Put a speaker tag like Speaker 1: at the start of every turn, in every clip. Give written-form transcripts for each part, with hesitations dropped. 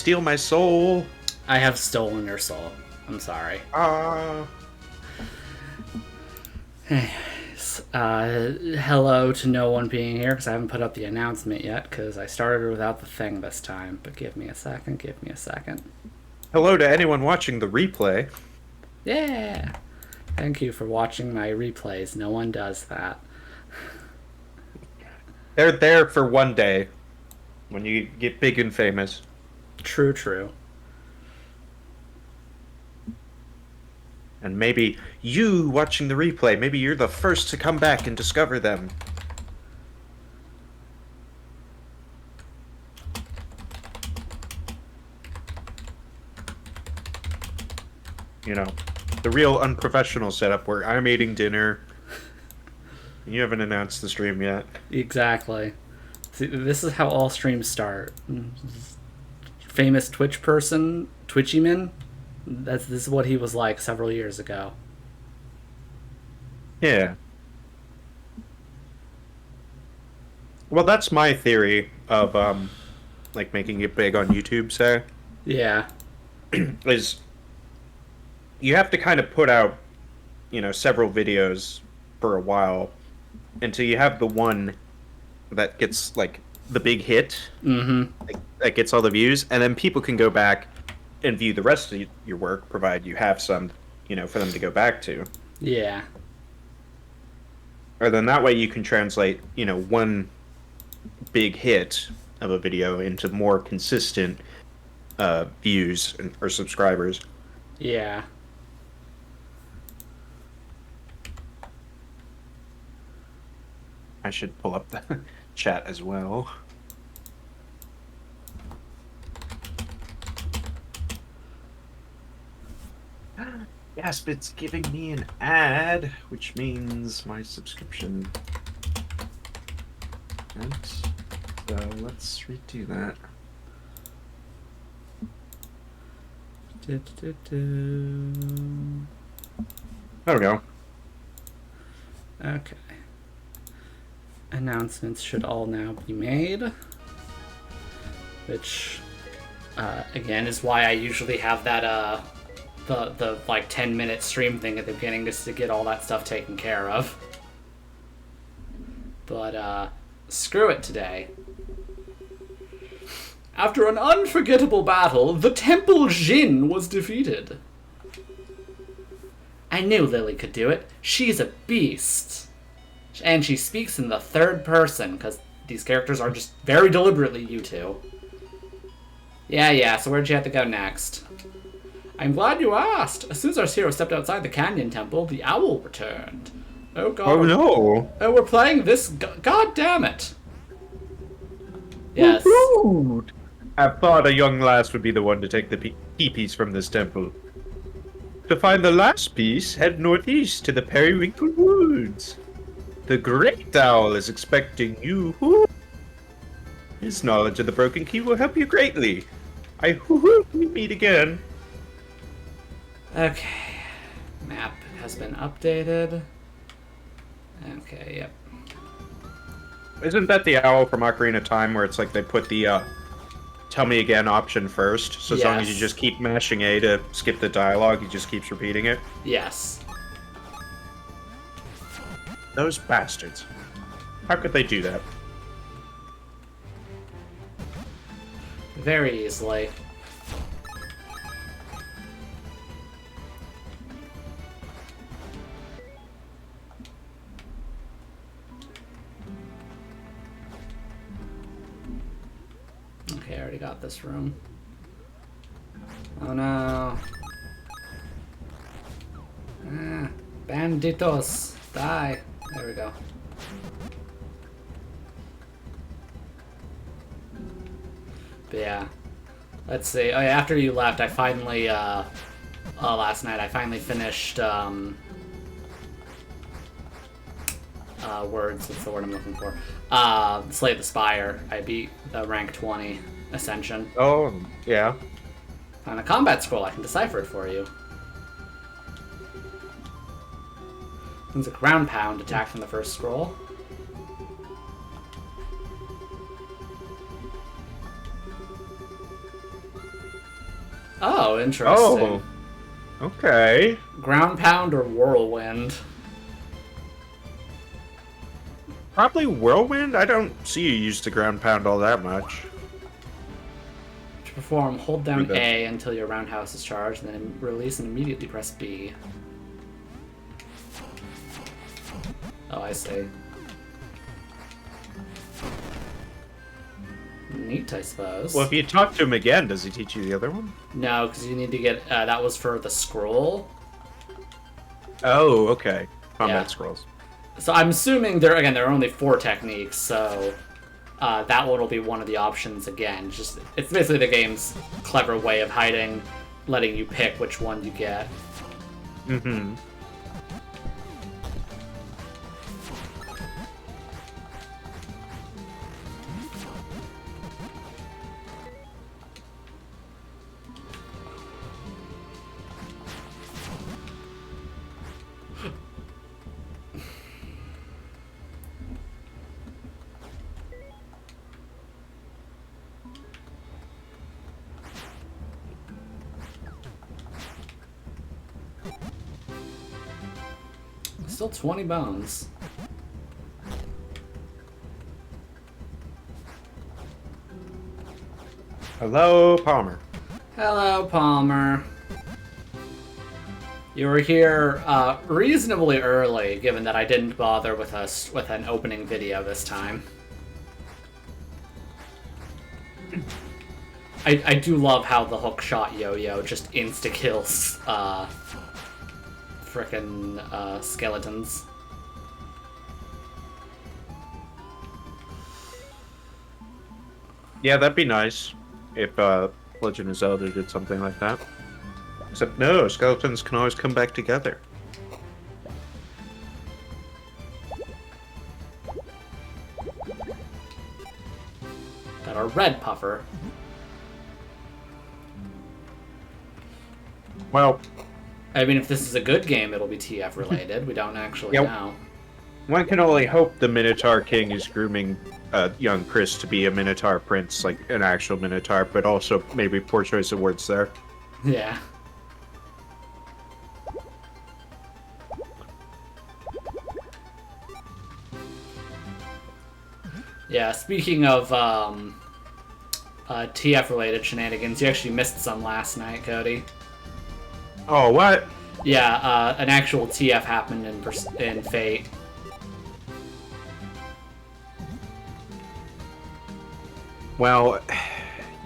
Speaker 1: Steal my soul.
Speaker 2: I have stolen your soul. I'm sorry.
Speaker 1: Ah.
Speaker 2: Hello to no one being here because I haven't put up the announcement yet because I started without the thing this time. But give me a second. Give me a second.
Speaker 1: Hello to anyone watching the replay.
Speaker 2: Yeah. Thank you for watching my replays. No one does that.
Speaker 1: They're there for one day when you get big and famous.
Speaker 2: True, true.
Speaker 1: And maybe you watching the replay, maybe you're the first to come back and discover them. You know, the real unprofessional setup where I'm eating dinner. And you haven't announced the stream yet.
Speaker 2: Exactly. See, this is how all streams start. Famous Twitch person, Twitchyman. This is what he was like several years ago.
Speaker 1: Yeah. Well, that's my theory of like making it big on YouTube, say.
Speaker 2: Yeah.
Speaker 1: Is you have to kind of put out, several videos for a while until you have the one that gets like the big hit, that gets all the views, and then people can go back and view the rest of your work, provided you have some, for them to go back to.
Speaker 2: Yeah.
Speaker 1: Or then that way you can translate, one big hit of a video into more consistent views or subscribers.
Speaker 2: Yeah.
Speaker 1: I should pull up the chat as well. Yes, but it's giving me an ad, which means my subscription. And so let's redo that. There we go.
Speaker 2: Okay. Announcements should all now be made. Which, again, is why I usually have that, the like 10-minute stream thing at the beginning just to get all that stuff taken care of. But, screw it today. After an unforgettable battle, the Temple Jin was defeated. I knew Lily could do it. She's a beast. And she speaks in the third person, because these characters are just very deliberately you two. Yeah, so where'd you have to go next? I'm glad you asked. As soon as our hero stepped outside the Canyon Temple, the owl returned. Oh god.
Speaker 1: Oh no!
Speaker 2: Oh, we're playing this... God damn it! Yes.
Speaker 1: Woo-hoo! I thought a young lass would be the one to take the key piece from this temple. To find the last piece, head northeast to the Periwinkle Woods. The Great Owl is expecting you. His knowledge of the broken key will help you greatly. I hope we meet again.
Speaker 2: Okay. Map has been updated. Okay, yep.
Speaker 1: Isn't that the owl from Ocarina of Time where it's like they put the tell me again option first? So as long as you just keep mashing A to skip the dialogue, he just keeps repeating it?
Speaker 2: Yes.
Speaker 1: Those bastards. How could they do that?
Speaker 2: Very easily. Okay, I already got this room. Oh no. Banditos! Die! There we go. But yeah. Let's see. Oh yeah, after you left, I finally, last night, I finally finished, words, what's the word I'm looking for? Slay the Spire. I beat the rank 20 Ascension.
Speaker 1: Oh, yeah.
Speaker 2: Found a combat scroll, I can decipher it for you. It's a ground pound attack from the first scroll. Oh,
Speaker 1: Oh,
Speaker 2: interesting.
Speaker 1: okay.
Speaker 2: Ground pound or whirlwind?
Speaker 1: Probably whirlwind. I don't see you use the ground pound all that much.
Speaker 2: To perform, hold
Speaker 1: For
Speaker 2: down
Speaker 1: the
Speaker 2: A until your roundhouse is charged, and then release and immediately press B. Oh, I see. Neat, I suppose.
Speaker 1: well, if you talk to him again, does he teach you the other one?
Speaker 2: No, because you need to get... that was for the scroll.
Speaker 1: Oh, okay. Combat
Speaker 2: Yeah.
Speaker 1: scrolls.
Speaker 2: So I'm assuming there are only 4 techniques, so that one will be one of the options again. It's basically the game's clever way of hiding, letting you pick which one you get.
Speaker 1: Mm-hmm.
Speaker 2: Still 20 bones.
Speaker 1: Hello, Palmer.
Speaker 2: Hello, Palmer. You were here reasonably early, given that I didn't bother with an opening video this time. I do love how the hook shot yo-yo just insta-kills frickin' skeletons.
Speaker 1: Yeah, that'd be nice if Legend of Zelda did something like that. Except no, skeletons can always come back together.
Speaker 2: Got a red puffer.
Speaker 1: Well,
Speaker 2: I mean, if this is a good game, it'll be TF related. We don't actually
Speaker 1: Yep.
Speaker 2: know.
Speaker 1: one can only hope the Minotaur King is grooming young Chris to be a Minotaur prince, like an actual Minotaur, but also maybe poor choice of words there.
Speaker 2: Yeah. Yeah, speaking of TF-related shenanigans, you actually missed some last night, Cody.
Speaker 1: Oh, what?
Speaker 2: Yeah, an actual TF happened in Fate.
Speaker 1: Well,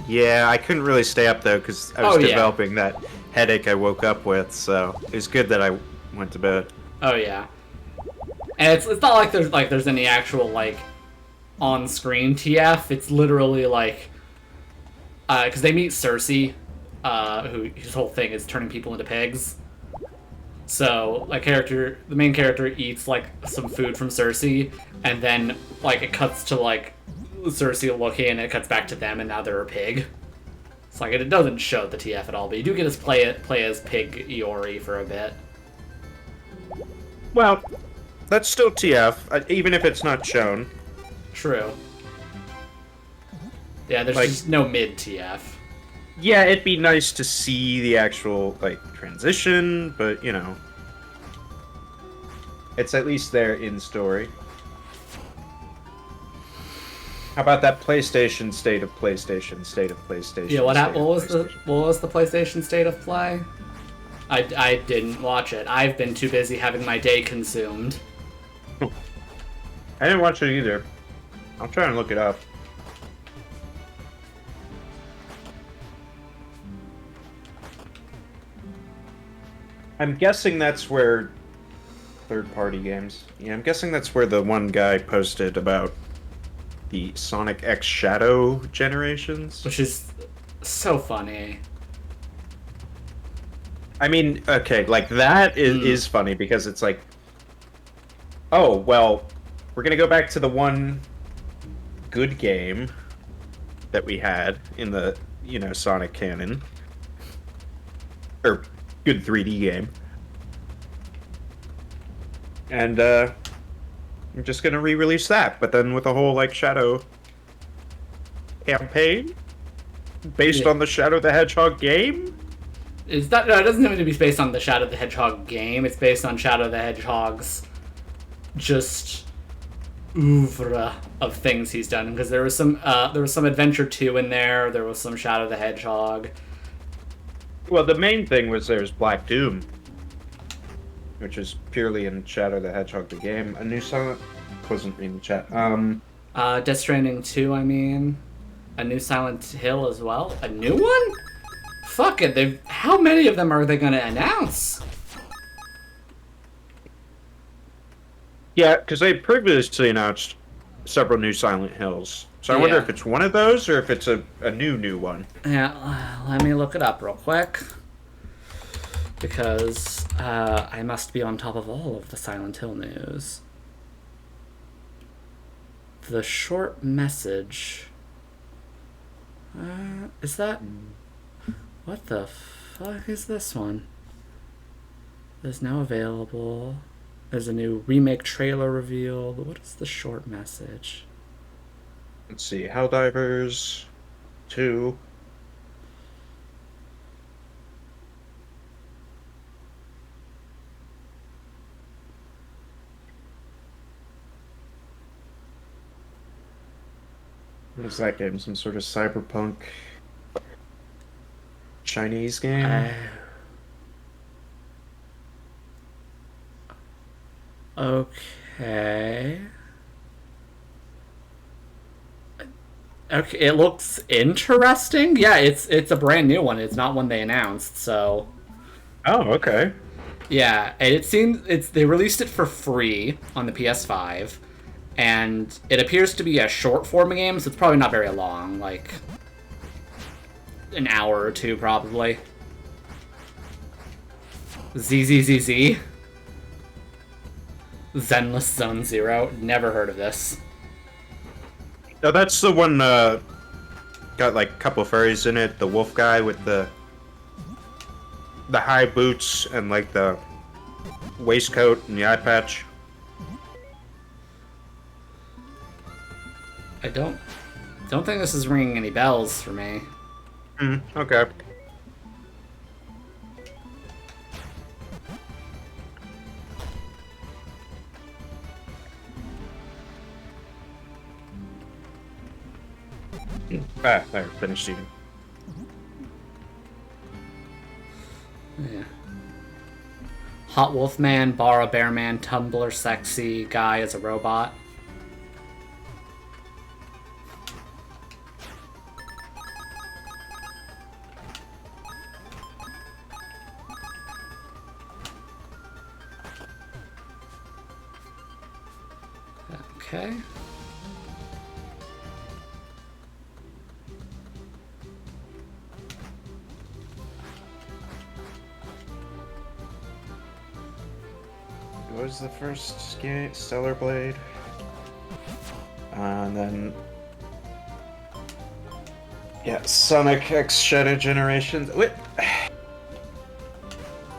Speaker 1: yeah, I couldn't really stay up though because I was
Speaker 2: Oh, yeah.
Speaker 1: developing that headache I woke up with, so it was good that I went to bed.
Speaker 2: Oh yeah, and it's not like there's any actual like on-screen TF. It's literally like because they meet Cersei, who his whole thing is turning people into pigs. So the main character eats like some food from Cersei, and then like it cuts to like Cersei looking, and it cuts back to them, and now they're a pig. It's like it doesn't show the TF at all, but you do get to play as Pig Iori for a bit.
Speaker 1: Well, that's still TF, even if it's not shown.
Speaker 2: True. Yeah, there's
Speaker 1: Like-
Speaker 2: just no mid TF.
Speaker 1: Yeah, it'd be nice to see the actual, like, transition, but, you know. It's at least there in story. How about that PlayStation state of PlayStation, state of PlayStation?
Speaker 2: Yeah, what
Speaker 1: state of
Speaker 2: was
Speaker 1: PlayStation?
Speaker 2: the PlayStation State of Play? I didn't watch it. I've been too busy having my day consumed.
Speaker 1: I didn't watch it either. I'll try and look it up. I'm guessing that's where third-party games. Yeah, I'm guessing that's where the one guy posted about the Sonic X Shadow generations.
Speaker 2: Which is so funny.
Speaker 1: I mean, okay, like that is funny because it's like, oh, well, we're gonna go back to the one good game that we had in the, you know, Sonic canon. Or good 3D game. And I'm just gonna re-release that, but then with a whole like Shadow campaign based
Speaker 2: Yeah.
Speaker 1: on the Shadow the Hedgehog game.
Speaker 2: It's not. No, it doesn't have to be based on the Shadow the Hedgehog game. It's based on Shadow the Hedgehog's just oeuvre of things he's done. Because there was some Adventure 2 in there. There was some Shadow the Hedgehog.
Speaker 1: Well, the main thing was there's Black Doom, which is purely in Shadow the Hedgehog the game. A New Silent wasn't in the chat.
Speaker 2: Death Stranding 2. I mean, a New Silent Hill as well. A new one? Fuck it. How many of them are they gonna announce?
Speaker 1: Yeah, because they previously announced several new Silent Hills. So I wonder
Speaker 2: Yeah.
Speaker 1: if it's one of those or if it's a new one.
Speaker 2: Yeah, let me look it up real quick. Because I must be on top of all of the Silent Hill news. The short message. Is that... What the fuck is this one? Is now available. There's a new remake trailer revealed. What is the short message?
Speaker 1: Let's see. Helldivers 2. What is that game? Some sort of cyberpunk Chinese game?
Speaker 2: Okay. Okay, it looks interesting. Yeah, it's a brand new one. It's not one they announced, so
Speaker 1: Oh, okay.
Speaker 2: yeah, and it seems they released it for free on the PS5, and it appears to be a short form game, so it's probably not very long, like an hour or two probably. ZZZZ. Zenless Zone Zero. Never heard of this.
Speaker 1: No, that's the one, got like a couple furries in it. The wolf guy with the high boots and like the waistcoat and the eye patch.
Speaker 2: I don't think this is ringing any bells for me.
Speaker 1: Okay. There, finished eating.
Speaker 2: Yeah. Hot Wolf Man, Bara Bear Man, Tumblr Sexy Guy as a robot. Okay.
Speaker 1: What was the first game? Stellar Blade. And then... yeah, Sonic X Shadow Generations. Wait.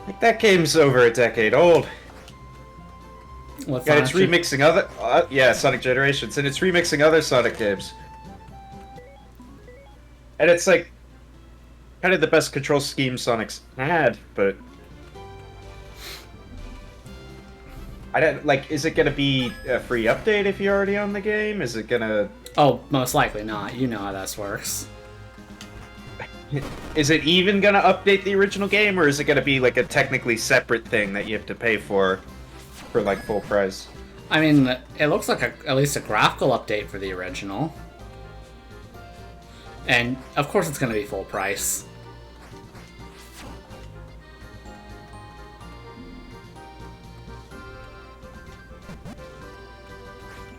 Speaker 1: Like, that game's over a decade old.
Speaker 2: What's
Speaker 1: Yeah, it's remixing other... yeah, Sonic Generations. And it's remixing other Sonic games. And it's like... kind of the best control scheme Sonic's had, but... I don't, like, is it gonna be a free update if you're already on the game? Is it gonna...
Speaker 2: Oh, most likely not. You know how this works.
Speaker 1: Is it even gonna update the original game, or is it gonna be like a technically separate thing that you have to pay for like full price?
Speaker 2: I mean, it looks like at least a graphical update for the original. And, of course it's going to be full price.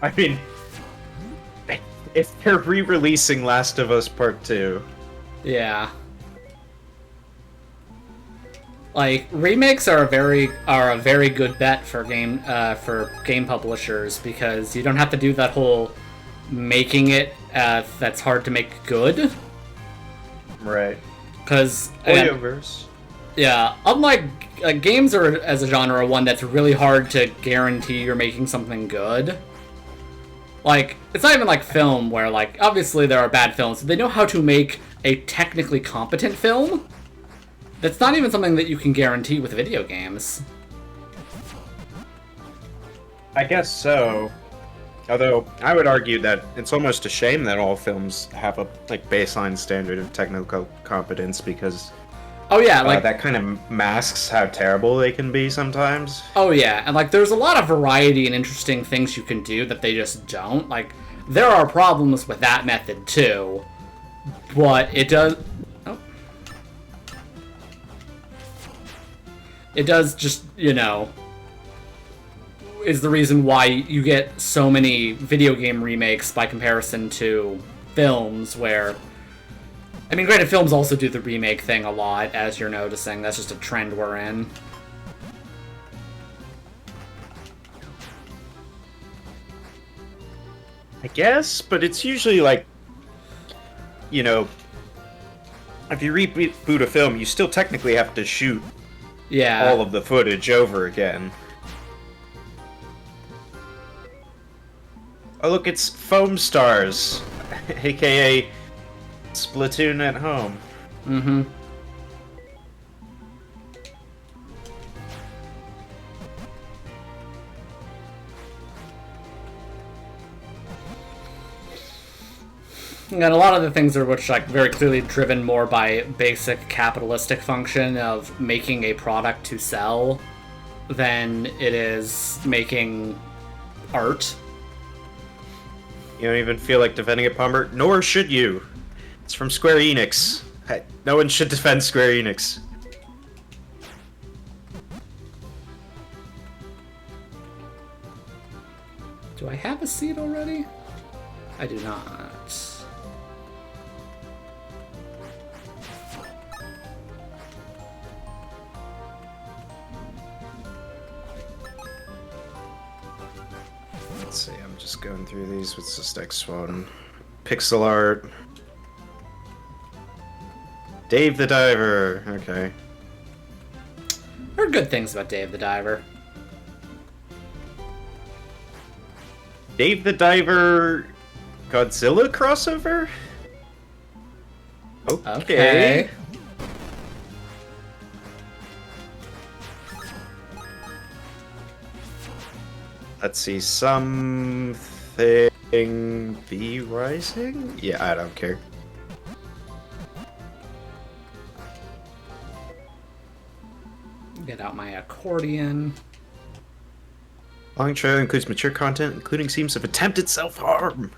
Speaker 1: I mean, if they're re-releasing Last of Us Part 2...
Speaker 2: Yeah. Like, remakes are a very good bet for game publishers, because you don't have to do that whole making it that's hard to make good.
Speaker 1: Right.
Speaker 2: Because
Speaker 1: yeah,
Speaker 2: unlike games are as a genre one that's really hard to guarantee you're making something good. Like, it's not even like film where, like, obviously there are bad films, but they know how to make a technically competent film. That's not even something that you can guarantee with video games.
Speaker 1: I guess so. Although I would argue that it's almost a shame that all films have a like baseline standard of technical competence because
Speaker 2: Oh yeah, like
Speaker 1: that kind of masks how terrible they can be sometimes.
Speaker 2: oh yeah, and like there's a lot of variety and interesting things you can do that they just don't. Like there are problems with that method too, but it does. Oh. It does just is the reason why you get so many video game remakes by comparison to films where... I mean, granted, films also do the remake thing a lot, as you're noticing. That's just a trend we're in.
Speaker 1: I guess, but it's usually like, if you reboot a film, you still technically have to shoot all of the footage over again. Oh, look, it's Foam Stars, aka Splatoon at home.
Speaker 2: Mm-hmm. And a lot of the things are which like very clearly driven more by basic capitalistic function of making a product to sell than it is making art.
Speaker 1: You don't even feel like defending it, Palmer, nor should you. It's from Square Enix. No one should defend Square Enix.
Speaker 2: Do I have a seat already? I do not.
Speaker 1: Let's see, I'm just going through these. What's this next one? Pixel art. Dave the Diver. Okay.
Speaker 2: There are good things about Dave the Diver.
Speaker 1: Dave the Diver Godzilla crossover? Okay. Let's see, something... V Rising? Yeah, I don't care.
Speaker 2: Get out my accordion.
Speaker 1: Long trailer includes mature content, including scenes of attempted self-harm.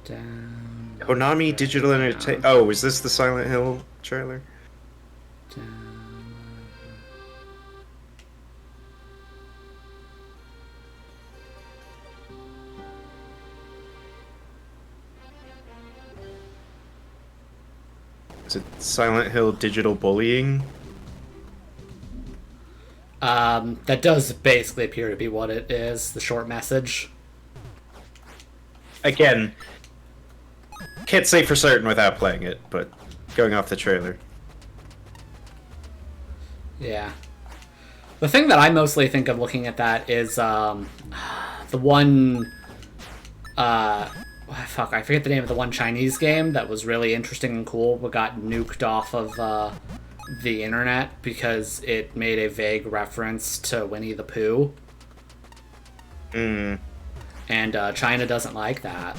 Speaker 2: Down.
Speaker 1: Konami Digital Entertainment. Oh, is this the Silent Hill trailer?
Speaker 2: Down.
Speaker 1: Is it Silent Hill Digital Bullying?
Speaker 2: That does basically appear to be what it is, the short message.
Speaker 1: Again, can't say for certain without playing it, but going off the trailer.
Speaker 2: Yeah. The thing that I mostly think of looking at that is, the one, fuck, I forget the name of the one Chinese game that was really interesting and cool, but got nuked off of, the internet because it made a vague reference to Winnie the Pooh.
Speaker 1: Hmm.
Speaker 2: And China doesn't like that.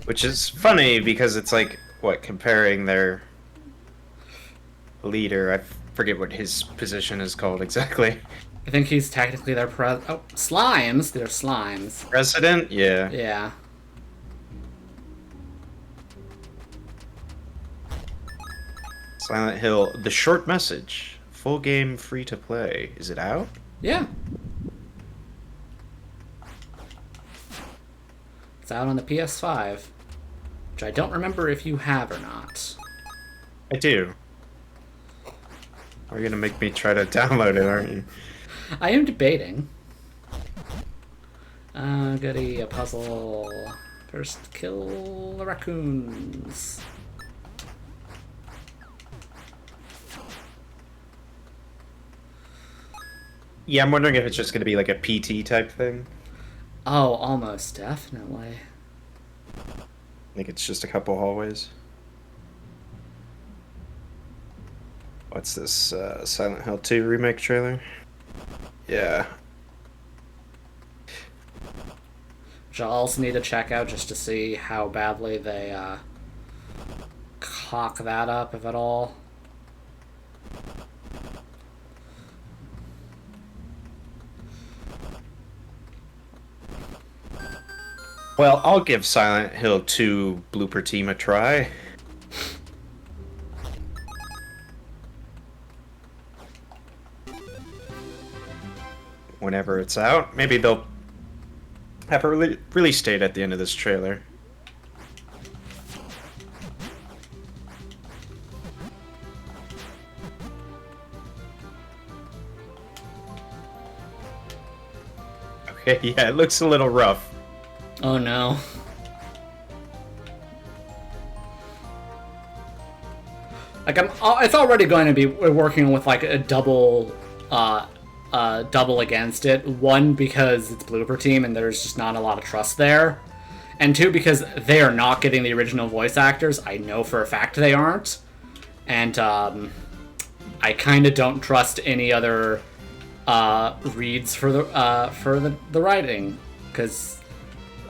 Speaker 1: Which is funny because it's like, what, comparing their leader, I forget what his position is called exactly.
Speaker 2: I think he's technically their slimes. They're slimes.
Speaker 1: President? Yeah.
Speaker 2: Yeah.
Speaker 1: Silent Hill, The Short Message. Full game free to play. Is it out?
Speaker 2: Yeah. It's out on the PS5, which I don't remember if you have or not.
Speaker 1: I do. You're gonna make me try to download it, aren't you?
Speaker 2: I am debating. Goody, a puzzle. First, kill the raccoons.
Speaker 1: Yeah, I'm wondering if it's just gonna be like a PT type thing.
Speaker 2: Oh, almost definitely.
Speaker 1: I think it's just a couple hallways. What's this, Silent Hill 2 remake trailer? Yeah.
Speaker 2: Which I'll also need to check out just to see how badly they cock that up, if at all.
Speaker 1: Well, I'll give Silent Hill 2 Blooper Team a try. Whenever it's out. Maybe they'll have a release date at the end of this trailer. Okay, yeah, it looks a little rough.
Speaker 2: Oh no. Like it's already going to be working with like a double against it. One, because it's Blooper Team and there's just not a lot of trust there. And two, because they are not getting the original voice actors. I know for a fact they aren't. And I kind of don't trust any other reads for the writing, because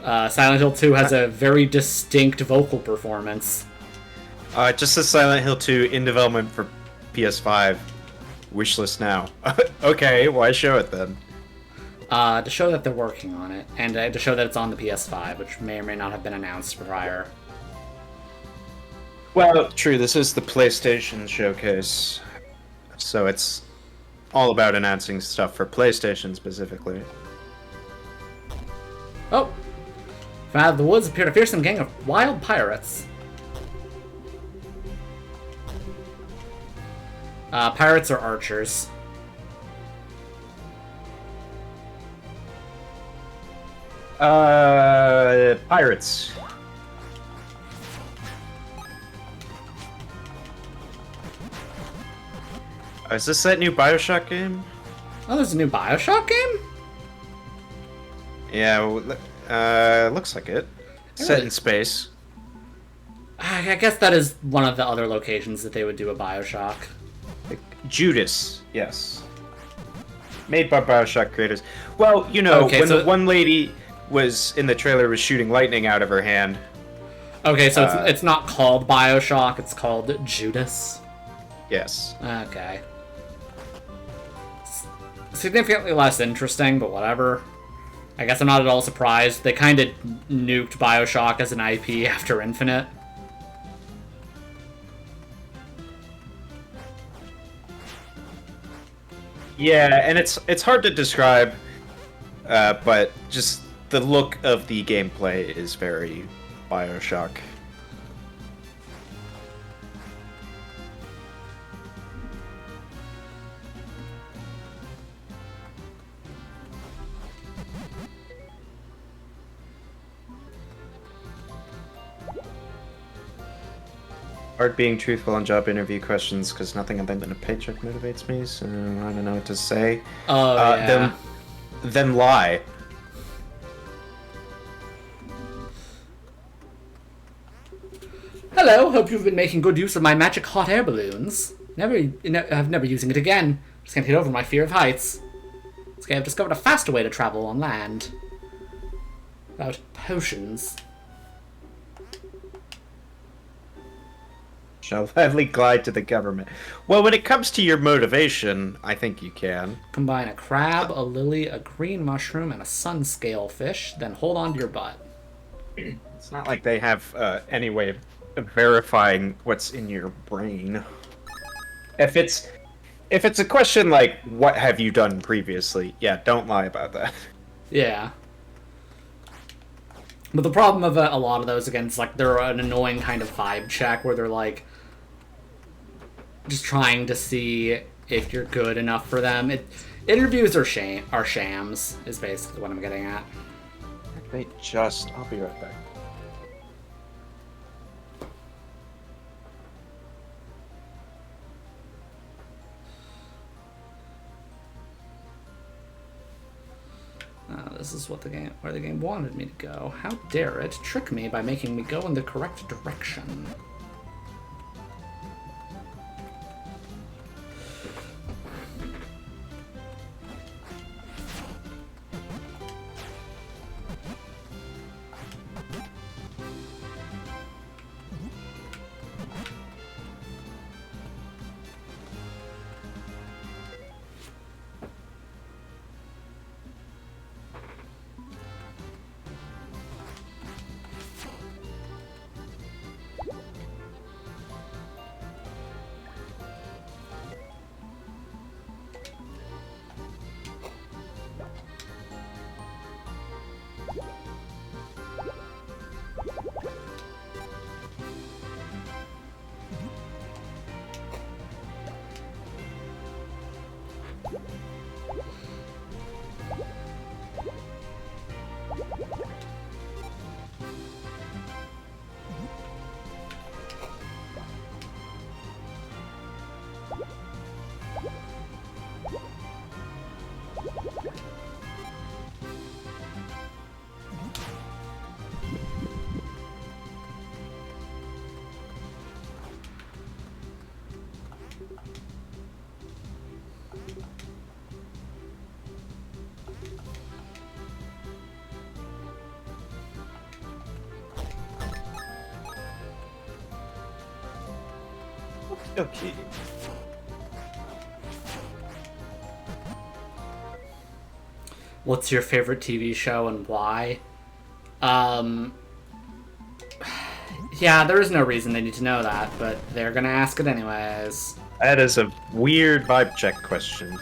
Speaker 2: Silent Hill 2 has a very distinct vocal performance.
Speaker 1: Just says Silent Hill 2 in development for PS5. Wishlist now. Okay, why show it then?
Speaker 2: To show that they're working on it, and to show that it's on the PS5, which may or may not have been announced prior.
Speaker 1: Well, true, this is the PlayStation showcase, so it's all about announcing stuff for PlayStation specifically.
Speaker 2: Oh! Out of the woods appeared a fearsome gang of wild pirates. Pirates are archers.
Speaker 1: Pirates. Is this that new BioShock game?
Speaker 2: Oh, there's a new BioShock game?
Speaker 1: Yeah, looks like it. Set in space.
Speaker 2: I guess that is one of the other locations that they would do a BioShock.
Speaker 1: Judas, yes. Made by BioShock creators. Well, you know,
Speaker 2: Okay,
Speaker 1: when
Speaker 2: so
Speaker 1: the one lady was in the trailer was shooting lightning out of her hand.
Speaker 2: Okay, so it's not called BioShock, it's called Judas.
Speaker 1: Yes.
Speaker 2: Okay. Significantly less interesting, but whatever. I guess I'm not at all surprised. They kind of nuked BioShock as an IP after Infinite.
Speaker 1: Yeah, and it's hard to describe, but just the look of the gameplay is very BioShock. Hard being truthful on job interview questions because nothing other than a paycheck motivates me, so I don't know what to say.
Speaker 2: Oh, yeah.
Speaker 1: Then lie.
Speaker 2: Hello, hope you've been making good use of my magic hot air balloons. I've never using it again. Just can't get over my fear of heights. Okay, I've discovered a faster way to travel on land. About potions.
Speaker 1: Shall gladly glide to the government. Well, when it comes to your motivation, I think you can.
Speaker 2: Combine a crab, a lily, a green mushroom, and a sun scale fish, then hold on to your butt.
Speaker 1: It's not like they have any way of verifying what's in your brain. If it's a question like, what have you done previously? Yeah, don't lie about that.
Speaker 2: Yeah. But the problem of a lot of those, again, is like they're an annoying kind of vibe check where they're like just trying to see if you're good enough for them. Interviews are shams, is basically what I'm getting at.
Speaker 1: I'll be right back.
Speaker 2: This This is what where the game wanted me to go. How dare it trick me by making me go in the correct direction?
Speaker 1: Okay.
Speaker 2: What's your favorite TV show and why? Yeah, there is no reason they need to know that, but they're gonna ask it anyways.
Speaker 1: That is a weird vibe check question.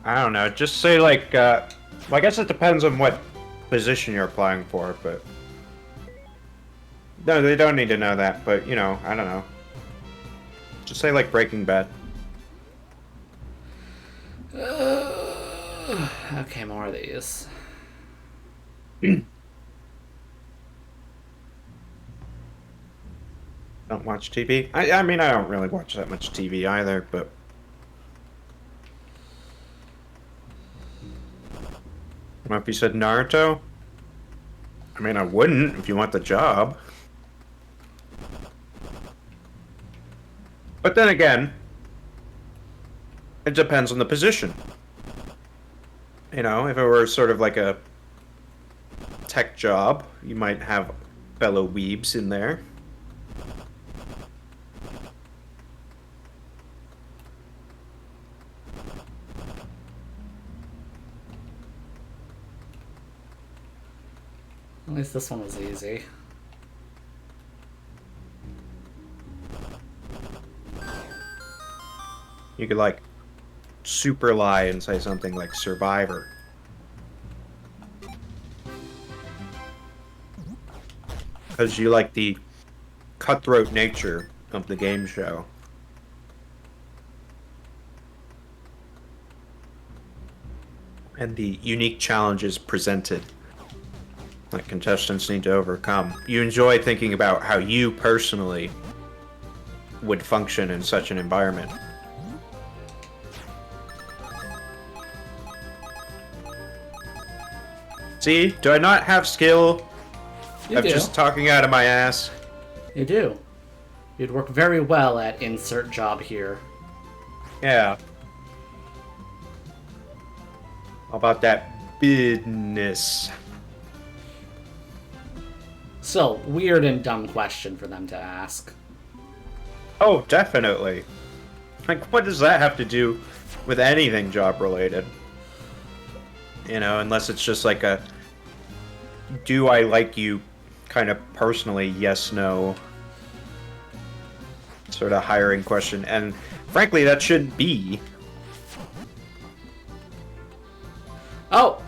Speaker 1: I don't know. Just say like, well, I guess it depends on what position you're applying for, but no, they don't need to know that. But you know, I don't know. Just say like Breaking Bad.
Speaker 2: Okay, more of these.
Speaker 1: Don't watch TV. I mean, I don't really watch that much TV either, but. What if you said Naruto? I mean, I wouldn't if you want the job. But then again, it depends on the position. You know, if it were sort of like a tech job, you might have fellow weebs in there.
Speaker 2: At least this one was easy.
Speaker 1: You could like super lie and say something like Survivor. Because you like the cutthroat nature of the game show. And the unique challenges presented that contestants need to overcome. You enjoy thinking about how you personally would function in such an environment. See? Do I not have skill? I'm just talking out of my ass.
Speaker 2: You do. You'd work very well at insert job here.
Speaker 1: Yeah. How about that business?
Speaker 2: Still, weird and dumb question for them to ask.
Speaker 1: Oh, definitely. Like, what does that have to do with anything job-related? You know, unless it's just like a, do I like you kind of personally, yes, no, sort of hiring question. And frankly, that shouldn't be.
Speaker 2: Oh!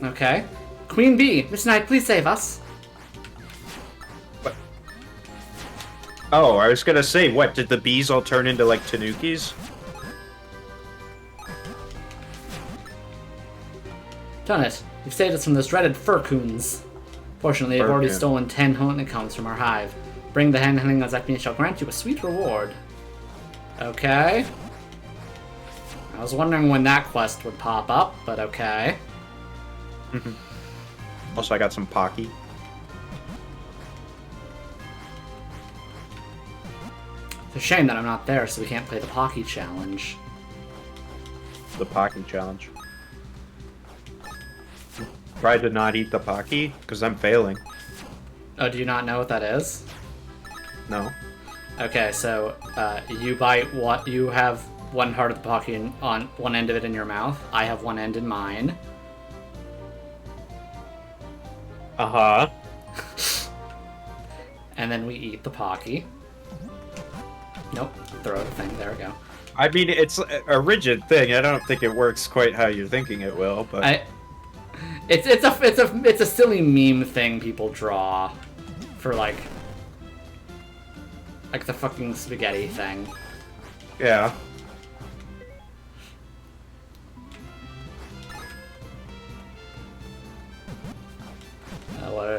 Speaker 2: Okay. Queen Bee, Miss Knight, please save us.
Speaker 1: What? Oh, I was gonna say, what, did the bees all turn into, like, tanukis?
Speaker 2: Done it. You've saved us from those dreaded furcoons. Fortunately, you've already stolen 10 honeycombs from our hive. Bring the hen hunting as I shall grant you a sweet reward. Okay. I was wondering when that quest would pop up, but okay.
Speaker 1: Also, I got some Pocky.
Speaker 2: It's a shame that I'm not there, so we can't play the Pocky Challenge.
Speaker 1: The Pocky Challenge. Try to not eat the Pocky, because I'm failing.
Speaker 2: Oh, do you not know what that is?
Speaker 1: No.
Speaker 2: Okay, so you bite what you have one part of the Pocky on one end of it in your mouth. I have one end in mine.
Speaker 1: Uh-huh.
Speaker 2: And then we eat the Pocky. Nope, throw the thing. There we go.
Speaker 1: I mean, it's a rigid thing. I don't think it works quite how you're thinking it will, but
Speaker 2: it's a silly meme thing people draw for like the fucking spaghetti thing.
Speaker 1: yeah.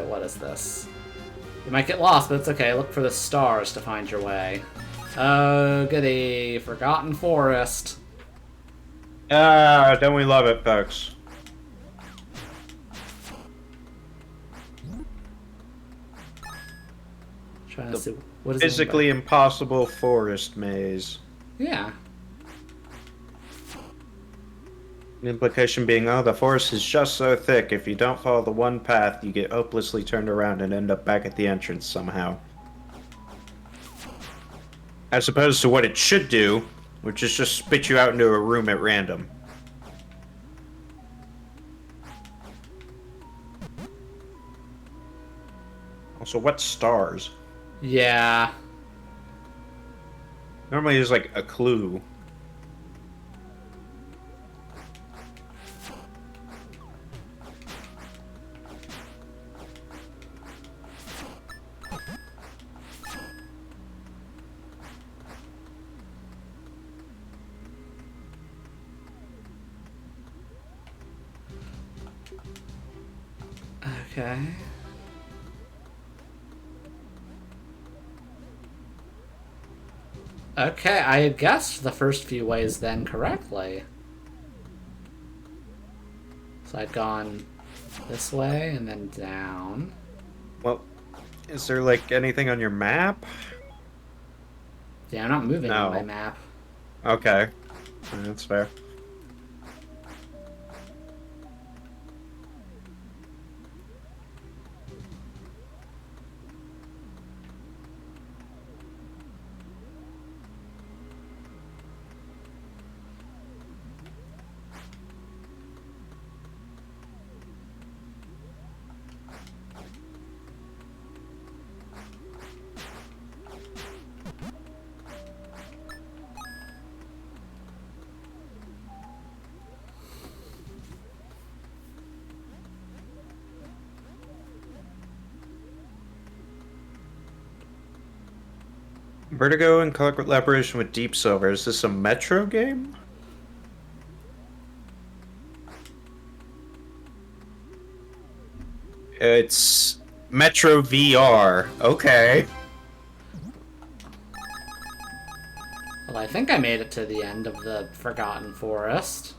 Speaker 2: What is this? You might get lost, but it's okay. Look for the stars to find your way. Oh, goody. Forgotten Forest.
Speaker 1: Ah, don't we love it, folks?
Speaker 2: Trying to see what is
Speaker 1: Physically impossible forest maze.
Speaker 2: Yeah.
Speaker 1: The implication being, oh, the forest is just so thick. If you don't follow the one path, you get hopelessly turned around and end up back at the entrance somehow. As opposed to what it should do, which is just spit you out into a room at random. Also, what stars?
Speaker 2: Yeah.
Speaker 1: Normally there's like a clue.
Speaker 2: Okay. Okay, I had guessed the first few ways then correctly. So I'd gone this way and then down.
Speaker 1: Well, is there like anything on your map?
Speaker 2: Yeah, I'm not moving
Speaker 1: No.
Speaker 2: on my map.
Speaker 1: Okay. That's fair. Vertigo in collaboration with Deep Silver. Is this a Metro game? It's Metro VR. Okay.
Speaker 2: Well, I think I made it to the end of the Forgotten Forest.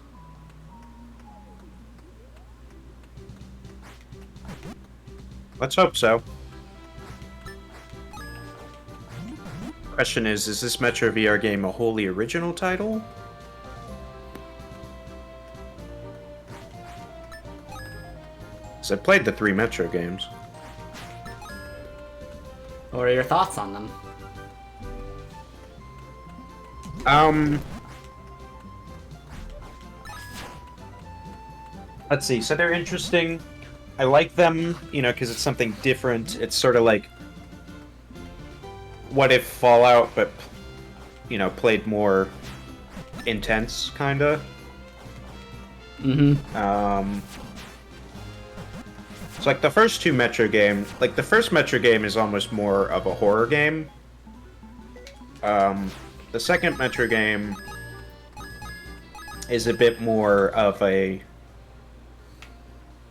Speaker 1: Let's hope so. Question is this Metro VR game a wholly original title? Because I played the 3 Metro games.
Speaker 2: What are your thoughts on them?
Speaker 1: Let's see. So they're interesting. I like them, you know, because it's something different. It's sort of like what if Fallout, but, you know, played more intense, kind of.
Speaker 2: Mm-hmm.
Speaker 1: It's like the first 2 Metro games. Like the first Metro game is almost more of a horror game. The second Metro game is a bit more of a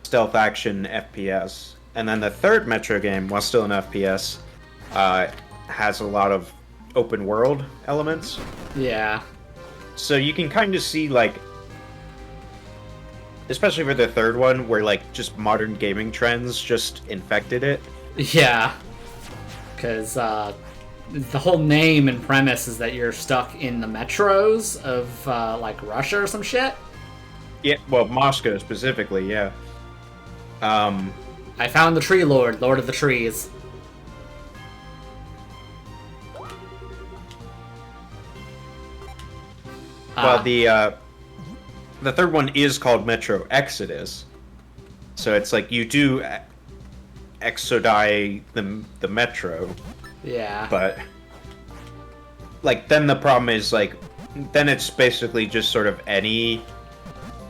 Speaker 1: stealth action FPS. And then the third Metro game, while still an FPS, has a lot of open world elements.
Speaker 2: Yeah.
Speaker 1: So you can kind of see, like, especially for the third one, where, like, just modern gaming trends just infected it.
Speaker 2: Yeah, because the whole name and premise is that you're stuck in the metros of like Russia or some shit.
Speaker 1: Yeah, well, Moscow specifically, yeah. Um,
Speaker 2: I found the Tree Lord, Lord of the Trees.
Speaker 1: well, the third one is called Metro Exodus, so it's like you do exodie the metro,
Speaker 2: Yeah.
Speaker 1: but like then the problem is like then it's basically just sort of any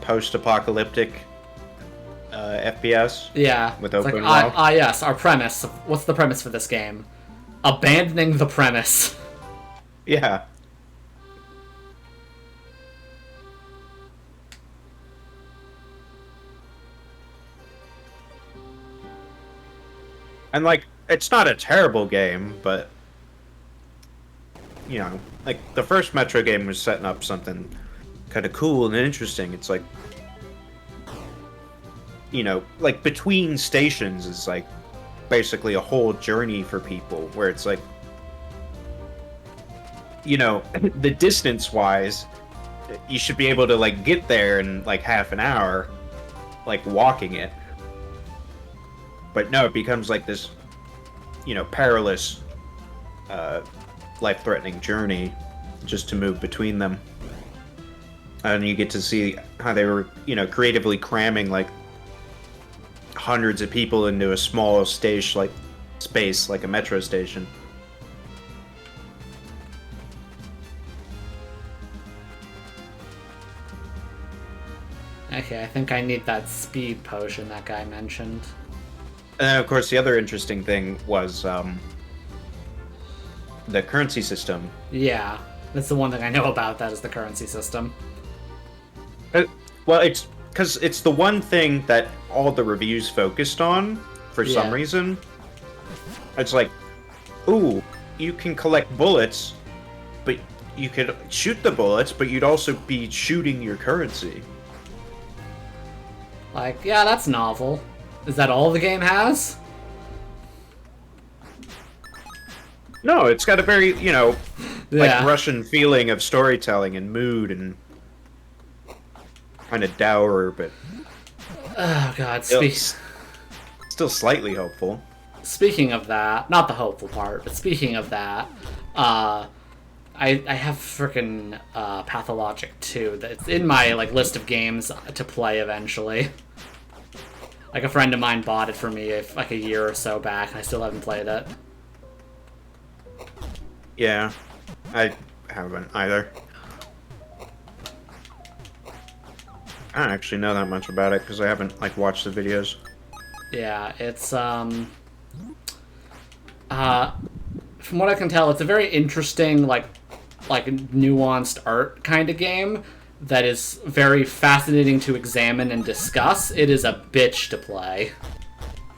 Speaker 1: post-apocalyptic FPS
Speaker 2: Yeah.
Speaker 1: with
Speaker 2: It's
Speaker 1: open
Speaker 2: like,
Speaker 1: world.
Speaker 2: yes, our premise. What's the premise for this game? Abandoning the premise.
Speaker 1: Yeah. And like it's not a terrible game, but you know, like the first Metro game was setting up something kind of cool and interesting. It's like, you know, like between stations is like basically a whole journey for people where it's like, you know, the distance wise, you should be able to like get there in like half an hour, like walking it. But no, it becomes like this, you know, perilous, uh, life-threatening journey just to move between them. And you get to see how they were, you know, creatively cramming like hundreds of people into a small stage like space like a metro station.
Speaker 2: Okay, I think I need that speed potion that guy mentioned.
Speaker 1: And then, of course, the other interesting thing was the currency system.
Speaker 2: Yeah, that's the one thing I know about. That is the currency system.
Speaker 1: Uh, well, it's because it's the one thing that all the reviews focused on for some
Speaker 2: Yeah.
Speaker 1: reason. It's like, ooh, you can collect bullets, but you could shoot the bullets, but you'd also be shooting your currency.
Speaker 2: Like, yeah, that's novel. Is that all the game has?
Speaker 1: No, it's got a very, you know, like
Speaker 2: Yeah.
Speaker 1: Russian feeling of storytelling and mood and kind of dour, but
Speaker 2: Oh god.
Speaker 1: still slightly hopeful.
Speaker 2: Speaking of that, not the hopeful part, but speaking of that, I have freaking Pathologic 2 that's in my like list of games to play eventually. Like a friend of mine bought it for me like a year or so back, and I still haven't played it.
Speaker 1: Yeah, I haven't either. I don't actually know that much about it because I haven't like watched the videos.
Speaker 2: Yeah, it's from what I can tell, it's a very interesting like nuanced art kind of game that is very fascinating to examine and discuss. It is a bitch to play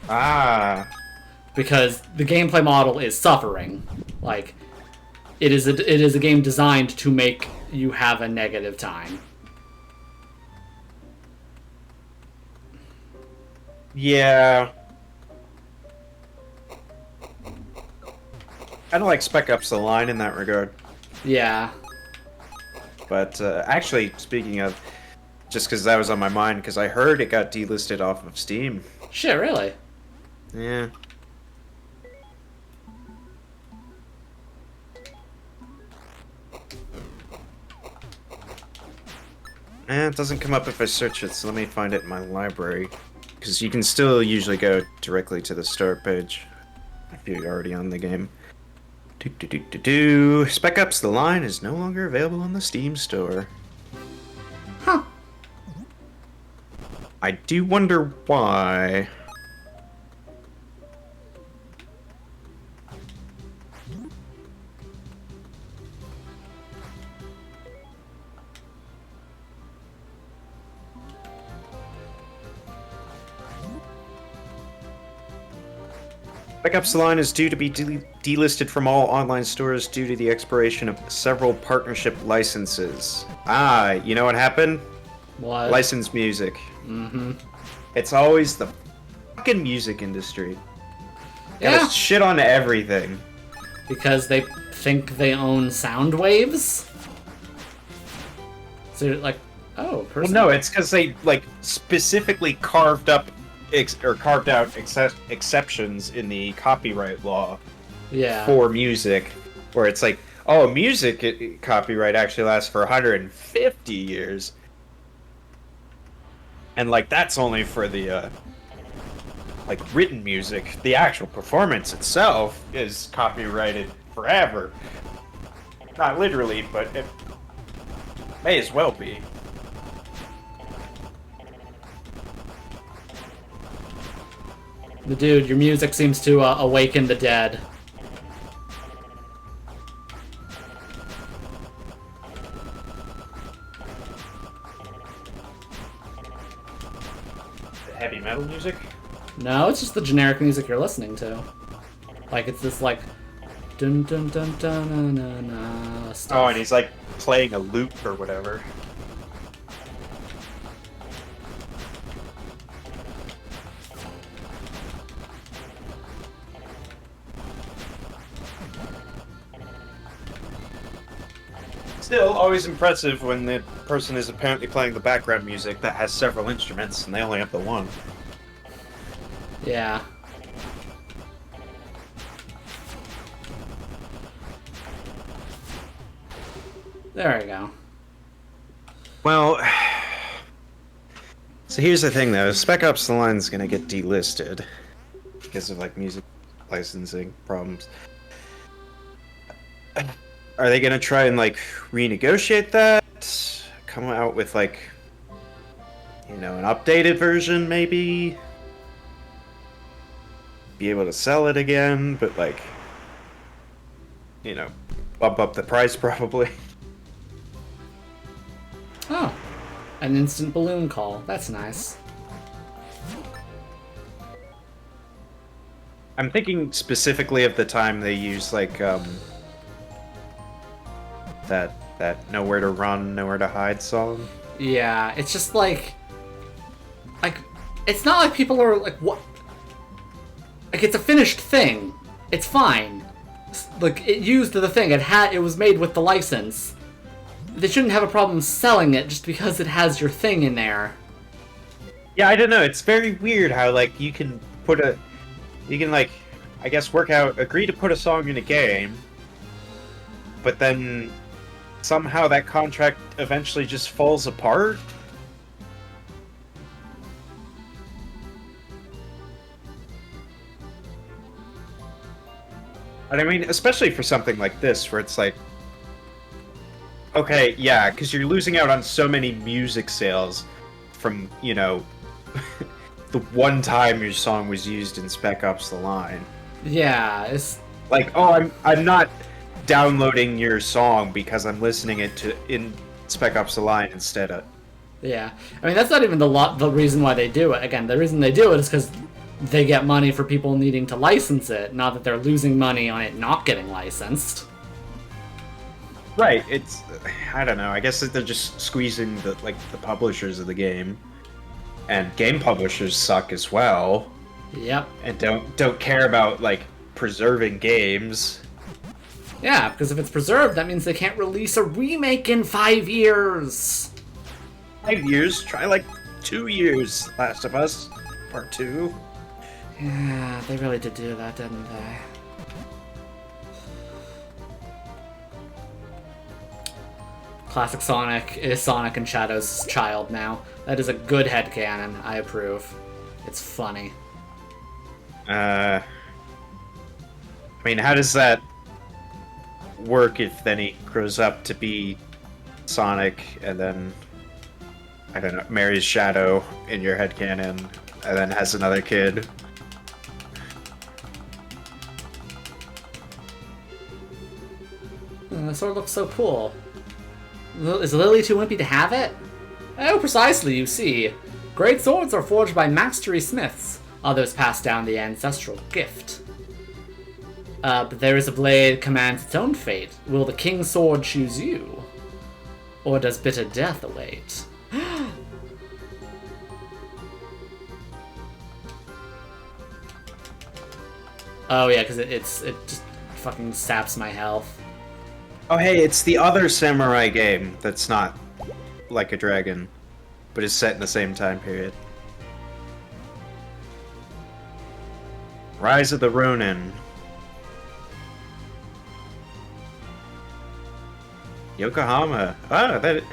Speaker 1: Ah,
Speaker 2: because the gameplay model is suffering. Like it is a game designed to make you have a negative time.
Speaker 1: yeah. Kind of like Spec Ops: The Line in that regard.
Speaker 2: Yeah.
Speaker 1: But actually, speaking of, just because that was on my mind, because I heard it got delisted off of Steam.
Speaker 2: Shit, really?
Speaker 1: Yeah. It doesn't come up if I search it, so let me find it in my library. Because you can still usually go directly to the start page if you're already on the game. Spec Ops: The Line is no longer available on the Steam store.
Speaker 2: Huh.
Speaker 1: I do wonder why. Spec Ops: The Line is due to be delisted from all online stores due to the expiration of several partnership licenses. Ah, you know what happened?
Speaker 2: What?
Speaker 1: Licensed music.
Speaker 2: Mm-hmm.
Speaker 1: It's always the fucking music industry.
Speaker 2: Yeah.
Speaker 1: Gotta shit on everything.
Speaker 2: Because they think they own sound waves? So you're like, oh,
Speaker 1: Well, no, it's because they like specifically carved out exceptions in the copyright law
Speaker 2: yeah.
Speaker 1: for music, where it's like, oh, music copyright actually lasts for 150 years, and like that's only for the like written music. The actual performance itself is copyrighted forever. Not literally, but it may as well be.
Speaker 2: The dude, your music seems to awaken the dead.
Speaker 1: Heavy metal music?
Speaker 2: No, it's just the generic music you're listening to. Like, it's this, like, dun dun dun dun na na na stuff.
Speaker 1: Oh, and he's like playing a lute or whatever. Still, always impressive when the person is apparently playing the background music that has several instruments and they only have the one.
Speaker 2: Yeah. There we go.
Speaker 1: Well, so here's the thing though, Spec Ops: The Line is gonna get delisted because of like music licensing problems. Are they gonna try and like renegotiate that? Come out with like, you know, an updated version maybe? Be able to sell it again, but like, you know, bump up the price probably.
Speaker 2: Oh. An instant balloon call. That's nice.
Speaker 1: I'm thinking specifically of the time they use like that Nowhere to Run, Nowhere to Hide song.
Speaker 2: Yeah, it's just like it's not like people are like, what? Like, it's a finished thing. It's fine. Like, it used the thing. It was made with the license. They shouldn't have a problem selling it just because it has your thing in there.
Speaker 1: Yeah, I don't know. It's very weird how like you can like, I guess agree to put a song in a game, but then somehow that contract eventually just falls apart. And I mean, especially for something like this, where it's like, okay, yeah, because you're losing out on so many music sales from, you know, the one time your song was used in Spec Ops: The Line.
Speaker 2: Yeah, it's
Speaker 1: Like, oh, I'm not downloading your song because I'm listening it to in Spec Ops: The Line instead of.
Speaker 2: yeah. I mean, that's not even the reason why they do it. Again, the reason they do it is because they get money for people needing to license it, not that they're losing money on it not getting licensed.
Speaker 1: Right. It's, I don't know. I guess that they're just squeezing the publishers of the game, and game publishers suck as well.
Speaker 2: Yep.
Speaker 1: And don't care about like preserving games.
Speaker 2: Yeah, because if it's preserved, that means they can't release a remake in 5 years.
Speaker 1: 5 years? Try like 2 years. Last of Us Part 2.
Speaker 2: Yeah, they really did do that, didn't they? Classic Sonic is Sonic and Shadow's child now. That is a good headcanon. I approve. It's funny.
Speaker 1: I mean, how does that work if then he grows up to be Sonic and then, I don't know, marries Shadow in your headcanon and then has another kid?
Speaker 2: The sword looks so cool. Is Lily too wimpy to have it? Oh, precisely, you see. Great swords are forged by mastery smiths. Others pass down the ancestral gift. But there is a blade commands its own fate. Will the king's sword choose you? Or does bitter death await? Oh yeah, because it just fucking saps my health.
Speaker 1: Oh hey, it's the other samurai game that's not like a dragon, but is set in the same time period. Rise of the Ronin. Yokohama. Ah, that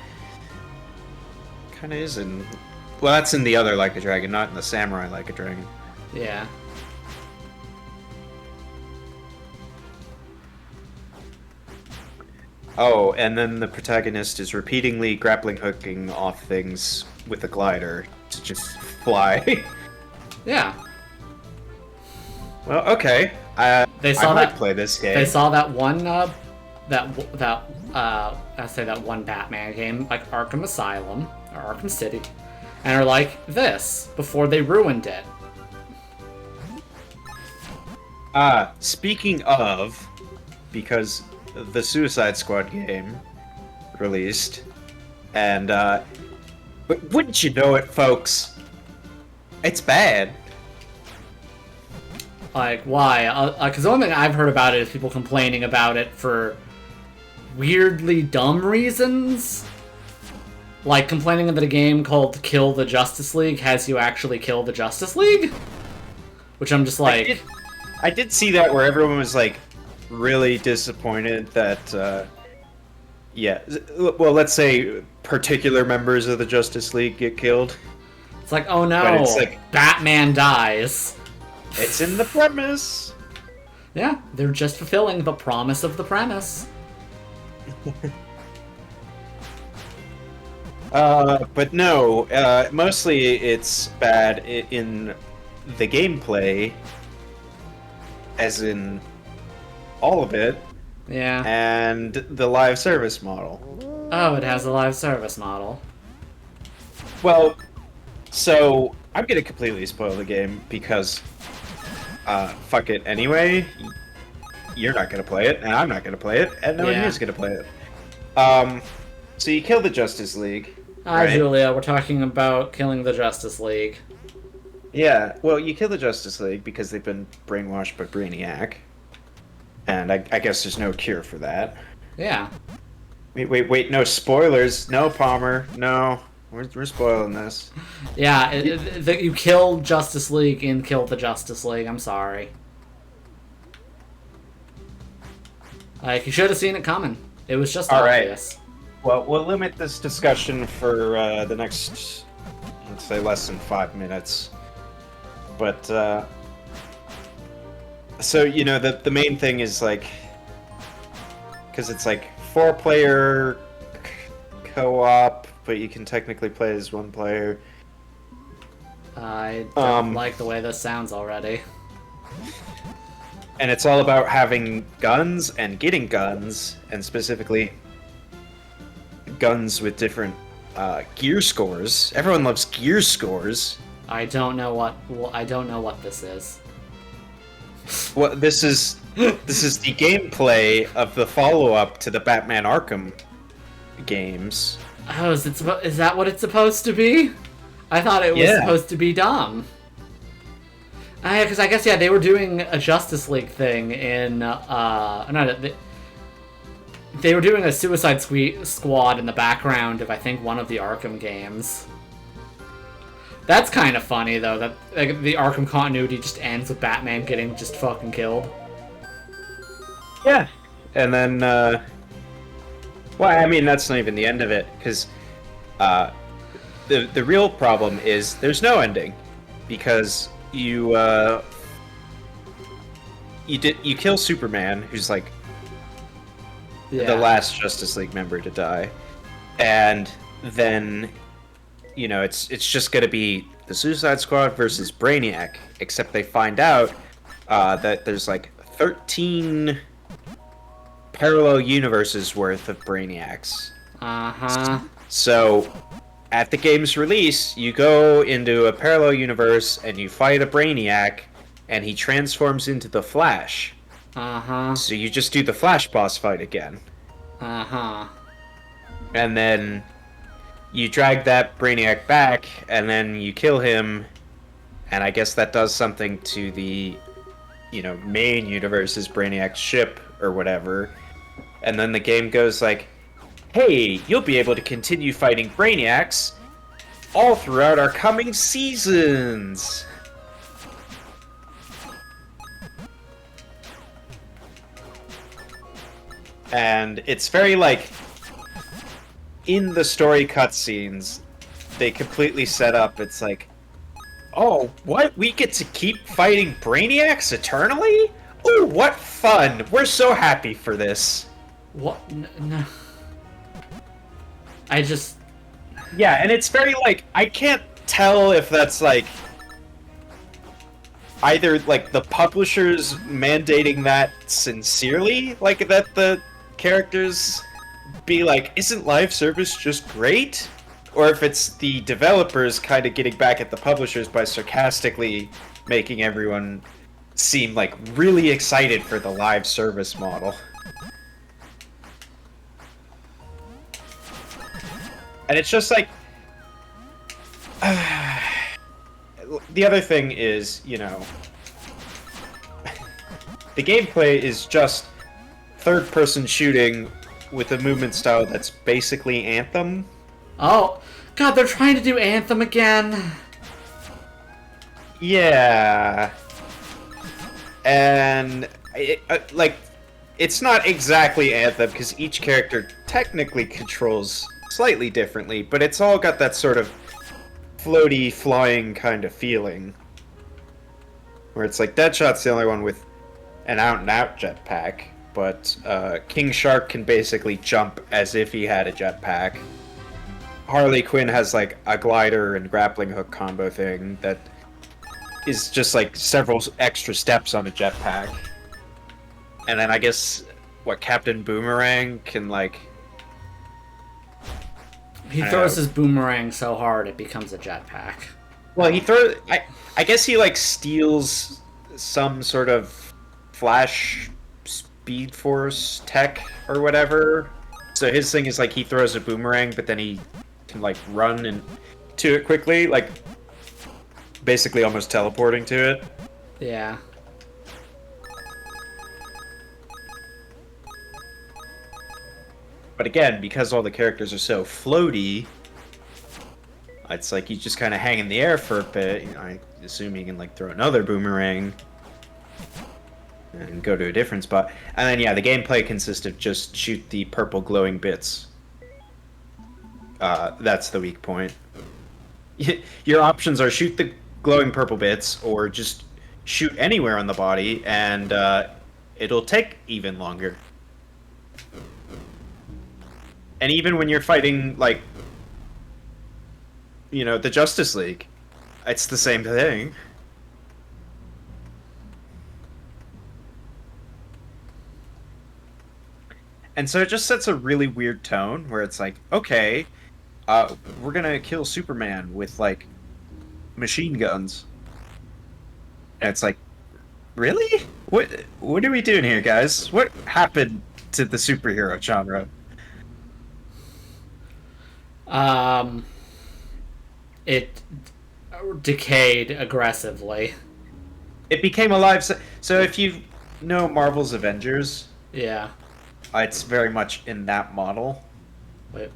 Speaker 1: kind of is in. Well, that's in the other Like a Dragon, not in the Samurai Like a Dragon.
Speaker 2: Yeah.
Speaker 1: Oh, and then the protagonist is repeatedly grappling hooking off things with a glider to just fly.
Speaker 2: Yeah.
Speaker 1: Well, okay.
Speaker 2: They saw
Speaker 1: I might
Speaker 2: that
Speaker 1: play this game.
Speaker 2: They saw that one I say that one Batman game, like Arkham Asylum or Arkham City, and are like this before they ruined it.
Speaker 1: Speaking of, because the Suicide Squad game released, and but wouldn't you know it, folks? It's bad.
Speaker 2: Like, why? Because the only thing I've heard about it is people complaining about it for weirdly dumb reasons. Like complaining that a game called Kill the Justice League has you actually kill the Justice League? Which I'm just like...
Speaker 1: I did see that where everyone was, like, really disappointed that, yeah, well, let's say particular members of the Justice League get killed.
Speaker 2: It's like, oh no,
Speaker 1: But it's like,
Speaker 2: Batman dies.
Speaker 1: it's in the premise.
Speaker 2: Yeah, they're just fulfilling the promise of the premise.
Speaker 1: But no, mostly it's bad in the gameplay, as in all of it,
Speaker 2: Yeah.
Speaker 1: and the live service model.
Speaker 2: Oh, it has a live service model.
Speaker 1: Well, so I'm gonna completely spoil the game because, fuck it anyway. You're not gonna play it, and I'm not gonna play it, and no one
Speaker 2: Yeah.
Speaker 1: here's gonna play it. So you kill the Justice League.
Speaker 2: Hi,
Speaker 1: right?
Speaker 2: Julia. We're talking about killing the Justice League.
Speaker 1: Yeah, well, you kill the Justice League because they've been brainwashed by Brainiac. And I guess there's no cure for that.
Speaker 2: Yeah.
Speaker 1: Wait, no spoilers. No, Palmer. No. We're spoiling this.
Speaker 2: Yeah, you kill Justice League in Kill the Justice League. I'm sorry. Like, you should have seen it coming. It was just
Speaker 1: All right.
Speaker 2: obvious.
Speaker 1: Well, we'll limit this discussion for the next, let's say, less than 5 minutes. But, so, you know, the main thing is, like, because it's, like, 4-player co-op, but you can technically play as 1 player.
Speaker 2: I don't like the way this sounds already.
Speaker 1: And it's all about having guns and getting guns, and specifically guns with different gear scores. Everyone loves gear scores.
Speaker 2: I don't know what this is.
Speaker 1: Well, this is the gameplay of the follow-up to the Batman Arkham games.
Speaker 2: Oh, is that what it's supposed to be? I thought it was supposed to be dumb. Because I guess, yeah, they were doing a Justice League thing in, they were doing a Suicide Squad in the background of, I think, one of the Arkham games. That's kind of funny, though, that like, the Arkham continuity just ends with Batman getting just fucking killed.
Speaker 1: Yeah. And then, well, I mean, that's not even the end of it, because the real problem is there's no ending, because you kill Superman, who's like the last Justice League member to die, and then you know it's just gonna be the Suicide Squad versus Brainiac, except they find out that there's like 13 parallel universes worth of Brainiacs. So at the game's release, you go into a parallel universe and you fight a Brainiac, and he transforms into the Flash.
Speaker 2: Uh-huh.
Speaker 1: So you just do the Flash boss fight again.
Speaker 2: Uh-huh.
Speaker 1: And then you drag that Brainiac back, and then you kill him, and I guess that does something to the, main universe's Brainiac ship or whatever. And then the game goes like, hey, you'll be able to continue fighting Brainiacs all throughout our coming seasons. And it's very like, in the story cutscenes, they completely set up, it's like, oh, what? We get to keep fighting Brainiacs eternally? Ooh, what fun! We're so happy for this.
Speaker 2: What? No. I just...
Speaker 1: Yeah, and it's very, like, I can't tell if that's, like, either, like, the publishers mandating that sincerely, like, that the characters be like, isn't live service just great? Or if it's the developers kind of getting back at the publishers by sarcastically making everyone seem, like, really excited for the live service model. And it's just like... the other thing is, the gameplay is just third-person shooting with a movement style that's basically Anthem.
Speaker 2: Oh, God, they're trying to do Anthem again.
Speaker 1: Yeah. And, it's not exactly Anthem, because each character technically controls slightly differently, but it's all got that sort of floaty, flying kind of feeling. Where it's like, Deadshot's the only one with an out-and-out jetpack, but King Shark can basically jump as if he had a jetpack. Harley Quinn has, like, a glider and grappling hook combo thing that is just, like, several extra steps on a jetpack. And then I guess, Captain Boomerang can, like...
Speaker 2: He throws his boomerang so hard it becomes a jetpack.
Speaker 1: Well, he throws... I guess he, like, steals some sort of Flash Speed Force tech or whatever. So his thing is, like, he throws a boomerang, but then he can, like, run and to it quickly, like, basically almost teleporting to it.
Speaker 2: Yeah.
Speaker 1: But again, because all the characters are so floaty, it's like you just kind of hang in the air for a bit. I assume you can, like, throw another boomerang and go to a different spot. And then, yeah, the gameplay consists of just shoot the purple glowing bits. That's the weak point. Your options are shoot the glowing purple bits, or just shoot anywhere on the body, and it'll take even longer. And even when you're fighting, like, the Justice League, it's the same thing. And so it just sets a really weird tone where it's like, okay, we're gonna kill Superman with, like, machine guns. And it's like, really? What are we doing here, guys? What happened to the superhero genre?
Speaker 2: It decayed aggressively.
Speaker 1: It became a live... So if you know Marvel's Avengers...
Speaker 2: Yeah.
Speaker 1: It's very much in that model.
Speaker 2: Wait.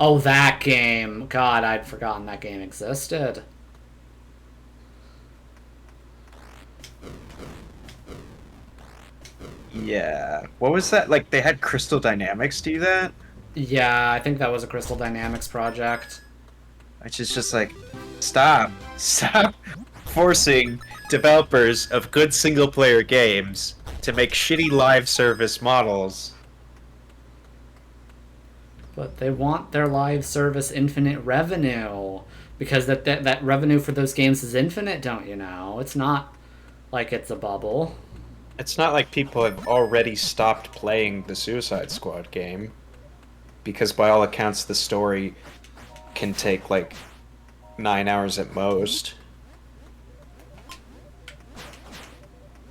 Speaker 2: Oh, that game. God, I'd forgotten that game existed.
Speaker 1: Yeah. What was that? Like, they had Crystal Dynamics do that?
Speaker 2: Yeah, I think that was a Crystal Dynamics project.
Speaker 1: Which is just like, stop forcing developers of good single-player games to make shitty live service models.
Speaker 2: But they want their live service infinite revenue. Because that revenue for those games is infinite, don't you know? It's not like it's a bubble.
Speaker 1: It's not like people have already stopped playing the Suicide Squad game. Because by all accounts, the story can take, like, 9 hours at most.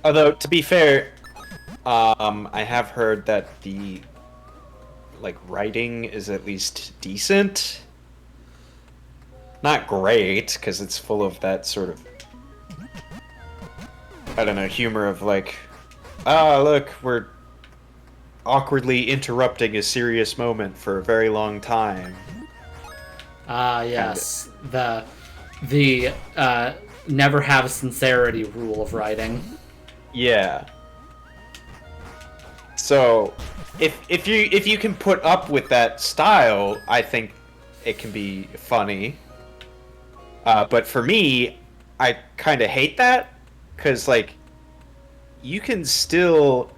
Speaker 1: Although, to be fair, I have heard that the like writing is at least decent. Not great, because it's full of that sort of, I don't know, humor of like, ah, look, we're awkwardly interrupting a serious moment for a very long time.
Speaker 2: Ah,
Speaker 1: Kind
Speaker 2: yes. The never have sincerity rule of writing.
Speaker 1: Yeah. So, if you can put up with that style, I think it can be funny. But for me, I kind of hate that because like you can still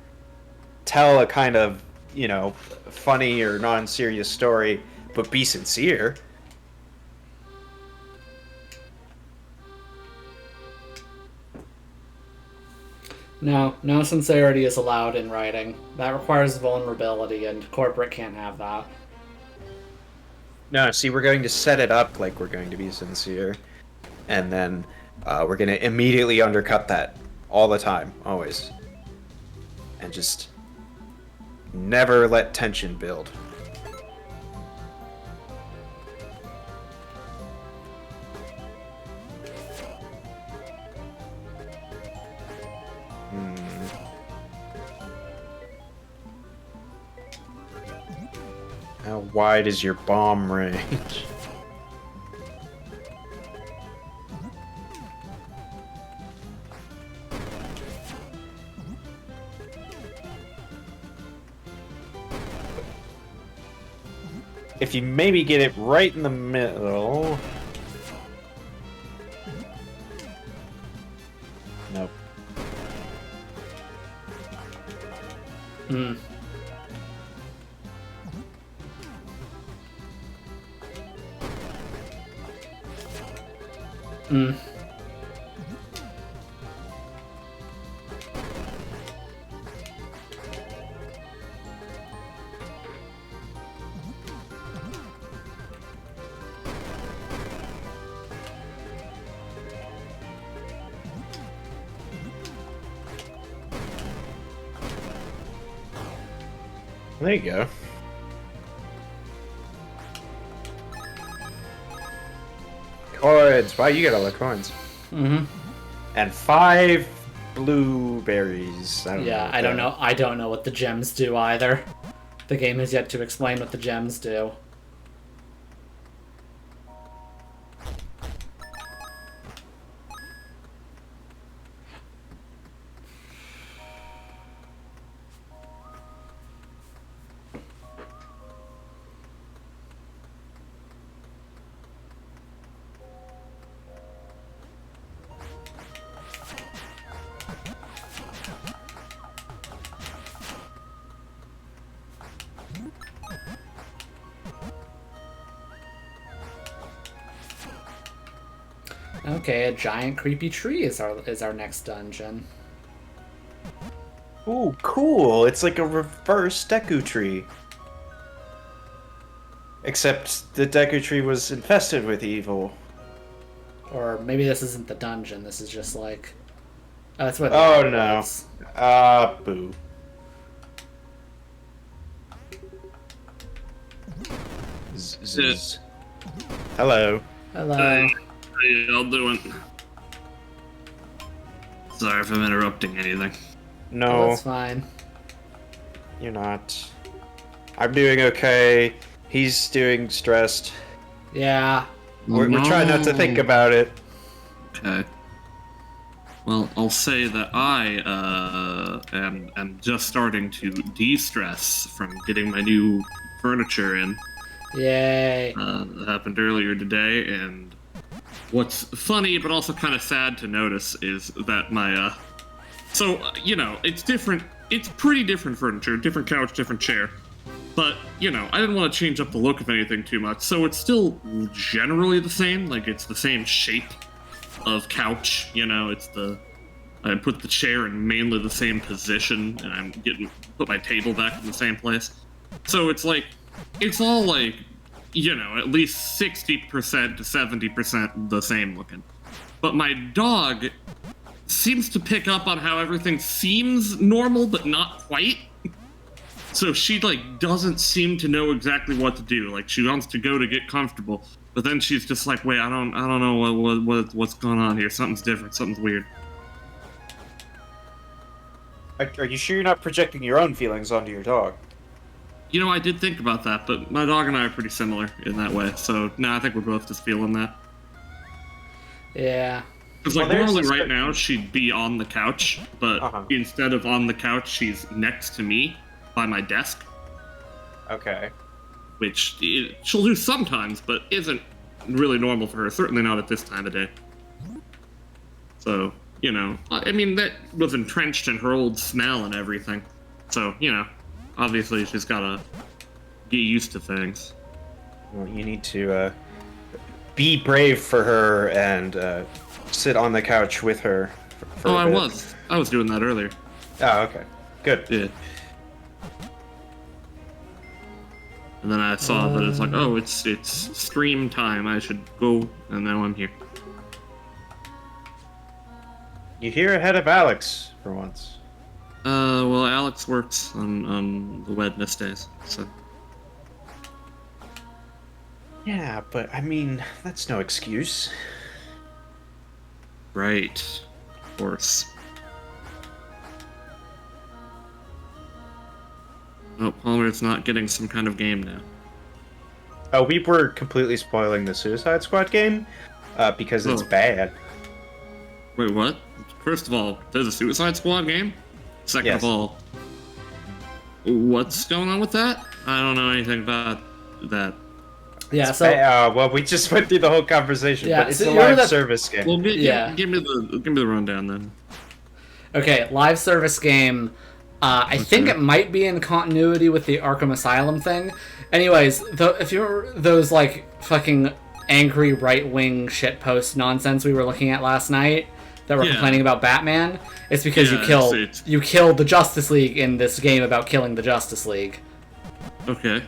Speaker 1: tell a kind of funny or non-serious story, but be sincere.
Speaker 2: No, no sincerity is allowed in writing. That requires vulnerability, and corporate can't have that.
Speaker 1: No, see, we're going to set it up like we're going to be sincere, and then we're going to immediately undercut that all the time, always, and just never let tension build. How wide is your bomb range? If you maybe get it right in the middle... Nope.
Speaker 2: Hmm. Hmm.
Speaker 1: There you go. Coins! Wow, you get all the coins.
Speaker 2: Mm-hmm.
Speaker 1: And 5 blueberries.
Speaker 2: Yeah, I don't know. I don't know what the gems do either. The game has yet to explain what the gems do. Okay, a giant creepy tree is our next dungeon.
Speaker 1: Ooh, cool! It's like a reverse Deku tree. Except the Deku tree was infested with evil.
Speaker 2: Or maybe this isn't the dungeon. This is just like, oh, that's what.
Speaker 1: Oh no! Boo. Zzz. Hello.
Speaker 2: Hello.
Speaker 3: Hey, how y'all doing? Sorry if I'm interrupting anything.
Speaker 2: Oh,
Speaker 1: No,
Speaker 2: that's fine.
Speaker 1: you're not. I'm doing okay. He's doing stressed.
Speaker 2: Yeah.
Speaker 1: We're trying not to think about it.
Speaker 3: Okay. Well, I'll say that I am just starting to de-stress from getting my new furniture in.
Speaker 2: Yay.
Speaker 3: That happened earlier today, and what's funny but also kind of sad to notice is that my it's different. It's pretty different furniture, different couch, different chair. But, I didn't want to change up the look of anything too much, so it's still generally the same. Like, it's the same shape of couch, I put the chair in mainly the same position, and I'm put my table back in the same place. So it's like, it's all like, at least 60% to 70% the same looking. But my dog seems to pick up on how everything seems normal, but not quite. So she, like, doesn't seem to know exactly what to do. Like, she wants to go to get comfortable, but then she's just like, wait, I don't know what's going on here. Something's different. Something's weird.
Speaker 1: Are you sure you're not projecting your own feelings onto your dog?
Speaker 3: You know, I did think about that, but my dog and I are pretty similar in that way. So, no, I think we're both just feeling that.
Speaker 2: Yeah.
Speaker 3: Because, like, normally right now, she'd be on the couch, but instead of on the couch, she's next to me by my desk.
Speaker 1: Okay.
Speaker 3: Which she'll do sometimes, but isn't really normal for her. Certainly not at this time of day. So, you know, I mean, that was entrenched in her old smell and everything. So, you know, obviously she's gotta get used to things.
Speaker 1: Well, you need to be brave for her and sit on the couch with her. For
Speaker 3: Oh,
Speaker 1: a
Speaker 3: I
Speaker 1: bit.
Speaker 3: was. I was doing that earlier.
Speaker 1: Oh, okay. Good.
Speaker 3: Yeah. And then I saw that it's like, oh, it's stream time. I should go, and now I'm here.
Speaker 1: You hear ahead of Alex for once.
Speaker 3: Well, Alex works on the Wednesdays, so.
Speaker 1: Yeah, but I mean, that's no excuse.
Speaker 3: Right. Of course. Oh, Palmer's not getting some kind of game now.
Speaker 1: Oh, we were completely spoiling the Suicide Squad game because it's bad.
Speaker 3: Wait, what? First of all, there's a Suicide Squad game? Second
Speaker 1: Yes.
Speaker 3: of all, what's going on with that? I don't know anything about that.
Speaker 2: Yeah, so
Speaker 1: well, we just went through the whole conversation,
Speaker 2: Yeah,
Speaker 1: but it's
Speaker 2: so
Speaker 1: a
Speaker 2: you remember
Speaker 1: live
Speaker 2: that-
Speaker 1: service game.
Speaker 3: Well,
Speaker 2: Yeah.
Speaker 3: give me the rundown then.
Speaker 2: okay, live service game. I think it might be in continuity with the Arkham Asylum thing. Anyways, if you remember those like fucking angry right-wing shitpost nonsense we were looking at last night that were
Speaker 3: Yeah.
Speaker 2: complaining about Batman, it's because
Speaker 3: Yeah,
Speaker 2: you killed the Justice League in this game about killing the Justice League.
Speaker 3: Okay.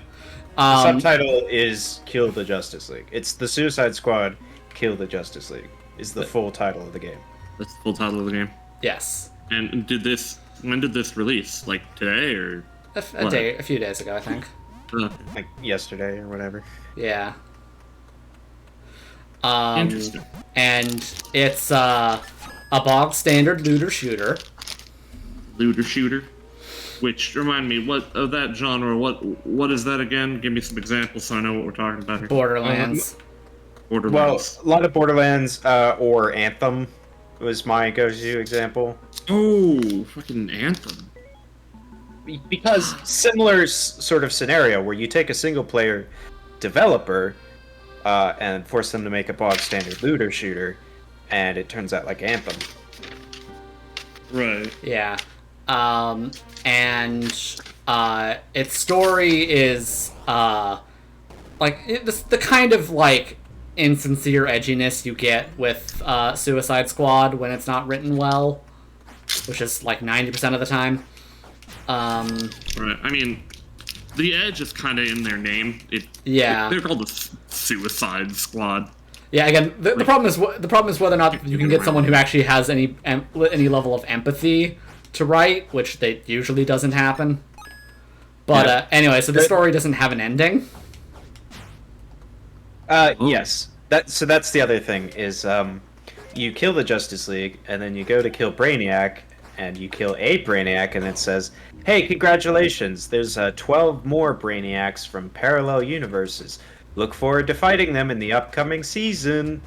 Speaker 1: The subtitle is "Kill the Justice League." It's the Suicide Squad. Kill the Justice League is the full title of the game.
Speaker 3: That's the full title of the game.
Speaker 2: Yes,
Speaker 3: And when did this release? Like today or?
Speaker 2: a few days ago, I think.
Speaker 1: Like yesterday or whatever.
Speaker 2: Yeah.
Speaker 3: Interesting.
Speaker 2: And it's a bog standard looter shooter.
Speaker 3: Looter shooter. Which remind me, what of that genre? What is that again? Give me some examples so I know what we're talking about here.
Speaker 2: Borderlands.
Speaker 1: Well,
Speaker 3: Borderlands.
Speaker 1: a lot of Borderlands or Anthem was my go-to example.
Speaker 3: Oh, fucking Anthem.
Speaker 1: Because similar sort of scenario where you take a single-player developer and force them to make a bog standard looter shooter, and it turns out like Anthem.
Speaker 3: Right.
Speaker 2: Yeah. And its story is the kind of like insincere edginess you get with Suicide Squad when it's not written well, which is like 90% of the time.
Speaker 3: Right. I mean, the edge is kind of in their name. They're called the Suicide Squad.
Speaker 2: Yeah. Again, the problem is whether or not you can get someone who actually has any level of empathy to write, which they usually doesn't happen. But anyway, so the story doesn't have an ending.
Speaker 1: Yes. That's the other thing is you kill the Justice League and then you go to kill Brainiac and you kill a Brainiac and it says, "Hey, congratulations! There's 12 more Brainiacs from parallel universes. Look forward to fighting them in the upcoming season."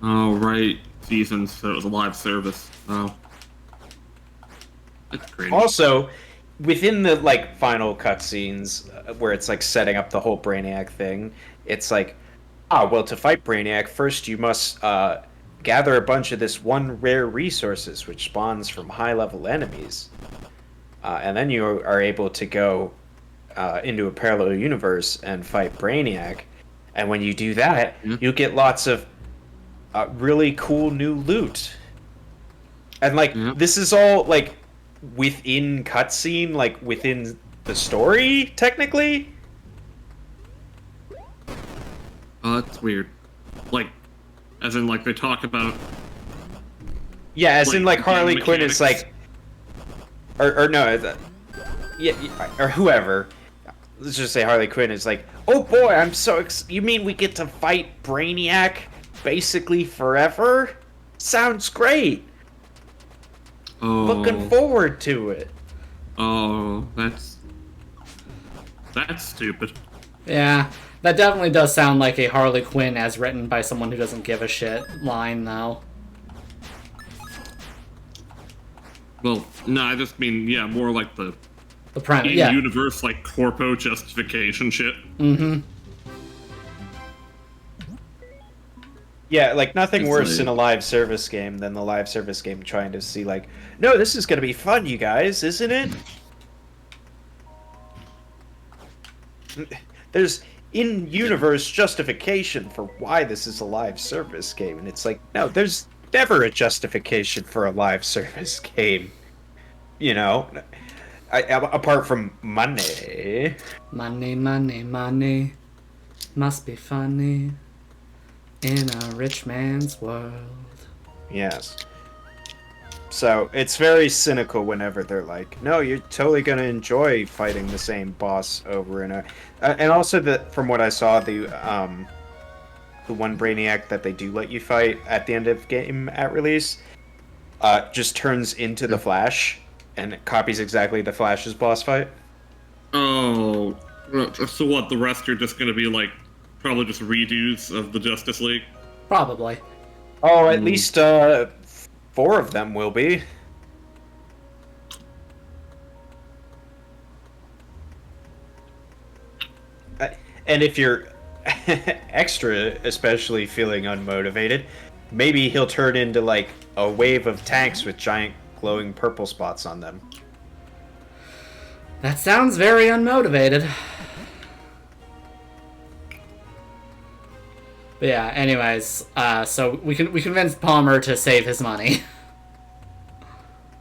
Speaker 3: Oh, right. Seasons, so it was a live service. Oh. That's great.
Speaker 1: Also, within the like final cutscenes where it's like setting up the whole Brainiac thing, it's like, well, to fight Brainiac, first you must gather a bunch of this one rare resources which spawns from high-level enemies, and then you are able to go into a parallel universe and fight Brainiac. And when you do that, you get lots of really cool new loot. And like this is all like within cutscene, like within the story, technically.
Speaker 3: Oh, that's weird. Like, as in, like, they talk about
Speaker 1: Yeah, as in like
Speaker 3: game
Speaker 1: Harley Quinn
Speaker 3: mechanics.
Speaker 1: is like, or no, yeah, or whoever. Let's just say Harley Quinn is like, oh boy, I'm so you mean we get to fight Brainiac basically forever? Sounds great. Looking forward to it.
Speaker 3: Oh, that's stupid.
Speaker 2: Yeah, that definitely does sound like a Harley Quinn as written by someone who doesn't give a shit line, though.
Speaker 3: Well, no, I just mean, yeah, more like the
Speaker 2: premise, yeah.
Speaker 3: in-universe, like, corpo justification shit.
Speaker 2: Mm-hmm.
Speaker 1: Yeah, like nothing
Speaker 3: It's
Speaker 1: worse
Speaker 3: like-
Speaker 1: in a live service game than the live service game trying to see like, no, this is gonna be fun, you guys, isn't it? There's in-universe justification for why this is a live service game, and it's like, no, there's never a justification for a live service game. You know, apart from money.
Speaker 2: Money, money, money. Must be funny in a rich man's world.
Speaker 1: Yes. So it's very cynical whenever they're like, "No, you're totally gonna enjoy fighting the same boss over and over." And also, from what I saw, the one Brainiac that they do let you fight at the end of game at release, just turns into the Flash, and it copies exactly the Flash's boss fight.
Speaker 3: Oh, so what? The rest are just gonna be like probably just redos of the Justice League.
Speaker 2: Probably.
Speaker 1: Oh, at least 4 of them will be. And if you're extra, especially feeling unmotivated, maybe he'll turn into like a wave of tanks with giant glowing purple spots on them.
Speaker 2: That sounds very unmotivated. But yeah, anyways, so we convinced Palmer to save his money.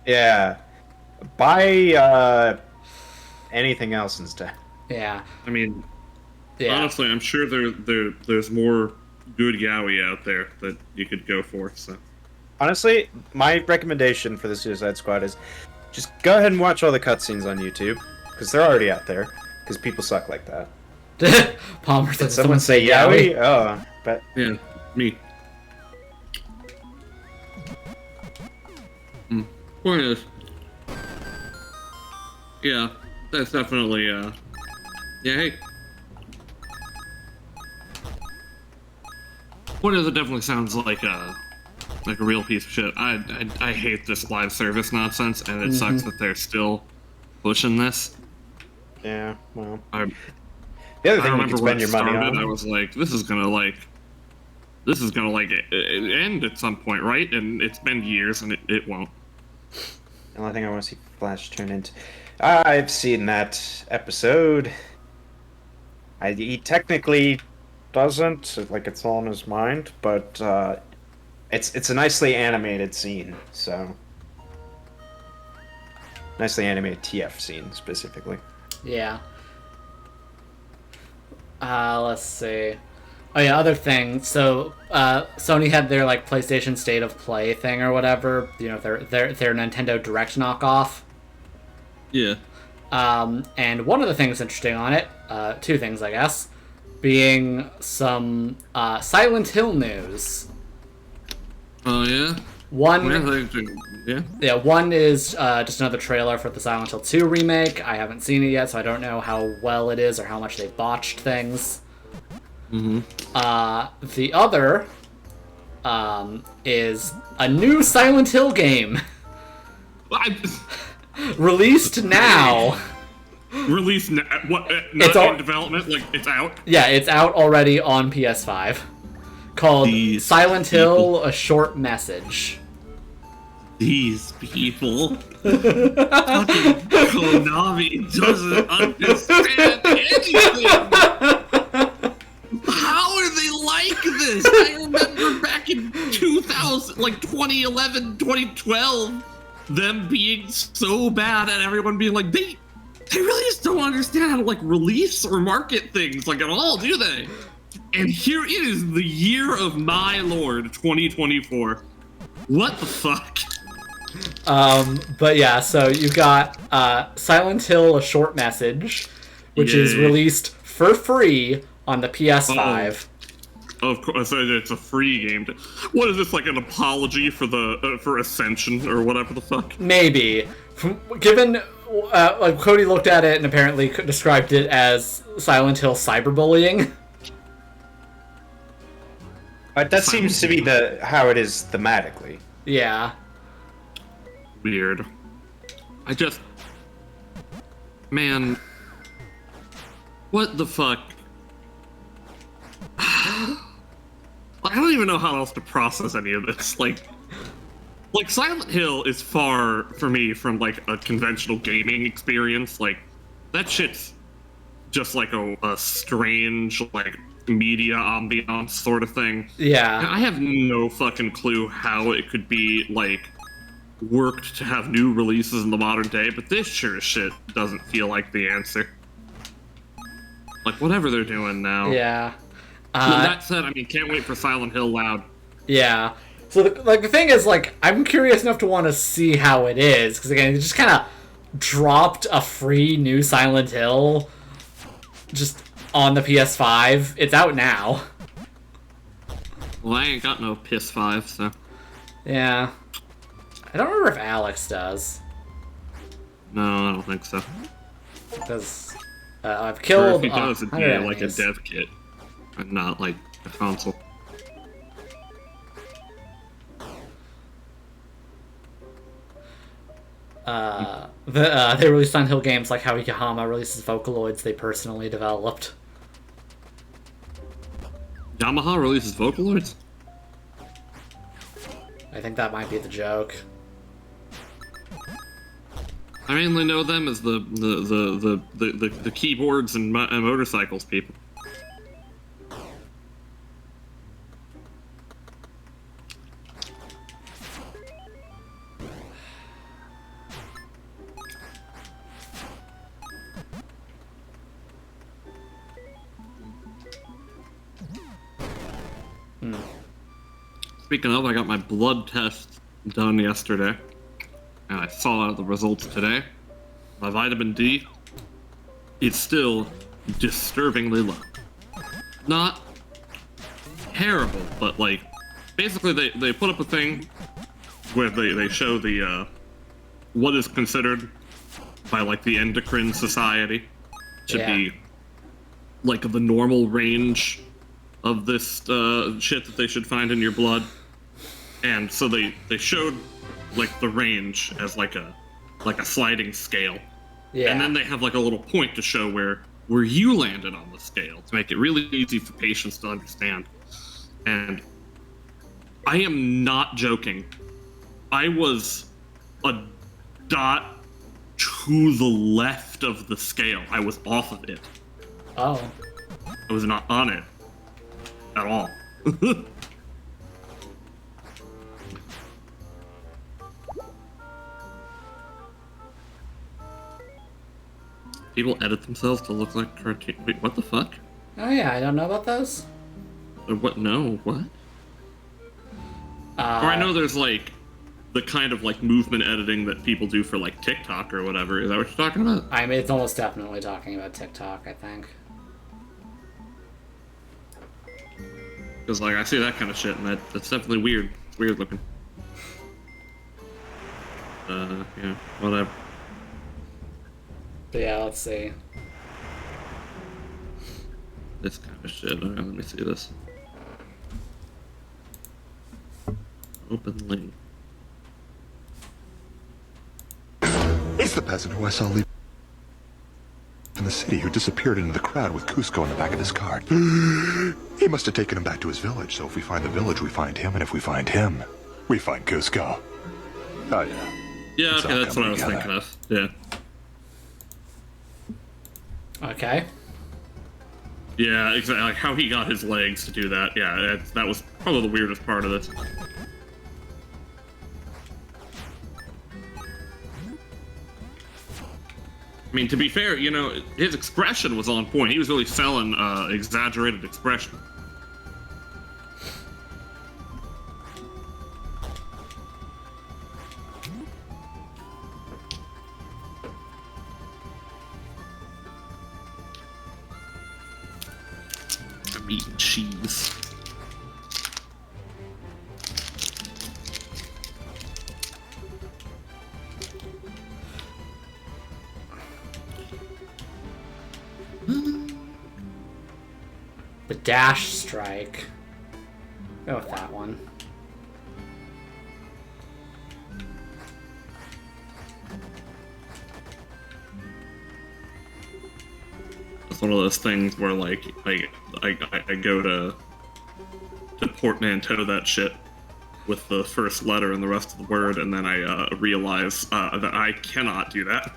Speaker 1: Yeah. Buy anything else instead.
Speaker 2: Yeah.
Speaker 3: I mean,
Speaker 2: Yeah.
Speaker 3: honestly, I'm sure there's more good yaoi out there that you could go for. So
Speaker 1: Honestly, my recommendation for the Suicide Squad is just go ahead and watch all the cutscenes on YouTube, because they're already out there, because people suck like that.
Speaker 2: Palmer
Speaker 1: Did
Speaker 2: said
Speaker 1: someone say yaoi? Oh, but
Speaker 3: yeah, me. Point is, yeah, that's definitely yeah. Hey, point is, it definitely sounds like a real piece of shit. I hate this live service nonsense, and it sucks that they're still pushing this.
Speaker 1: yeah, well.
Speaker 3: I
Speaker 1: The other thing you
Speaker 3: remember
Speaker 1: can
Speaker 3: when
Speaker 1: spend
Speaker 3: it
Speaker 1: your money
Speaker 3: started,
Speaker 1: on.
Speaker 3: I was like, this is gonna end at some point, right? And it's been years, and it won't.
Speaker 1: The only thing I want to see Flash turn into. I've seen that episode. He technically doesn't, like it's all in his mind, but it's a nicely animated scene, so nicely animated TF scene specifically.
Speaker 2: Yeah. Let's see. Oh yeah, other thing. So, Sony had their like PlayStation State of Play thing or whatever. You know, their Nintendo Direct knockoff.
Speaker 3: Yeah.
Speaker 2: And one of the things interesting on it, 2 things I guess, being some Silent Hill news.
Speaker 3: Oh yeah.
Speaker 2: One.
Speaker 3: Yeah.
Speaker 2: Yeah, one is just another trailer for the Silent Hill 2 remake. I haven't seen it yet, so I don't know how well it is or how much they botched things.
Speaker 3: Mm-hmm.
Speaker 2: The other is a new Silent Hill game released now.
Speaker 3: Released now? What?
Speaker 2: It's
Speaker 3: Not
Speaker 2: all-
Speaker 3: in development? Like it's out?
Speaker 2: Yeah, it's out already on PS5. Called
Speaker 3: These
Speaker 2: Silent Hill: A Short Message.
Speaker 3: These people. Fucking Konami doesn't understand anything. How are they like this? I remember back in 2000, like 2011, 2012, them being so bad and everyone being like, they really just don't understand how to like release or market things like at all, do they? And here it is, the year of my lord, 2024. What the fuck?
Speaker 2: But yeah, so you've got Silent Hill: A Short Message, which is
Speaker 3: Yay.
Speaker 2: released for free on the PS5.
Speaker 3: Of course, it's a free game. What is this, like an apology for the for Ascension or whatever the fuck?
Speaker 2: Maybe. Given, like, Cody looked at it and apparently described it as Silent Hill cyberbullying.
Speaker 1: That seems to be how it is thematically.
Speaker 2: Yeah.
Speaker 3: Weird. Man. What the fuck? I don't even know how else to process any of this. Like Silent Hill is far, for me, from, like, a conventional gaming experience. Like, that shit's just, like, a strange, like, media ambiance sort of thing.
Speaker 2: Yeah.
Speaker 3: I have no fucking clue how it could be, like, worked to have new releases in the modern day, but this sure as shit doesn't feel like the answer. Like, whatever they're doing now.
Speaker 2: Yeah.
Speaker 3: That said, I mean, can't wait for Silent Hill Loud.
Speaker 2: Yeah. So, the thing is, like, I'm curious enough to want to see how it is, because, again, it just kind of dropped a free new Silent Hill just on the PS5. It's out now.
Speaker 3: Well, I ain't got no PS5, so...
Speaker 2: Yeah. I don't remember if Alex does.
Speaker 3: No, I don't think so.
Speaker 2: Because I've
Speaker 3: Or
Speaker 2: killed...
Speaker 3: if he does, it'd be
Speaker 2: 100
Speaker 3: like a
Speaker 2: enemies.
Speaker 3: dev kit, and not, like, a console.
Speaker 2: They released Silent Hill games like how Yahama releases Vocaloids they personally developed.
Speaker 3: Yamaha releases Vocaloids?
Speaker 2: I think that might be the joke.
Speaker 3: I mainly know them as the keyboards and motorcycles people. Speaking of, I got my blood test done yesterday, and I saw the results today. My vitamin D is still disturbingly low. Not terrible, but, like, basically they put up a thing where they show the what is considered by, like, the endocrine society to be, like, the normal range of this shit that they should find in your blood. And so they showed, like, the range as like a sliding scale.
Speaker 2: Yeah.
Speaker 3: And then they have, like, a little point to show where you landed on the scale to make it really easy for patients to understand. And I am not joking. I was a dot to the left of the scale. I was off of it.
Speaker 2: Oh.
Speaker 3: I was not on it at all. People edit themselves to look like cartoon. Wait, what the fuck?
Speaker 2: Oh yeah, I don't know about those.
Speaker 3: What? No, what? Or I know there's, like, the kind of, like, movement editing that people do for, like, TikTok or whatever. Is that what you're talking about?
Speaker 2: I mean, it's almost definitely talking about TikTok, I think.
Speaker 3: Because, like, I see that kind of shit, and that's definitely weird. It's weird looking. Yeah, whatever.
Speaker 2: But yeah, let's see.
Speaker 3: This kind of shit. Alright, let me see this. Open link.
Speaker 4: It's the peasant who I saw leave in the city who disappeared into the crowd with Cusco in the back of his cart. He must have taken him back to his village, so if we find the village, we find him, and if we find him, we find Cusco. Oh, yeah.
Speaker 3: Yeah,
Speaker 4: It's
Speaker 3: okay,
Speaker 4: all
Speaker 3: that's what I was
Speaker 4: coming
Speaker 3: thinking of. Yeah.
Speaker 2: Okay.
Speaker 3: Yeah, exactly. Like, how he got his legs to do that. Yeah, that was probably the weirdest part of this. I mean, to be fair, you know, his expression was on point. He was really selling exaggerated expression. eating cheese.
Speaker 2: The dash strike. Go with that one.
Speaker 3: It's one of those things where, like, I go to portmanteau that shit with the first letter and the rest of the word, and then I realize that I cannot do that.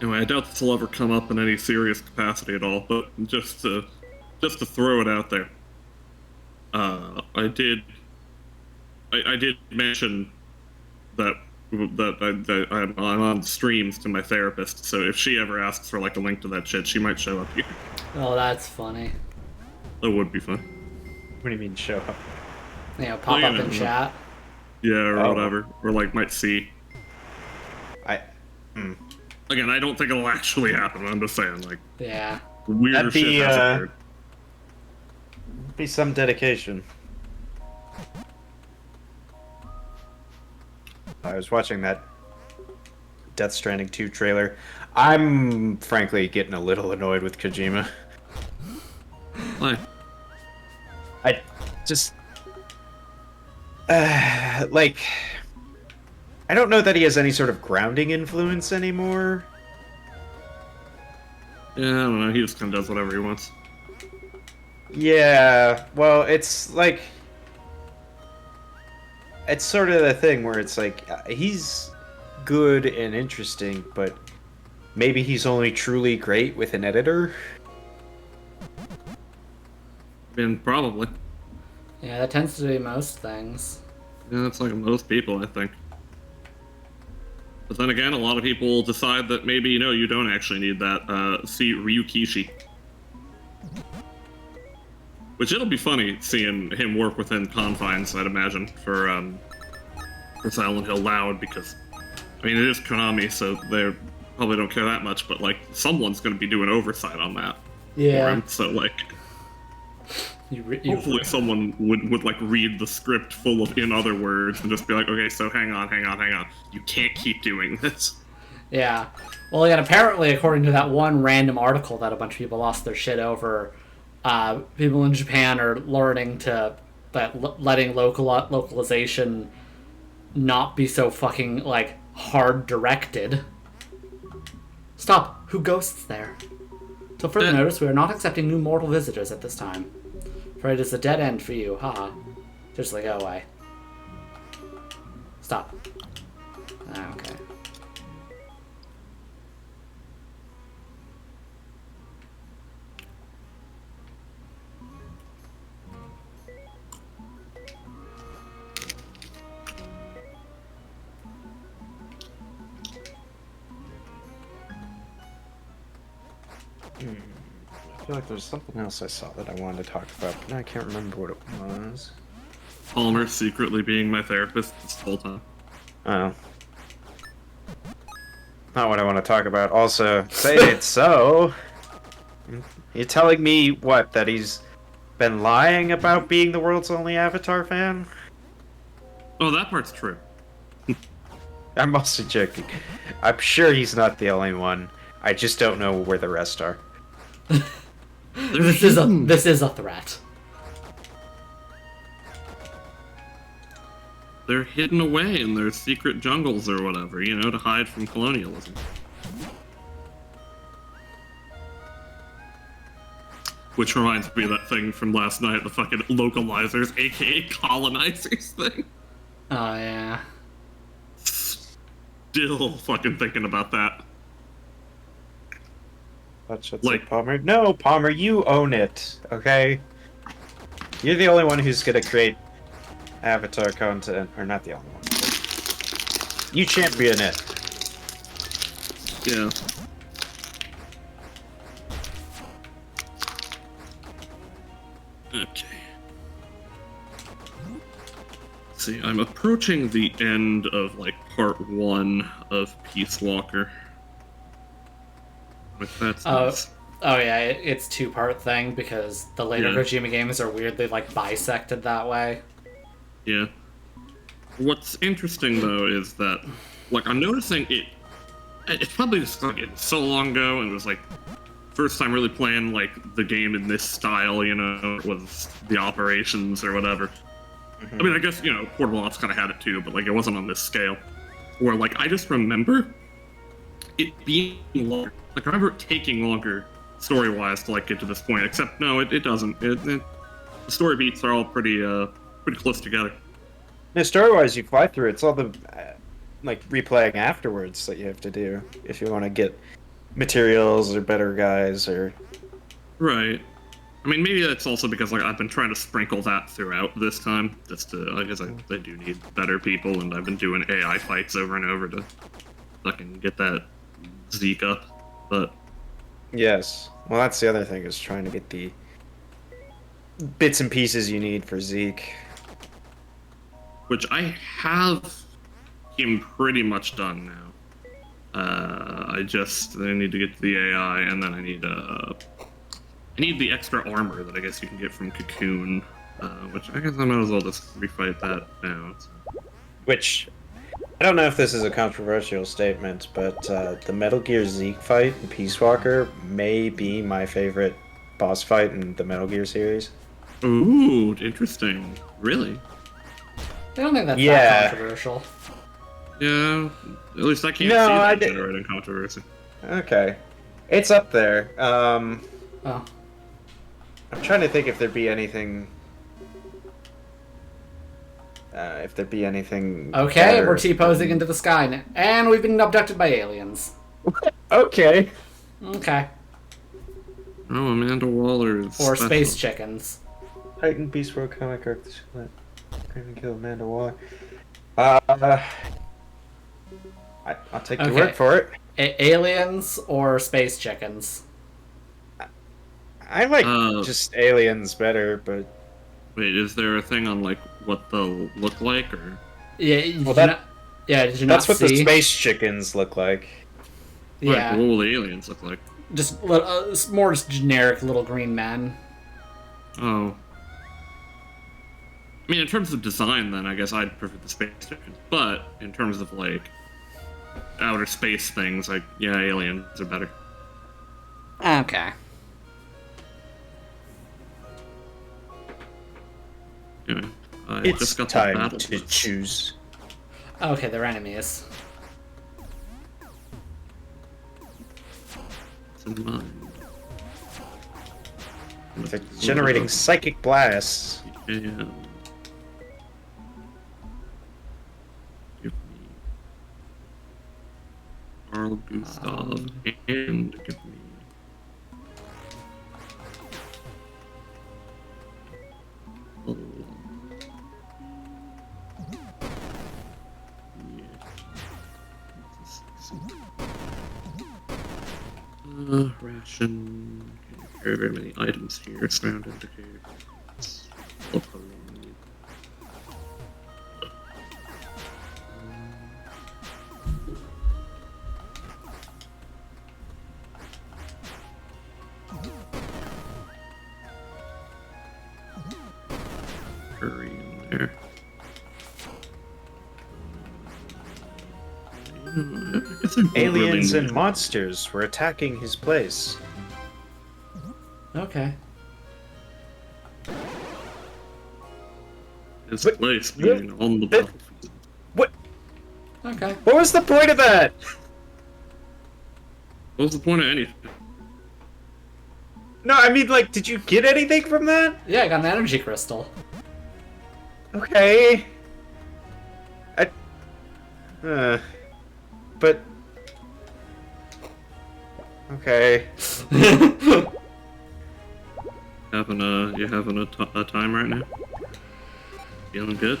Speaker 3: Anyway, I doubt this will ever come up in any serious capacity at all, but just to throw it out there, I did mention that I'm on streams to my therapist, so if she ever asks for like a link to that shit, she might show up here.
Speaker 2: Oh, that's funny.
Speaker 3: That would be fun.
Speaker 1: What do you mean show up?
Speaker 2: You know, pop up in chat.
Speaker 3: Yeah, or
Speaker 1: Oh.
Speaker 3: whatever, or like might see. Again, I don't think it'll actually happen. I'm just saying, like,
Speaker 2: Yeah.
Speaker 3: weirder
Speaker 1: That'd be,
Speaker 3: shit has occurred.
Speaker 1: Be some dedication. I was watching that Death Stranding 2 trailer. I'm frankly getting a little annoyed with Kojima.
Speaker 3: Why?
Speaker 1: I just like I don't know that he has any sort of grounding influence anymore.
Speaker 3: Yeah, I don't know. He just kind of does whatever he wants.
Speaker 1: Yeah, well, it's like it's sort of the thing where it's like he's good and interesting, but maybe he's only truly great with an editor.
Speaker 3: And probably.
Speaker 2: Yeah, that tends to be most things.
Speaker 3: Yeah, that's like most people, I think. But then again, a lot of people decide that maybe, you don't actually need that. See Ryukishi. Which it'll be funny seeing him work within confines, I'd imagine, for Silent Hill Loud, because, I mean, it is Konami, so they probably don't care that much, but, like, someone's going to be doing oversight on that.
Speaker 2: Yeah.
Speaker 3: For him, so, like... Hopefully someone would like read the script full of in other words and just be like, okay, so hang on. You can't keep doing this.
Speaker 2: Yeah. Well, and apparently, according to that one random article that a bunch of people lost their shit over, people in Japan are learning to letting localization not be so fucking, like, hard directed. Stop. Who ghosts there? Till further notice, we are not accepting new mortal visitors at this time. For it is a dead end for you, haha. Just like, go away. Stop. Ah, okay.
Speaker 1: I feel like there's something else I saw that I wanted to talk about, but now I can't remember what it was.
Speaker 3: Palmer secretly being my therapist this whole time.
Speaker 1: Oh. Not what I want to talk about. Also, say it so. You're telling me, what, that he's been lying about being the world's only Avatar fan?
Speaker 3: Oh, that part's true.
Speaker 1: I'm mostly joking. I'm sure he's not the only one. I just don't know where the rest are.
Speaker 2: This is a threat.
Speaker 3: they're hidden away in their secret jungles or whatever, you know, to hide from colonialism. Which reminds me of that thing from last night, the fucking localizers, aka colonizers thing.
Speaker 2: Oh, yeah.
Speaker 3: Still fucking thinking about that.
Speaker 1: That's
Speaker 3: Like-
Speaker 1: Palmer. No, Palmer, you own it, okay? You're the only one who's gonna create Avatar content, or not the only one. You champion it.
Speaker 3: Yeah. Okay. See, I'm approaching the end of, like, part 1 of Peace Walker. Like, that's nice.
Speaker 2: Oh yeah, it's two-part thing because the later
Speaker 3: Yeah.
Speaker 2: Kojima games are weirdly like bisected that way.
Speaker 3: Yeah. What's interesting, though, is that, like, I'm noticing it's probably just, like, it's so long ago, and it was, like, first time really playing, like, the game in this style, you know, was the Operations or whatever.
Speaker 1: Mm-hmm.
Speaker 3: I mean, I guess, you know, Portable Ops kind of had it too, but, like, it wasn't on this scale. Where, like, I just remember it being longer. Like, I remember it taking longer, story-wise, to, like, get to this point, except, no, it doesn't. The story beats are all pretty close together.
Speaker 1: No, story-wise, you fly through it. It's all the, like, replaying afterwards that you have to do if you want to get materials or better guys or...
Speaker 3: Right. I mean, maybe that's also because, like, I've been trying to sprinkle that throughout this time, just to, I guess they do need better people, and I've been doing AI fights over and over to fucking get that Zeke up, but...
Speaker 1: Yes. Well, that's the other thing, is trying to get the bits and pieces you need for Zeke.
Speaker 3: Which I have him pretty much done now. I need to get to the AI, and then I need the extra armor that I guess you can get from Cocoon, which I guess I might as well just refight that now.
Speaker 1: Which, I don't know if this is a controversial statement, but the Metal Gear Zeke fight in Peace Walker may be my favorite boss fight in the Metal Gear series.
Speaker 3: Ooh, interesting. Really?
Speaker 2: I don't think that's
Speaker 1: Yeah.
Speaker 2: that controversial.
Speaker 3: Yeah, at least I can't
Speaker 1: No,
Speaker 3: see
Speaker 1: I
Speaker 3: that
Speaker 1: did-
Speaker 3: generating controversy.
Speaker 1: Okay. It's up there.
Speaker 2: Oh.
Speaker 1: I'm trying to think if there'd be anything... okay,
Speaker 2: Okay, we're T-posing into the sky now. And we've been abducted by aliens.
Speaker 1: Okay.
Speaker 2: Okay.
Speaker 3: Oh, Amanda Waller is
Speaker 2: Or
Speaker 3: special.
Speaker 2: space chickens.
Speaker 1: Titan Beast World comic arc. Even kill Amanda Waller. I'll take your
Speaker 2: Okay.
Speaker 1: word for it.
Speaker 2: Aliens or space chickens?
Speaker 1: I like
Speaker 3: Uh,
Speaker 1: just aliens better, but
Speaker 3: Wait, is there a thing on, like, what they'll look like, or...
Speaker 2: Yeah,
Speaker 1: Well, that-
Speaker 2: did you
Speaker 1: that's
Speaker 2: not
Speaker 1: what
Speaker 2: see?
Speaker 1: the space chickens look like.
Speaker 3: Right,
Speaker 2: Yeah,
Speaker 3: but what will the aliens look like?
Speaker 2: just more just generic little green men.
Speaker 3: Oh. I mean, in terms of design, then, I guess I'd prefer the space chickens. But, in terms of, like, outer space things, like, yeah, aliens are better.
Speaker 2: Okay.
Speaker 3: Anyway, I
Speaker 1: It's
Speaker 3: just got the
Speaker 1: time
Speaker 3: battle
Speaker 1: to
Speaker 3: bus.
Speaker 1: choose.
Speaker 2: Okay, they're enemies.
Speaker 3: It's in mind.
Speaker 1: They're generating psychic blasts.
Speaker 3: Yeah. Give me Carl Gustav and give me ration. Okay, very, very many items here. Sound indicators. Hurry in there. I guess I don't
Speaker 1: Aliens
Speaker 3: really
Speaker 1: and monsters were attacking his place.
Speaker 2: Okay.
Speaker 3: His
Speaker 1: But-
Speaker 3: place being on the
Speaker 1: but-
Speaker 3: battlefield.
Speaker 1: What?
Speaker 2: Okay.
Speaker 1: What was the point of that?
Speaker 3: What was the point of anything?
Speaker 1: No, I mean, like, did you get anything from that?
Speaker 2: Yeah, I got an energy crystal.
Speaker 1: Okay. But. Okay.
Speaker 3: You having a time right now? Feeling good?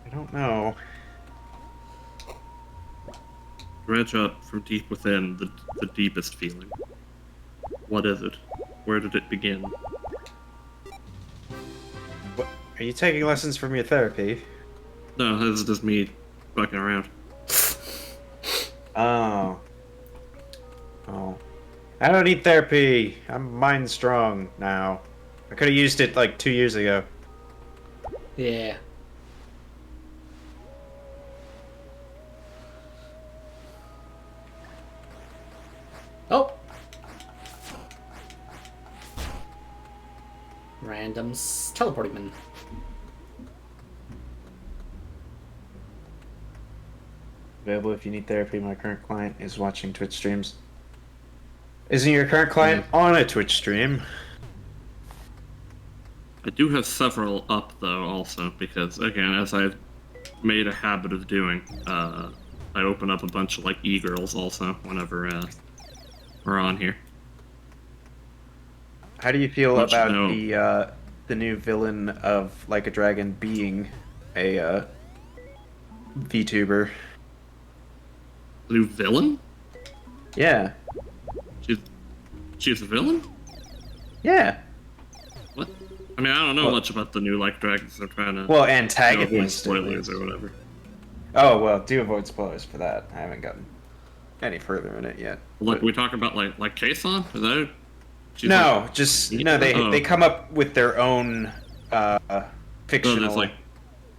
Speaker 1: I don't know.
Speaker 3: Dredge up from deep within the deepest feeling. What is it? Where did it begin?
Speaker 1: What? Are you taking lessons from your therapy?
Speaker 3: No, this is just me fucking around.
Speaker 1: Oh. Oh. I don't need therapy. I'm mind strong now. I could have used it like 2 years ago.
Speaker 2: Yeah. Oh. Randoms teleporting man.
Speaker 1: Available if you need therapy. My current client is watching Twitch streams. Isn't your current client on a Twitch stream?
Speaker 3: I do have several up though, also because again, as I've made a habit of doing, I open up a bunch of like e-girls also whenever we're on here.
Speaker 1: How do you feel
Speaker 3: Much
Speaker 1: about
Speaker 3: no.
Speaker 1: the new villain of Like a Dragon being a VTuber?
Speaker 3: The new villain?
Speaker 1: Yeah.
Speaker 3: She's a villain?
Speaker 1: Yeah.
Speaker 3: What? I mean, I don't know
Speaker 1: Well-
Speaker 3: much about the new like dragons. They're trying to
Speaker 1: Well,
Speaker 3: avoid
Speaker 1: antagonist.
Speaker 3: spoilers or whatever.
Speaker 1: Oh well, do avoid spoilers for that. I haven't gotten any further in it yet.
Speaker 3: Like we talk about like Kason? Is that it? She's
Speaker 1: No,
Speaker 3: like,
Speaker 1: just
Speaker 3: Yeah,
Speaker 1: no. They
Speaker 3: oh.
Speaker 1: they come up with their own
Speaker 3: oh,
Speaker 1: fictional
Speaker 3: there's like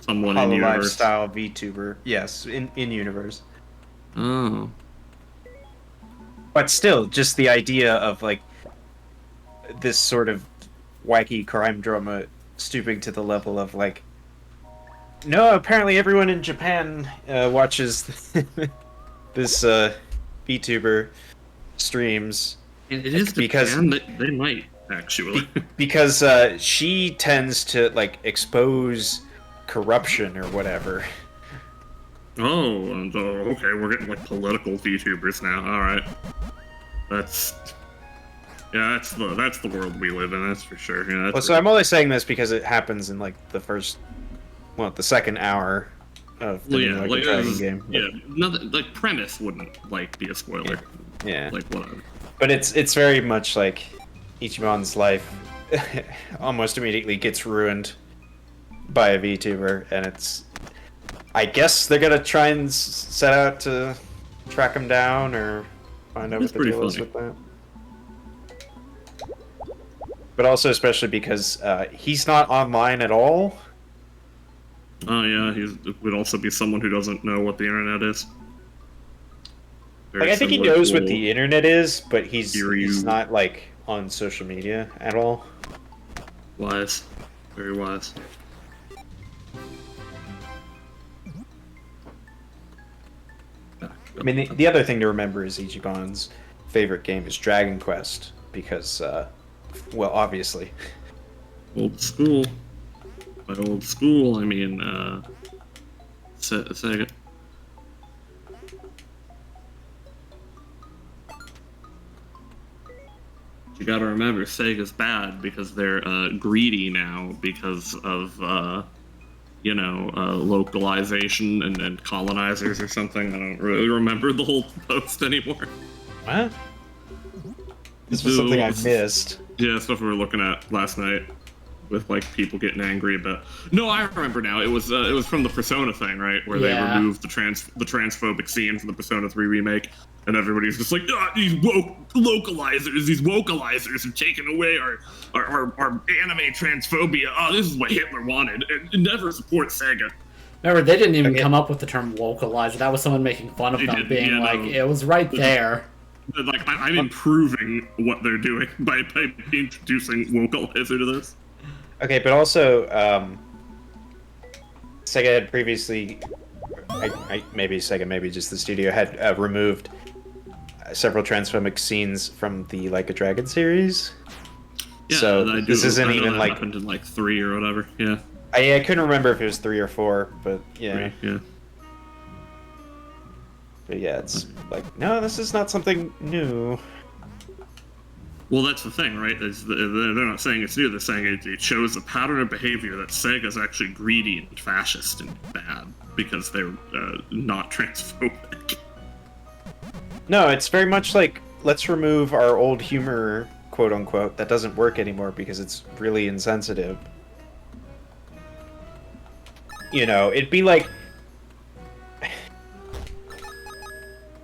Speaker 3: someone in
Speaker 1: Hololive
Speaker 3: universe.
Speaker 1: style VTuber. Yes, in universe.
Speaker 3: Oh.
Speaker 1: But still, just the idea of like this sort of wacky crime drama stooping to the level of like, no, apparently everyone in Japan watches this VTuber streams
Speaker 3: It is
Speaker 1: because-
Speaker 3: Japan. They might actually.
Speaker 1: because she tends to like expose corruption or whatever.
Speaker 3: Oh, and, okay, we're getting like political VTubers now. All right, that's the world we live in. That's for sure. Yeah, that's
Speaker 1: Well, so I'm only saying this because it happens in like the second hour of the new, like, Dragon game.
Speaker 3: Yeah, nothing like premise wouldn't like be a spoiler.
Speaker 1: Yeah.
Speaker 3: Like whatever.
Speaker 1: But it's very much like Ichimon's life almost immediately gets ruined by a VTuber, and it's. I guess they're gonna try and set out to track him down or find out
Speaker 3: It's
Speaker 1: what the
Speaker 3: pretty
Speaker 1: deal is
Speaker 3: funny.
Speaker 1: with that. But also, especially because he's not online at all.
Speaker 3: Oh yeah, it would also be someone who doesn't know what the internet is. Very
Speaker 1: Like, I think he
Speaker 3: similar
Speaker 1: knows
Speaker 3: to
Speaker 1: what the internet is, but he's
Speaker 3: Kiryu.
Speaker 1: not like on social media at all.
Speaker 3: Wise, very wise.
Speaker 1: I mean, the other thing to remember is Ichiban's favorite game is Dragon Quest because, well, obviously.
Speaker 3: Old school. By old school, I mean, Sega. You gotta remember, Sega's bad because they're greedy now because of, localization and colonizers or something. I don't really remember the whole post anymore.
Speaker 1: What? This was something I missed.
Speaker 3: Yeah, stuff we were looking at last night with like people getting angry about. No, I remember now. It was from the Persona thing, right? Where they
Speaker 2: Yeah.
Speaker 3: removed the transphobic scene from the Persona 3 remake, and everybody's just like, these vocalizers have taken away our anime transphobia. Oh, this is what Hitler wanted. And never support Sega.
Speaker 2: Remember, they didn't even
Speaker 1: Okay.
Speaker 2: come up with the term localizer. That was someone making fun of
Speaker 3: They
Speaker 2: them,
Speaker 3: did,
Speaker 2: being
Speaker 3: yeah,
Speaker 2: like,
Speaker 3: no.
Speaker 2: it was right there.
Speaker 3: Like I'm improving what they're doing by introducing vocalizer to this.
Speaker 1: Okay, but also, Sega had previously, maybe Sega, maybe just the studio had removed several transphobic scenes from the Like a Dragon series.
Speaker 3: Yeah,
Speaker 1: so
Speaker 3: I do.
Speaker 1: This isn't
Speaker 3: I know
Speaker 1: even
Speaker 3: that
Speaker 1: like
Speaker 3: happened in like 3 or whatever. Yeah.
Speaker 1: I couldn't remember if it was 3 or 4, but yeah.
Speaker 3: 3, yeah.
Speaker 1: But yeah, it's like, no, this is not something new.
Speaker 3: Well, that's the thing, right? They're not saying it's new. They're saying it shows a pattern of behavior that Sega's actually greedy and fascist and bad because they're not transphobic.
Speaker 1: No, it's very much like, let's remove our old humor, quote unquote, that doesn't work anymore because it's really insensitive. You know, it'd be like,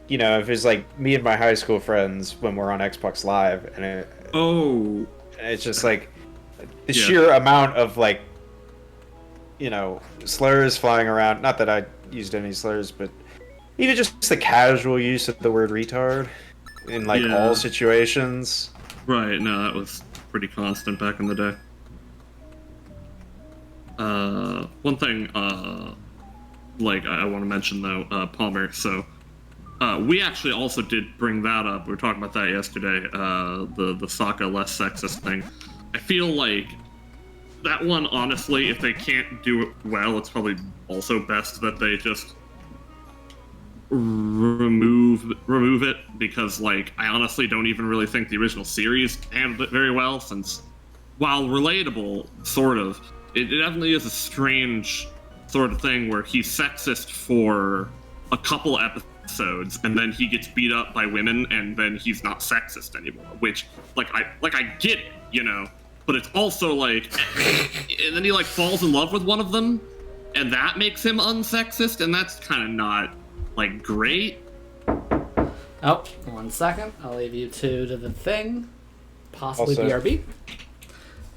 Speaker 1: you know, if it's like me and my high school friends when we're on Xbox Live, and it's just like the sheer amount of like, you know, slurs flying around. Not that I used any slurs, but even just the casual use of the word retard in like all situations.
Speaker 3: Right. No, that was pretty constant back in the day. One thing, like I want to mention though, Palmer. So. We actually also did bring that up. We were talking about that yesterday. The Sokka less sexist thing. I feel like that one, honestly, if they can't do it well, it's probably also best that they just remove it, because like I honestly don't even really think the original series handled it very well, since while relatable, sort of, it definitely is a strange sort of thing where he's sexist for a couple episodes and then he gets beat up by women and then he's not sexist anymore, which I get it, you know, but it's also like and then he like falls in love with one of them and that makes him unsexist, and that's kind of not like great.
Speaker 2: Oh, 1 second. I'll leave you two to the thing. Possibly
Speaker 1: Also,
Speaker 2: BRB.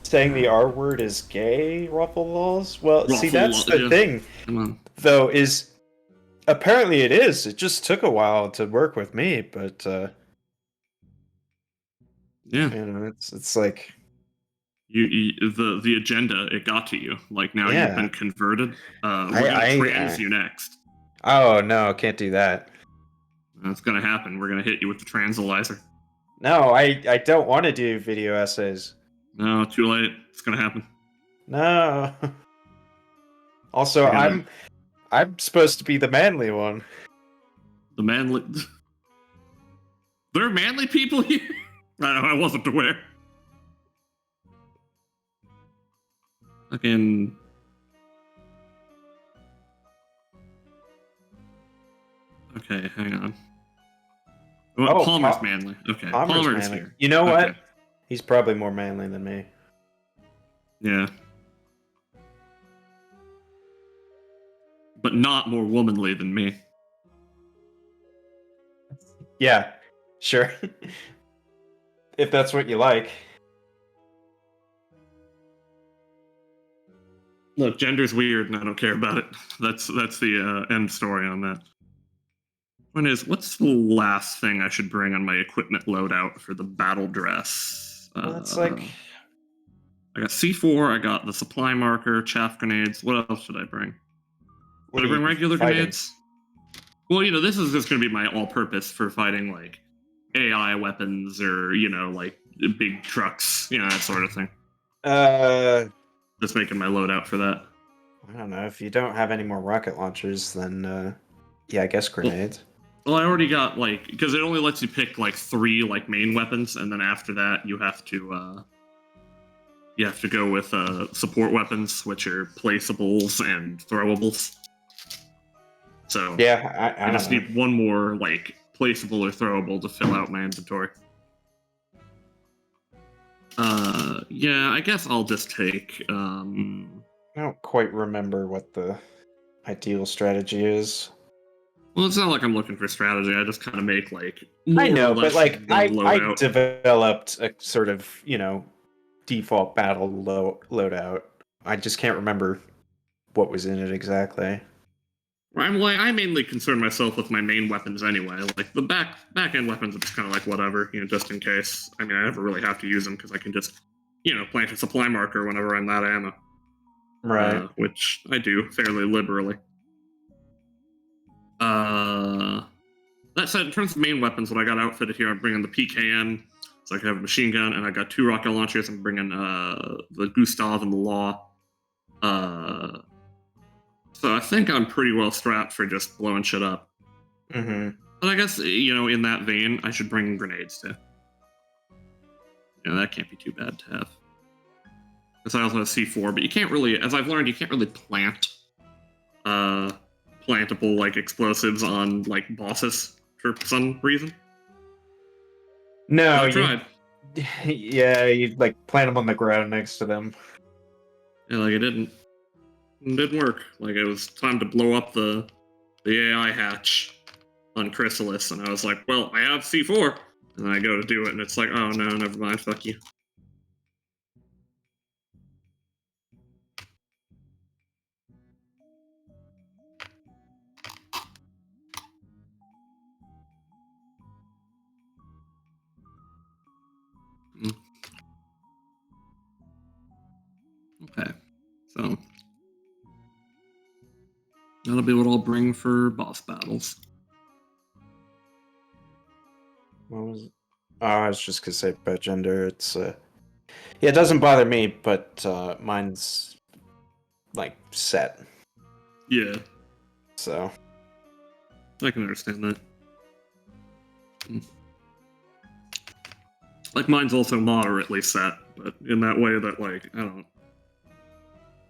Speaker 1: Saying the R word is gay, Ruffles? Well, see, that's the thing,
Speaker 3: Come on.
Speaker 1: though, is apparently it is. It just took a while to work with me, but
Speaker 3: yeah,
Speaker 1: you know, it's like
Speaker 3: you the agenda, it got to you. Like now
Speaker 1: Yeah.
Speaker 3: you've been converted. We're gonna trans you next.
Speaker 1: Oh no, can't do that.
Speaker 3: That's gonna happen. We're gonna hit you with the translator.
Speaker 1: No, I don't want to do video essays.
Speaker 3: No, too late. It's gonna happen.
Speaker 1: No. Also, I'm supposed to be the manly one.
Speaker 3: The manly. There are manly people here. I wasn't aware. Fucking. Okay, hang on. Well, Palmer's manly. Okay, Palmer's
Speaker 1: manly.
Speaker 3: here.
Speaker 1: You know what? He's probably more manly than me.
Speaker 3: Yeah. But not more womanly than me.
Speaker 1: Yeah, sure. If that's what you like.
Speaker 3: Look, gender's weird and I don't care about it. That's the end story on that. What's the last thing I should bring on my equipment loadout for the battle dress?
Speaker 1: That's like...
Speaker 3: I got C4, I got the supply marker, chaff grenades. What else should I bring? Would I bring regular grenades? Well, you know, this is just going to be my all-purpose for fighting, like, AI weapons or, you know, like, big trucks, you know, that sort of thing. Just making my loadout for that.
Speaker 1: I don't know. If you don't have any more rocket launchers, then, yeah, I guess grenades.
Speaker 3: Well, I already got, like, because it only lets you pick, like, 3, like, main weapons, and then after that, you have to go with support weapons, which are placeables and throwables. So
Speaker 1: yeah,
Speaker 3: I just need one more like placeable or throwable to fill out my inventory. Yeah, I guess I'll just take.
Speaker 1: I don't quite remember what the ideal strategy is.
Speaker 3: Well, it's not like I'm looking for strategy. I just kind of make like.
Speaker 1: I know, but like I developed a sort of, you know, default battle loadout. I just can't remember what was in it exactly.
Speaker 3: I mainly concern myself with my main weapons anyway. Like the back end weapons are just kind of like whatever, just in case. I mean, I never really have to use them because I can just, plant a supply marker whenever I'm out of ammo.
Speaker 1: Right.
Speaker 3: Which I do fairly liberally. That said, in terms of main weapons, what I got outfitted here, I'm bringing the PKM, so I can have a machine gun, and I got 2 rocket launchers. I'm bringing the Gustav and the Law. So I think I'm pretty well strapped for just blowing shit up.
Speaker 1: Mm-hmm.
Speaker 3: But I guess, in that vein, I should bring grenades too. That can't be too bad to have. Because I also have C4, but you can't really, as I've learned, you can't really plant plantable, like, explosives on, like, bosses for some reason.
Speaker 1: No,
Speaker 3: I tried.
Speaker 1: Yeah, you like plant them on the ground next to them.
Speaker 3: Yeah, like, it didn't work. Like, it was time to blow up the AI hatch on Chrysalis, and I was like, well, I have C4, and I go to do it, and it's like, oh no, never mind, fuck you. Okay, so that'll be what I'll bring for boss battles.
Speaker 1: What was it? Oh, I was just gonna say about gender. It's yeah, it doesn't bother me, but mine's like set.
Speaker 3: Yeah,
Speaker 1: So
Speaker 3: I can understand that. Like, mine's also moderately set, but in that way that, like, I don't...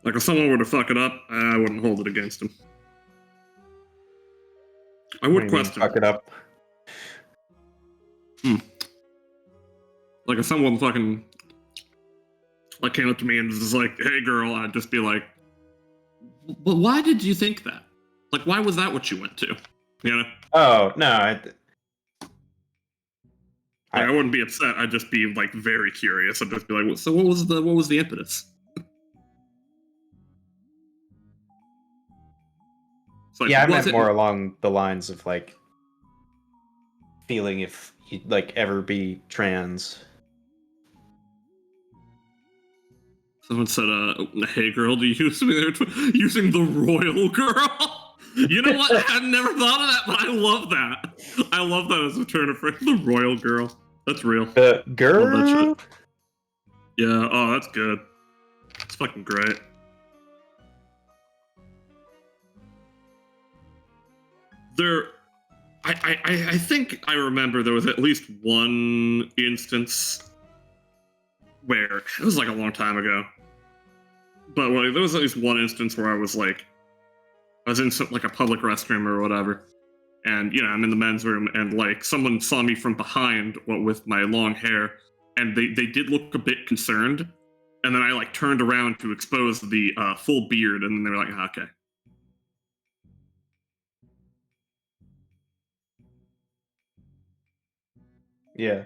Speaker 3: Like, if someone were to fuck it up, I wouldn't hold it against him. I would question
Speaker 1: fuck it up.
Speaker 3: Like, if someone fucking, like, came up to me and was just like, hey, girl, I'd just be like, but why did you think that? Like, why was that what you went to?
Speaker 1: Oh, no.
Speaker 3: I wouldn't be upset. I'd just be, like, very curious. I'd just be like, so what was the impetus? Like,
Speaker 1: yeah, I meant more along the lines of, like, feeling if you'd, like, ever be trans.
Speaker 3: Someone said, hey, girl, do you use me there using the royal girl? You know what? I've never thought of that, but I love that. I love that as a turn of phrase. The royal girl. That's real.
Speaker 1: Girl?
Speaker 3: Love that shit. Yeah, oh, that's good. It's fucking great. I think I remember there was at least one instance where, it was like a long time ago, but like, there was at least one instance where I was in like a public restroom or whatever, and I'm in the men's room, and like someone saw me from behind with my long hair, and they did look a bit concerned, and then I like turned around to expose the full beard, and then they were like, okay.
Speaker 1: Yeah.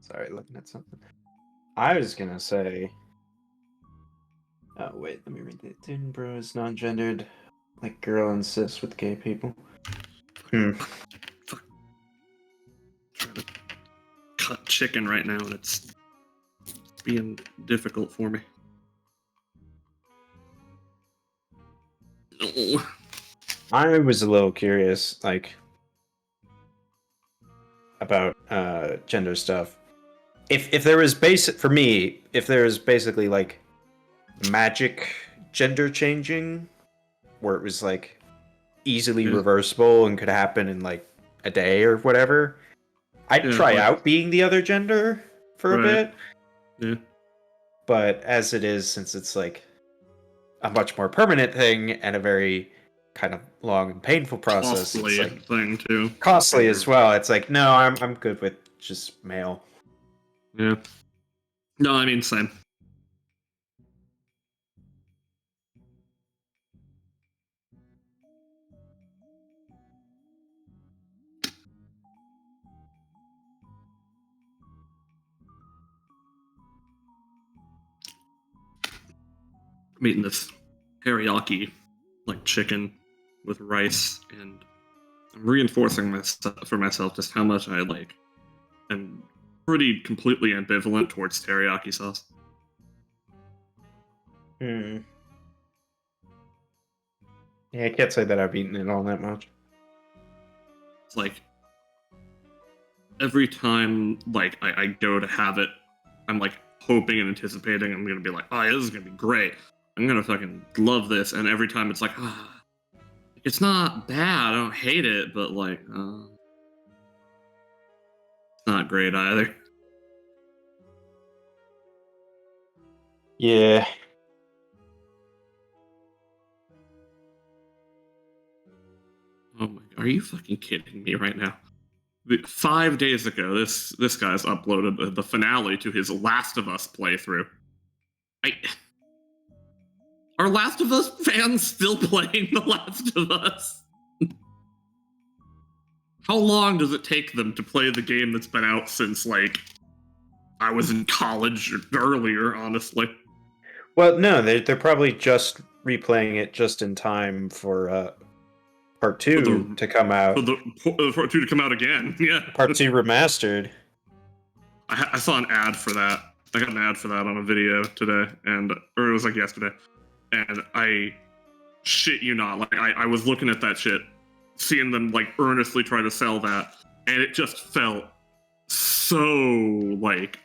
Speaker 1: Sorry, looking at something. I was gonna say... Oh, wait, let me read that. Dude, bro is non-gendered, like girl and cis with gay people.
Speaker 3: Fuck. Trying to cut chicken right now, and it's being difficult for me. Oh.
Speaker 1: I was a little curious, like, about gender stuff. If there was for me, if there was basically like magic gender changing, where it was like easily reversible and could happen in like a day or whatever, I'd try out being the other gender for a bit.
Speaker 3: Yeah.
Speaker 1: But as it is, since it's like a much more permanent thing and a very kind of long and painful process,
Speaker 3: costly
Speaker 1: it's like
Speaker 3: thing too.
Speaker 1: Costly as well. It's like, no, I'm good with just male.
Speaker 3: Yeah. No, I mean, same. I'm eating this teriyaki, like, chicken with rice, and I'm reinforcing for myself just how much I like am pretty completely ambivalent towards teriyaki sauce.
Speaker 1: Hmm. Yeah, I can't say that I've eaten it all that much.
Speaker 3: It's like every time like I go to have it, I'm like hoping and anticipating I'm gonna be like, oh yeah, this is gonna be great. I'm gonna fucking love this, and every time it's like, it's not bad. I don't hate it, but like, it's not great either.
Speaker 1: Yeah.
Speaker 3: Oh my god, are you fucking kidding me right now? 5 days ago, this guy's uploaded the finale to his Last of Us playthrough. Are Last of Us fans still playing The Last of Us? How long does it take them to play the game that's been out since, like, I was in college or earlier, honestly?
Speaker 1: Well, no, they're probably just replaying it just in time for part two to come out.
Speaker 3: For part 2 to come out again, yeah.
Speaker 1: Part 2 remastered.
Speaker 3: I saw an ad for that. I got an ad for that on a video today, or it was like yesterday. And I shit you not, like I was looking at that shit, seeing them like earnestly try to sell that, and it just felt so like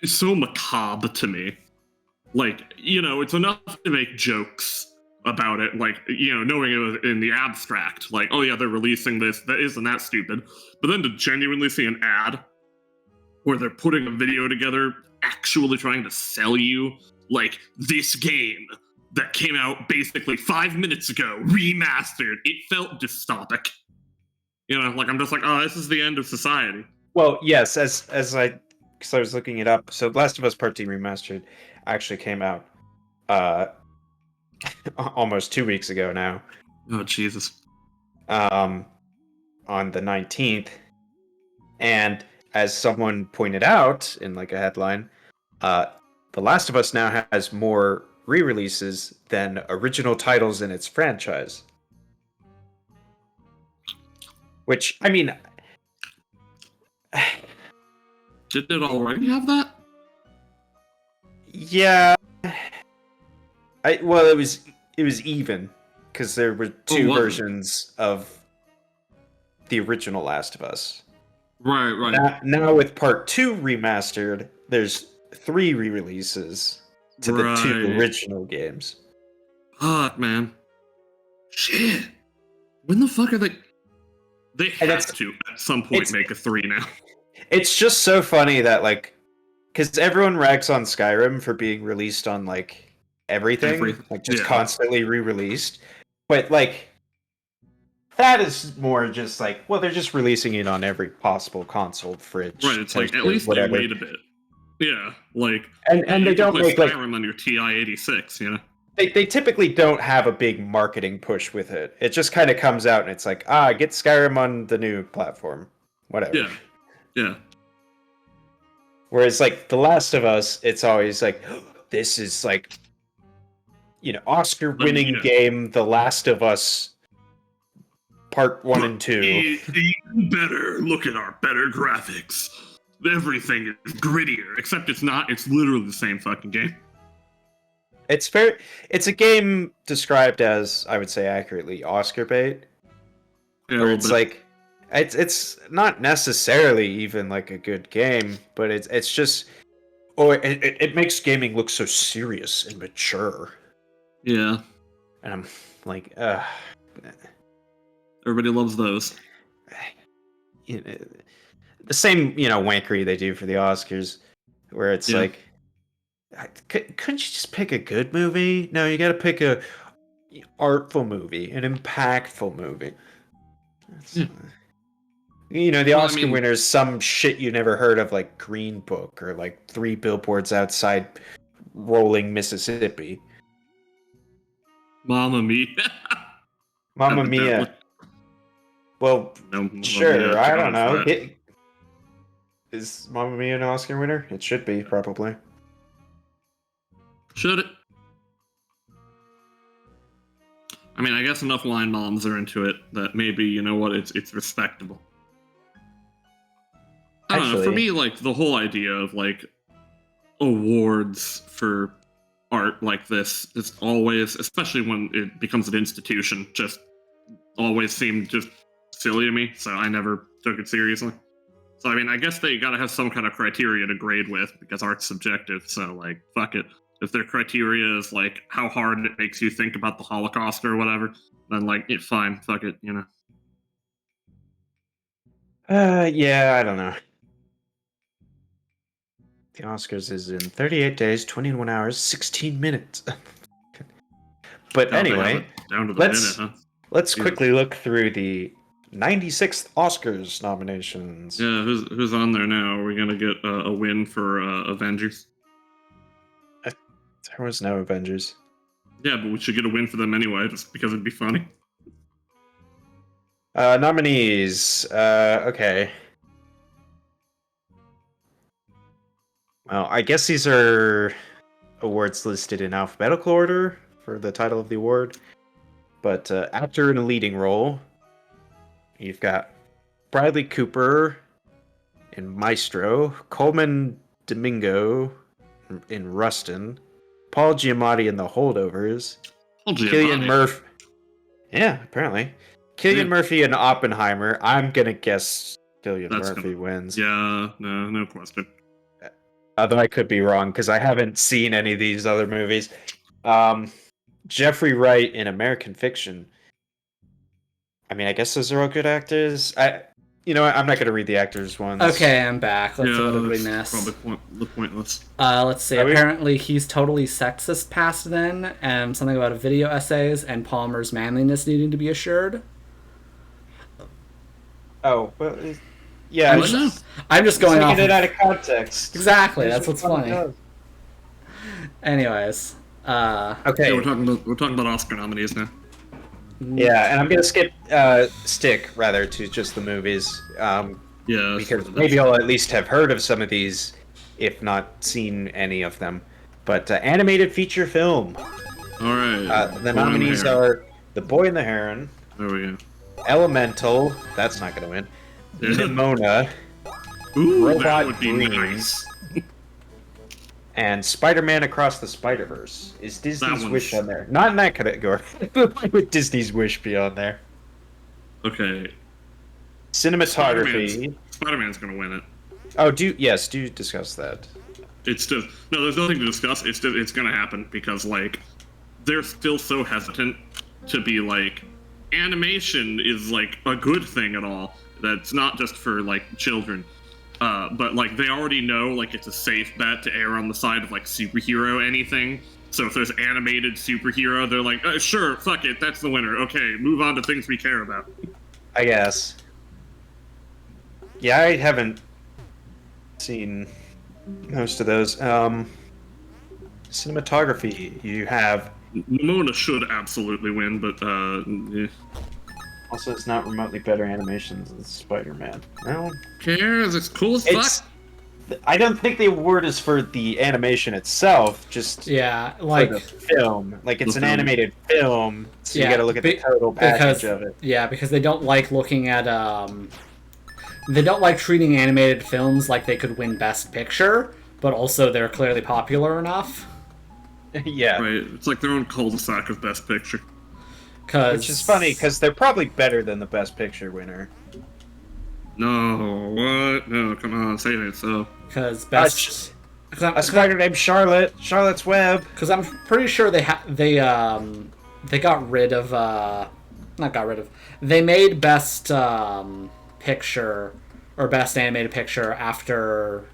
Speaker 3: so macabre to me. Like, you know, it's enough to make jokes about it, like, you know, knowing it was in the abstract, like, oh yeah, they're releasing this, that isn't that stupid. But then to genuinely see an ad where they're putting a video together, actually trying to sell you like this game that came out basically 5 minutes ago, remastered, it felt dystopic. You know, like I'm just like, oh, this is the end of society.
Speaker 1: Well, yes, because I was looking it up. So Last of Us Part 2 remastered actually came out almost 2 weeks ago now.
Speaker 3: Oh Jesus.
Speaker 1: On the 19th. And as someone pointed out in like a headline, The Last of Us now has more re-releases than original titles in its franchise. Which, I mean,
Speaker 3: did it already have that?
Speaker 1: Yeah. Well, it was even because there were two versions of the original Last of Us.
Speaker 3: Right.
Speaker 1: Now with Part 2 remastered, there's 3 re-releases to the 2 original games.
Speaker 3: Fuck, man. Shit. When the fuck are they? They have to at some point make a 3 now.
Speaker 1: It's just so funny that like, because everyone rags on Skyrim for being released on like everything. Like just constantly re-released, but like that is more just like, well, they're just releasing it on every possible console, fridge.
Speaker 3: Right, it's like at least whatever. They wait a bit. Yeah, like
Speaker 1: and they don't make
Speaker 3: Skyrim like on your TI-86, you know.
Speaker 1: They typically don't have a big marketing push with it. It just kind of comes out and it's like, get Skyrim on the new platform, whatever.
Speaker 3: Yeah.
Speaker 1: Whereas like The Last of Us, it's always like, this is like, you know, Oscar-winning game, The Last of Us Part 1 and 2.
Speaker 3: Even better. Look at our better graphics. Everything is grittier, except it's not. It's literally the same fucking game.
Speaker 1: It's fair. It's a game described as, I would say accurately, Oscar bait.
Speaker 3: Yeah,
Speaker 1: where it's like, it's not necessarily even like a good game, but it's just, it makes gaming look so serious and mature.
Speaker 3: Yeah.
Speaker 1: And I'm like,
Speaker 3: everybody loves those.
Speaker 1: You know, the same, you know, wankery they do for the Oscars, where it's like, couldn't you just pick a good movie? No, you got to pick a artful movie, an impactful movie. You know, the Oscar winners, some shit you never heard of, like Green Book or like 3 Billboards Outside Rolling Mississippi.
Speaker 3: Mamma Mia.
Speaker 1: Mamma Mia. Well, sure, I don't know. Is Mamma Mia an Oscar winner? It should be, probably.
Speaker 3: Should it? I mean, I guess enough line moms are into it that maybe, you know what, it's respectable. I don't know, for me, like, the whole idea of, like, awards for art like this is always, especially when it becomes an institution, just always seemed just silly to me, so I never took it seriously. So, I mean, I guess they gotta have some kind of criteria to grade with, because art's subjective, so, like, fuck it. If their criteria is, like, how hard it makes you think about the Holocaust or whatever, then, like, yeah, fine, fuck it, you know.
Speaker 1: Yeah, I don't know. The Oscars is in 38 days, 21 hours, 16 minutes. But
Speaker 3: Now they have
Speaker 1: anyway,
Speaker 3: it down to the
Speaker 1: let's
Speaker 3: minute, huh?
Speaker 1: let's
Speaker 3: Jesus.
Speaker 1: quickly look through the 96th Oscars nominations.
Speaker 3: Yeah, who's on there now? Are we gonna get a win for Avengers?
Speaker 1: There was no Avengers.
Speaker 3: Yeah, but we should get a win for them anyway, just because it'd be funny.
Speaker 1: Nominees. Okay. Well, I guess these are awards listed in alphabetical order for the title of the award. But actor in a leading role, you've got Bradley Cooper in Maestro, Coleman Domingo in Rustin, Paul Giamatti in The Holdovers, Cillian Murphy. Yeah, apparently. Cillian Murphy in Oppenheimer. I'm gonna guess Cillian Murphy wins.
Speaker 3: Yeah, no question.
Speaker 1: Although I could be wrong because I haven't seen any of these other movies. Jeffrey Wright in American Fiction. I mean, I guess those are all good actors. You know what? I'm not going to read the actors' ones.
Speaker 2: Okay, I'm back. Let's see what did we
Speaker 3: that's
Speaker 2: miss.
Speaker 3: probably pointless.
Speaker 2: Let's see. Apparently, he's totally sexist past then, and something about video essays and Palmer's manliness needing to be assured.
Speaker 1: Oh, well, yeah.
Speaker 2: I'm just going off.
Speaker 1: Taking it out of context.
Speaker 2: Exactly. That's what's funny. Anyways.
Speaker 3: Okay. Yeah, we're talking about Oscar nominees now.
Speaker 1: Yeah, and I'm gonna stick rather to just the movies.
Speaker 3: Yeah,
Speaker 1: because maybe I'll at least have heard of some of these, if not seen any of them. But animated feature film.
Speaker 3: All right.
Speaker 1: The nominees are The Boy and the Heron.
Speaker 3: There we go.
Speaker 1: Elemental. That's not gonna win. Nimona.
Speaker 3: Ooh,
Speaker 1: Robot
Speaker 3: that would be
Speaker 1: Dreams.
Speaker 3: nice.
Speaker 1: And Spider-Man Across the Spider-Verse. Is Disney's Wish on there? Not in that category. Why would Disney's Wish be on there?
Speaker 3: Okay.
Speaker 1: Cinematography.
Speaker 3: Spider-Man's gonna win it.
Speaker 1: Oh, do discuss that.
Speaker 3: It's just no. There's nothing to discuss. It's gonna happen because like they're still so hesitant to be like animation is like a good thing at all. That's not just for like children. But like they already know like it's a safe bet to err on the side of like superhero anything. So if there's animated superhero, they're like, sure, fuck it, that's the winner. Okay, move on to things we care about.
Speaker 1: I guess. Yeah, I haven't seen most of those. Cinematography, you have.
Speaker 3: Nimona should absolutely win, but yeah.
Speaker 1: Also, it's not remotely better animations than Spider-Man. No.
Speaker 3: Cares? It's cool as fuck.
Speaker 1: I don't think the award is for the animation itself, just
Speaker 2: like
Speaker 1: for the film. Like it's an animated film, so you got to look at the total package of it.
Speaker 2: Yeah, because they don't like looking at they don't like treating animated films like they could win Best Picture, but also they're clearly popular enough.
Speaker 1: Yeah.
Speaker 3: Right. It's like their own cul-de-sac of Best Picture.
Speaker 1: Which is funny, because they're probably better than the Best Picture winner.
Speaker 3: No, what? No, come on, say it so.
Speaker 2: Because
Speaker 1: a spider named Charlotte, Charlotte's Web.
Speaker 2: Because I'm pretty sure they got rid of not got rid of. They made Best Picture or Best Animated Picture after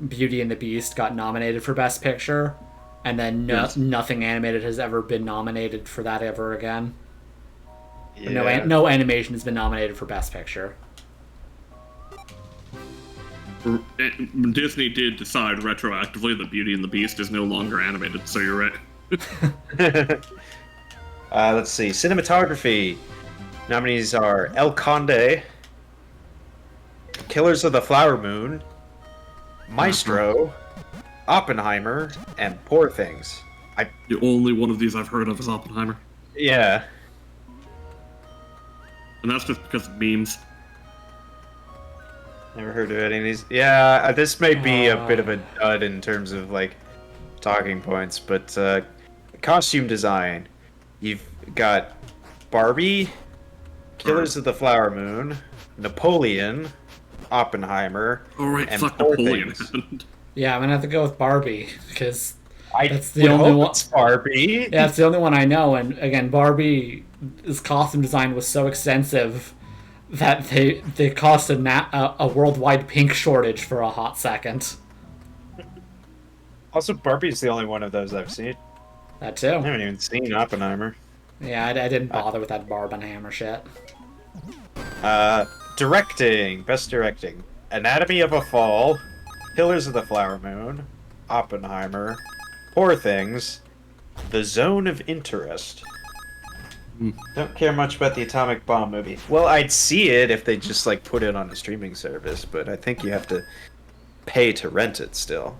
Speaker 2: Beauty and the Beast got nominated for Best Picture, and then nothing animated has ever been nominated for that ever again. Yeah. No animation has been nominated for Best Picture.
Speaker 3: Disney did decide retroactively that Beauty and the Beast is no longer animated, so you're right.
Speaker 1: Let's see. Cinematography. Nominees are El Conde, Killers of the Flower Moon, Maestro, Oppenheimer, and Poor Things.
Speaker 3: The only one of these I've heard of is Oppenheimer.
Speaker 1: Yeah.
Speaker 3: and that's just because of memes.
Speaker 1: Never heard of any of these. Yeah, this may be a bit of a dud in terms of like talking points, but costume design. You've got Barbie, Killers of the Flower Moon, Napoleon, Oppenheimer,
Speaker 3: Oh right,
Speaker 1: and
Speaker 3: fuck
Speaker 1: Poor
Speaker 3: Napoleon.
Speaker 1: Things.
Speaker 2: Yeah, I'm gonna have to go with Barbie because
Speaker 1: I
Speaker 2: that's the
Speaker 1: would
Speaker 2: only
Speaker 1: hope
Speaker 2: one.
Speaker 1: it's Barbie.
Speaker 2: Yeah, it's the only one I know. And again, Barbie's costume design was so extensive that they caused a worldwide pink shortage for a hot second.
Speaker 1: Also, Barbie's the only one of those I've seen.
Speaker 2: That
Speaker 1: I
Speaker 2: too.
Speaker 1: haven't even seen Oppenheimer.
Speaker 2: Yeah, I didn't bother with that Barbenheimer shit.
Speaker 1: Directing. Best directing. Anatomy of a Fall, Killers of the Flower Moon, Oppenheimer, Poor Things, The Zone of Interest. Don't care much about the atomic bomb movie. Well, I'd see it if they just like put it on a streaming service, but I think you have to pay to rent it still.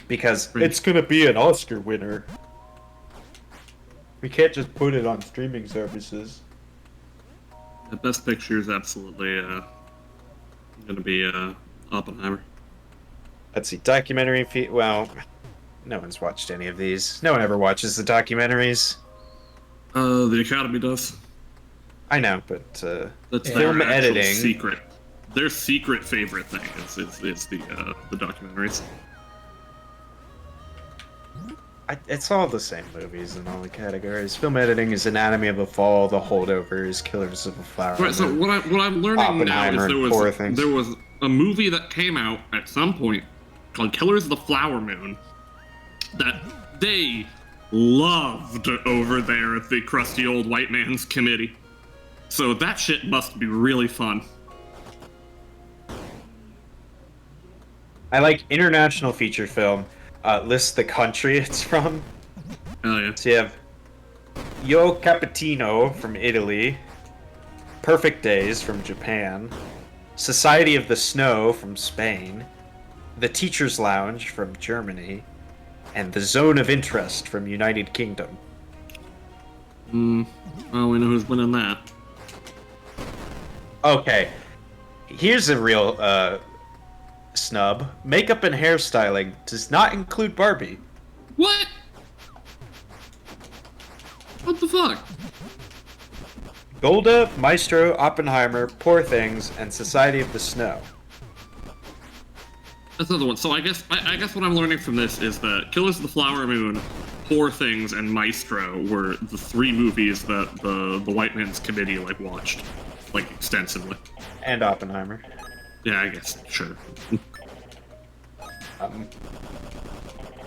Speaker 1: Because it's gonna be an Oscar winner. We can't just put it on streaming services.
Speaker 3: The best picture is absolutely gonna be Oppenheimer.
Speaker 1: Let's see, documentary well, no one's watched any of these. No one ever watches the documentaries.
Speaker 3: The Academy does.
Speaker 1: I know, but
Speaker 3: That's
Speaker 1: film
Speaker 3: their actual
Speaker 1: editing.
Speaker 3: secret. Their secret favorite thing is the documentaries.
Speaker 1: It's all the same movies in all the categories. Film editing is Anatomy of a Fall, The Holdovers, Killers of a Flower
Speaker 3: Right. So
Speaker 1: Moon.
Speaker 3: what I'm learning now is
Speaker 1: Oppenheimer, Poor Things.
Speaker 3: there was a movie that came out at some point called Killers of the Flower Moon that they loved over there at the crusty old white man's committee. So that shit must be really fun.
Speaker 1: I like international feature film. List the country it's from.
Speaker 3: Oh yeah.
Speaker 1: So you have Yo Cappuccino from Italy, Perfect Days from Japan, Society of the Snow from Spain, The Teacher's Lounge from Germany, and The Zone of Interest from United Kingdom.
Speaker 3: Well, we know who's winning that.
Speaker 1: Okay, here's a real snub. Makeup and hairstyling does not include Barbie.
Speaker 3: What? What the fuck?
Speaker 1: Golda, Maestro, Oppenheimer, Poor Things, and Society of the Snow.
Speaker 3: That's another one. So I guess what I'm learning from this is that Killers of the Flower Moon, Poor Things, and Maestro were the three movies that the white man's committee like watched, like extensively.
Speaker 1: And Oppenheimer.
Speaker 3: Yeah, I guess sure.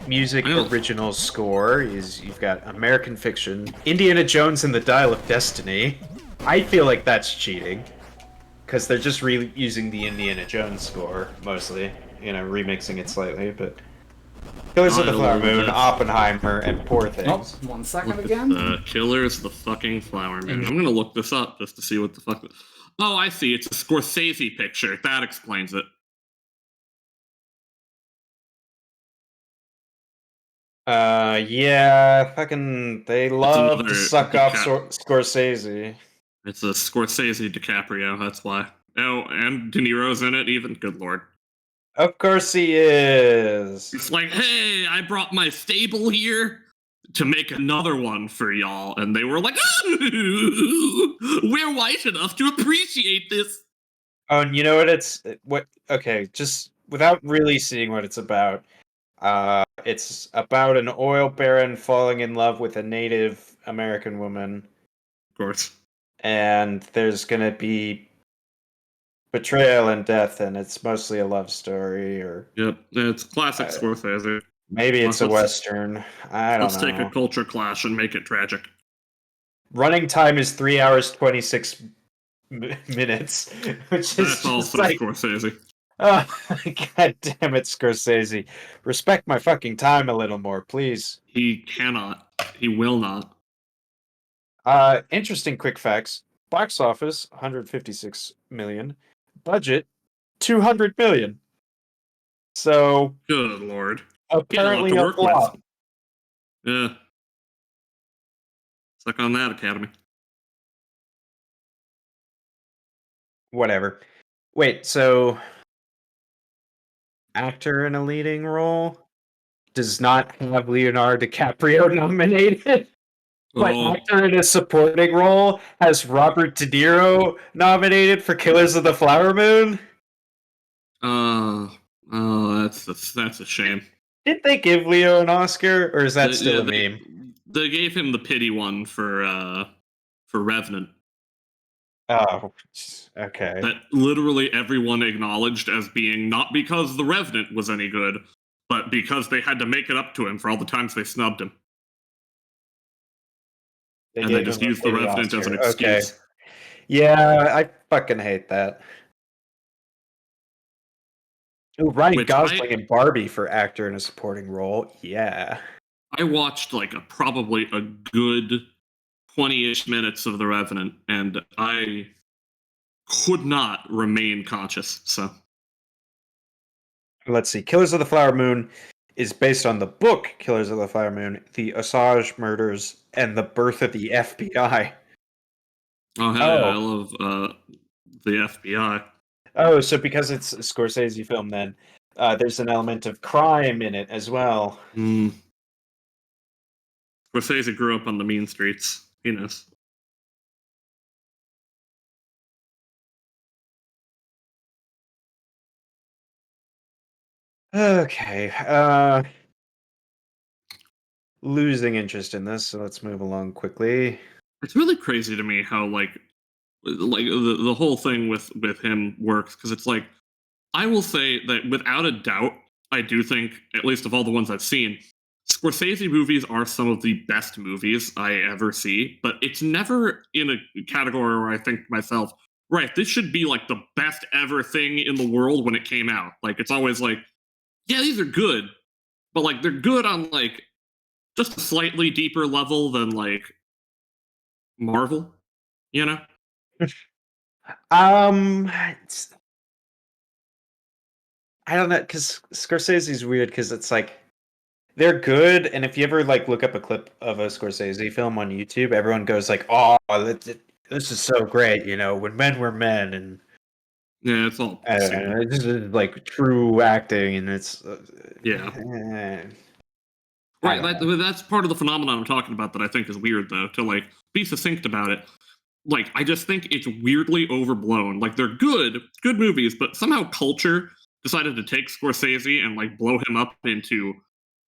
Speaker 1: Music
Speaker 3: I don't-
Speaker 1: original score is you've got American Fiction, Indiana Jones and the Dial of Destiny. I feel like that's cheating because they're just reusing the Indiana Jones score mostly, you know, remixing it slightly. But Killers of the Flower Moon, Oppenheimer, and Poor
Speaker 2: Oh,
Speaker 1: Things.
Speaker 2: 1 second again.
Speaker 3: Killers of the fucking Flower Moon. I'm gonna look this up just to see what the fuck. Oh, I see. It's a Scorsese picture. That explains it.
Speaker 1: Yeah, fucking, they love to
Speaker 3: another
Speaker 1: suck off
Speaker 3: DiCap-
Speaker 1: Scorsese.
Speaker 3: It's a Scorsese DiCaprio. That's why. Oh, and De Niro's in it. Even good lord.
Speaker 1: Of course he is.
Speaker 3: It's like, hey, I brought my stable here to make another one for y'all, and they were like, we're white enough to appreciate this.
Speaker 1: Oh, and you know what? Okay, just without really seeing what it's about. It's about an oil baron falling in love with a Native American woman,
Speaker 3: Of course.
Speaker 1: and there's gonna be betrayal and death, and it's mostly a love story, or
Speaker 3: Yep, it's classic Scorsese.
Speaker 1: maybe it's a
Speaker 3: Let's-
Speaker 1: western. I don't
Speaker 3: Let's
Speaker 1: know.
Speaker 3: take a culture clash and make it tragic.
Speaker 1: Running time is 3 hours 26 minutes, which is
Speaker 3: That's
Speaker 1: just
Speaker 3: also
Speaker 1: like,
Speaker 3: Scorsese.
Speaker 1: oh, god damn it, Scorsese. Respect my fucking time a little more, please.
Speaker 3: He cannot. He will not.
Speaker 1: Interesting quick facts. Box office, 156 million. Budget, 200 million. So,
Speaker 3: Good lord.
Speaker 1: apparently
Speaker 3: to
Speaker 1: a
Speaker 3: work with.
Speaker 1: flop.
Speaker 3: Yeah. Suck on that, Academy.
Speaker 1: Whatever. Wait, so actor in a leading role does not have Leonardo DiCaprio nominated, but
Speaker 3: Oh,
Speaker 1: actor in a supporting role has Robert De Niro nominated for Killers of the Flower Moon?
Speaker 3: that's a shame.
Speaker 1: Did they give Leo an Oscar, or is that still
Speaker 3: Yeah,
Speaker 1: a meme?
Speaker 3: they gave him the pity one for Revenant.
Speaker 1: Oh, okay.
Speaker 3: That literally everyone acknowledged as being not because The Revenant was any good, but because they had to make it up to him for all the times they snubbed him.
Speaker 1: They
Speaker 3: And they
Speaker 1: gave
Speaker 3: just
Speaker 1: him a
Speaker 3: used The
Speaker 1: pity
Speaker 3: Revenant as an
Speaker 1: Oscar. Okay.
Speaker 3: excuse.
Speaker 1: Yeah, I fucking hate that. Ooh, Ryan
Speaker 3: Which
Speaker 1: Gosling and Barbie for actor in a supporting role. Yeah.
Speaker 3: I watched like probably a good 20-ish minutes of The Revenant, and I could not remain conscious. So
Speaker 1: Let's see. Killers of the Flower Moon is based on the book Killers of the Flower Moon, the Osage murders, and the birth of the FBI.
Speaker 3: oh hell yeah, I love the FBI.
Speaker 1: Oh, so because it's a Scorsese film, then there's an element of crime in it as well.
Speaker 3: Scorsese grew up on the mean streets. He knows.
Speaker 1: Okay. Losing interest in this, so let's move along quickly.
Speaker 3: It's really crazy to me how like the whole thing with him works, because it's like, I will say that without a doubt, I do think, at least of all the ones I've seen, Scorsese movies are some of the best movies I ever see, but it's never in a category where I think to myself, right, this should be like the best ever thing in the world when it came out. Like, it's always like, yeah, these are good, but like they're good on like just a slightly deeper level than like Marvel, you know?
Speaker 1: It's, I don't know, because Scorsese's weird, because it's like they're good, and if you ever like look up a clip of a Scorsese film on YouTube, everyone goes like, "Oh, this is so great," you know, when men were men, and
Speaker 3: Yeah, it's all
Speaker 1: I don't know, this is like true acting, and it's
Speaker 3: yeah.
Speaker 1: I
Speaker 3: Right,
Speaker 1: don't know.
Speaker 3: that's part of the phenomenon I'm talking about that I think is weird, though, to like be succinct about it. Like, I just think it's weirdly overblown. Like, they're good movies, but somehow culture decided to take Scorsese and like blow him up into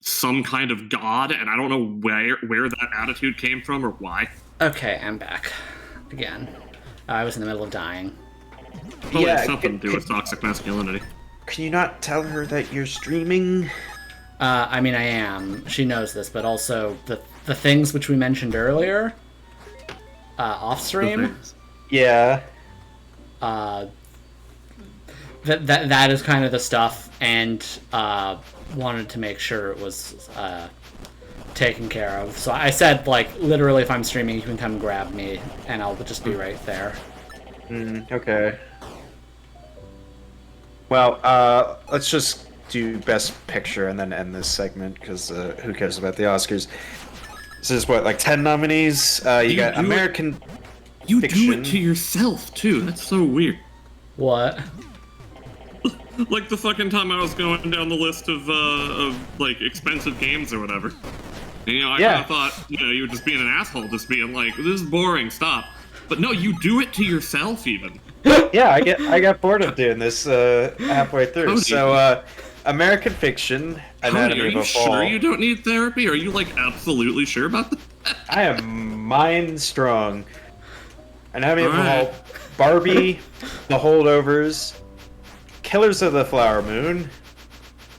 Speaker 3: some kind of god, and I don't know where that attitude came from or why.
Speaker 2: Okay, I'm back again. I was in the middle of dying.
Speaker 3: Probably
Speaker 1: Yeah,
Speaker 3: has something to do with toxic masculinity.
Speaker 1: Can you not tell her that you're streaming?
Speaker 2: I mean, I am. She knows this, but also the things which we mentioned earlier, off stream.
Speaker 1: Yeah.
Speaker 2: That is kind of the stuff, and wanted to make sure it was taken care of. So I said, like, literally, if I'm streaming, you can come grab me, and I'll just be right there.
Speaker 1: Okay. Well, let's just do Best Picture and then end this segment, because who cares about the Oscars? This is what, like 10 nominees? You got American
Speaker 3: You
Speaker 1: Fiction.
Speaker 3: do it to yourself too. That's so weird.
Speaker 2: What?
Speaker 3: Like the fucking time I was going down the list of like expensive games or whatever. And, you know, I kind of thought, you know, you were just being an asshole, just being like, this is boring, stop. But no, you do it to yourself even.
Speaker 1: Yeah, I got bored of doing this halfway through.
Speaker 3: Cody.
Speaker 1: So, American Fiction,
Speaker 3: Cody,
Speaker 1: Anatomy
Speaker 3: are
Speaker 1: of
Speaker 3: you
Speaker 1: a Fall.
Speaker 3: sure you don't need therapy? Are you like absolutely sure about that?
Speaker 1: I am mind strong. Anatomy of a
Speaker 3: Alright.
Speaker 1: Fall, Barbie, The Holdovers, Killers of the Flower Moon,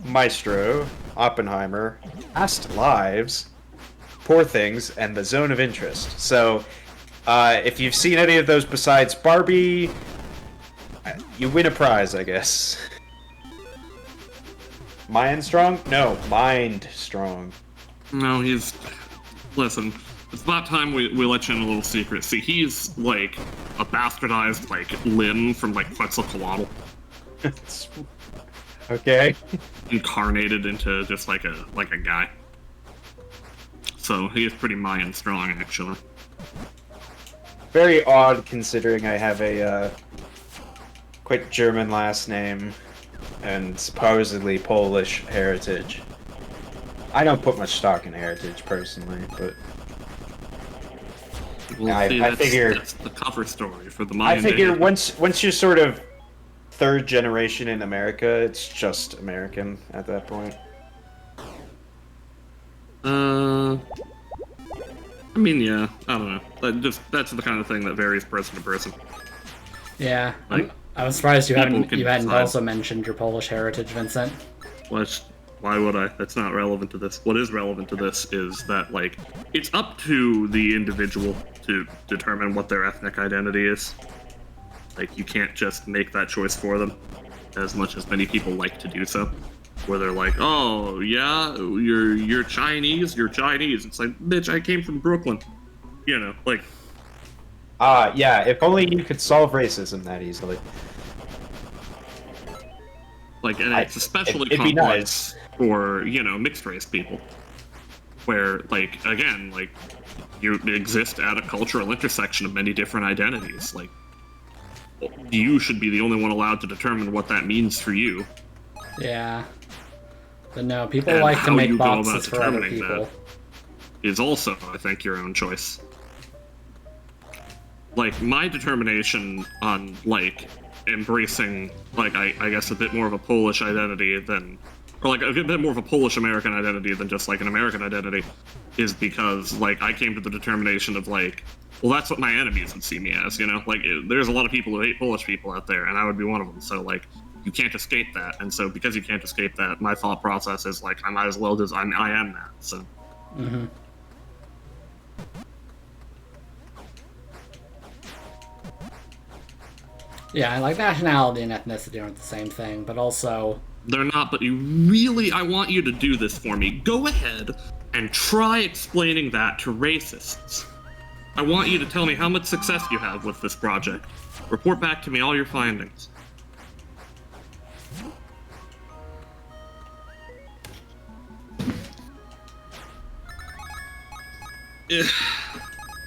Speaker 1: Maestro, Oppenheimer, Past Lives, Poor Things, and The Zone of Interest. So, if you've seen any of those besides Barbie, you win a prize, I guess. Mind strong? No, mind strong.
Speaker 3: No, he's... Listen, it's about time we let you in a little secret. See, he's like a bastardized like limb from like Quetzalcoatl,
Speaker 1: Okay.
Speaker 3: incarnated into just like a guy. So he is pretty Mayan strong, actually.
Speaker 1: Very odd considering I have a quick German last name, and supposedly Polish heritage. I don't put much stock in heritage personally, but
Speaker 3: Well,
Speaker 1: I figure
Speaker 3: that's the cover story for the
Speaker 1: I
Speaker 3: Mayan
Speaker 1: figure
Speaker 3: Nation.
Speaker 1: once you're sort of third generation in America, it's just American at that point.
Speaker 3: I mean, yeah, I don't know. That's the kind of thing that varies person to person.
Speaker 2: Yeah,
Speaker 3: Like,
Speaker 2: I was surprised you
Speaker 3: people
Speaker 2: hadn't
Speaker 3: can
Speaker 2: you hadn't
Speaker 3: decide.
Speaker 2: also mentioned your Polish heritage, Vincent.
Speaker 3: Why would I? That's not relevant to this. What is relevant to this is that, like, it's up to the individual to determine what their ethnic identity is. Like, you can't just make that choice for them, as much as many people like to do so. Where they're like, oh, yeah, you're Chinese, you're Chinese. It's like, bitch, I came from Brooklyn. You know, like,
Speaker 1: Yeah, if only you could solve racism that easily.
Speaker 3: and it's especially
Speaker 1: it'd be
Speaker 3: complex
Speaker 1: nice.
Speaker 3: for, mixed race people. Where, like, again, like, you exist at a cultural intersection of many different identities. Like, you should be the only one allowed to determine what that means for you.
Speaker 2: Yeah, but no, people
Speaker 3: And
Speaker 2: like to
Speaker 3: how
Speaker 2: make
Speaker 3: you go about
Speaker 2: boxes for other
Speaker 3: determining
Speaker 2: people.
Speaker 3: that is also, I think, your own choice. Like, my determination on, like, embracing, like, I guess a bit more of a Polish identity than, or like a bit more of a Polish American identity than just like an American identity, is because, like, I came to the determination of, like, well, that's what my enemies would see me as, Like, there's a lot of people who hate Polish people out there, and I would be one of them. So, like, you can't escape that. And so, because you can't escape that, my thought process is, like, I might as well just, I am that. So.
Speaker 2: Mm-hmm. Yeah, like nationality and ethnicity aren't the same thing, but also
Speaker 3: They're not, but I want you to do this for me. Go ahead and try explaining that to racists. I want you to tell me how much success you have with this project. Report back to me all your findings.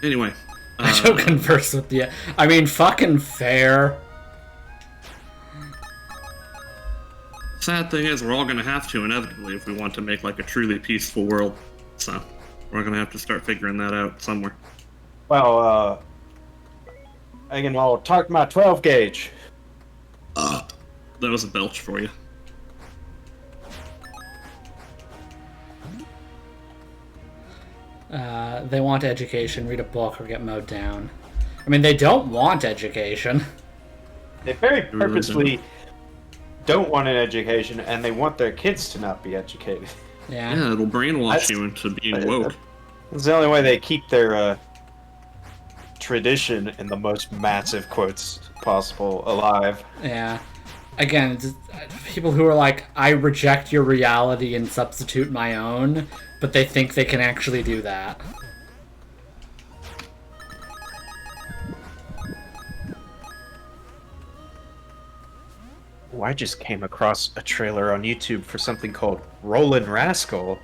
Speaker 3: Anyway.
Speaker 2: I don't converse with the. I mean, fucking fair.
Speaker 3: Sad thing is, we're all gonna have to inevitably if we want to make like a truly peaceful world. So, we're gonna have to start figuring that out somewhere.
Speaker 1: Well, I can talk my 12 gauge.
Speaker 3: That was a belch for you.
Speaker 2: They want education, read a book, or get mowed down. I mean, they don't want education.
Speaker 1: They very purposely don't want an education, and they want their kids to not be educated.
Speaker 2: Yeah.
Speaker 3: It'll brainwash you into being woke.
Speaker 1: It's the only way they keep their tradition, in the most massive quotes possible, alive.
Speaker 2: Yeah. Again, it's people who are like, I reject your reality and substitute my own, but they think they can actually do that.
Speaker 1: Oh, I just came across a trailer on YouTube for something called Rollin' Rascal.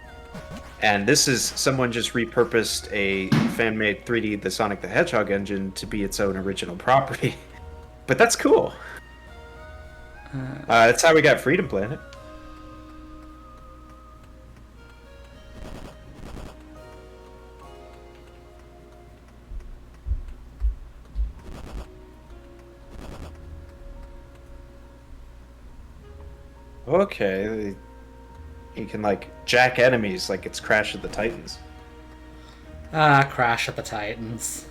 Speaker 1: And this is someone just repurposed a fan-made 3D The Sonic the Hedgehog engine to be its own original property. But that's cool. That's how we got Freedom Planet. Okay, you can like jack enemies like it's Crash of the Titans.
Speaker 2: Crash at the Titans.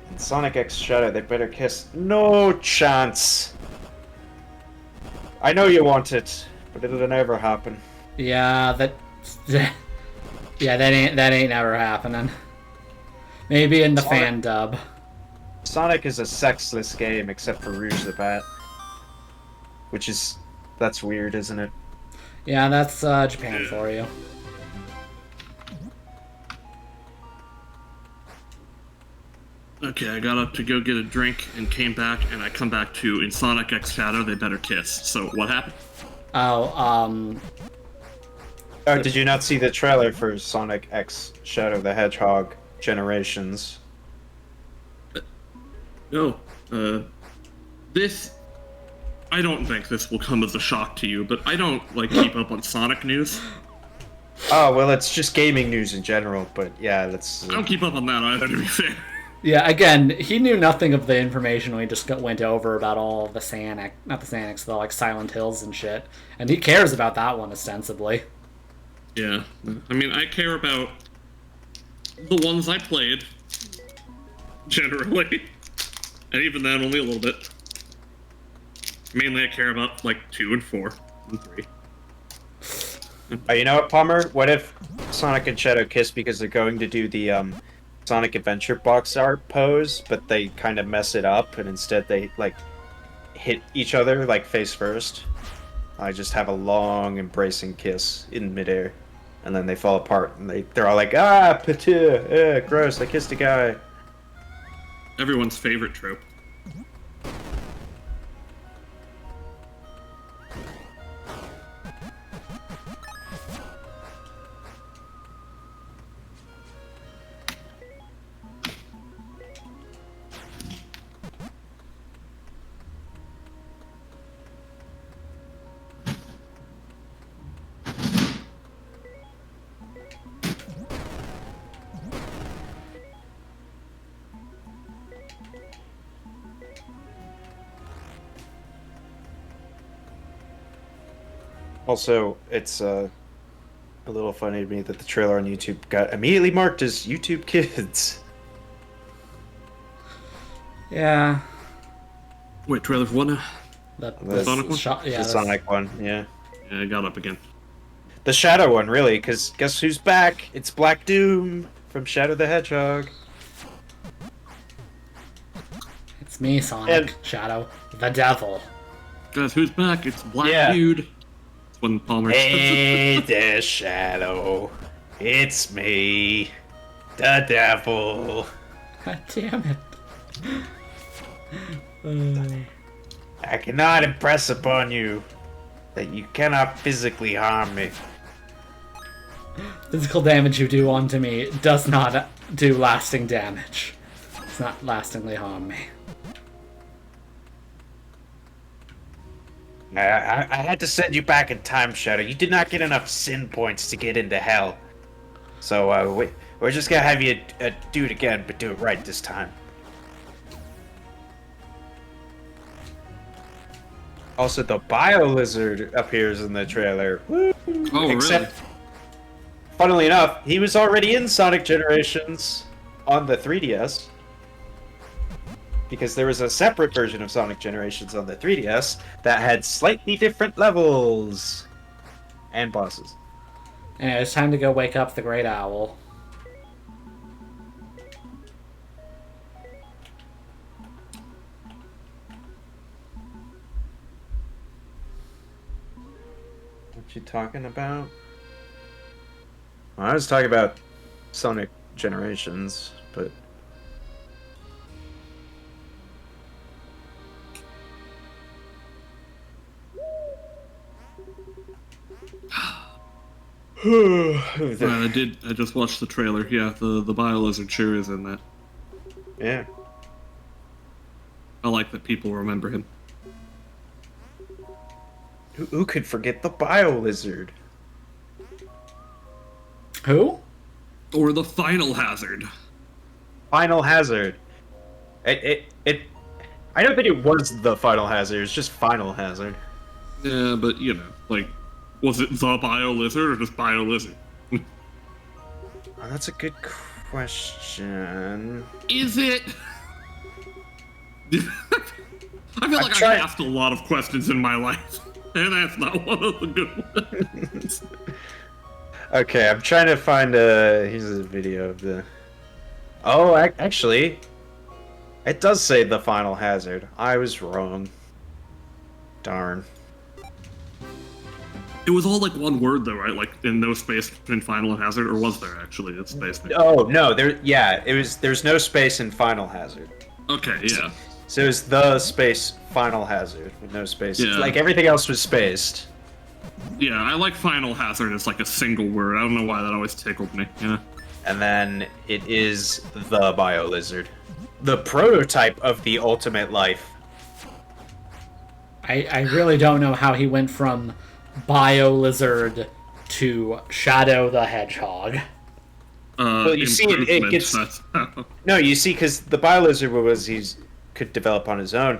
Speaker 1: And Sonic X Shadow, they better kiss. No chance. I know you want it, but it'll never happen.
Speaker 2: Yeah, that ain't never happening. Maybe in the
Speaker 1: Sonic-
Speaker 2: fan dub.
Speaker 1: Sonic is a sexless game except for Rouge the Bat. That's weird, isn't it?
Speaker 2: Yeah, that's Japan for you.
Speaker 3: Okay, I got up to go get a drink and came back, and I come back to in Sonic X Shadow, they better kiss. So, what happened?
Speaker 2: Oh,
Speaker 1: Oh, did you not see the trailer for Sonic X Shadow the Hedgehog Generations?
Speaker 3: No. This I don't think this will come as a shock to you, but I don't like keep up on Sonic news.
Speaker 1: Oh well, it's just gaming news in general, but yeah, that's.
Speaker 3: I don't keep up on that either, to be fair.
Speaker 2: Yeah, again, he knew nothing of the information we just went over about all the not the Sanics, the like Silent Hills and shit, and he cares about that one ostensibly.
Speaker 3: Yeah, I mean, I care about the ones I played, generally, and even then, only a little bit. Mainly, I care about like 2 and 4 and 3.
Speaker 1: You know what, Palmer? What if Sonic and Shadow kiss because they're going to do the Sonic Adventure box art pose, but they kind of mess it up, and instead they like hit each other like face first? I just have a long embracing kiss in midair, and then they fall apart, and they're all like, ah, patu, gross, I kissed a guy.
Speaker 3: Everyone's favorite trope.
Speaker 1: Also, it's a little funny to me that the trailer on YouTube got immediately marked as YouTube Kids.
Speaker 2: Yeah.
Speaker 3: Wait, trailer for what now?
Speaker 1: The
Speaker 3: Sonic one?
Speaker 1: The Sonic one, yeah.
Speaker 3: Yeah, I got up again.
Speaker 1: The Shadow one, really, because guess who's back? It's Black Doom from Shadow the Hedgehog.
Speaker 2: It's me, Sonic. Shadow. The devil.
Speaker 3: Guys, who's back? It's Black Dude. It's when Palmer
Speaker 1: Hey there, Shadow. It's me, the devil.
Speaker 2: God damn it.
Speaker 1: I cannot impress upon you that you cannot physically harm me.
Speaker 2: Physical damage you do onto me does not do lasting damage. It's not lastingly harm me.
Speaker 1: I had to send you back in time, Shadow. You did not get enough sin points to get into hell. So we're just gonna have you do it again, but do it right this time. Also, the Bio Lizard appears in the trailer. Woo!
Speaker 3: Oh,
Speaker 1: Except, funnily enough, he was already in Sonic Generations on the 3DS. Because there was a separate version of Sonic Generations on the 3DS that had slightly different levels and bosses.
Speaker 2: Anyway, it's time to go wake up the Great Owl.
Speaker 1: What you talking about? Well, I was talking about Sonic Generations, but...
Speaker 3: I just watched the trailer. Yeah, the Bio-Lizard sure is in that.
Speaker 1: Yeah.
Speaker 3: I like that people remember him.
Speaker 1: Who could forget the Bio Lizard?
Speaker 2: Who?
Speaker 3: Or the Final Hazard.
Speaker 1: Final Hazard. I don't think it was the Final Hazard. It's just Final Hazard.
Speaker 3: Yeah, but you know, like, was it the Bio-Lizard or just Bio-Lizard?
Speaker 1: Oh, that's a good question.
Speaker 3: Is it? I feel like I've asked a lot of questions in my life, and that's not one of the good ones.
Speaker 1: Okay, I'm trying to find here's a video of the... Oh, actually, it does say the Final Hazard. I was wrong. Darn.
Speaker 3: It was all like one word though, right? Like in no space between Final and Hazard, or was there actually a space?
Speaker 1: Oh no, there's no space in Final Hazard.
Speaker 3: Okay, yeah.
Speaker 1: So it was the space Final Hazard with no space.
Speaker 3: Yeah.
Speaker 1: Like everything else was spaced.
Speaker 3: Yeah, I like Final Hazard as like a single word. I don't know why that always tickled me. Yeah.
Speaker 1: And then it is the Bio Lizard, the prototype of the ultimate life.
Speaker 2: I really don't know how he went from Bio Lizard to Shadow the Hedgehog.
Speaker 1: Well, you see, it gets no. You see, because the Biolizard was could develop on his own.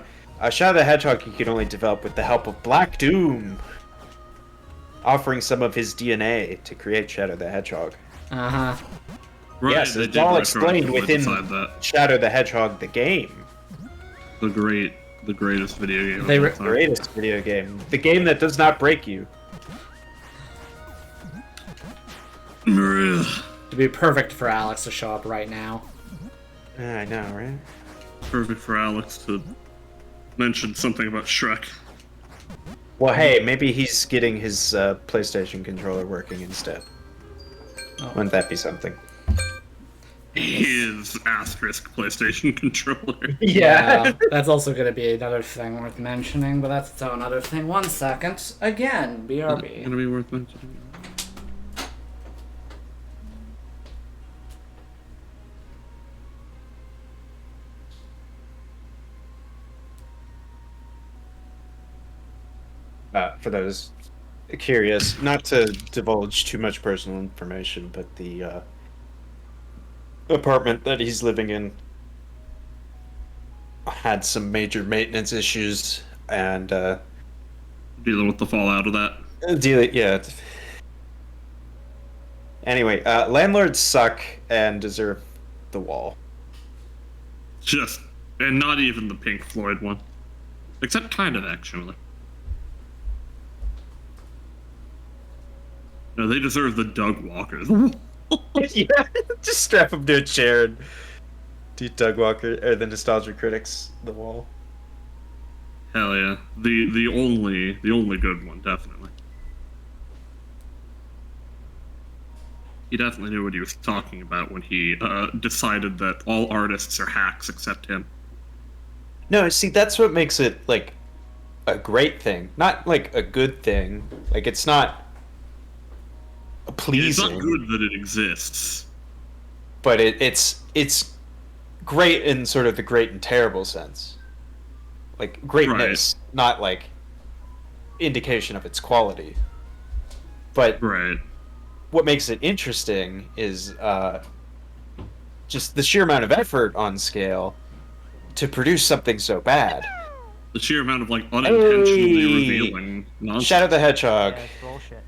Speaker 1: Shadow the Hedgehog he could only develop with the help of Black Doom, offering some of his DNA to create Shadow the Hedgehog.
Speaker 2: Uh-huh.
Speaker 3: Right,
Speaker 1: Yes, it's all explained within Shadow the Hedgehog, the game.
Speaker 3: The greatest video game.
Speaker 1: The greatest video game. The game that does not break you.
Speaker 2: It'd be perfect for Alex to show up right now.
Speaker 1: I know, right?
Speaker 3: Perfect for Alex to mention something about Shrek.
Speaker 1: Well, hey, maybe he's getting his PlayStation controller working instead.
Speaker 2: Oh.
Speaker 1: Wouldn't that be something?
Speaker 3: His asterisk PlayStation controller.
Speaker 1: Yeah.
Speaker 2: That's also going to be another thing worth mentioning, but that's its own other thing. 1 second. Again, BRB.
Speaker 3: Gonna be worth mentioning.
Speaker 1: For those curious, not to divulge too much personal information, but the apartment that he's living in had some major maintenance issues, and
Speaker 3: Dealing with the fallout of that.
Speaker 1: yeah. Anyway, landlords suck and deserve the wall.
Speaker 3: And not even the Pink Floyd one. Except kind of, actually. No, they deserve the Doug Walkers.
Speaker 1: Yeah, just strap him to a chair and do Doug Walker or the Nostalgia Critics the wall.
Speaker 3: Hell yeah. The only good one, definitely. He definitely knew what he was talking about when he decided that all artists are hacks except him.
Speaker 1: No, see, that's what makes it like a great thing, not like a good thing. Like it's not pleasing.
Speaker 3: It's not good that it exists,
Speaker 1: but it's great in sort of the great and terrible sense. Like greatness, right. Not like indication of its quality. But
Speaker 3: right.
Speaker 1: What makes it interesting is just the sheer amount of effort on scale to produce something so bad.
Speaker 3: The sheer amount of like unintentionally revealing nonsense.
Speaker 1: Shadow the Hedgehog.
Speaker 5: Yeah, it's bullshit.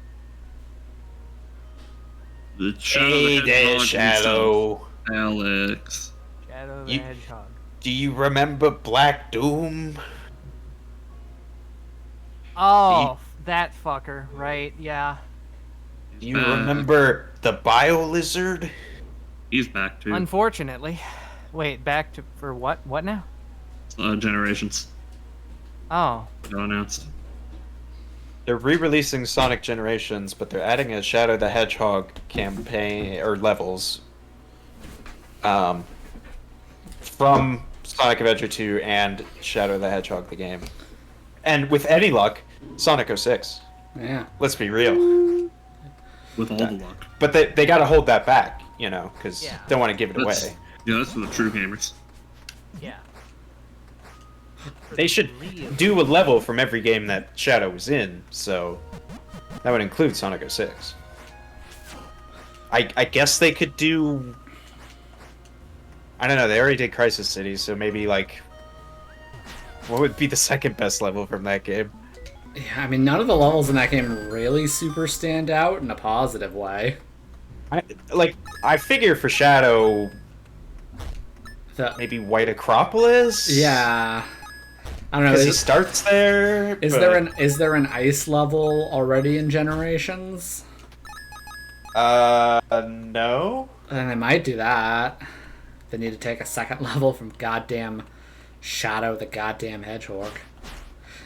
Speaker 3: The Shadow the Hedgehog
Speaker 1: Shadow.
Speaker 3: Alex.
Speaker 5: Shadow the Hedgehog.
Speaker 1: Do you remember Black Doom?
Speaker 5: Oh, that fucker, right? Yeah.
Speaker 1: Do you remember the Bio-Lizard?
Speaker 3: He's back too.
Speaker 5: Unfortunately. Wait, back to for what? What now?
Speaker 3: Generations.
Speaker 5: Oh.
Speaker 3: No announced.
Speaker 1: They're re-releasing Sonic Generations, but they're adding a Shadow the Hedgehog campaign or levels from Sonic Adventure 2 and Shadow the Hedgehog the game. And with any luck, Sonic 06.
Speaker 2: Yeah.
Speaker 1: Let's be real.
Speaker 3: With all the luck.
Speaker 1: But they got to hold that back, you know, because they don't want to give it away.
Speaker 3: Yeah, that's for the true gamers.
Speaker 5: Yeah.
Speaker 1: They should do a level from every game that Shadow was in, so that would include Sonic 06. I guess they could do... I don't know, they already did Crisis City, so maybe, like... What would be the second best level from that game?
Speaker 2: Yeah, I mean, none of the levels in that game really super stand out in a positive way.
Speaker 1: I figure for Shadow... maybe White Acropolis?
Speaker 2: Yeah. I don't know.
Speaker 1: Because he starts there.
Speaker 2: Is there an ice level already in Generations?
Speaker 1: No.
Speaker 2: Then they might do that. They need to take a second level from goddamn Shadow the goddamn Hedgehog.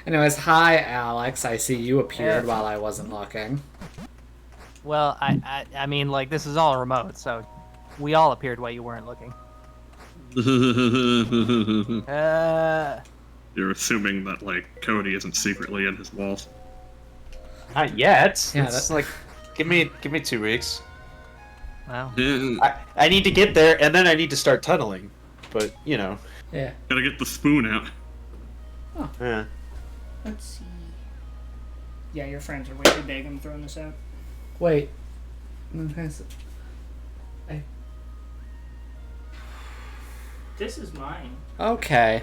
Speaker 2: Anyways, hi Alex. I see you appeared while I wasn't looking.
Speaker 5: Well, I mean, like, this is all remote, so we all appeared while you weren't looking.
Speaker 3: You're assuming that, like, Cody isn't secretly in his walls.
Speaker 1: Not yet.
Speaker 2: Yeah,
Speaker 1: it's like, give me 2 weeks.
Speaker 5: Wow.
Speaker 1: I need to get there, and then I need to start tunneling. But, you know.
Speaker 2: Yeah.
Speaker 3: Gotta get the spoon out.
Speaker 2: Oh.
Speaker 1: Yeah.
Speaker 6: Let's see. Yeah, your friends are way too big. I'm throwing this out.
Speaker 2: Wait.
Speaker 6: This is mine.
Speaker 2: Okay.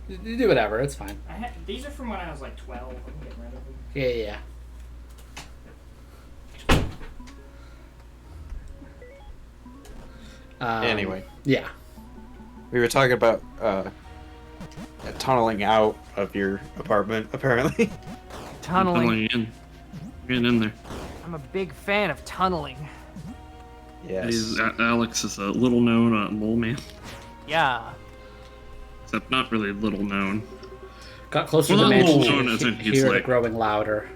Speaker 2: You do whatever, it's fine.
Speaker 6: These are from when I was like 12. I'm getting rid of them.
Speaker 2: Yeah.
Speaker 1: Anyway,
Speaker 2: Yeah.
Speaker 1: we were talking about tunneling out of your apartment, apparently.
Speaker 5: Tunneling.
Speaker 3: in. Getting in there.
Speaker 5: I'm a big fan of tunneling.
Speaker 1: Yes.
Speaker 3: Alex is a little known mole man.
Speaker 5: Yeah.
Speaker 3: Except not really little known.
Speaker 2: Got closer
Speaker 3: Well,
Speaker 2: to the
Speaker 3: not little
Speaker 2: mansion.
Speaker 3: known as in he's
Speaker 2: Hear it
Speaker 3: like-
Speaker 2: growing louder.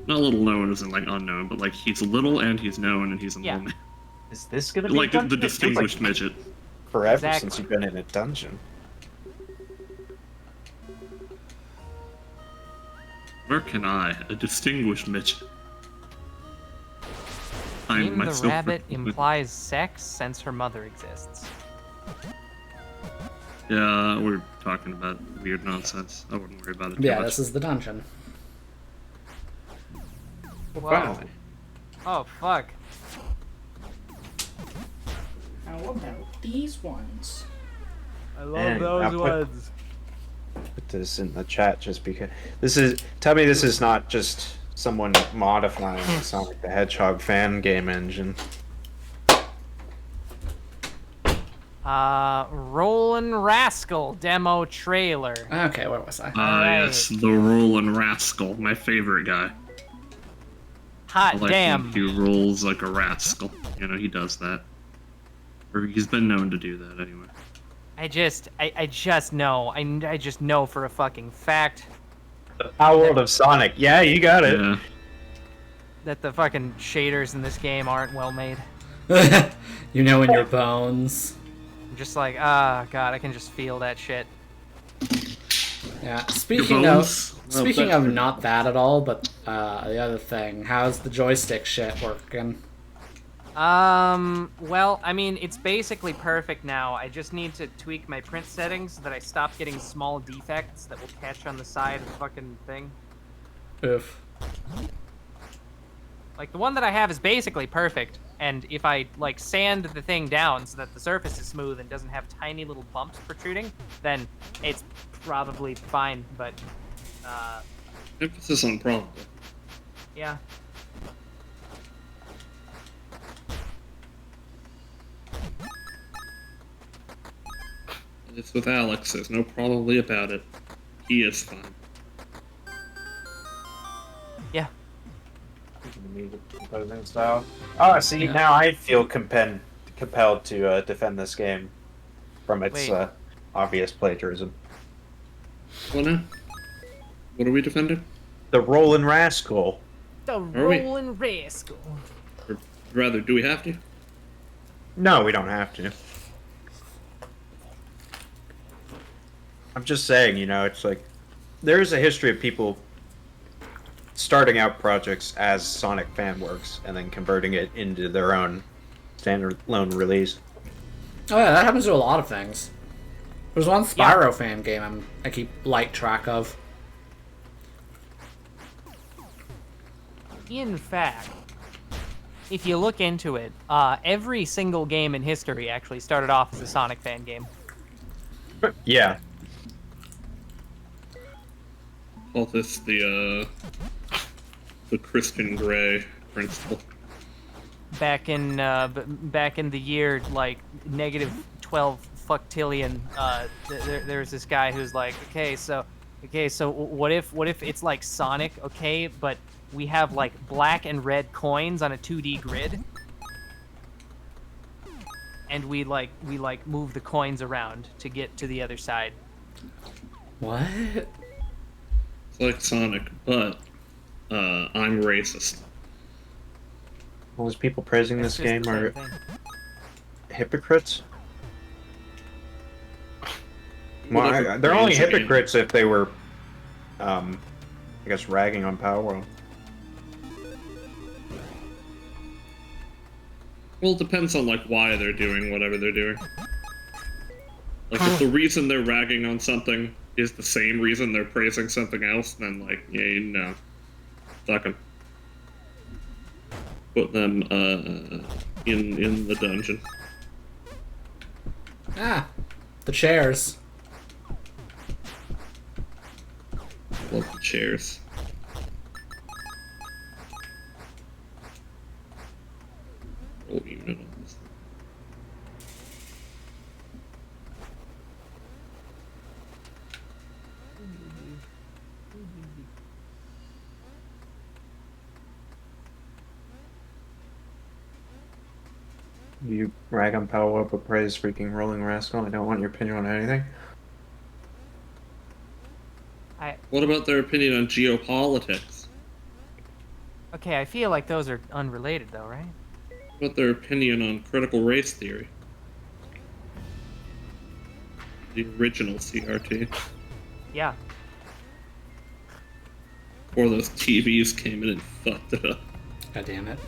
Speaker 3: Not little known as in like unknown, but like he's little and he's known and he's a
Speaker 5: Yeah.
Speaker 3: mole man.
Speaker 1: Is this gonna be
Speaker 3: Like
Speaker 1: a dungeon?
Speaker 3: the
Speaker 1: It feels
Speaker 3: distinguished
Speaker 1: like
Speaker 3: midget.
Speaker 1: forever
Speaker 5: Exactly.
Speaker 1: since you've been in a dungeon.
Speaker 3: Where can I, a distinguished midget, find
Speaker 5: Name the
Speaker 3: myself?
Speaker 5: rabbit implies sex since her mother exists.
Speaker 3: Yeah, we're talking about weird nonsense. I wouldn't worry about it too
Speaker 2: Yeah,
Speaker 3: much.
Speaker 2: this is the dungeon.
Speaker 5: Whoa.
Speaker 1: Finally.
Speaker 5: Oh, fuck.
Speaker 6: How about these ones?
Speaker 5: I
Speaker 1: love And those I'll put- Put this in the chat just because this is. Tell me this is not just someone modifying the Sonic the Hedgehog fan game engine.
Speaker 5: Rollin' Rascal demo trailer.
Speaker 2: Okay, where was I?
Speaker 5: Alright.
Speaker 3: Yes, the Rollin' Rascal, my favorite guy.
Speaker 5: Hot
Speaker 3: I like
Speaker 5: damn.
Speaker 3: when he rolls like a rascal. You know, he does that. Or he's been known to do that anyway.
Speaker 5: I just know. I just know for a fucking fact
Speaker 1: The Power World of Sonic. Yeah, you got it.
Speaker 3: Yeah.
Speaker 5: that the fucking shaders in this game aren't well made.
Speaker 2: You know in your bones.
Speaker 5: I'm just like, ah, God, I can just feel that shit.
Speaker 2: Yeah.
Speaker 3: Your bones? Well,
Speaker 2: Speaking
Speaker 3: that-
Speaker 2: of not that at all, but the other thing, how's the joystick shit working?
Speaker 5: Well, I mean, it's basically perfect now. I just need to tweak my print settings so that I stop getting small defects that will catch on the side of the fucking thing.
Speaker 2: Oof.
Speaker 5: Like, the one that I have is basically perfect, and if I, like, sand the thing down so that the surface is smooth and doesn't have tiny little bumps protruding, then it's probably fine, but,
Speaker 3: Emphasis on probably.
Speaker 5: yeah.
Speaker 3: It's with Alex, there's no probably about it. He is fine.
Speaker 5: Yeah.
Speaker 1: Composing style. Oh, see, now I feel compelled to defend this game from its
Speaker 5: Wait.
Speaker 1: obvious plagiarism.
Speaker 3: What now? What are we defending?
Speaker 1: The Rollin' Rascal.
Speaker 5: The
Speaker 3: we?
Speaker 5: Rollin' Rascal.
Speaker 3: Or rather, do we have to?
Speaker 1: No, we don't have to. I'm just saying, you know, it's like there is a history of people starting out projects as Sonic fan works and then converting it into their own standalone release.
Speaker 2: Oh yeah, that happens to a lot of things. There's one Spyro fan game I keep light track of.
Speaker 5: In fact, if you look into it, every single game in history actually started off as a Sonic fan game.
Speaker 1: Yeah.
Speaker 3: Call this the Christian Grey principle.
Speaker 5: Back in the year like -12 fucktillion, there's this guy who's like, okay, so what if it's like Sonic, okay, but we have like black and red coins on a 2D grid, and we move the coins around to get to the other side.
Speaker 2: What?
Speaker 3: It's like Sonic, but I'm racist.
Speaker 1: Most people praising
Speaker 5: It's
Speaker 1: this
Speaker 5: just
Speaker 1: game
Speaker 5: the same
Speaker 1: are
Speaker 5: thing.
Speaker 1: hypocrites. Well,
Speaker 3: Whatever
Speaker 1: they're only
Speaker 3: praise the game.
Speaker 1: hypocrites if they were, I guess, ragging on Power World.
Speaker 3: Well, it depends on like why they're doing whatever they're doing. Like, if the reason they're ragging on something is the same reason they're praising something else, then, like, yeah, no. Fuck 'em. Put them, in the dungeon.
Speaker 2: Ah, the chairs.
Speaker 3: Love the chairs. Roll unit on this.
Speaker 1: You rag on Power but praise freaking Rolling Rascal. I don't want your opinion on anything.
Speaker 3: What about their opinion on geopolitics?
Speaker 5: Okay, I feel like those are unrelated, though, right?
Speaker 3: What about their opinion on critical race theory? The original CRT.
Speaker 5: Yeah.
Speaker 3: Before those TVs came in and fucked it up.
Speaker 2: God damn it.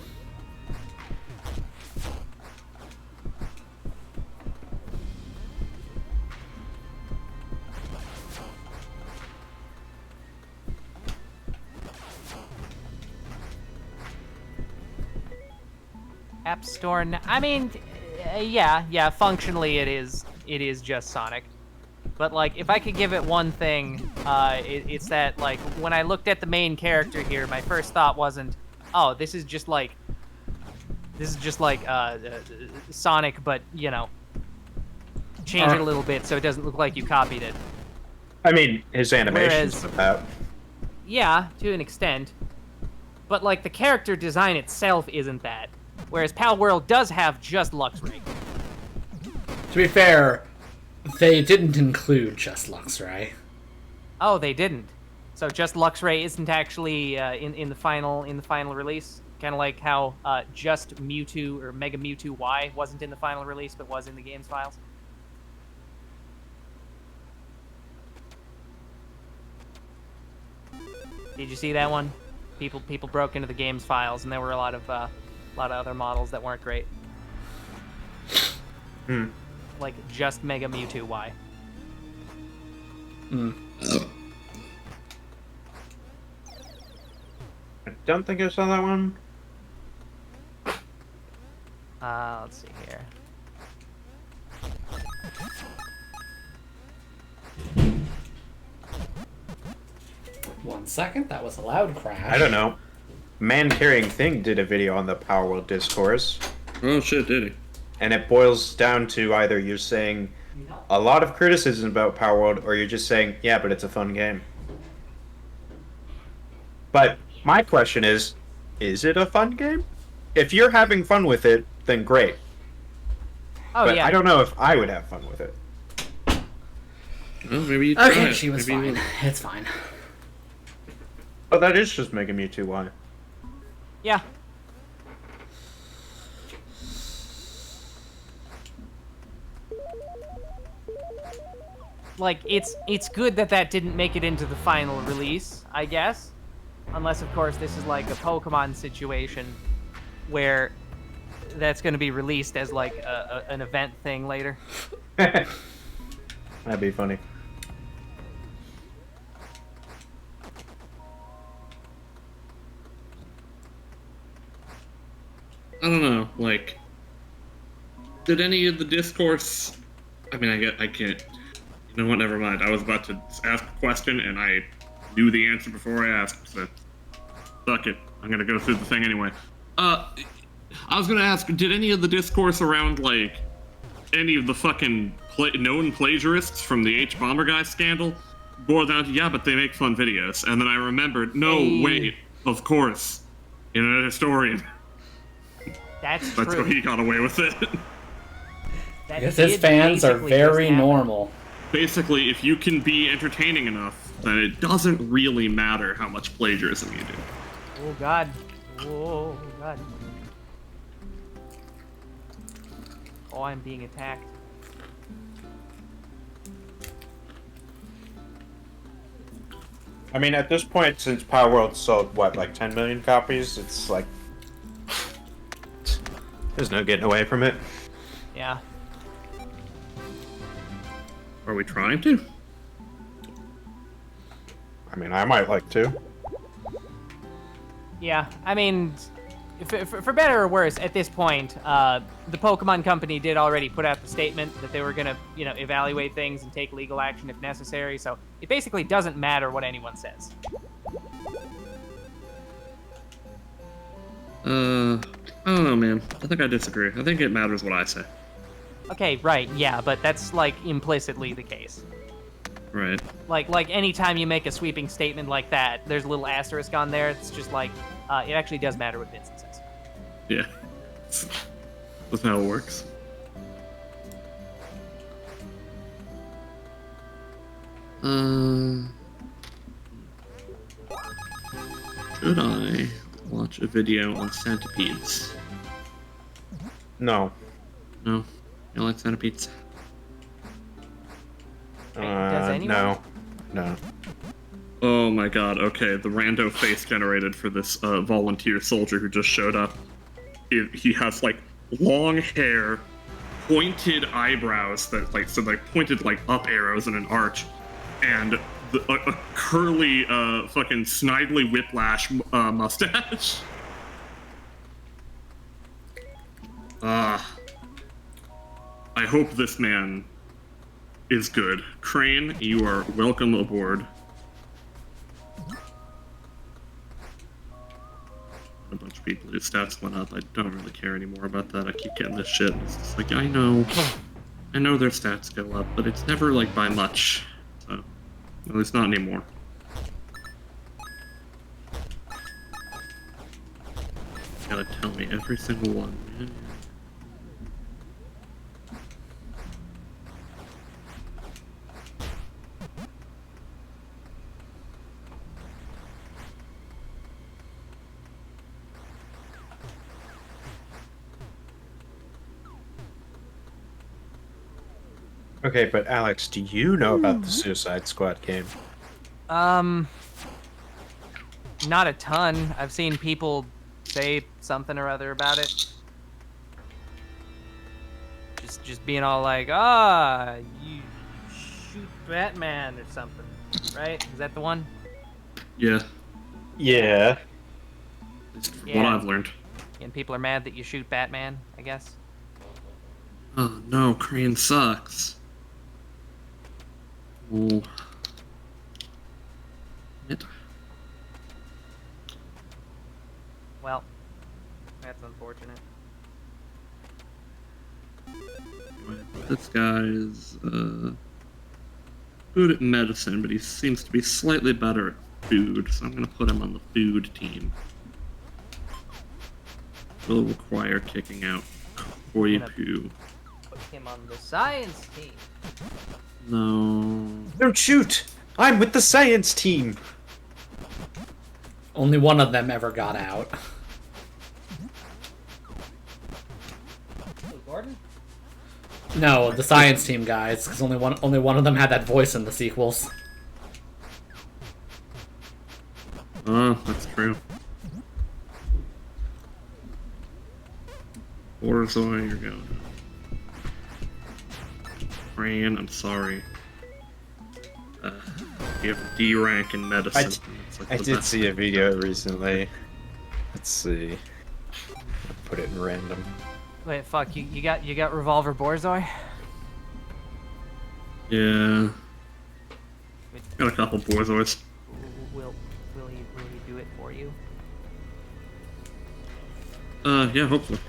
Speaker 5: App Store. I mean, yeah. Functionally, it is just Sonic. But like, if I could give it one thing, it's that like when I looked at the main character here, my first thought wasn't, oh, this is just like Sonic, but you know, change it a little bit so it doesn't look like you copied it.
Speaker 1: I mean, his animations
Speaker 5: Whereas-
Speaker 1: with that.
Speaker 5: Yeah, to an extent. But like the character design itself isn't that. Whereas Pal World does have just Luxray.
Speaker 2: To be fair, they didn't include just Luxray.
Speaker 5: Oh, they didn't. So just Luxray isn't actually in the final release. Kind of like how just Mewtwo or Mega Mewtwo Y wasn't in the final release, but was in the game's files. Did you see that one? People broke into the game's files, and there were a lot of other models that weren't great.
Speaker 1: Hmm.
Speaker 5: Like just Mega Mewtwo Y.
Speaker 1: I don't think I saw that one.
Speaker 5: Let's see here.
Speaker 2: One second, that was a loud crash.
Speaker 1: I don't know. Man Carrying Thing did a video on the Power World discourse,
Speaker 3: Oh shit, did he?
Speaker 1: and it boils down to either you're saying a lot of criticism about Power World, or you're just saying, yeah, but it's a fun game. But my question is it a fun game? If you're having fun with it, then great.
Speaker 5: Oh
Speaker 1: But
Speaker 5: yeah.
Speaker 1: I don't know if I would have fun with it.
Speaker 3: Well, maybe you
Speaker 2: Okay,
Speaker 3: try it.
Speaker 2: she was
Speaker 3: Maybe you
Speaker 2: fine. It's fine.
Speaker 1: Oh, that is just Mega Mewtwo Y.
Speaker 5: Yeah. Like it's good that didn't make it into the final release, I guess. Unless of course this is like a Pokemon situation where that's going to be released as like an event thing later.
Speaker 1: That'd be funny.
Speaker 3: I don't know, like, did any of the discourse? I mean, I can't. You know what? Never mind. I was about to ask a question, and I knew the answer before I asked. So, fuck it. I'm gonna go through the thing anyway. I was gonna ask, did any of the discourse around like any of the fucking known plagiarists from the H Bomber Guy scandal boil down to, yeah, but they make fun videos? And then I remembered, no,
Speaker 5: Hey.
Speaker 3: wait, of course, Internet Historian.
Speaker 5: That's
Speaker 3: That's
Speaker 5: true.
Speaker 3: how he got away with it.
Speaker 5: That
Speaker 2: Because his
Speaker 5: did
Speaker 2: fans are
Speaker 5: basically
Speaker 2: very
Speaker 5: just happen.
Speaker 2: normal.
Speaker 3: Basically, if you can be entertaining enough, then it doesn't really matter how much plagiarism you do.
Speaker 5: Oh god. Oh god. Oh, I'm being attacked.
Speaker 1: I mean, at this point, since Power World sold, what, like 10 million copies, it's like... There's no getting away from it.
Speaker 5: Yeah.
Speaker 3: Are we trying to?
Speaker 1: I mean, I might like to.
Speaker 5: Yeah, I mean, for better or worse, at this point, the Pokemon Company did already put out the statement that they were gonna, evaluate things and take legal action if necessary. So it basically doesn't matter what anyone says.
Speaker 3: I don't know, man. I think I disagree. I think it matters what I say.
Speaker 5: Okay, right, yeah, but that's like implicitly the case.
Speaker 3: Right.
Speaker 5: Like anytime you make a sweeping statement like that, there's a little asterisk on there. It's just like it actually does matter what Vincent says.
Speaker 3: Yeah. That's how it works. Should I watch a video on centipedes?
Speaker 1: No.
Speaker 3: No? You don't like centipedes?
Speaker 5: Does anyone?
Speaker 1: No.
Speaker 3: Oh my god, okay, the rando face generated for this volunteer soldier who just showed up. He has, like, long hair, pointed eyebrows that, like, pointed, like, up arrows in an arch, and a curly, fucking snidely whiplash mustache. I hope this man is good. Crane, you are welcome aboard. A bunch of people whose stats went up. I don't really care anymore about that. I keep getting this shit. It's just like, I know their stats go up, but it's never, like, by much. So, at least not anymore. Gotta tell me every single one, man.
Speaker 1: Okay, but Alex, do you know about the Suicide Squad game?
Speaker 5: Not a ton. I've seen people say something or other about it. Just being all like, you shoot Batman or something, right? Is that the one?
Speaker 3: Yeah,
Speaker 1: Yeah.
Speaker 3: that's what
Speaker 5: Yeah.
Speaker 3: I've learned.
Speaker 5: And people are mad that you shoot Batman, I guess.
Speaker 3: Oh no, Crane sucks. Oh.
Speaker 5: Well, that's unfortunate.
Speaker 3: This guy is good at medicine, but he seems to be slightly better at food, so I'm gonna put him on the food team. Will require kicking out Koi Poo.
Speaker 5: Put him on the science team.
Speaker 3: No.
Speaker 1: Don't shoot! I'm with the science team!
Speaker 2: Only one of them ever got out.
Speaker 5: Gordon?
Speaker 2: No, the science team guys, because only one of them had that voice in the sequels.
Speaker 3: Oh, that's true. Borzoi, you're going. Crane, I'm sorry. You have a D rank in medicine. It's like
Speaker 1: I
Speaker 3: the
Speaker 1: did
Speaker 3: best.
Speaker 1: see a video recently. Let's see. I'll put it in random.
Speaker 5: Wait, fuck, you got Revolver Borzoi?
Speaker 3: Yeah. Got a couple Borzois.
Speaker 5: Will he do it for you?
Speaker 3: Yeah, hopefully.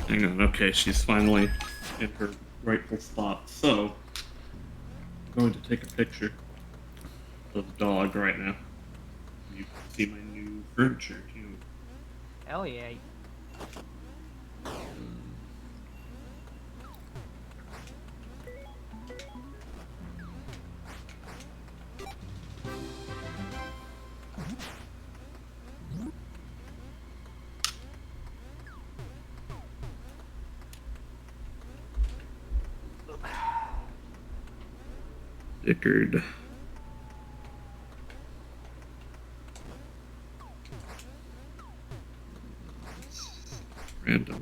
Speaker 3: Hang on, okay, she's finally in her rightful spot. So, I'm going to take a picture of the dog right now. You can see my new furniture, too.
Speaker 5: Hell yeah.
Speaker 3: Dickard. Random.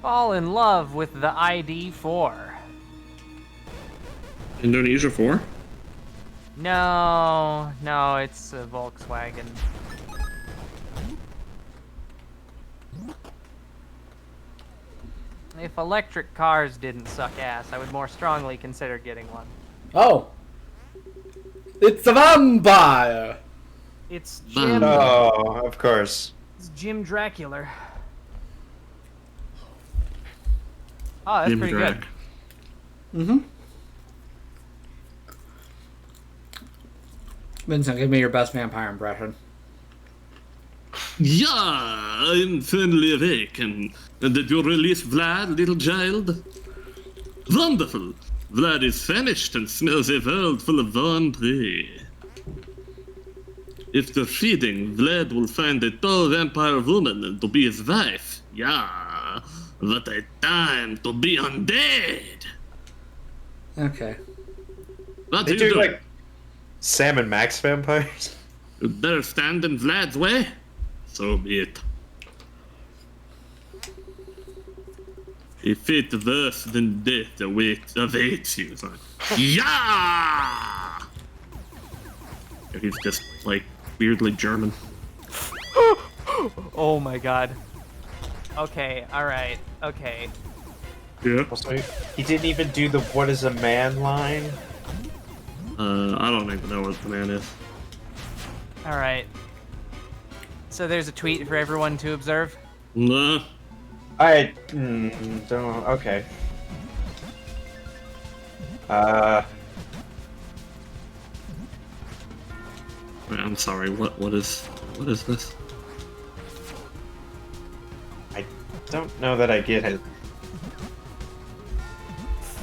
Speaker 5: Fall in love with the ID4.
Speaker 3: Indonesia 4?
Speaker 5: No, it's a Volkswagen. If electric cars didn't suck ass, I would more strongly consider getting one.
Speaker 2: Oh. It's a vampire!
Speaker 5: It's Jim.
Speaker 1: Oh, of course.
Speaker 5: It's Jim Dracula. Oh, that's
Speaker 3: Jim
Speaker 5: pretty
Speaker 3: Drac.
Speaker 5: good.
Speaker 2: Vincent, give me your best vampire impression.
Speaker 3: Yeah, I'm finally awake, and did you release Vlad, little child? Wonderful. Vlad is famished and smells a world full of vampire. After feeding, Vlad will find a tall vampire woman to be his wife. Yeah, what a time to be undead.
Speaker 2: Okay.
Speaker 3: What
Speaker 1: They
Speaker 3: do you
Speaker 1: do
Speaker 3: do?
Speaker 1: like Sam and Max vampires.
Speaker 3: You better stand in Vlad's way? So be it. A fate worse than death awaits you. Son. Yeah! He's just, like, weirdly German.
Speaker 5: Oh my god. Okay, alright, okay.
Speaker 3: Yeah?
Speaker 1: Also, he didn't even do the "What is a man" line.
Speaker 3: I don't even know what the man is.
Speaker 5: Alright. So there's a tweet for everyone to observe.
Speaker 3: No.
Speaker 1: I don't. Okay.
Speaker 3: I'm sorry, what is this?
Speaker 1: I don't know that I get it.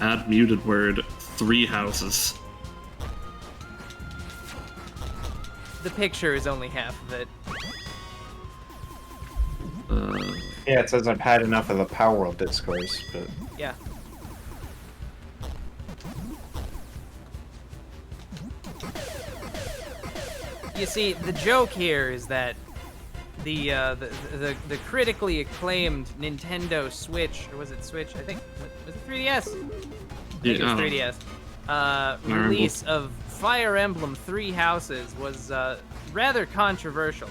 Speaker 3: Add muted word, 3 houses.
Speaker 5: The picture is only half of it.
Speaker 1: Yeah, it says I've had enough of the Power World discourse, but
Speaker 5: Yeah. You see, the joke here is that the critically acclaimed Nintendo Switch, or was it Switch? I think was it 3DS? I think it was 3DS. Release of Fire Emblem Three Houses was rather controversial.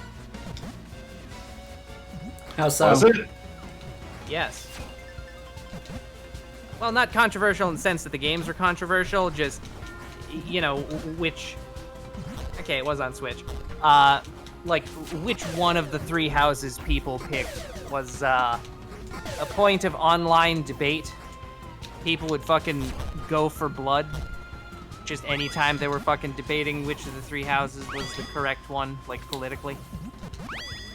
Speaker 2: How so?
Speaker 1: was it?
Speaker 5: Yes. Well, not controversial in the sense that the games were controversial, just, you know, which... Okay, it was on Switch. Like, which one of the 3 houses people picked was, a point of online debate. People would fucking go for blood. Just anytime they were fucking debating which of the 3 houses was the correct one, like, politically.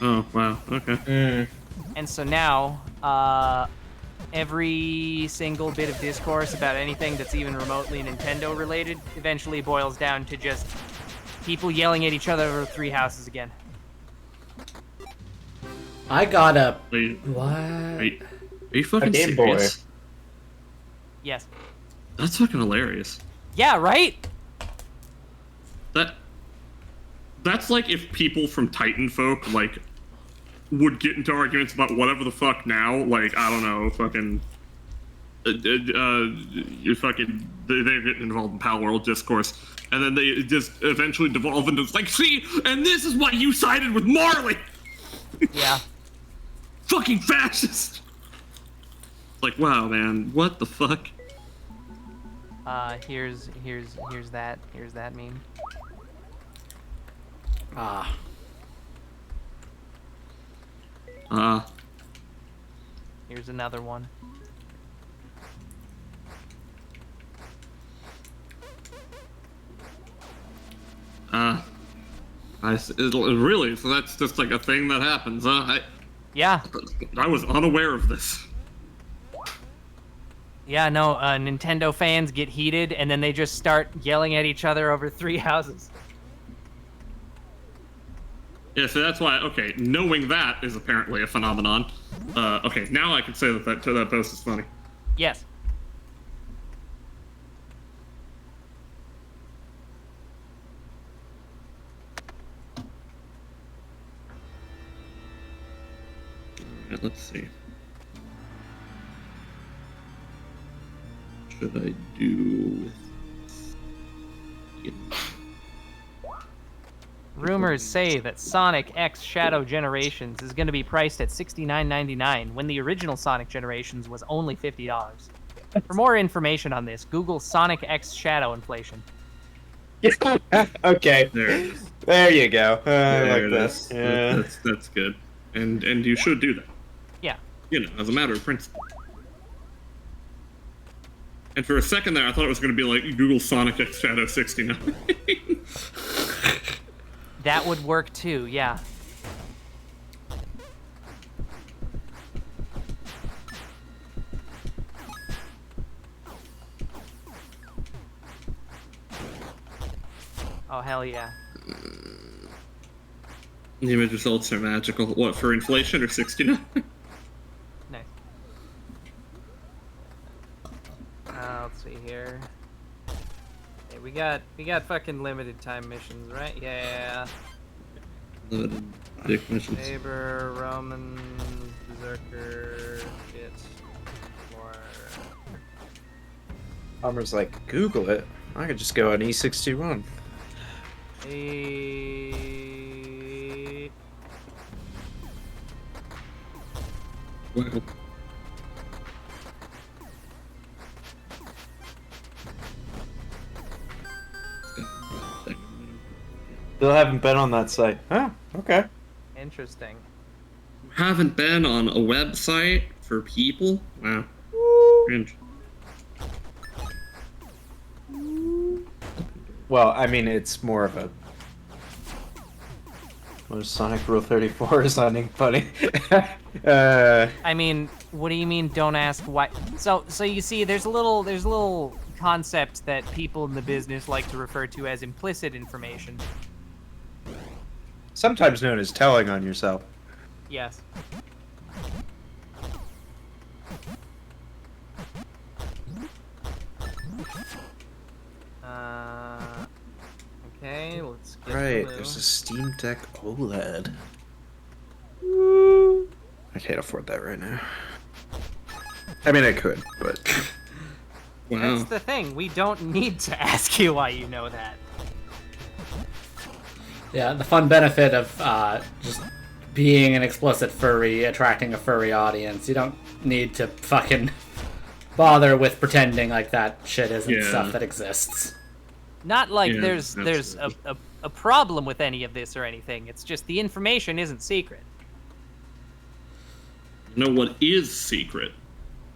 Speaker 3: Oh, wow, okay.
Speaker 5: And so now, every single bit of discourse about anything that's even remotely Nintendo related eventually boils down to just people yelling at each other over 3 houses again.
Speaker 2: I got a...
Speaker 3: Wait,
Speaker 2: What?
Speaker 3: are you fucking
Speaker 1: Game Boy.
Speaker 3: serious?
Speaker 5: Yes.
Speaker 3: That's fucking hilarious.
Speaker 5: Yeah, right?
Speaker 3: That's like if people from Titan folk, like, would get into arguments about whatever the fuck now, like, I don't know, fucking... they get involved in Pal World discourse, and then they just eventually devolve into, like, see, and this is why you sided with Marley!
Speaker 5: Yeah.
Speaker 3: Fucking fascist! Like, wow, man, what the fuck?
Speaker 5: Here's that meme.
Speaker 2: Ah.
Speaker 5: Here's another one.
Speaker 3: Really? So that's just like a thing that happens, huh?
Speaker 5: Yeah.
Speaker 3: I was unaware of this.
Speaker 5: Yeah, no, Nintendo fans get heated, and then they just start yelling at each other over 3 houses.
Speaker 3: Yeah, so that's why, okay, knowing that is apparently a phenomenon. Okay, now I can say that post is funny.
Speaker 5: Yes.
Speaker 3: Alright, let's see. What should I do with...
Speaker 5: Rumors say that Sonic X Shadow Generations is going to be priced at $69.99 when the original Sonic Generations was only $50. For more information on this, Google Sonic X Shadow inflation.
Speaker 1: Okay.
Speaker 3: There it is.
Speaker 1: There you go. I
Speaker 3: There
Speaker 1: like
Speaker 3: it
Speaker 1: this.
Speaker 3: is.
Speaker 1: Yeah.
Speaker 3: That's good. And you should do that.
Speaker 5: Yeah.
Speaker 3: You know, as a matter of principle. And for a second there, I thought it was going to be like Google Sonic X Shadow 69.
Speaker 5: That would work too, yeah. Oh, hell yeah.
Speaker 3: The image results are magical. What, for inflation or 69?
Speaker 5: Nice. Let's see here. Hey, we got fucking limited time missions, right? Yeah.
Speaker 3: Limited dick missions.
Speaker 5: Neighbor, Roman, Berserker, shit. More.
Speaker 1: Homer's like, Google it. I could just go on E61.
Speaker 3: Well,
Speaker 1: Still haven't been on that site. Oh, okay.
Speaker 5: Interesting.
Speaker 3: haven't been on a website for people? Wow. Cringe.
Speaker 1: Well, I mean, it's more of a... What is Sonic Rule 34 is sounding funny.
Speaker 5: I mean, what do you mean? Don't ask why? So you see, there's a little concept that people in the business like to refer to as implicit information.
Speaker 1: Sometimes known as telling on yourself.
Speaker 5: Yes. Okay, let's get
Speaker 1: Right,
Speaker 5: blue.
Speaker 1: there's a Steam Deck OLED. I can't afford that right now. I mean, I could, but...
Speaker 3: Wow.
Speaker 5: That's the thing. We don't need to ask you why you know that.
Speaker 2: Yeah, the fun benefit of just being an explicit furry, attracting a furry audience. You don't need to fucking bother with pretending like that shit isn't
Speaker 3: Yeah.
Speaker 2: stuff that exists.
Speaker 5: Not like
Speaker 3: Yeah,
Speaker 5: there's a problem with any of this or anything. It's just the information isn't secret.
Speaker 3: You know what is secret?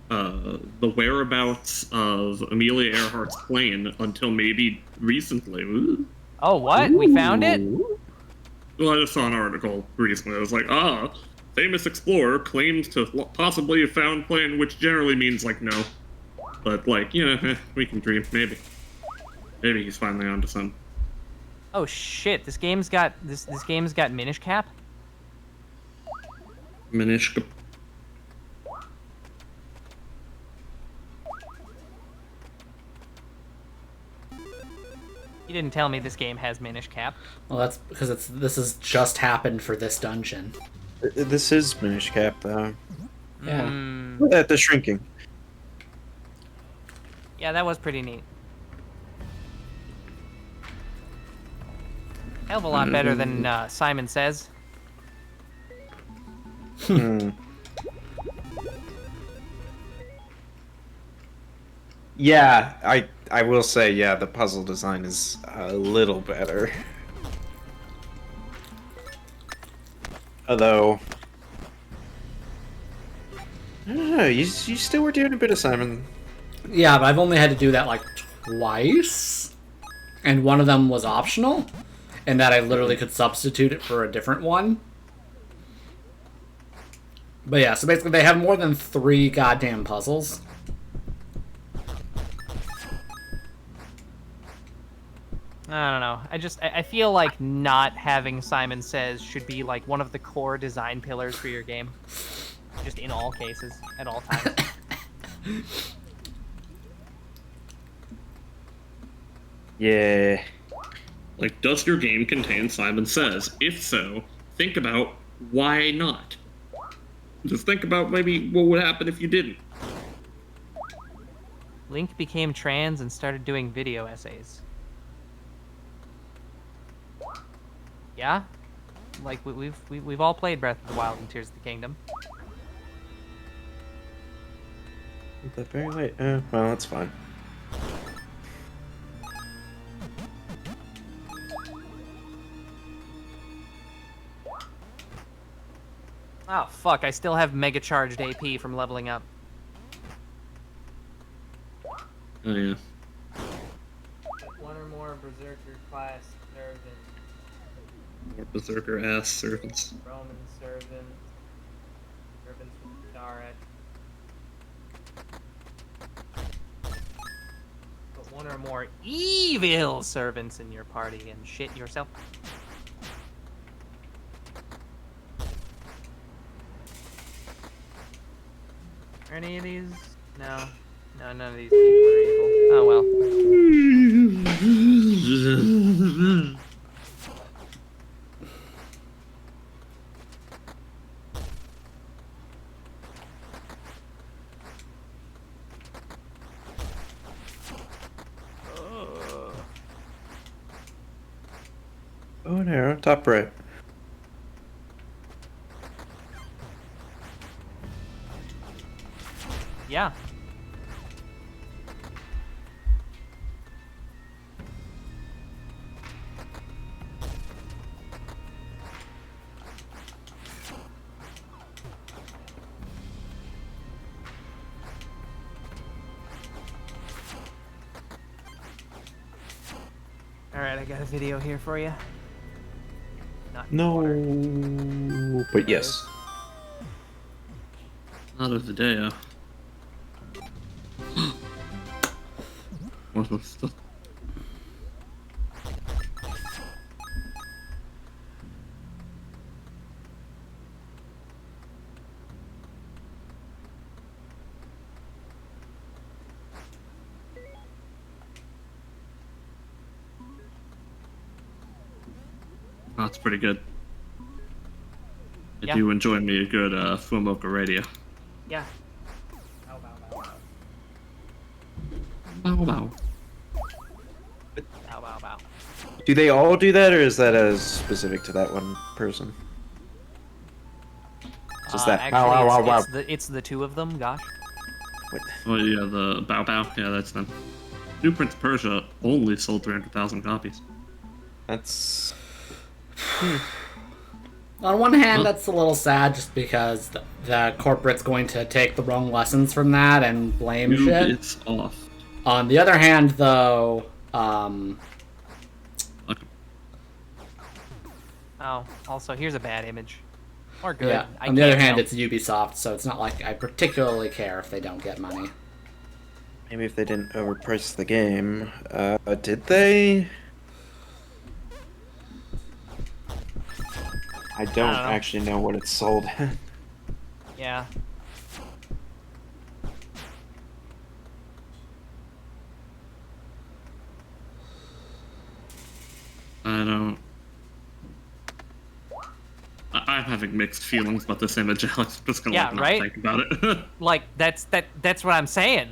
Speaker 3: The whereabouts of Amelia Earhart's plane until maybe recently. Ooh.
Speaker 5: Oh, what? We found it?
Speaker 3: Well, I just saw an article recently. I was like, famous explorer claims to possibly have found plane, which generally means, like, no. But, like, you know, we can dream. Maybe. Maybe he's finally onto some.
Speaker 5: Oh shit! This game's got this game's got Minish Cap.
Speaker 3: Minishka.
Speaker 5: You didn't tell me this game has Minish Cap.
Speaker 2: Well, that's because this has just happened for this dungeon.
Speaker 1: This is Minish Cap, though.
Speaker 2: Yeah.
Speaker 1: Look at the shrinking.
Speaker 5: Yeah, that was pretty neat. Hell of a lot better than Simon Says.
Speaker 1: Yeah, I will say, yeah, the puzzle design is a little better. Although, I don't know, you still were doing a bit of Simon.
Speaker 2: Yeah, but I've only had to do that like twice, and one of them was optional, and that I literally could substitute it for a different one. But yeah, so basically they have more than 3 goddamn puzzles.
Speaker 5: I don't know. I feel like not having Simon Says should be like one of the core design pillars for your game. Just in all cases, at all times.
Speaker 1: Yeah.
Speaker 3: Like, does your game contain Simon Says? If so, think about why not. Just think about maybe what would happen if you didn't.
Speaker 5: Link became trans and started doing video essays. Yeah? Like, we've all played Breath of the Wild and Tears of the Kingdom.
Speaker 1: But very late. Well, that's fine.
Speaker 5: Oh, fuck, I still have mega charged AP from leveling up.
Speaker 3: Oh yeah.
Speaker 5: One or more Berserker class servants,
Speaker 3: More berserker ass servants.
Speaker 5: Roman servants, servants with Daret. Put one or more evil servants in your party and shit yourself. Are any of these? No. No, none of these people are evil. Oh well.
Speaker 1: Oh, an arrow, top right.
Speaker 5: Yeah. Alright, I got a video here for you. Not in order.
Speaker 1: No, but yes.
Speaker 3: Not of the day, What was the... Oh, that's pretty good. I
Speaker 5: Yeah.
Speaker 3: do enjoy me a good Fumoka radio.
Speaker 5: Yeah.
Speaker 3: Bow bow.
Speaker 5: Bow, bow, bow.
Speaker 1: Do they all do that, or is that as specific to that one person? Just that.
Speaker 5: Actually,
Speaker 1: Wow, wow, wow, wow.
Speaker 5: it's the two of them, gosh.
Speaker 1: What?
Speaker 3: Oh yeah, the bow bow. Yeah, that's them. New Prince of Persia only sold 300,000 copies.
Speaker 1: That's.
Speaker 2: On one hand, that's a little sad just because the corporate's going to take the wrong lessons from that and blame shit.
Speaker 3: It's off.
Speaker 2: On the other hand, though,
Speaker 3: Okay.
Speaker 5: Oh, also, here's a bad image. Or good.
Speaker 2: yeah.
Speaker 5: I
Speaker 2: On the other
Speaker 5: can't
Speaker 2: hand,
Speaker 5: tell.
Speaker 2: it's Ubisoft, so it's not like I particularly care if they don't get money.
Speaker 1: Maybe if they didn't overprice the game. Did they? I don't
Speaker 5: know.
Speaker 1: actually know what it's sold at.
Speaker 5: Yeah.
Speaker 3: I don't. I'm having mixed feelings about this image, Alex. I'm just gonna
Speaker 5: Yeah,
Speaker 3: not
Speaker 5: right?
Speaker 3: think about it.
Speaker 5: Like, that's what I'm saying.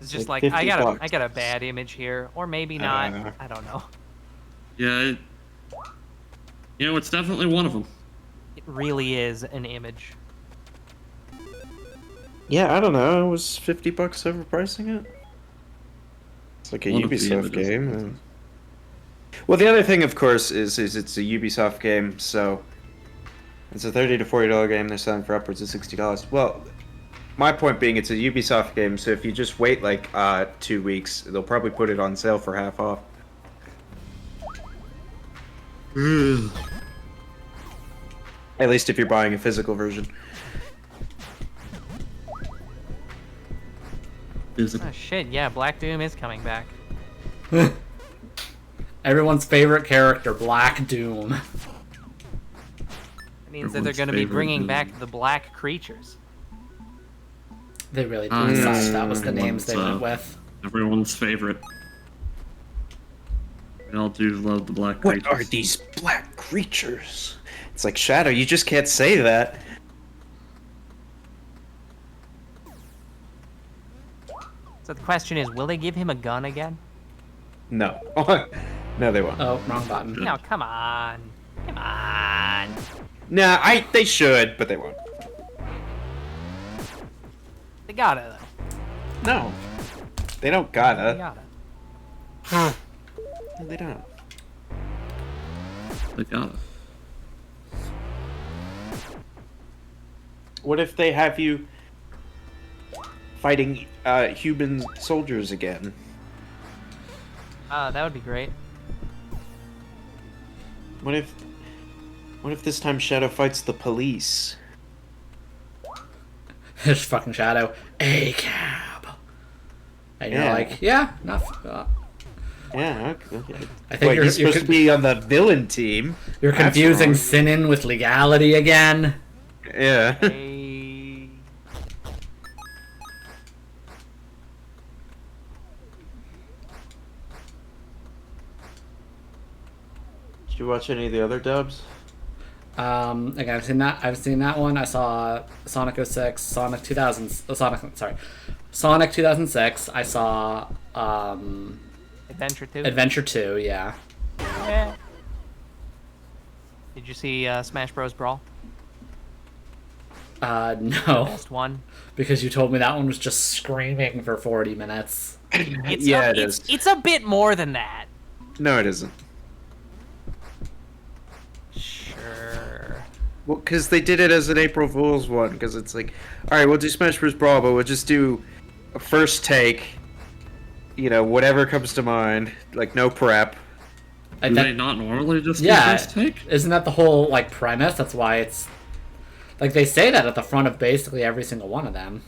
Speaker 5: It's just
Speaker 1: Like
Speaker 5: like, I
Speaker 1: 50 bucks.
Speaker 5: got a bad image here. Or maybe not. I don't know.
Speaker 3: Yeah, it's definitely one of them.
Speaker 5: It really is an image.
Speaker 1: Yeah, I don't know. It was $50 overpricing it. It's like a
Speaker 3: One of the
Speaker 1: Ubisoft
Speaker 3: images.
Speaker 1: game. Well, the other thing, of course, is it's a Ubisoft game, so it's a $30 to $40 game. They're selling for upwards of $60. Well, my point being, it's a Ubisoft game, so if you just wait like 2 weeks, they'll probably put it on sale for half off. At least if you're buying a physical version.
Speaker 5: Oh shit, yeah, Black Doom is coming back.
Speaker 2: Everyone's favorite character, Black Doom.
Speaker 5: It means that they're
Speaker 3: Everyone's
Speaker 5: going to be
Speaker 3: favorite
Speaker 5: bringing
Speaker 3: Doom.
Speaker 5: back the black creatures.
Speaker 2: They really did decide that was the
Speaker 3: Everyone's,
Speaker 2: names they went with.
Speaker 3: Everyone's favorite. We all do love the black
Speaker 1: What
Speaker 3: creatures.
Speaker 1: are these black creatures? It's like, Shadow, you just can't say that.
Speaker 5: So the question is, will they give him a gun again?
Speaker 1: No. No, they won't.
Speaker 2: Oh, wrong button.
Speaker 5: No, come on. Come on.
Speaker 1: Nah, they should, but they won't.
Speaker 5: They gotta, though.
Speaker 1: No. They don't
Speaker 5: They
Speaker 1: gotta.
Speaker 5: gotta.
Speaker 1: No, they don't.
Speaker 3: They got it.
Speaker 1: What if they have you fighting human soldiers again?
Speaker 5: That would be great.
Speaker 1: What if this time Shadow fights the police?
Speaker 2: There's fucking Shadow. A cab. And you're
Speaker 1: Yeah.
Speaker 2: like, yeah, not.
Speaker 1: Yeah, okay.
Speaker 2: I think
Speaker 1: Wait,
Speaker 2: you're
Speaker 1: he's supposed to be on the villain team.
Speaker 2: You're
Speaker 1: That's
Speaker 2: confusing
Speaker 1: wrong.
Speaker 2: Sinin with legality again.
Speaker 1: Yeah.
Speaker 5: Hey.
Speaker 1: Did you watch any of the other dubs?
Speaker 2: Again, I've seen that one. I saw Sonic 06, Sonic 2000, Sonic 2006. I saw
Speaker 5: Adventure 2?
Speaker 2: Adventure 2. Yeah.
Speaker 5: Yeah. Did you see Smash Bros. Brawl?
Speaker 2: No,
Speaker 5: Best one.
Speaker 2: because you told me that one was just screaming for 40 minutes.
Speaker 1: Yeah, it is.
Speaker 5: It's a bit more than that.
Speaker 1: No, it isn't.
Speaker 5: Sure.
Speaker 1: Well, because they did it as an April Fool's one. Because it's like, all right, we'll do Smash Bros. Brawl, but we'll just do a first take. You know, whatever comes to mind. Like, no prep.
Speaker 2: And
Speaker 3: Do
Speaker 2: that-
Speaker 3: they not normally just do
Speaker 2: yeah,
Speaker 3: first take?
Speaker 2: isn't that the whole like premise? That's why it's like they say that at the front of basically every single one of them.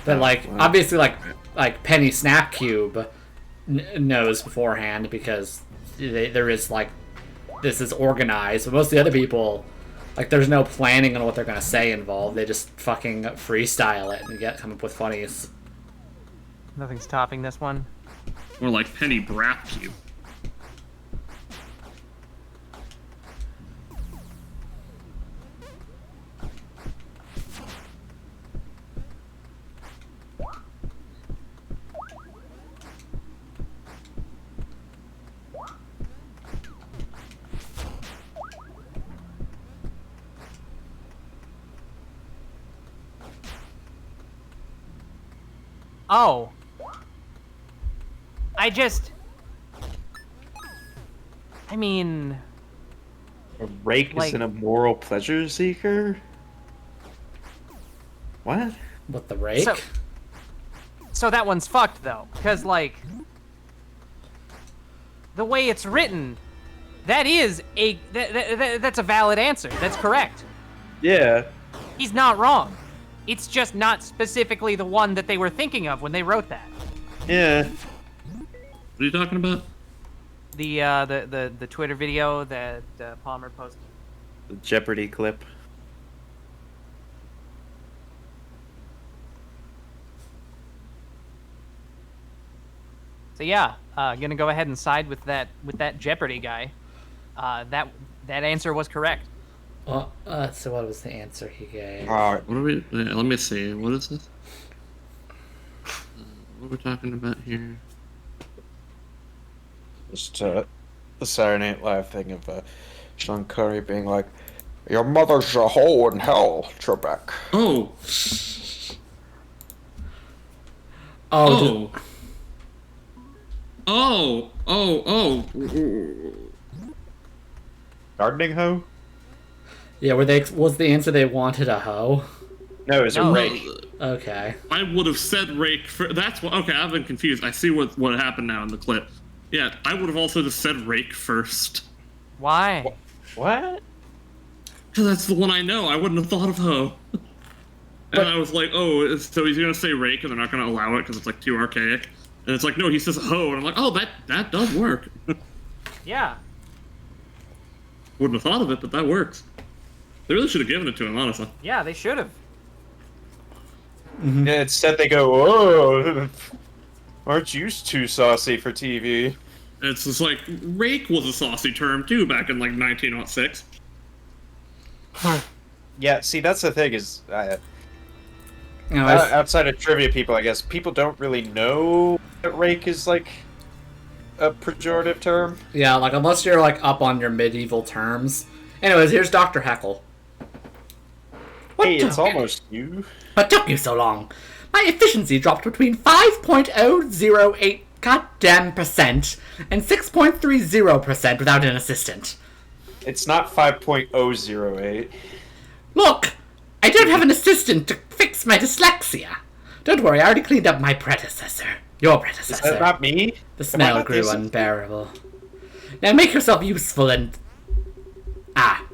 Speaker 2: That like
Speaker 1: wow.
Speaker 2: obviously like Penny Snapcube knows beforehand because there is like this is organized. But most of the other people, like there's no planning on what they're gonna say involved. They just fucking freestyle it and come up with funnies.
Speaker 5: Nothing's topping this one.
Speaker 3: Or like Penny Brapcube.
Speaker 5: Oh. I mean,
Speaker 1: A rake
Speaker 5: Like-
Speaker 1: is an immoral pleasure seeker? What?
Speaker 2: With the rake?
Speaker 5: so that one's fucked though, because like the way it's written, that's a valid answer. That's correct.
Speaker 1: Yeah.
Speaker 5: He's not wrong. It's just not specifically the one that they were thinking of when they wrote that.
Speaker 1: Yeah.
Speaker 3: What are you talking about?
Speaker 5: The Twitter video that Palmer posted.
Speaker 1: The Jeopardy clip.
Speaker 5: So yeah, gonna go ahead and side with that Jeopardy guy. That answer was correct.
Speaker 2: Well, so what was the answer he gave?
Speaker 1: Alright.
Speaker 3: What are we? Let me see. What is this? What are we talking about here?
Speaker 1: Just the Saturday Night Live thing of Sean Curry being like, "Your mother's a hole in hell, Trebek."
Speaker 3: Oh,
Speaker 2: Oh,
Speaker 3: oh.
Speaker 1: Gardening hoe?
Speaker 2: yeah. Was the answer they wanted a hoe?
Speaker 1: No, it's
Speaker 5: No.
Speaker 1: a rake.
Speaker 2: Okay.
Speaker 3: I would have said rake for. That's what. Okay, I've been confused. I see what happened now in the clip. Yeah, I would have also just said rake first.
Speaker 5: Why?
Speaker 1: What?
Speaker 3: Because that's the one I know. I wouldn't have thought of hoe. And I was like, oh, so he's gonna say rake, and they're not gonna allow it because it's like too archaic. And it's like, no, he says hoe, and I'm like, oh, that does work.
Speaker 5: Yeah.
Speaker 3: Wouldn't have thought of it, but that works. They really should have given it to him, honestly.
Speaker 5: Yeah, they should have.
Speaker 1: Yeah, instead they go, "Oh, aren't you too saucy for TV?"
Speaker 3: And it's just like, rake was a saucy term too back in like 1906.
Speaker 1: Yeah, see, that's the thing is,
Speaker 2: Anyways,
Speaker 1: outside of trivia people, I guess people don't really know that rake is like a pejorative term.
Speaker 2: yeah, like unless you're like up on your medieval terms. Anyways, here's Dr. Heckle.
Speaker 1: Hey, it's almost you.
Speaker 2: What took you so long? My efficiency dropped between 5.008 goddamn percent and 6.30% without an assistant.
Speaker 1: It's not 5.008.
Speaker 2: Look, I don't have an assistant to fix my dyslexia. Don't worry, I already cleaned up my predecessor. Your
Speaker 1: Is
Speaker 2: predecessor.
Speaker 1: that not me?
Speaker 2: The
Speaker 1: Am I
Speaker 2: smell
Speaker 1: not
Speaker 2: grew
Speaker 1: this?
Speaker 2: unbearable. Now make yourself useful and... Ah,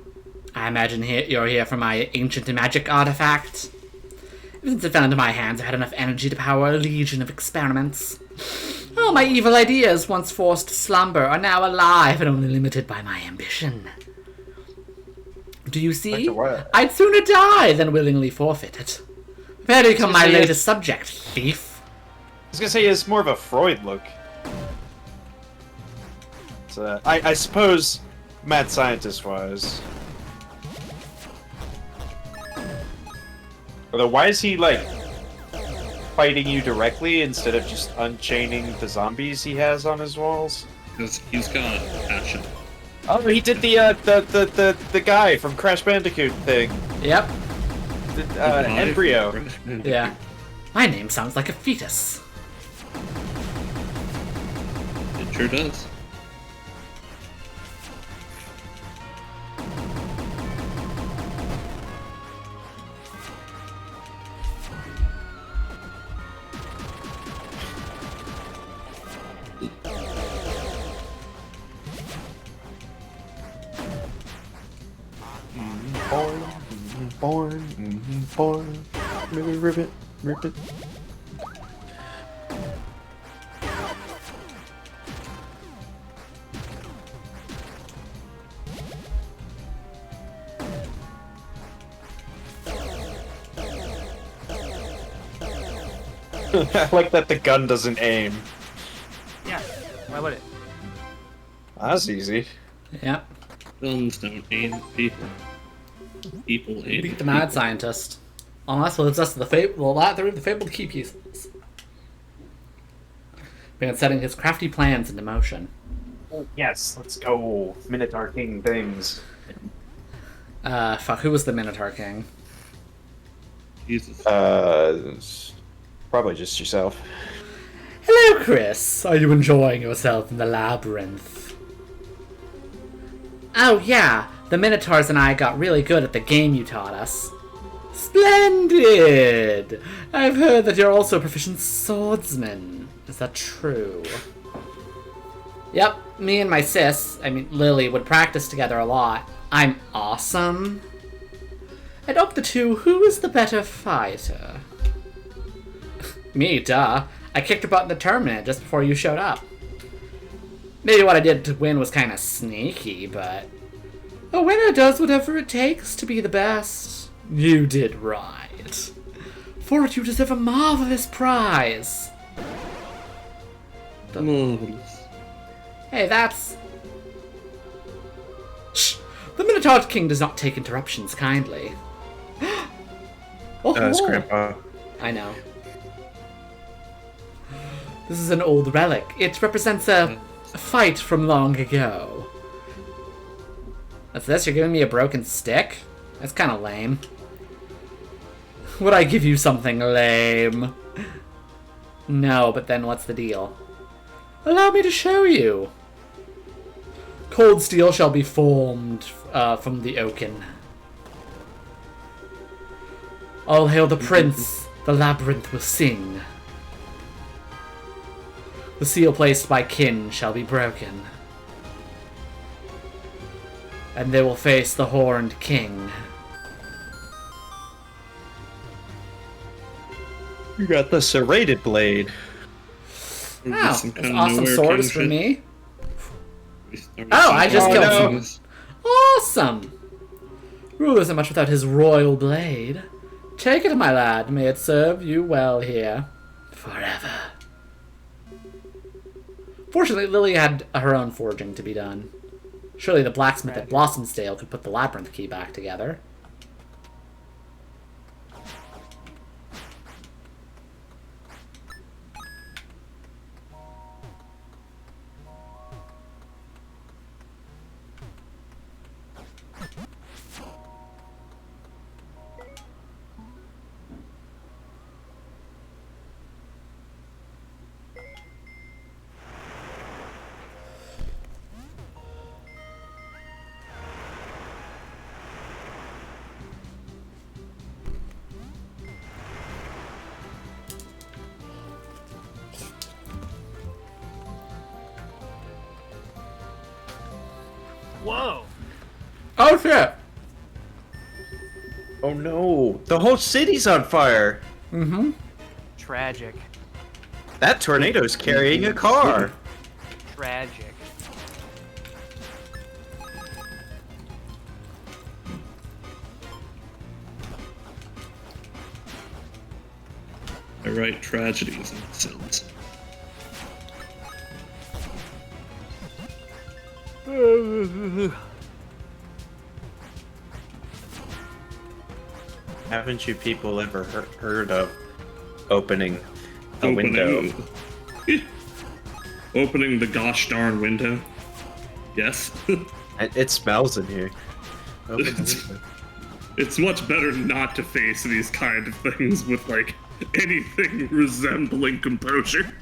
Speaker 2: I imagine you're here for my ancient magic artifact. Ever since it fell into my hands, I've had enough energy to power a legion of experiments. All my evil ideas, once forced to slumber, are now alive and only limited by my ambition. Do you see?
Speaker 1: Like what?
Speaker 2: I'd sooner die than willingly forfeit it. Prepare to become my latest subject, thief.
Speaker 1: I was gonna say it's more of a Freud look. So, I suppose, mad scientist-wise. Although, why is he, like, fighting you directly instead of just unchaining the zombies he has on his walls?
Speaker 3: Because he's got passion.
Speaker 1: Oh, he did the guy from Crash Bandicoot thing.
Speaker 2: Yep.
Speaker 1: Embryo.
Speaker 2: Yeah. My name sounds like a fetus.
Speaker 3: It sure does.
Speaker 1: Born. Ribbit. I like that the gun doesn't aim.
Speaker 5: Yeah. Why would it?
Speaker 1: That's easy.
Speaker 2: Yep.
Speaker 3: Guns don't aim at people. People aim
Speaker 2: Beat
Speaker 3: at
Speaker 2: the mad
Speaker 3: people.
Speaker 2: scientist. Unless leads us to the the fabled key pieces. Began setting his crafty plans into motion.
Speaker 1: Oh, yes, let's go. Minotaur King things.
Speaker 2: Fuck, who was the Minotaur King?
Speaker 3: Jesus.
Speaker 1: Probably just yourself.
Speaker 2: Hello, Chris. Are you enjoying yourself in the labyrinth? Oh, yeah. The Minotaurs and I got really good at the game you taught us. Splendid! I've heard that you're also a proficient swordsman. Is that true? Yep, me and my sis, Lily, would practice together a lot. I'm awesome. And of the two, who is the better fighter? Me, duh. I kicked her butt in the tournament just before you showed up. Maybe what I did to win was kind of sneaky, but... a winner does whatever it takes to be the best. You did right. For it, you deserve a marvelous prize.
Speaker 3: Marvelous.
Speaker 2: Hey, that's... Shh! The Minotaur King does not take interruptions kindly.
Speaker 1: It's Grandpa.
Speaker 2: I know. This is an old relic. It represents a fight from long ago. What's this? You're giving me a broken stick? That's kind of lame. Would I give you something lame? No, but then what's the deal? Allow me to show you. Cold steel shall be formed from the oaken. All hail the prince, the labyrinth will sing. The seal placed by kin shall be broken. And they will face the horned king.
Speaker 1: You got the serrated blade.
Speaker 2: Wow,
Speaker 3: Some
Speaker 2: this
Speaker 3: kind of
Speaker 2: awesome
Speaker 3: nowhere
Speaker 2: sword
Speaker 3: king
Speaker 2: is for
Speaker 3: shit.
Speaker 2: me.
Speaker 3: We started
Speaker 2: Oh, I just
Speaker 3: seeing
Speaker 2: killed
Speaker 3: things.
Speaker 2: Awesome! Ruler isn't much without his royal blade. Take it, my lad. May it serve you well here. Forever. Fortunately, Lily had her own forging to be done. Surely the blacksmith at Blossomsdale could put the labyrinth key back together.
Speaker 5: Whoa.
Speaker 2: Oh shit!
Speaker 1: Oh no, the whole city's on fire.
Speaker 2: Mm-hmm.
Speaker 5: Tragic.
Speaker 1: That tornado's carrying a car.
Speaker 5: Tragic.
Speaker 3: I write tragedies in films.
Speaker 1: Haven't you people ever heard of opening a window?
Speaker 3: Opening the gosh darn window. Yes.
Speaker 1: It smells in here. Open the window.
Speaker 3: It's much better not to face these kind of things with, like, anything resembling composure.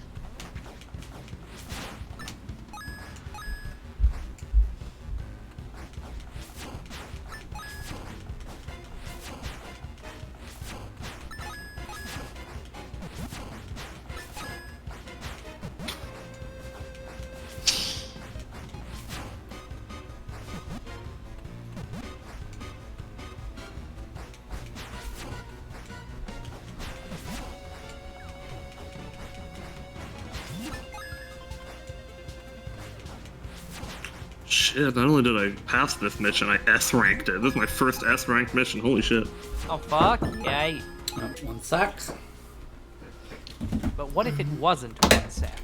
Speaker 3: Shit, not only did I pass this mission, I S-ranked it. This is my first S-ranked mission, holy shit.
Speaker 5: Oh fuck, yay.
Speaker 2: Oh, 1 sec.
Speaker 5: But what if it wasn't 1 sec?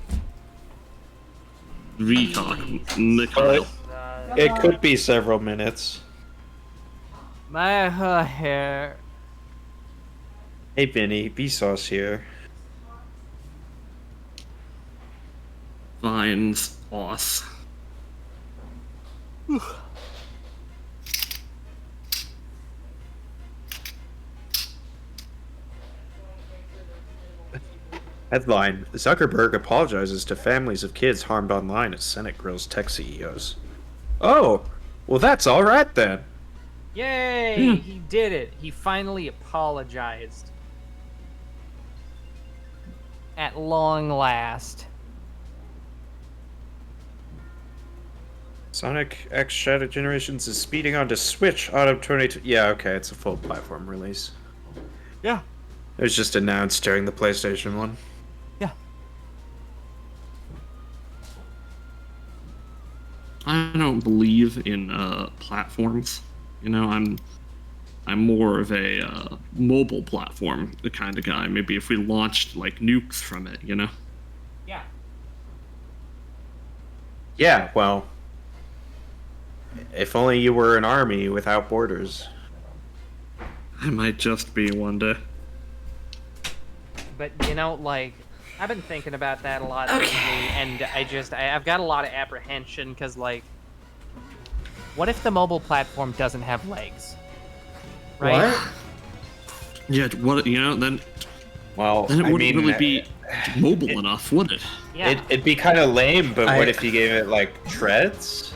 Speaker 3: VCOC, Mikhail.
Speaker 1: It could be several minutes.
Speaker 5: My hair.
Speaker 1: Hey Vinny, Vsauce here.
Speaker 3: Vines, boss.
Speaker 1: Headline: Zuckerberg apologizes to families of kids harmed online as Senate grills tech CEOs. Oh, well that's alright then.
Speaker 5: Yay! He did it. He finally apologized. At long last.
Speaker 1: Sonic X Shadow Generations is speeding onto Switch Autumn 22. Yeah, okay, it's a full platform release.
Speaker 5: Yeah.
Speaker 1: It was just announced during the PlayStation 1.
Speaker 5: Yeah.
Speaker 3: I don't believe in platforms. You know, I'm more of a mobile platform kind of guy. Maybe if we launched like nukes from it, you know.
Speaker 5: Yeah.
Speaker 1: Yeah, well, if only you were an army without borders.
Speaker 3: I might just be one day.
Speaker 5: But you know, like, I've been thinking about that a lot lately, and I've got a lot of apprehension because, like, what if the mobile platform doesn't have legs? Right?
Speaker 2: What?
Speaker 3: Yeah, what, you know, then
Speaker 1: Well,
Speaker 3: it
Speaker 1: I
Speaker 3: wouldn't
Speaker 1: mean,
Speaker 3: really be mobile enough, would it?
Speaker 5: Yeah.
Speaker 1: it'd be kind of lame, but
Speaker 2: I-
Speaker 1: what if you gave it, like, treads?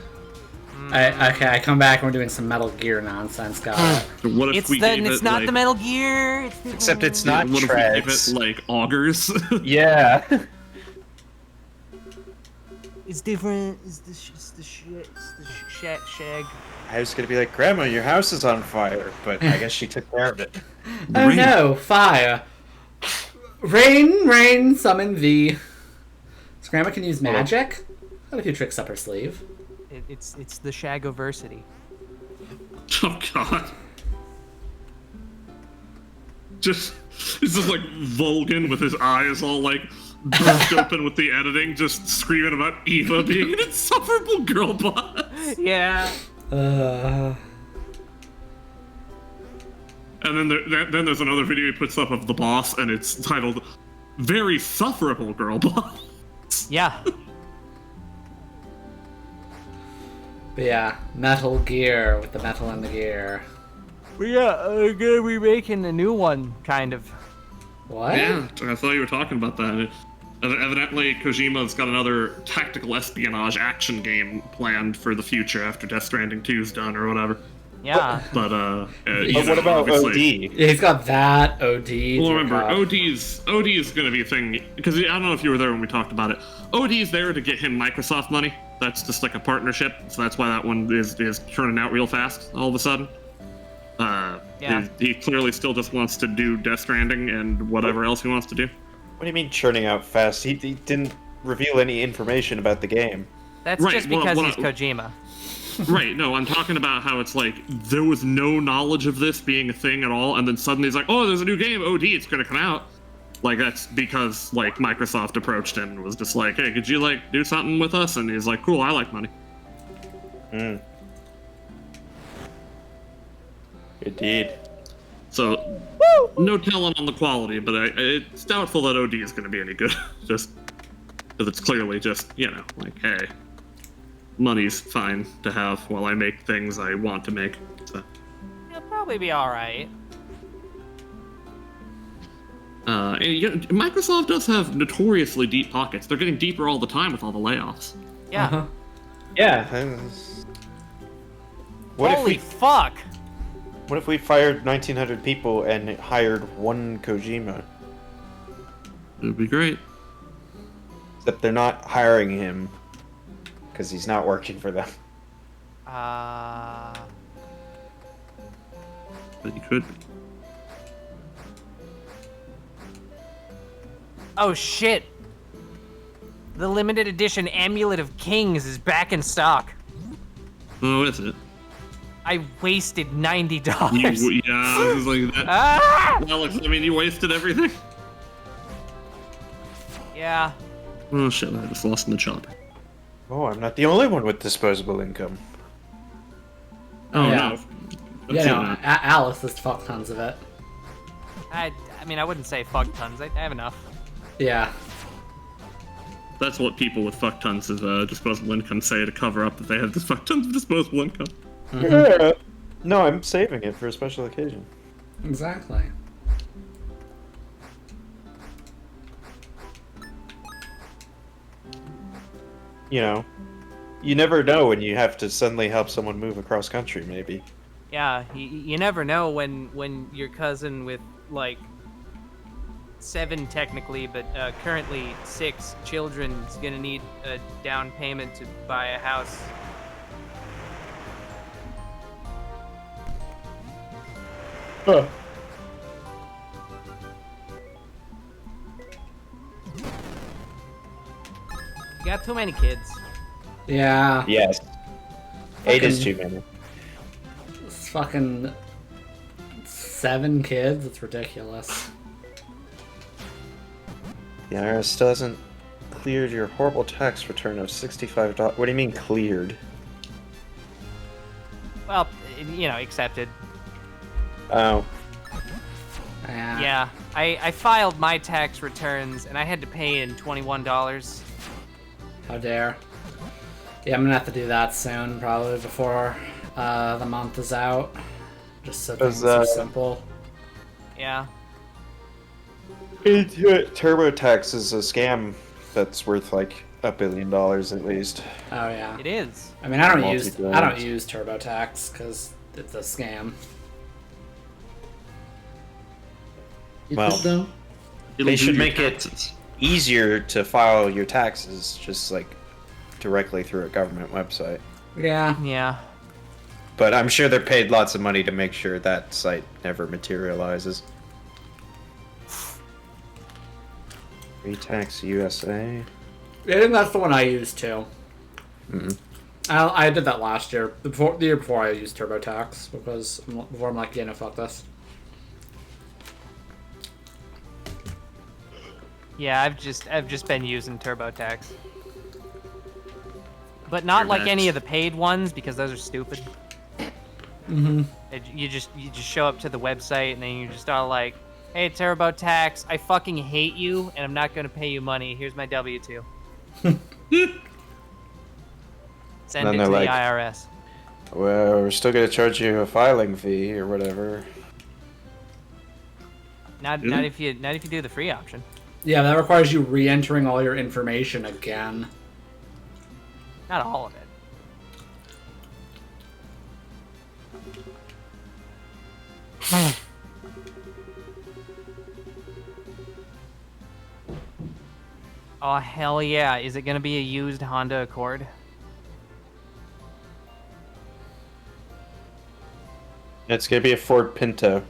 Speaker 2: Okay, I come back and we're doing some Metal Gear nonsense, guys.
Speaker 3: What if
Speaker 5: It's
Speaker 3: we gave
Speaker 5: it's
Speaker 3: it,
Speaker 5: not
Speaker 3: like,
Speaker 5: the Metal Gear. It's the
Speaker 1: Except it's not
Speaker 3: what if we gave
Speaker 1: treads.
Speaker 3: it like augers?
Speaker 1: Yeah.
Speaker 5: It's different. It's the shag.
Speaker 1: I was gonna be like, Grandma, your house is on fire, but I guess she took care of it.
Speaker 2: Oh
Speaker 3: Rain.
Speaker 2: no, fire. Rain, rain, summon thee. So Grandma can use magic? Got a few tricks up her sleeve.
Speaker 5: It's the Shagoversity.
Speaker 3: Oh god. It's just like Vulcan with his eyes all like burst open with the editing, just screaming about Eva being an insufferable girl boss.
Speaker 5: Yeah.
Speaker 2: Uh,
Speaker 3: And then there's another video he puts up of the boss, and it's titled "Very Sufferable Girl Boss."
Speaker 5: Yeah.
Speaker 2: but yeah, Metal Gear with the metal and the gear.
Speaker 5: Well, yeah, gonna be making a new one, kind of.
Speaker 2: What?
Speaker 3: Yeah, I thought you were talking about that. Evidently, Kojima's got another tactical espionage action game planned for the future after Death Stranding 2's done or whatever.
Speaker 5: Yeah.
Speaker 3: But you
Speaker 1: But
Speaker 3: know,
Speaker 1: what about
Speaker 3: obviously-
Speaker 1: OD?
Speaker 2: Yeah, he's got that OD.
Speaker 3: Well,
Speaker 2: dear
Speaker 3: remember,
Speaker 2: God.
Speaker 3: OD is going to be a thing because I don't know if you were there when we talked about it. OD is there to get him Microsoft money. That's just like a partnership, so that's why that one is turning out real fast all of a sudden.
Speaker 5: Yeah.
Speaker 3: He clearly still just wants to do Death Stranding and whatever else he wants to do.
Speaker 1: What do you mean churning out fast? He didn't reveal any information about the game.
Speaker 5: That's
Speaker 3: Right,
Speaker 5: just
Speaker 3: well,
Speaker 5: because
Speaker 3: well,
Speaker 5: he's Kojima.
Speaker 3: Right, no, I'm talking about how it's like there was no knowledge of this being a thing at all, and then suddenly he's like, oh, there's a new game, OD, it's gonna come out. Like, that's because, like, Microsoft approached him and was just like, hey, could you, like, do something with us? And he's like, cool, I like money.
Speaker 1: Hmm. Indeed.
Speaker 3: So, no telling on the quality, but it's doubtful that OD is going to be any good. Just because it's clearly just, you know, like, hey, money's fine to have while I make things I want to make. So,
Speaker 5: He'll probably be all right.
Speaker 3: and, you know, Microsoft does have notoriously deep pockets. They're getting deeper all the time with all the layoffs.
Speaker 5: Yeah.
Speaker 2: Uh-huh.
Speaker 1: Yeah. What
Speaker 5: Holy
Speaker 1: if
Speaker 5: fuck!
Speaker 1: what if we fired 1,900 people and hired one Kojima?
Speaker 3: It would be great.
Speaker 1: Except they're not hiring him because he's not working for them.
Speaker 3: But you could be.
Speaker 5: Oh shit! The limited edition Amulet of Kings is back in stock.
Speaker 3: Oh, is it?
Speaker 5: I wasted $90.
Speaker 3: Yeah, this is like that.
Speaker 5: Ah!
Speaker 3: Alex, I mean, you wasted everything.
Speaker 5: Yeah.
Speaker 3: Oh shit, I just lost in the chopper.
Speaker 1: Oh, I'm not the only one with disposable income.
Speaker 3: Oh
Speaker 2: Yeah.
Speaker 3: no.
Speaker 2: Yeah,
Speaker 3: That's
Speaker 2: no,
Speaker 3: it, man.
Speaker 2: Alice has fuck tons of it.
Speaker 5: I mean, I wouldn't say fuck tons. I have enough.
Speaker 2: Yeah.
Speaker 3: That's what people with fuck tons of disposable income say to cover up that they have this fuck tons of disposable income.
Speaker 1: Yeah. No, I'm saving it for a special occasion.
Speaker 2: Exactly.
Speaker 1: You know, you never know when you have to suddenly help someone move across country, maybe.
Speaker 5: Yeah, you never know when your cousin with like 7 technically, but currently 6 children is gonna need a down payment to buy a house.
Speaker 1: Huh.
Speaker 5: You got too many kids.
Speaker 2: Yeah.
Speaker 1: Yes. 8 is
Speaker 2: Fucking-
Speaker 1: too many.
Speaker 2: It's fucking 7 kids. It's ridiculous.
Speaker 1: The IRS still hasn't cleared your horrible tax return of $65. What do you mean cleared?
Speaker 5: Well, you know, accepted.
Speaker 1: Oh.
Speaker 2: Yeah.
Speaker 5: Yeah, I filed my tax returns and I had to pay in $21.
Speaker 2: How dare. Yeah, I'm gonna have to do that soon, probably before the month is out. Just so things are simple.
Speaker 5: Yeah.
Speaker 1: TurboTax is a scam that's worth like $1 billion at least.
Speaker 2: Oh yeah.
Speaker 5: It is.
Speaker 2: I mean, I don't
Speaker 1: Multi-billions.
Speaker 2: use TurboTax because it's a scam.
Speaker 1: Well,
Speaker 3: It'll
Speaker 1: they
Speaker 3: do
Speaker 1: should
Speaker 3: your
Speaker 1: make
Speaker 3: taxes.
Speaker 1: it easier to file your taxes, just like directly through a government website.
Speaker 2: Yeah.
Speaker 5: Yeah.
Speaker 1: But I'm sure they're paid lots of money to make sure that site never materializes. Retax USA.
Speaker 2: I think that's the one I used too.
Speaker 1: Mm.
Speaker 2: I did that last year. The year before I used TurboTax because before I'm like, yeah, no, fuck this.
Speaker 5: Yeah, I've just been using TurboTax. But not like any of the paid ones because those are stupid.
Speaker 2: Mm-hmm.
Speaker 5: You just show up to the website and then you just are like, "Hey, TurboTax, I fucking hate you and I'm not going to pay you money. Here's my W-2." Send
Speaker 1: Then
Speaker 5: it
Speaker 1: they're
Speaker 5: to
Speaker 1: like-
Speaker 5: the IRS.
Speaker 1: Well, we're still gonna charge you a filing fee or whatever.
Speaker 5: Not if you do the free option.
Speaker 2: Yeah, that requires you re-entering all your information again.
Speaker 5: Not all of Oh, hell yeah. Is it going to be a used Honda Accord?
Speaker 1: It's gonna be a Ford Pinto.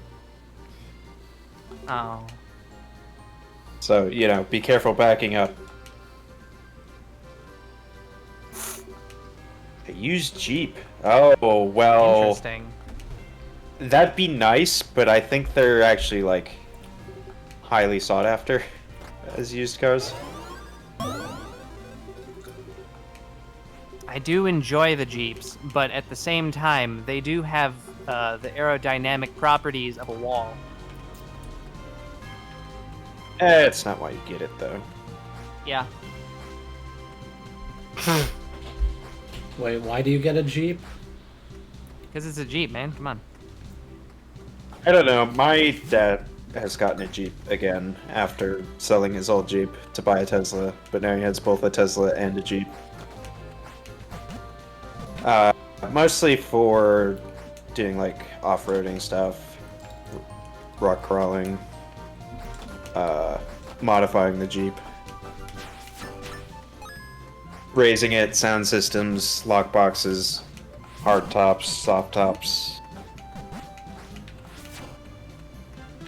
Speaker 5: Oh.
Speaker 1: So, be careful backing up. A used Jeep. Oh, well.
Speaker 5: Interesting.
Speaker 1: That'd be nice, but I think they're actually, like, highly sought after as used cars.
Speaker 5: I do enjoy the Jeeps, but at the same time, they do have the aerodynamic properties of a wall.
Speaker 1: It's not why you get it, though.
Speaker 5: Yeah.
Speaker 2: Wait, why do you get a Jeep?
Speaker 5: Because it's a Jeep, man. Come on.
Speaker 1: I don't know. My dad has gotten a Jeep again after selling his old Jeep to buy a Tesla, but now he has both a Tesla and a Jeep. Mostly for doing, like, off-roading stuff, rock crawling, modifying the Jeep. Raising it, sound systems, lock boxes, hard tops, soft tops,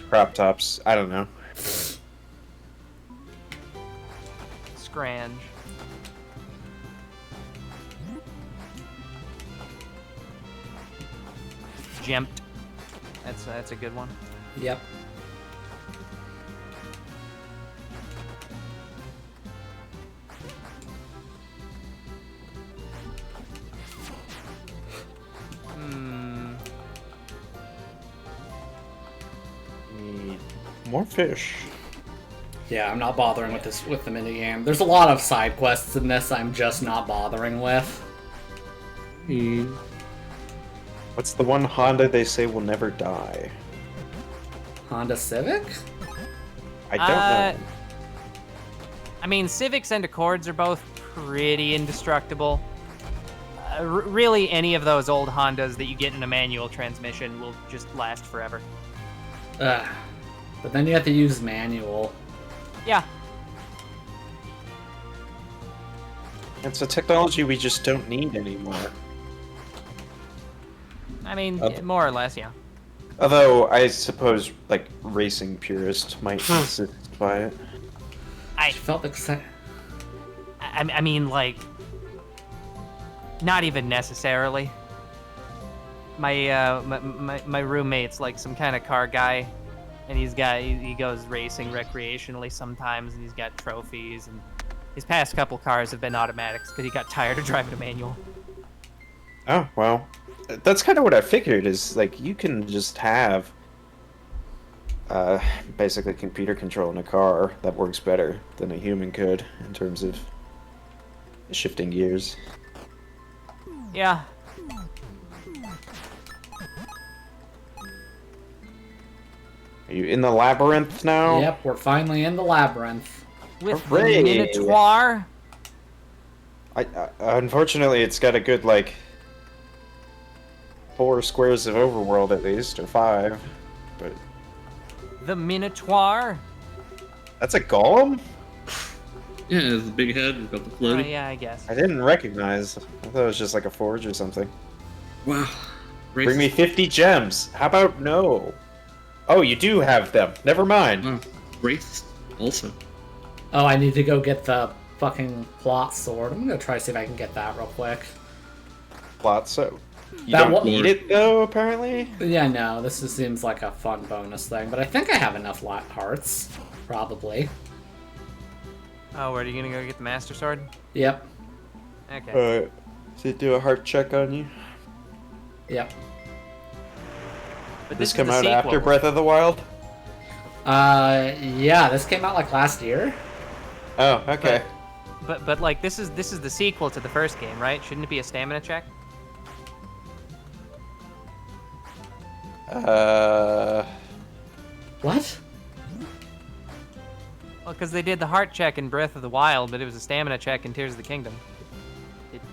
Speaker 1: crop tops, I don't know.
Speaker 5: Scrange. Gempt. That's a good one.
Speaker 2: Yep.
Speaker 1: Need more fish.
Speaker 2: Yeah, I'm not bothering with the minigame. There's a lot of side quests in this I'm just not bothering with.
Speaker 1: What's the one Honda they say will never die?
Speaker 2: Honda Civic?
Speaker 1: I don't know.
Speaker 5: I mean, Civics and Accords are both pretty indestructible. Really, any of those old Hondas that you get in a manual transmission will just last forever.
Speaker 2: Ugh. But then you have to use manual.
Speaker 5: Yeah.
Speaker 1: It's a technology we just don't need anymore.
Speaker 5: I mean, more or less, yeah.
Speaker 1: Although, I suppose, like, racing purists might insist by it.
Speaker 2: I felt excited.
Speaker 5: I mean, like, not even necessarily. My roommate's like some kind of car guy, and he goes racing recreationally sometimes, and he's got trophies, and his past couple cars have been automatics because he got tired of driving a manual.
Speaker 1: Oh, well. That's kind of what I figured, is, like, you can just have basically computer control in a car that works better than a human could in terms of shifting gears.
Speaker 5: Yeah.
Speaker 1: Are you in the labyrinth now?
Speaker 2: Yep, we're finally in the labyrinth.
Speaker 5: With
Speaker 1: Hooray!
Speaker 5: the Minotaur.
Speaker 1: Unfortunately, it's got a good, like, 4 squares of overworld at least, or 5. But
Speaker 5: The Minotaur.
Speaker 1: that's a golem?
Speaker 3: Yeah, it's a big head. We've got the
Speaker 5: Oh,
Speaker 3: floating.
Speaker 5: yeah, I guess.
Speaker 1: I didn't recognize. I thought it was just like a forge or something.
Speaker 3: Wow.
Speaker 1: Bring me 50 gems. How about no? Oh, you do have them. Never mind.
Speaker 3: Wow. Wraiths also.
Speaker 2: Oh, I need to go get the fucking plot sword. I'm gonna try to see if I can get that real quick.
Speaker 1: Plot so. You
Speaker 2: That
Speaker 1: don't
Speaker 2: one-
Speaker 1: need it though, apparently.
Speaker 2: Yeah, no, this just seems like a fun bonus thing, but I think I have enough hearts. Probably.
Speaker 5: Oh, where are you gonna go get the Master Sword?
Speaker 2: Yep.
Speaker 5: Okay.
Speaker 1: Does it do a heart check on you?
Speaker 2: Yep.
Speaker 5: But
Speaker 1: This
Speaker 5: is
Speaker 1: come
Speaker 5: the
Speaker 1: out after
Speaker 5: sequel.
Speaker 1: Breath of the Wild?
Speaker 2: Yeah, this came out like last year.
Speaker 1: Oh, okay.
Speaker 5: But like this is the sequel to the first game, right? Shouldn't it be a stamina check?
Speaker 2: What?
Speaker 5: Well, because they did the heart check in Breath of the Wild, but it was a stamina check in Tears of the Kingdom.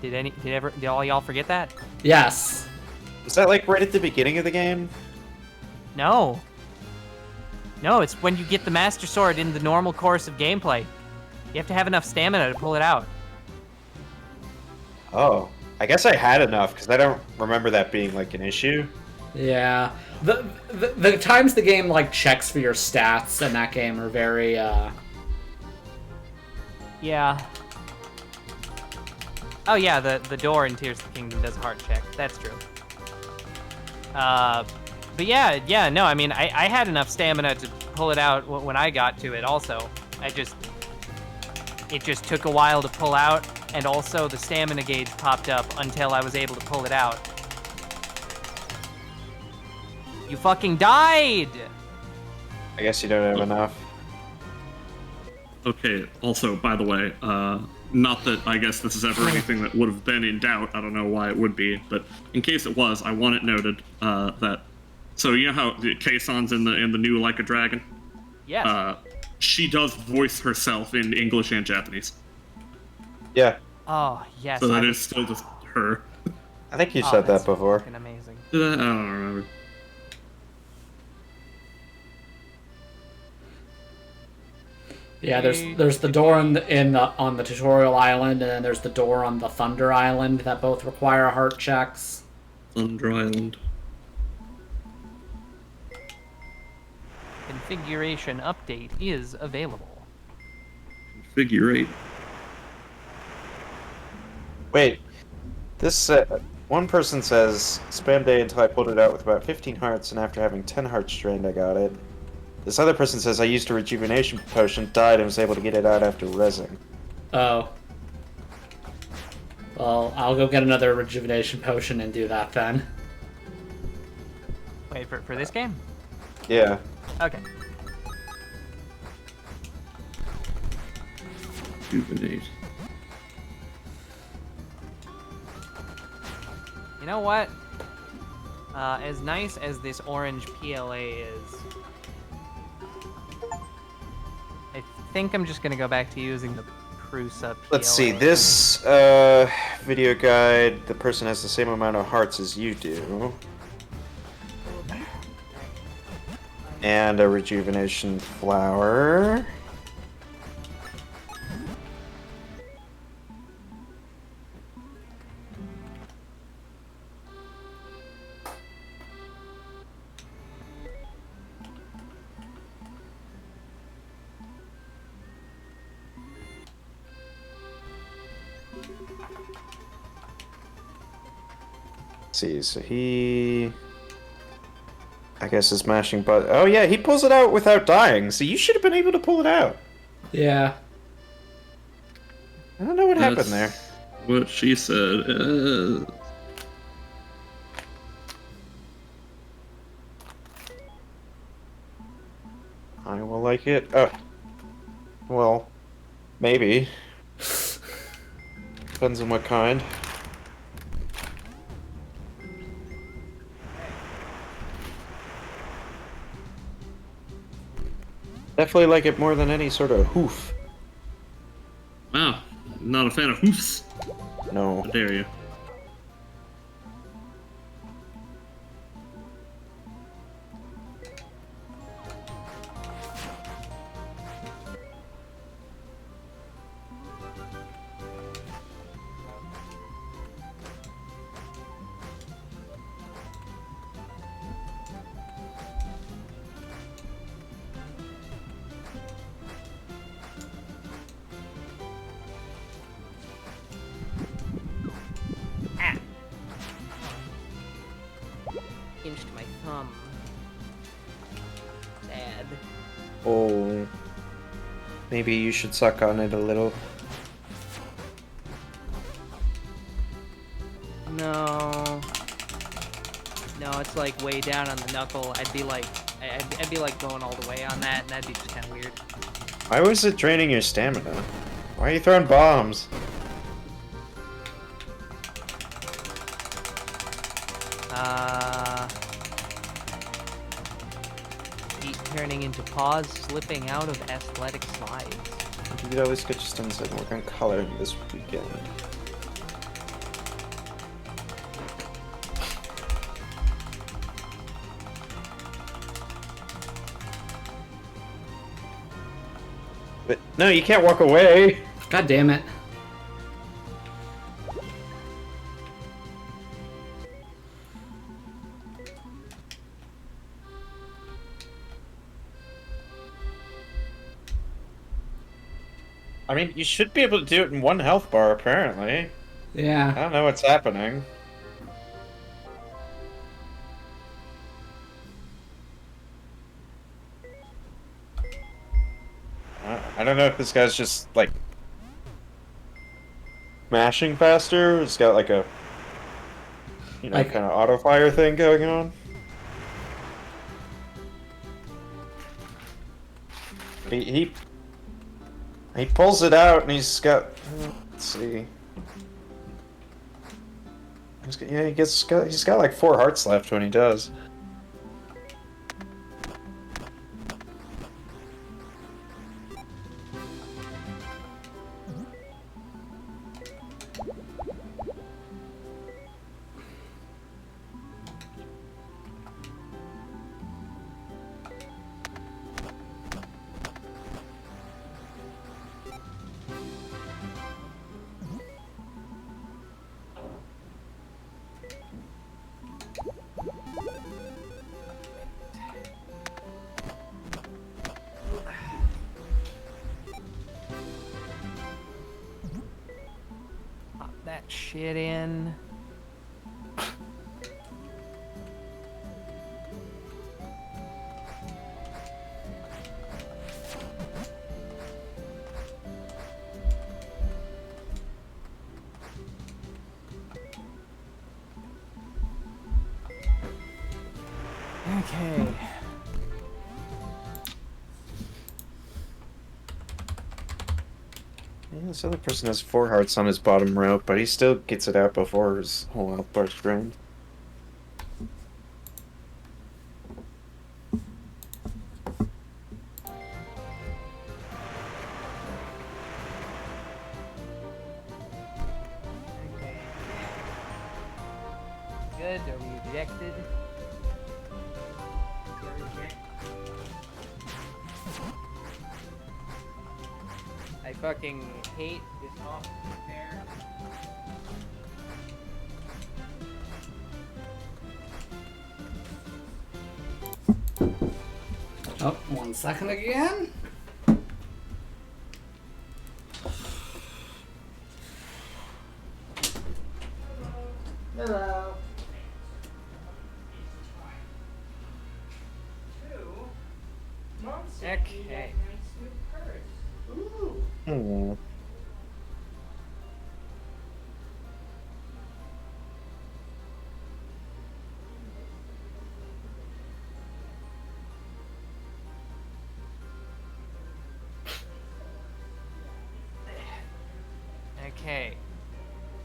Speaker 5: Did all y'all forget that?
Speaker 2: Yes.
Speaker 1: Was that like right at the beginning of the game?
Speaker 5: No. No, it's when you get the Master Sword in the normal course of gameplay. You have to have enough stamina to pull it out.
Speaker 1: Oh, I guess I had enough because I don't remember that being like an issue.
Speaker 2: Yeah. The times the game like checks for your stats in that game are very
Speaker 5: Yeah. Oh yeah, the door in Tears of the Kingdom does a heart check. That's true. But yeah, no, I mean, I had enough stamina to pull it out when I got to it also. It just took a while to pull out, and also the stamina gauge popped up until I was able to pull it out. You fucking died!
Speaker 1: I guess you don't have enough.
Speaker 3: Okay, also, by the way, not that I guess this is ever anything that would have been in doubt. I don't know why it would be, but in case it was, I want it noted that. So you know how Kaison's in the new Like a Dragon?
Speaker 5: Yes.
Speaker 3: She does voice herself in English and Japanese.
Speaker 1: Yeah,
Speaker 5: Oh, yes.
Speaker 3: So that is still just her.
Speaker 1: I think you
Speaker 5: Oh,
Speaker 1: said
Speaker 5: that's
Speaker 1: that before.
Speaker 5: fucking amazing.
Speaker 3: Did I? I don't remember.
Speaker 2: Yeah, there's the door on the tutorial island, and then there's the door on the Thunder Island that both require heart checks.
Speaker 3: Thunder Island.
Speaker 5: Configuration update is available.
Speaker 3: Figure 8.
Speaker 1: Wait, this one person says spam day until I pulled it out with about 15 hearts, and after having 10 hearts drained, I got it. This other person says I used a rejuvenation potion, died, and was able to get it out after rezzing.
Speaker 2: Oh. Well, I'll go get another rejuvenation potion and do that then.
Speaker 5: Wait, for this game?
Speaker 1: Yeah.
Speaker 5: Okay.
Speaker 3: Rejuvenate.
Speaker 5: You know what? As nice as this orange PLA is, I think I'm just gonna go back to using the Prusa PLA.
Speaker 1: Let's see, this video guide, the person has the same amount of hearts as you do. And a rejuvenation flower. See, so he, I guess, is mashing but oh yeah, he pulls it out without dying, so you should have been able to pull it out.
Speaker 2: Yeah.
Speaker 1: I don't know what happened there.
Speaker 3: What she said.
Speaker 1: I will like it. Oh. Well, maybe. Depends on what kind. Definitely like it more than any sort of hoof.
Speaker 3: Wow, not a fan of hoofs.
Speaker 1: No.
Speaker 3: How dare you?
Speaker 5: Pinched my thumb. Sad.
Speaker 1: Oh. Maybe you should suck on it a little.
Speaker 5: No. No, it's like way down on the knuckle. I'd be like going all the way on that, and that'd be just kind of weird.
Speaker 1: Why was it draining your stamina? Why are you throwing bombs?
Speaker 5: Feet turning into paws slipping out of athletic slides.
Speaker 1: You could always get your stones and work on coloring this weekend. No, you can't walk away.
Speaker 2: God damn it.
Speaker 1: I mean, you should be able to do it in one health bar, apparently. I
Speaker 2: Yeah.
Speaker 1: don't know what's happening. I don't know if this guy's just, like, mashing faster. It's got, like, a, you know,
Speaker 2: Like-
Speaker 1: kind of auto-fire thing going on. He pulls it out, and he's got, let's see. Yeah, he's got like 4 hearts left when he does.
Speaker 5: Pop that shit in. Okay.
Speaker 1: Yeah, this other person has 4 hearts on his bottom rope, but he still gets it out before his whole health bar's drained.
Speaker 5: Okay. Good. Are we ejected? I fucking hate this off repair.
Speaker 2: Oh, 1 second again.
Speaker 5: Hello. Okay.
Speaker 1: Hmm.
Speaker 5: Okay.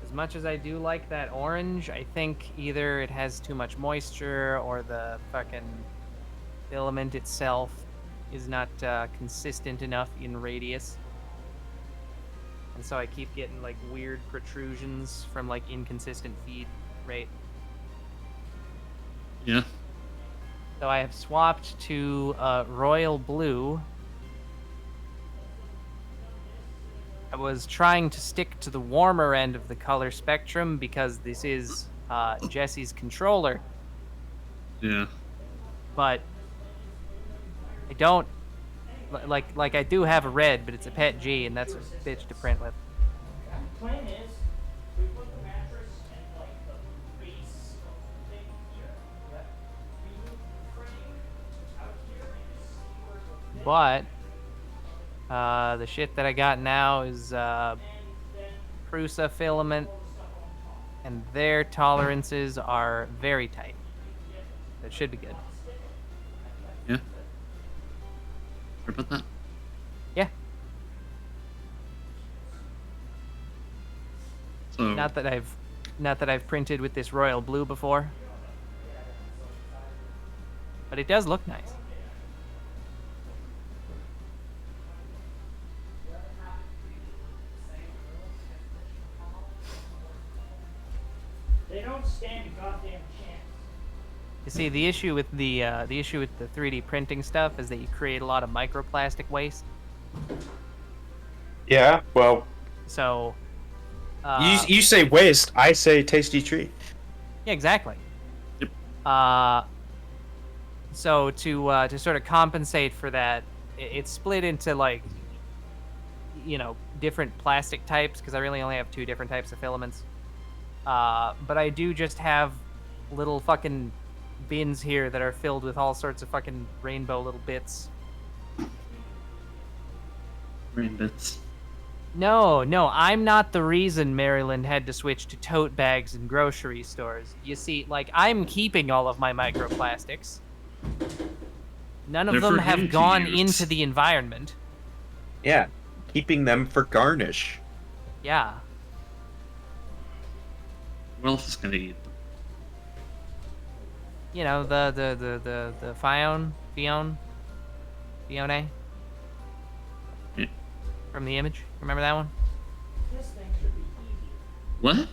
Speaker 5: As much as I do like that orange, I think either it has too much moisture or the fucking filament itself is not consistent enough in radius. And so I keep getting like weird protrusions from like inconsistent feed rate.
Speaker 3: Yeah.
Speaker 5: So I have swapped to royal blue. I was trying to stick to the warmer end of the color spectrum because this is Jesse's controller,
Speaker 3: Yeah.
Speaker 5: but I don't like I do have a red, but it's a pet G, and that's a bitch to print with.
Speaker 6: Plan is, we put the mattress and like the base of the thing here. Yep. We move the frame out here and just see where the
Speaker 5: But the shit that I got now is Prusa filament, and their tolerances are very tight. That should be good.
Speaker 3: Yeah. Sure about that?
Speaker 5: Yeah.
Speaker 3: So
Speaker 5: Not that I've printed with this royal blue before, but it does look nice.
Speaker 6: They don't stand a goddamn chance.
Speaker 5: You see, the issue with the 3D printing stuff is that you create a lot of microplastic waste.
Speaker 1: Yeah, well,
Speaker 5: So,
Speaker 1: you say waste, I say tasty treat.
Speaker 5: yeah, exactly.
Speaker 3: Yep.
Speaker 5: So to sort of compensate for that, it's split into like, different plastic types because I really only have two different types of filaments. But I do just have little fucking bins here that are filled with all sorts of fucking rainbow little bits.
Speaker 3: Rain bits.
Speaker 5: No, I'm not the reason Maryland had to switch to tote bags in grocery stores. You see, like, I'm keeping all of my microplastics. None of
Speaker 3: They're
Speaker 5: them
Speaker 3: for him
Speaker 5: have
Speaker 3: to
Speaker 5: gone
Speaker 3: use.
Speaker 5: into the environment.
Speaker 1: Yeah, keeping them for garnish.
Speaker 5: Yeah.
Speaker 3: Who else is gonna eat them?
Speaker 5: You know, the Fione? Fione?
Speaker 3: Yeah.
Speaker 5: From the image. Remember that one?
Speaker 6: This thing should be easy.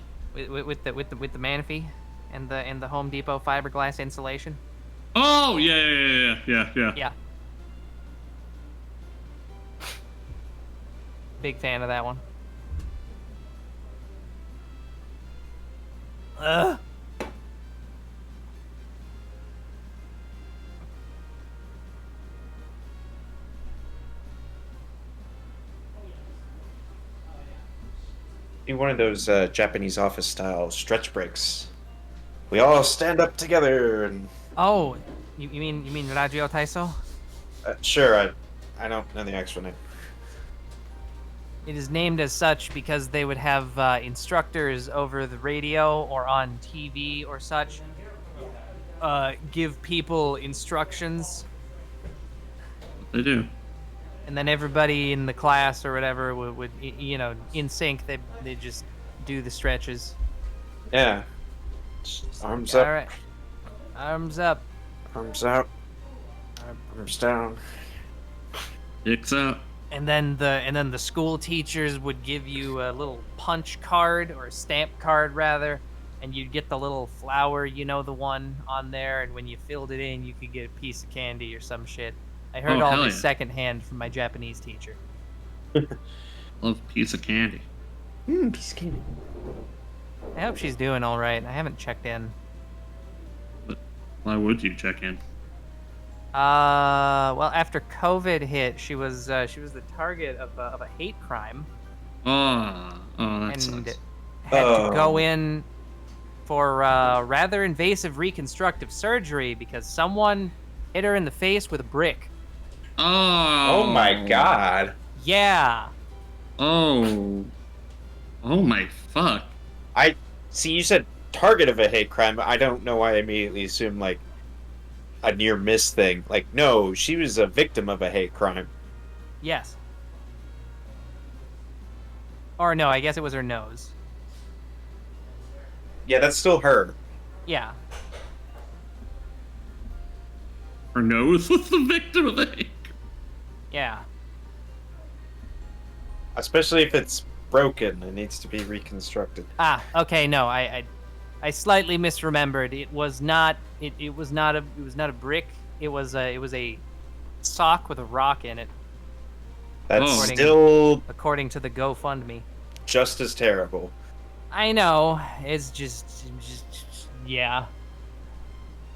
Speaker 3: What?
Speaker 5: With the Manaphy and the Home Depot fiberglass insulation.
Speaker 3: Oh yeah.
Speaker 5: Yeah. Big fan of that one. Ugh.
Speaker 1: Be one of those Japanese office style stretch breaks. We all stand up together and
Speaker 5: Oh, you mean Ragio Taiso?
Speaker 1: sure, I don't know the actual name.
Speaker 5: It is named as such because they would have instructors over the radio or on TV or such give people instructions,
Speaker 3: What they do?
Speaker 5: and then everybody in the class or whatever would in sync they just do the stretches.
Speaker 1: Yeah. Just arms
Speaker 5: All
Speaker 1: up,
Speaker 5: right, arms up.
Speaker 1: arms out, arms down.
Speaker 3: Dicks out.
Speaker 5: And then the school teachers would give you a little punch card or a stamp card rather, and you'd get the little flower, the one on there, and when you filled it in, you could get a piece of candy or some shit. I heard
Speaker 3: Oh,
Speaker 5: all
Speaker 3: hell
Speaker 5: this
Speaker 3: yeah.
Speaker 5: secondhand from my Japanese teacher.
Speaker 3: Love a piece of candy.
Speaker 1: Piece of candy.
Speaker 5: I hope she's doing all right. I haven't checked in.
Speaker 3: But why would you check in?
Speaker 5: Well, after COVID hit, she was the target of a hate crime,
Speaker 3: Oh, that
Speaker 5: and
Speaker 3: sucks.
Speaker 5: had to go
Speaker 1: Oh.
Speaker 5: in for rather invasive reconstructive surgery because someone hit her in the face with a brick.
Speaker 3: Oh.
Speaker 1: Oh my god.
Speaker 5: Yeah.
Speaker 3: Oh. Oh my fuck.
Speaker 1: I see you said target of a hate crime. I don't know why I immediately assumed like a near miss thing. Like, no, she was a victim of a hate crime.
Speaker 5: Yes. Or no, I guess it was her nose.
Speaker 1: Yeah, that's still her.
Speaker 5: Yeah.
Speaker 3: Her nose was the victim of the hate.
Speaker 5: Yeah.
Speaker 1: Especially if it's broken and needs to be reconstructed.
Speaker 5: Ah, okay, no, I slightly misremembered. It was not it was not a brick. It was a sock with a rock in it,
Speaker 1: That's
Speaker 3: Oh.
Speaker 1: still
Speaker 5: according to the GoFundMe.
Speaker 1: just as terrible.
Speaker 5: I know. It's just yeah.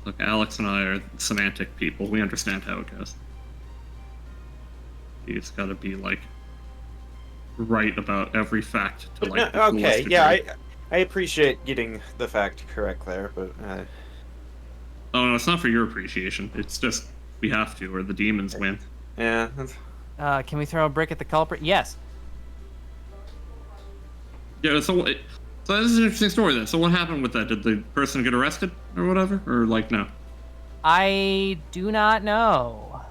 Speaker 3: Look, Alex and I are semantic people. We understand how it goes. It's got to be like right about every fact to like. the
Speaker 1: Okay,
Speaker 3: fullest
Speaker 1: yeah,
Speaker 3: degree.
Speaker 1: I appreciate getting the fact correct there, but
Speaker 3: Oh no, it's not for your appreciation. It's just we have to, or the demons win.
Speaker 1: yeah.
Speaker 5: Can we throw a brick at the culprit? Yes.
Speaker 3: Yeah. So this is an interesting story then. So what happened with that? Did the person get arrested or whatever, or like no?
Speaker 5: I do not know.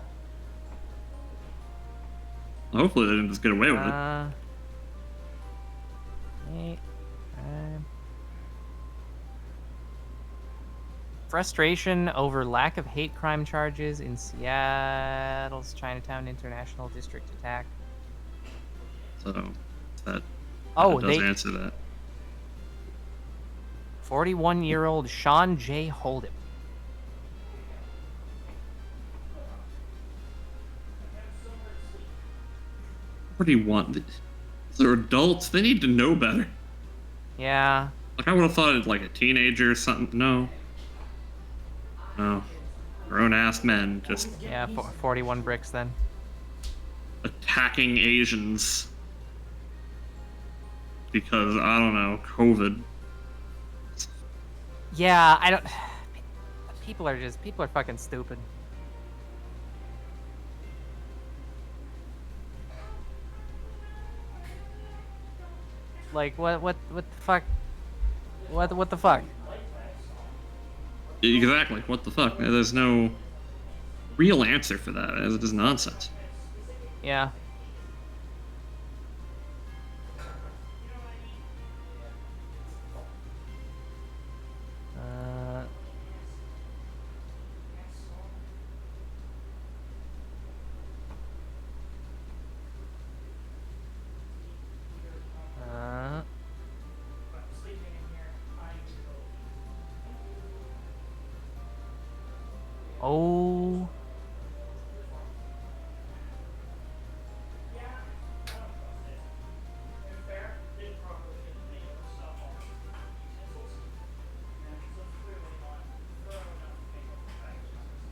Speaker 3: Hopefully they didn't just get away with it.
Speaker 5: Hate crime. Frustration over lack of hate crime charges in Seattle's Chinatown International District attack.
Speaker 3: So that
Speaker 5: Oh,
Speaker 3: does
Speaker 5: they
Speaker 3: answer that.
Speaker 5: 41-year-old Sean J. Hold'em.
Speaker 3: What do you want? They're adults. They need to know better.
Speaker 5: Yeah.
Speaker 3: Like, I would have thought like a teenager or something. No. No. Grown-ass men just
Speaker 5: Yeah, 41 bricks then.
Speaker 3: attacking Asians. Because, I don't know, COVID.
Speaker 5: Yeah, I don't... People are fucking stupid. Like, what the fuck? What the fuck?
Speaker 3: Exactly, what the fuck? There's no real answer for that. It is nonsense.
Speaker 5: Yeah. Uh... Oh.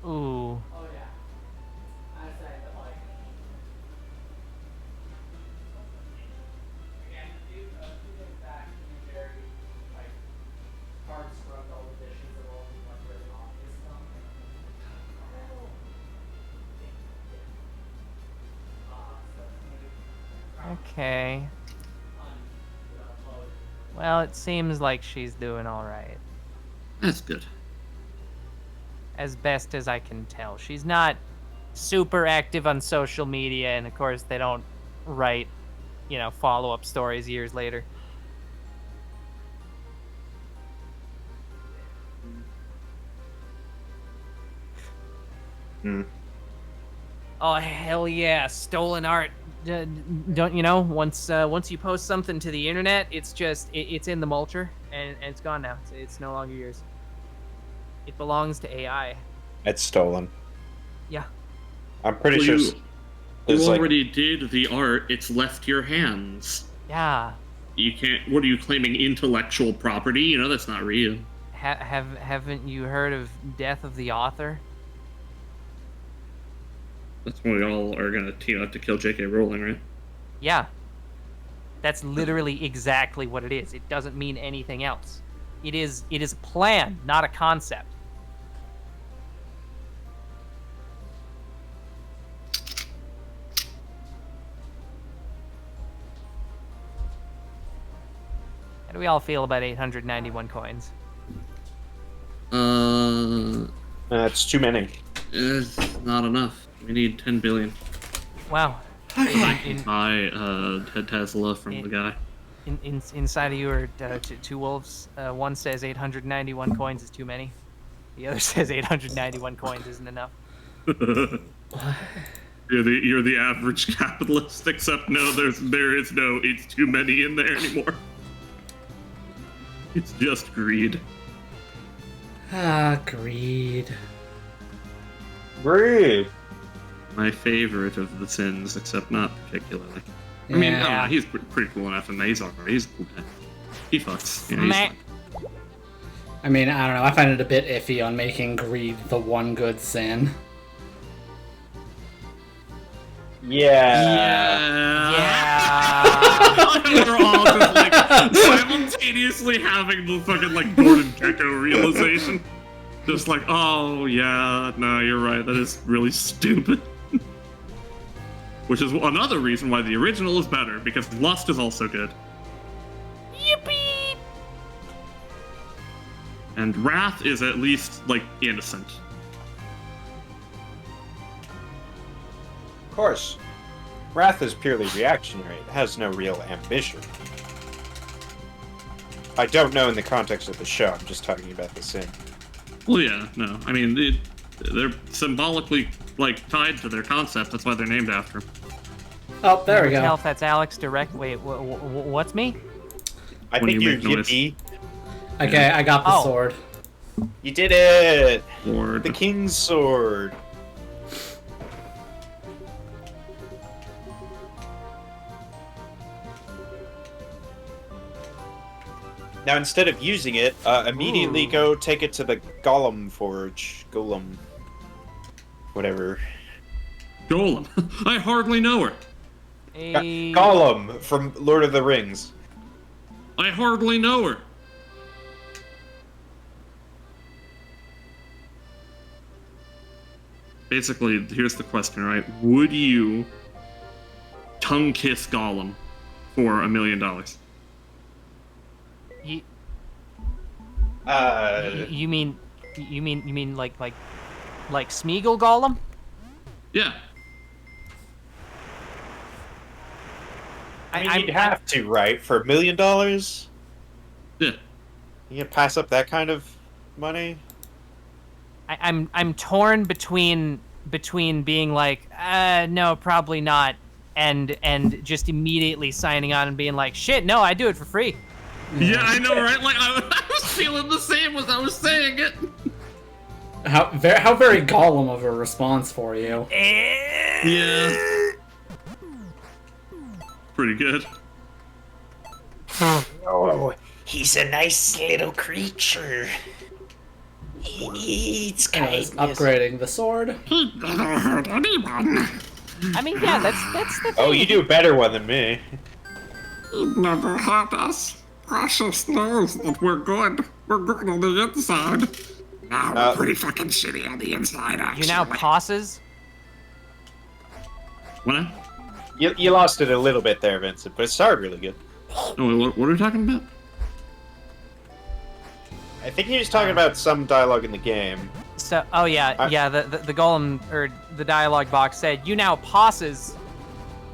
Speaker 5: Ooh.
Speaker 2: Oh yeah. I say that like. Again, a few days back, me and Jerry like hard scrubbed all the dishes of all the like really obvious stuff.
Speaker 5: Okay. Well, it seems like she's doing all right.
Speaker 3: That's good.
Speaker 5: As best as I can tell. She's not super active on social media, and of course they don't write, follow-up stories years later. Oh, hell yeah, stolen art. Don't you know, once you post something to the internet, it's just, it's in the mulcher, and it's gone now. It's no longer yours. It belongs to AI.
Speaker 1: It's stolen.
Speaker 5: Yeah.
Speaker 1: I'm pretty
Speaker 3: Well,
Speaker 1: sure.
Speaker 3: you
Speaker 1: There's
Speaker 3: already did the art. It's left your hands.
Speaker 5: Yeah.
Speaker 3: You can't. What are you claiming? Intellectual property? You know that's not real.
Speaker 5: Haven't you heard of Death of the Author?
Speaker 3: That's when we all are gonna team up to kill J.K. Rowling, right?
Speaker 5: Yeah. That's literally exactly what it is. It doesn't mean anything else. It is a plan, not a concept. How do we all feel about 891 coins?
Speaker 1: It's too many.
Speaker 3: It's not enough. We need 10 billion.
Speaker 5: Wow.
Speaker 3: I can buy Tesla from the guy.
Speaker 5: Inside of you are two wolves. One says 891 coins is too many. The other says 891 coins isn't enough.
Speaker 3: You're the average capitalist, except no, there is no it's too many in there anymore. It's just greed.
Speaker 2: Ah, greed.
Speaker 1: Greed.
Speaker 3: My favorite of the sins, except not particularly. I mean, I don't know, he's pretty cool enough, and he's alright. He's a cool guy. He fucks. Yeah, he's fine.
Speaker 2: I mean, I don't know. I find it a bit iffy on making greed the one good sin.
Speaker 5: Yeah.
Speaker 3: We're all just like simultaneously having the fucking like Gordon Gekko realization. Just like, oh yeah, no, you're right. That is really stupid. Which is another reason why the original is better, because Lust is also good.
Speaker 5: Yippee!
Speaker 3: And Wrath is at least, like, innocent.
Speaker 1: Of course. Wrath is purely reactionary. It has no real ambition. I don't know in the context of the show. I'm just talking about the sin.
Speaker 3: Well, yeah, no. I mean, they're symbolically, like, tied to their concept. That's why they're named after them.
Speaker 2: Oh, there we
Speaker 5: Tell
Speaker 2: go.
Speaker 5: if that's Alex direct. Wait, what's me?
Speaker 1: I
Speaker 3: When
Speaker 1: think
Speaker 3: you
Speaker 1: you're
Speaker 3: make noise.
Speaker 1: Yippee.
Speaker 2: Okay, I got the
Speaker 5: Oh.
Speaker 2: sword.
Speaker 1: You did it!
Speaker 3: Lord.
Speaker 1: The King's Sword. Now, instead of using it, immediately go take it to the Golem Forge. Golem. Whatever.
Speaker 3: Golem. I hardly know her.
Speaker 1: Gollum from Lord of the Rings.
Speaker 3: I hardly know her. Basically, here's the question, right? Would you tongue kiss Gollum for $1 million?
Speaker 5: You mean like Smeagol Gollum?
Speaker 3: Yeah.
Speaker 1: I mean, you'd have to, right? For $1 million?
Speaker 3: Yeah.
Speaker 1: You can pass up that kind of money?
Speaker 5: I'm torn between being like, no, probably not, and just immediately signing on and being like, shit, no, I do it for free.
Speaker 3: Yeah, I know, right? Like, I was feeling the same as I was saying it.
Speaker 2: How very Gollum of a response for you.
Speaker 3: Yeah. Pretty good.
Speaker 7: Oh, he's a nice little creature. He needs
Speaker 2: Anyways,
Speaker 7: kindness.
Speaker 2: upgrading the sword.
Speaker 3: He never hurt anyone.
Speaker 5: I mean, yeah, that's the thing.
Speaker 1: Oh, you do a better one than me.
Speaker 3: He never hurt us. Precious knows that we're good. We're good on the inside. Now we're pretty fucking shitty on the inside, actually.
Speaker 5: You now pauses.
Speaker 3: What?
Speaker 1: You lost it a little bit there, Vincent, but it started really good.
Speaker 3: Oh, wait, what are we talking about?
Speaker 1: I think he was talking about some dialogue in the game.
Speaker 5: So, oh yeah, the Golem or the dialogue box said, "You now pauses."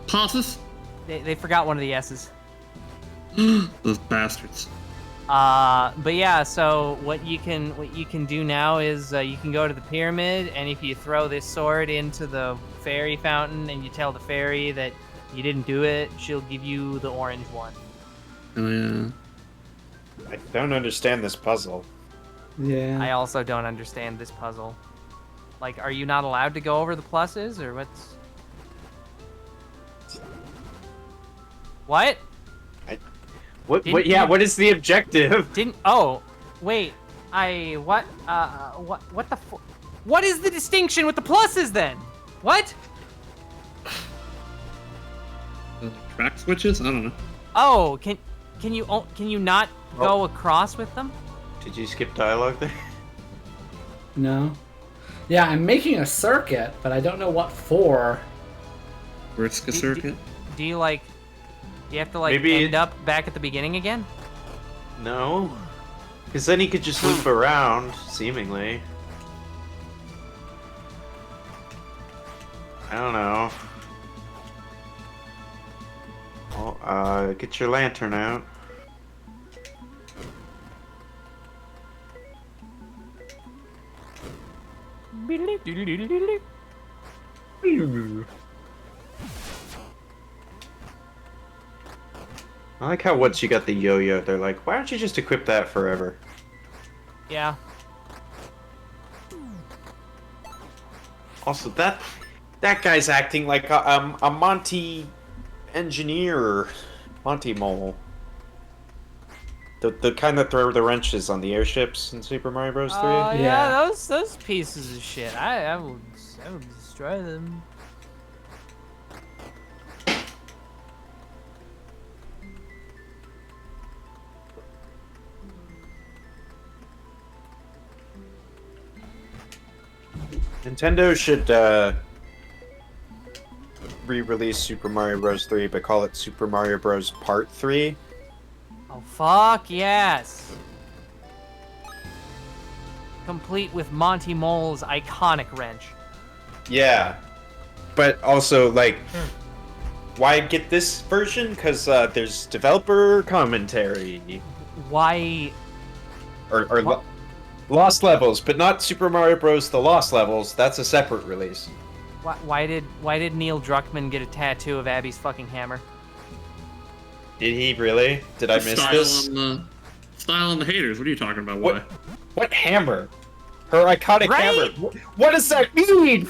Speaker 3: Pauses?
Speaker 5: They forgot one of the S's.
Speaker 3: Those bastards.
Speaker 5: But yeah, so what you can do now is you can go to the pyramid, and if you throw this sword into the fairy fountain and you tell the fairy that you didn't do it, she'll give you the orange one.
Speaker 3: Oh yeah.
Speaker 1: I don't understand this puzzle.
Speaker 2: Yeah.
Speaker 5: I also don't understand this puzzle. Like, are you not allowed to go over the pluses, or what's... What?
Speaker 1: What? Yeah, what is the objective?
Speaker 5: Oh, wait. What the what is the distinction with the pluses then? What?
Speaker 3: Track switches? I don't know.
Speaker 5: Oh, can you not go across with them?
Speaker 1: Did you skip dialogue there?
Speaker 2: No. Yeah, I'm making a circuit, but I don't know what for.
Speaker 3: Briska circuit?
Speaker 5: Do you like... You have to like
Speaker 1: Maybe
Speaker 5: end up back at the beginning again?
Speaker 1: No. Because then he could just loop around, seemingly. I don't know. Well, get your lantern out. I like how once you got the yo-yo, they're like, why don't you just equip that forever?
Speaker 5: Yeah.
Speaker 1: Also, that guy's acting like a Monty engineer, Monty mole. The kind that throw the wrenches on the airships in Super Mario Bros. 3.
Speaker 5: Yeah, those pieces of shit. I will destroy them.
Speaker 1: Nintendo should re-release Super Mario Bros. 3, but call it Super Mario Bros. Part 3.
Speaker 5: Oh, fuck yes! Complete with Monty Mole's iconic wrench.
Speaker 1: Yeah. But also, like, why get this version? Because there's developer commentary.
Speaker 5: Why...
Speaker 1: Or Lost Levels, but not Super Mario Bros. The Lost Levels. That's a separate release.
Speaker 5: Why did Neil Druckmann get a tattoo of Abby's fucking hammer?
Speaker 1: Did he really? Did I miss this?
Speaker 3: Style on the haters. What are you talking about?
Speaker 1: What?
Speaker 3: Why?
Speaker 1: What hammer? Her iconic
Speaker 5: Right?
Speaker 1: hammer. What does that mean?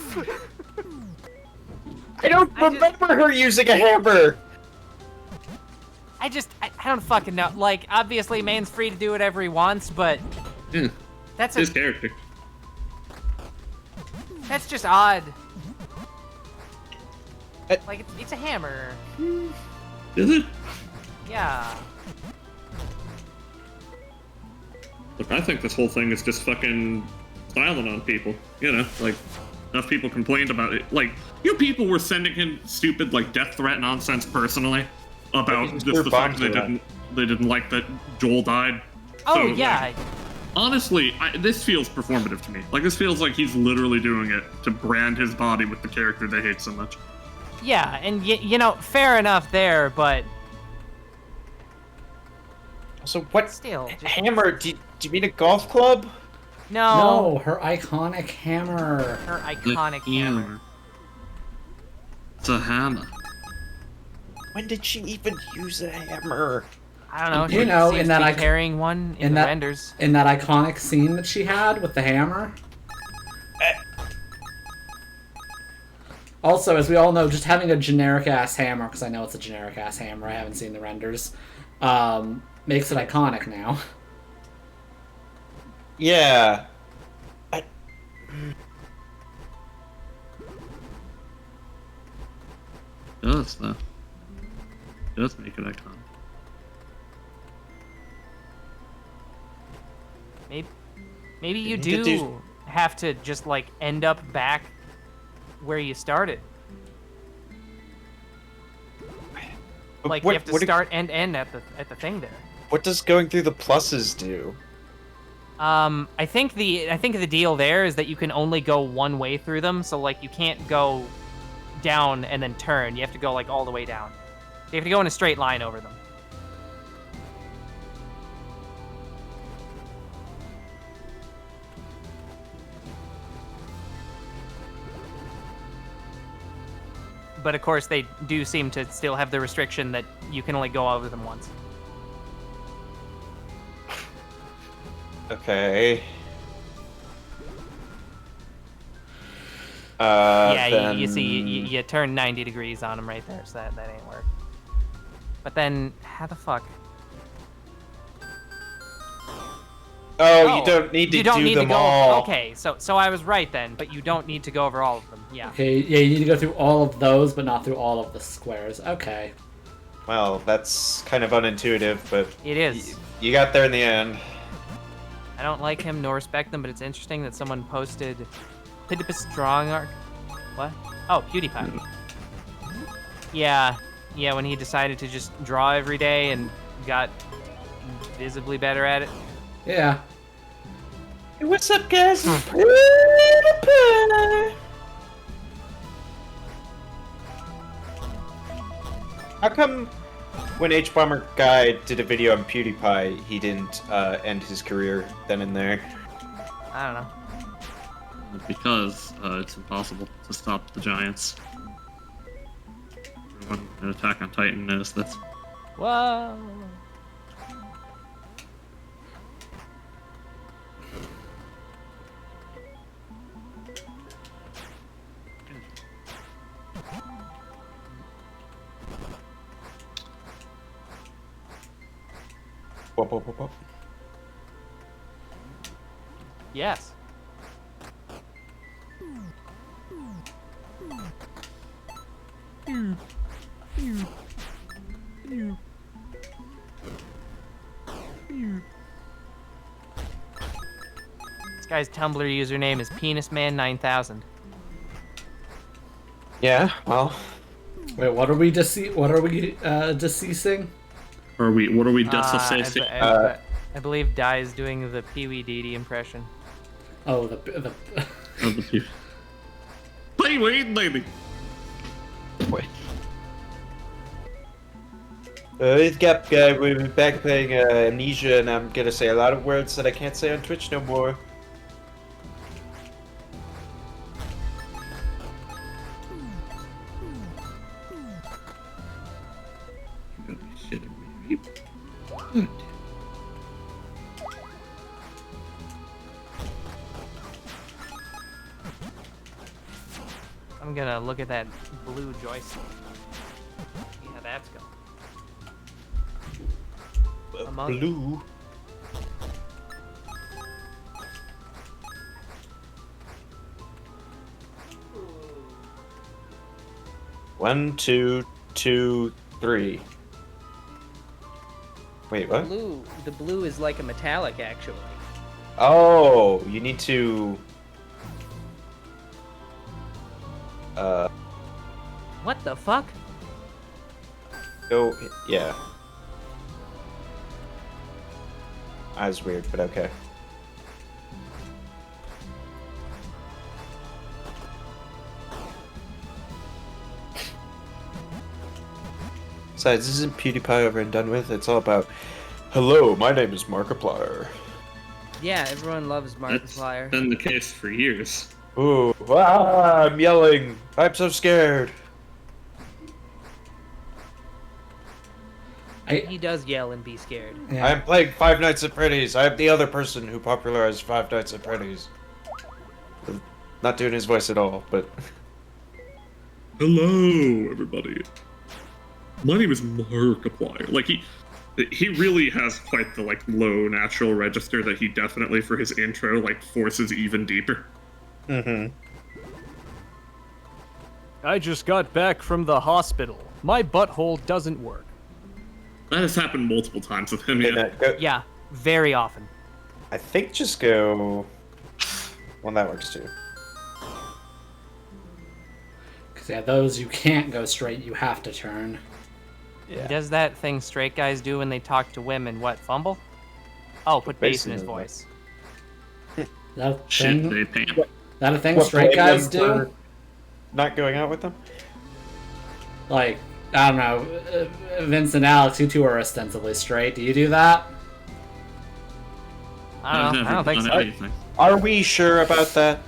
Speaker 1: I don't remember her using a hammer.
Speaker 5: I don't fucking know. Like, obviously, man's free to do whatever he wants, but
Speaker 3: Yeah,
Speaker 5: that's
Speaker 3: his character.
Speaker 5: that's just odd. Like, it's a hammer.
Speaker 3: Is it?
Speaker 5: Yeah.
Speaker 3: Look, I think this whole thing is just fucking styling on people. You know, like, enough people complained about it. Like, people were sending him stupid, like, death threat nonsense personally about
Speaker 1: just
Speaker 3: just
Speaker 1: threw
Speaker 3: the fact
Speaker 1: bombs
Speaker 3: they
Speaker 1: around.
Speaker 3: didn't like that Joel died.
Speaker 5: Oh,
Speaker 3: So,
Speaker 5: yeah.
Speaker 3: like, honestly, this feels performative to me. Like, this feels like he's literally doing it to brand his body with the character they hate so much.
Speaker 5: Yeah, and you know, fair enough there, but
Speaker 1: So what?
Speaker 5: still.
Speaker 1: Hammer? Do you mean a golf club?
Speaker 2: No, her iconic hammer.
Speaker 5: Her iconic hammer.
Speaker 3: It's a hammer.
Speaker 1: When did she even use a hammer?
Speaker 5: I don't know.
Speaker 2: You
Speaker 5: She
Speaker 2: know,
Speaker 5: seems
Speaker 2: in
Speaker 5: to
Speaker 2: that
Speaker 5: be carrying one in the renders.
Speaker 2: In that iconic scene that she had with the hammer. Also, as we all know, just having a generic-ass hammer, because I know it's a generic-ass hammer, I haven't seen the renders, makes it iconic now.
Speaker 1: Yeah.
Speaker 3: Does though. Does make it iconic.
Speaker 5: Maybe you
Speaker 1: need to
Speaker 5: do
Speaker 1: do-
Speaker 5: have to just like end up back where you started. Like you have to start and end at the thing there.
Speaker 1: What does going through the pluses do?
Speaker 5: I think the deal there is that you can only go one way through them, so like you can't go down and then turn. You have to go like all the way down. You have to go in a straight line over them. But of course, they do seem to still have the restriction that you can only go over them once.
Speaker 1: Okay.
Speaker 5: Yeah,
Speaker 1: then...
Speaker 5: you see, you turn 90 degrees on them right there, so that ain't work. But then, how the fuck?
Speaker 1: Oh, you don't need to do them all.
Speaker 5: Okay, so I was right then, but you don't need to go over all of them. Yeah.
Speaker 2: Okay, yeah, you need to go through all of those, but not through all of the squares. Okay.
Speaker 1: Well, that's kind of unintuitive, but
Speaker 5: It is.
Speaker 1: you got there in the end.
Speaker 5: I don't like him nor respect them, but it's interesting that someone posted PewDiePie Strong Arc. What? Oh, PewDiePie. Yeah, when he decided to just draw every day and got visibly better at it.
Speaker 2: Yeah.
Speaker 1: Hey, what's up, guys? How come when H-Bomber Guy did a video on PewDiePie, he didn't end his career then and there?
Speaker 5: I don't know.
Speaker 3: Because it's impossible to stop the giants. Everyone in Attack on Titan knows this.
Speaker 5: Whoa.
Speaker 1: Whoop, whoop, whoop, whoop.
Speaker 5: Yes. This guy's Tumblr username is PenisMan9000.
Speaker 1: Yeah, well,
Speaker 2: Wait, what are we deceasing?
Speaker 3: Or what are we
Speaker 5: I
Speaker 3: disassassing?
Speaker 5: believe Dai is doing the Pee Wee Dee Impression.
Speaker 2: Oh, the
Speaker 3: of the people. Play wait, baby.
Speaker 1: wait. It's Gap Guy, we're back playing Amnesia, and I'm gonna say a lot of words that I can't say on Twitch no more.
Speaker 3: You gotta be shitting me. Good.
Speaker 5: I'm gonna look at that blue joystick. See how that's going. Among Us.
Speaker 1: Blue. One, two, two, three. Wait, what?
Speaker 5: The blue is like a metallic, actually.
Speaker 1: Oh, you need to.
Speaker 5: What the fuck?
Speaker 1: Go. Yeah. That was weird, but okay. Besides, this isn't PewDiePie over and done with. It's all about, hello, my name is Markiplier.
Speaker 5: Yeah, everyone loves
Speaker 3: That's
Speaker 5: Markiplier.
Speaker 3: been the case for years.
Speaker 1: Ooh, I'm yelling. I'm so scared.
Speaker 5: He does yell and be scared.
Speaker 2: Yeah.
Speaker 1: I'm playing Five Nights at Freddy's. I am the other person who popularized Five Nights at Freddy's. Not doing his voice at all, but...
Speaker 3: Hello, everybody. My name is Markiplier. Like, he really has quite the, like, low natural register that he definitely, for his intro, like, forces even deeper.
Speaker 1: Mm-hmm.
Speaker 8: I just got back from the hospital. My butthole doesn't work.
Speaker 3: That has happened multiple times with him, yeah.
Speaker 5: Yeah, very often.
Speaker 1: I think just go... Well, that works too.
Speaker 2: Because, yeah, those you can't go straight, you have to turn.
Speaker 5: He does that thing straight guys do when they talk to women. What, fumble? Oh, put bass in his voice.
Speaker 2: That a
Speaker 3: Shit,
Speaker 2: thing?
Speaker 3: they pay him.
Speaker 2: That a thing
Speaker 1: What,
Speaker 2: straight
Speaker 1: blame
Speaker 2: guys
Speaker 1: them
Speaker 2: do?
Speaker 1: for not going out with them?
Speaker 2: Like, I don't know, Vince and Alex, you two are ostensibly straight. Do you do that?
Speaker 5: I don't know. I don't think so.
Speaker 3: Anything.
Speaker 1: Are we sure about that?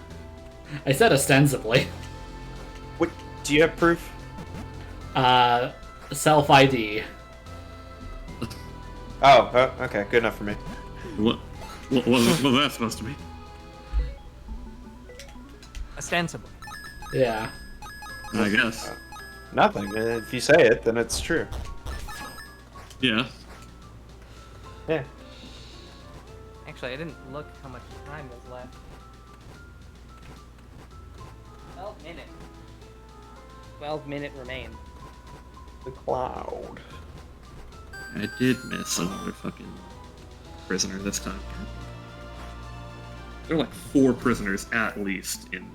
Speaker 2: I said ostensibly.
Speaker 1: What? Do you have proof?
Speaker 2: Self-ID.
Speaker 1: Oh, okay, good enough for me.
Speaker 3: What was that supposed to be?
Speaker 5: Ostensibly.
Speaker 2: Yeah.
Speaker 3: I guess.
Speaker 1: Nothing. If you say it, then it's true.
Speaker 3: Yeah.
Speaker 1: Yeah.
Speaker 5: Actually, I didn't look how much time was left. 12 minutes. 12-minute remain.
Speaker 1: The cloud.
Speaker 3: I did miss another fucking prisoner this time. There are like 4 prisoners at least in.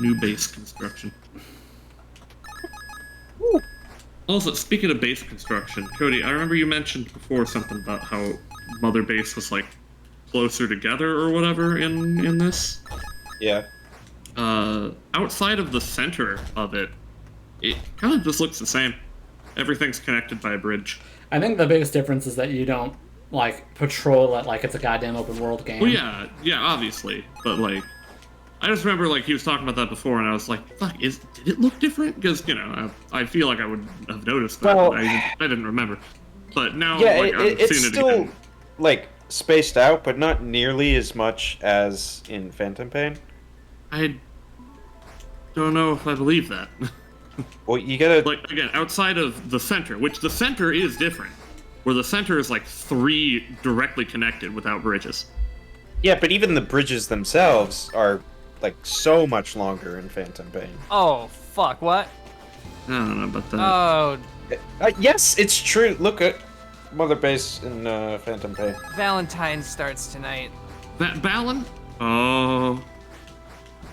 Speaker 3: New base construction. Also, speaking of base construction, Cody, I remember you mentioned before something about how Mother Base was like closer together or whatever in this.
Speaker 1: Yeah.
Speaker 3: Outside of the center of it, it kind of just looks the same. Everything's connected by a bridge.
Speaker 2: I think the biggest difference is that you don't, like, patrol it like it's a goddamn open world game.
Speaker 3: Well, yeah, obviously, but like, I just remember like he was talking about that before, and I was like, "Fuck, did it look different?" Because I feel like I would have noticed that,
Speaker 1: Well,
Speaker 3: but I didn't remember. But now,
Speaker 1: Yeah,
Speaker 3: like, I've
Speaker 1: it's
Speaker 3: seen it
Speaker 1: still
Speaker 3: again.
Speaker 1: like spaced out, but not nearly as much as in Phantom Pain.
Speaker 3: I don't know if I believe that.
Speaker 1: Well, you gotta
Speaker 3: Like again, outside of the center, which the center is different, where the center is like 3 directly connected without bridges.
Speaker 1: yeah, but even the bridges themselves are like so much longer in Phantom Pain.
Speaker 5: Oh, fuck, what?
Speaker 3: I don't know about that.
Speaker 5: Oh,
Speaker 1: Yes, it's true. Look at Mother Base in Phantom Pain.
Speaker 5: Valentine's starts tonight.
Speaker 3: That Balin? Oh,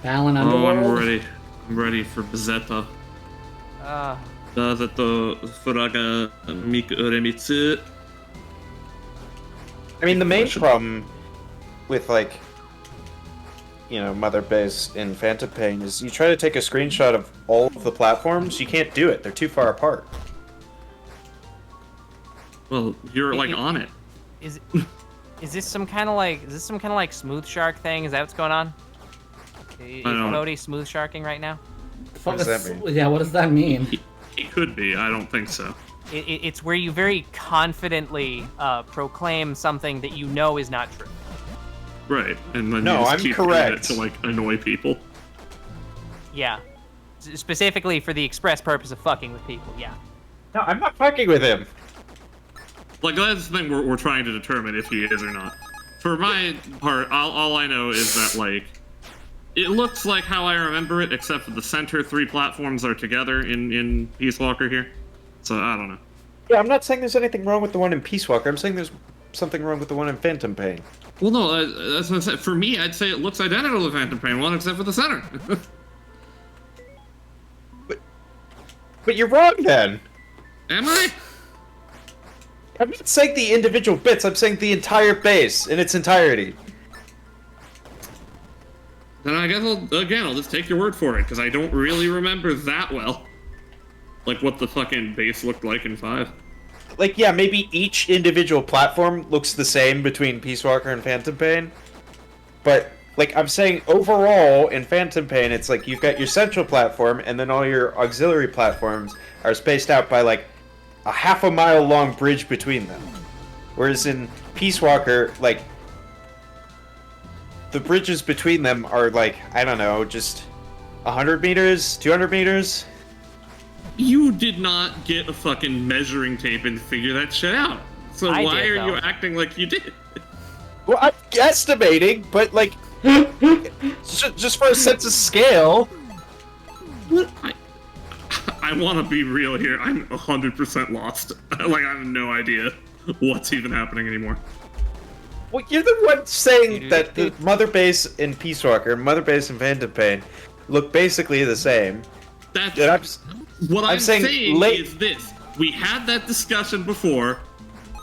Speaker 2: Balan
Speaker 3: I'm
Speaker 2: Underworld?
Speaker 3: ready for Bezeta.
Speaker 5: Uh,
Speaker 3: Furaga Miku Uremitsu.
Speaker 1: I mean, the main problem with like, you know, Mother Base in Phantom Pain is you try to take a screenshot of all of the platforms, you can't do it. They're too far apart.
Speaker 3: Well, you're like on it.
Speaker 5: is this some kind of like smooth shark thing? Is that what's going on? Is
Speaker 3: don't know.
Speaker 5: Cody smooth sharking right now?
Speaker 1: What does that mean?
Speaker 2: Yeah, what does that mean?
Speaker 3: He could be. I don't think so.
Speaker 5: It's where you very confidently proclaim something that you know is not true.
Speaker 3: Right, and then
Speaker 1: No,
Speaker 3: you just
Speaker 1: I'm
Speaker 3: keep doing
Speaker 1: correct.
Speaker 3: it to like annoy people.
Speaker 5: Yeah. specifically for the express purpose of fucking with people. Yeah.
Speaker 1: No, I'm not fucking with him.
Speaker 3: Like, that's the thing we're trying to determine if he is or not. For my part, all I know is that, like, it looks like how I remember it, except for the center 3 platforms are together in Peace Walker here. So, I don't know.
Speaker 1: Yeah, I'm not saying there's anything wrong with the one in Peace Walker. I'm saying there's something wrong with the one in Phantom Pain.
Speaker 3: Well, no, that's what I said. For me, I'd say it looks identical to Phantom Pain 1, except for the center.
Speaker 1: But you're wrong then.
Speaker 3: Am I?
Speaker 1: I'm not saying the individual bits, I'm saying the entire base in its entirety.
Speaker 3: Then I guess I'll just take your word for it, because I don't really remember that well. Like, what the fucking base looked like in 5.
Speaker 1: Like, yeah, maybe each individual platform looks the same between Peace Walker and Phantom Pain. But, like, I'm saying overall, in Phantom Pain, it's like you've got your central platform, and then all your auxiliary platforms are spaced out by, like, a half-a-mile long bridge between them. Whereas in Peace Walker, like, the bridges between them are, like, I don't know, just 100 meters, 200 meters?
Speaker 3: You did not get a fucking measuring tape and figure that shit out. So
Speaker 5: I
Speaker 3: why
Speaker 5: did,
Speaker 3: are you
Speaker 5: though.
Speaker 3: acting like you did?
Speaker 1: Well, I'm guesstimating, but, like, just for a sense of scale.
Speaker 3: I want to be real here. I'm 100% lost. Like, I have no idea what's even happening anymore.
Speaker 1: Well, you're the one saying that the Mother Base in Peace Walker and Mother Base in Phantom Pain look basically the same.
Speaker 3: That's
Speaker 1: And
Speaker 3: what I'm saying
Speaker 1: late-
Speaker 3: is this. We had that discussion before,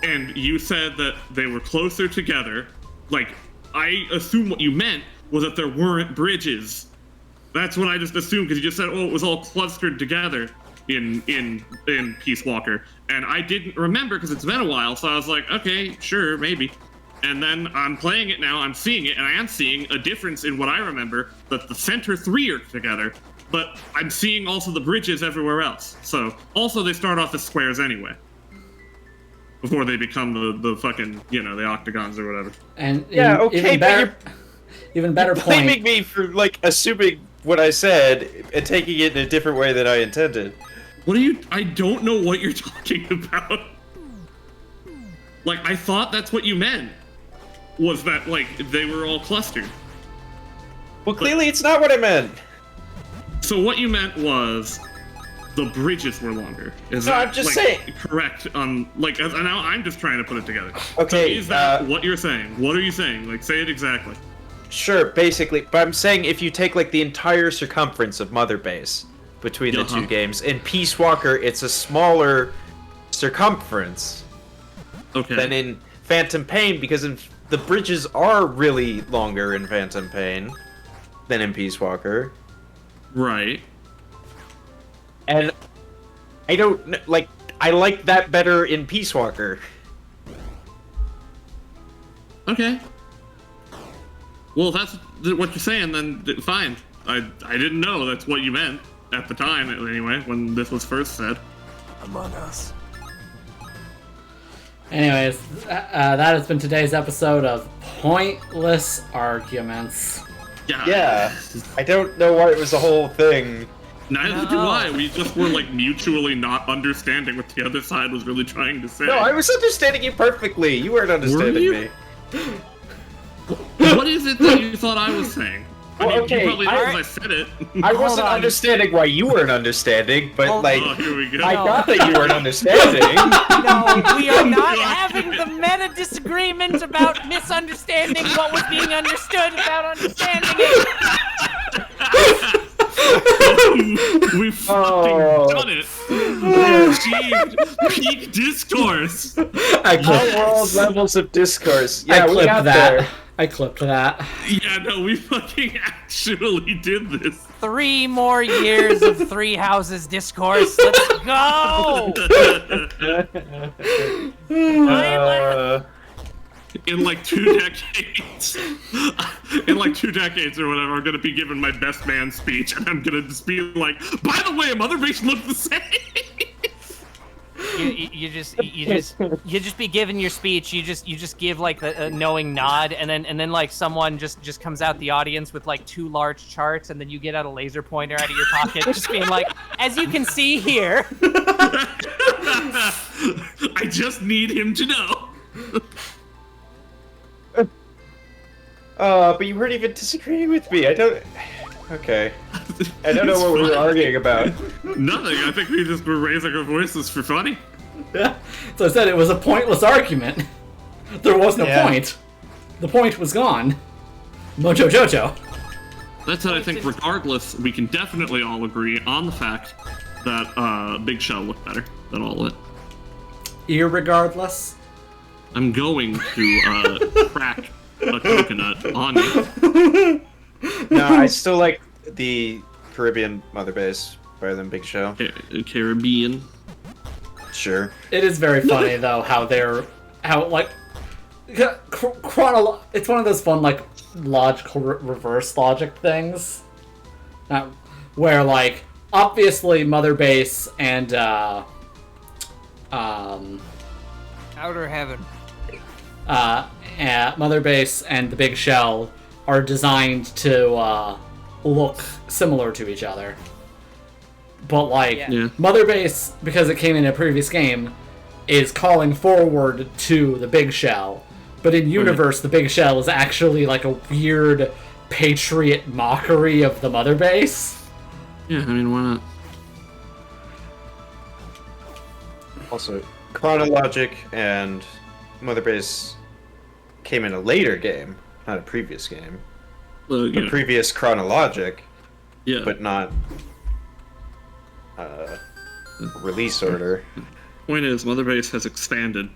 Speaker 3: and you said that they were closer together. Like, I assume what you meant was that there weren't bridges. That's what I just assumed, because you just said, oh, it was all clustered together in Peace Walker. And I didn't remember, because it's been a while, so I was like, okay, sure, maybe. And then I'm playing it now, I'm seeing it, and I am seeing a difference in what I remember, that the center 3 are together, but I'm seeing also the bridges everywhere else. So, also they start off as squares anyway. Before they become the fucking, you know, the octagons or whatever.
Speaker 2: And
Speaker 1: Yeah, okay, but
Speaker 2: even better
Speaker 1: you're blaming
Speaker 2: point.
Speaker 1: me for, like, assuming what I said and taking it in a different way than I intended.
Speaker 3: What are you... I don't know what you're talking about. Like, I thought that's what you meant. Was that, like, they were all clustered.
Speaker 1: Well, clearly it's not what I meant.
Speaker 3: So what you meant was the bridges were longer. Is
Speaker 1: No,
Speaker 3: that,
Speaker 1: I'm just
Speaker 3: like,
Speaker 1: saying.
Speaker 3: correct on, like, now I'm just trying to put it together.
Speaker 1: Okay,
Speaker 3: So is that what you're saying? What are you saying? Like, say it exactly.
Speaker 1: Sure, basically, but I'm saying if you take, like, the entire circumference of Mother Base between the two games, in Peace Walker, it's a smaller circumference
Speaker 3: Okay.
Speaker 1: than in Phantom Pain, because the bridges are really longer in Phantom Pain than in Peace Walker.
Speaker 3: Right.
Speaker 1: And I don't like. I like that better in Peace Walker.
Speaker 3: Okay. Well, if that's what you're saying, then fine. I didn't know that's what you meant at the time, anyway, when this was first said.
Speaker 8: Among Us.
Speaker 2: Anyways, that has been today's episode of Pointless Arguments.
Speaker 1: Yeah, I don't know why it was a whole thing.
Speaker 3: Neither do I. We just were, like, mutually not understanding what the other side was really trying to say.
Speaker 1: No, I was understanding you perfectly. You weren't understanding
Speaker 3: you?
Speaker 1: me.
Speaker 3: What is it that you thought I was saying? I
Speaker 1: Well,
Speaker 3: mean,
Speaker 1: okay,
Speaker 3: you probably know
Speaker 1: I-
Speaker 3: because I said it.
Speaker 1: I wasn't
Speaker 5: on.
Speaker 1: understanding why you weren't understanding, but
Speaker 5: Hold
Speaker 1: like,
Speaker 3: Oh, here we go.
Speaker 1: I got that you weren't understanding.
Speaker 5: No, we are not
Speaker 3: God.
Speaker 5: having the meta disagreement about misunderstanding what was being understood without understanding it.
Speaker 3: We fucking
Speaker 1: Oh.
Speaker 3: done it. We achieved peak discourse.
Speaker 1: Our world levels of discourse. Yeah,
Speaker 2: I
Speaker 1: we
Speaker 2: clipped
Speaker 1: got
Speaker 2: that.
Speaker 1: there.
Speaker 2: I clipped that.
Speaker 3: Yeah, no, we fucking actually did this.
Speaker 5: 3 more years of 3 houses discourse. Let's go!
Speaker 3: In like 2 decades. In like 2 decades or whatever, I'm gonna be giving my best man speech, and I'm gonna just be like, by the way, Mother Base look the same.
Speaker 5: you just be giving your speech. You just give like a knowing nod, and then like someone just comes out the audience with like 2 large charts, and then you get out a laser pointer out of your pocket, just being like, as you can see here.
Speaker 3: I just need him to know.
Speaker 1: But you weren't even disagreeing with me. I don't. Okay. I don't know what we were arguing about.
Speaker 3: Nothing. I think we just were raising our voices for funny.
Speaker 2: Yeah. So I said it was a pointless argument. There was no point. The point was gone. Mojo Jojo.
Speaker 3: That's what I think. Regardless, we can definitely all agree on the fact that Big Shell looked better than all of it.
Speaker 2: Irregardless.
Speaker 3: I'm going to crack a coconut on you.
Speaker 1: No, I still like the Caribbean Mother Base better than Big Show.
Speaker 3: Caribbean.
Speaker 1: Sure.
Speaker 2: It is very funny though how like it's one of those fun like logical reverse logic things where like obviously Mother Base and
Speaker 5: Outer Heaven.
Speaker 2: Mother Base and the Big Shell are designed to look similar to each other. But like
Speaker 3: Yeah.
Speaker 2: Mother Base, because it came in a previous game, is calling forward to the Big Shell. But in universe, the Big Shell is actually like a weird patriot mockery of the Mother Base.
Speaker 3: Yeah, I mean, why not?
Speaker 1: Also, Chronologic and Mother Base came in a later game, not a previous game. The previous Chronologic,
Speaker 3: yeah,
Speaker 1: but not release order.
Speaker 3: Point is, Mother Base has expanded.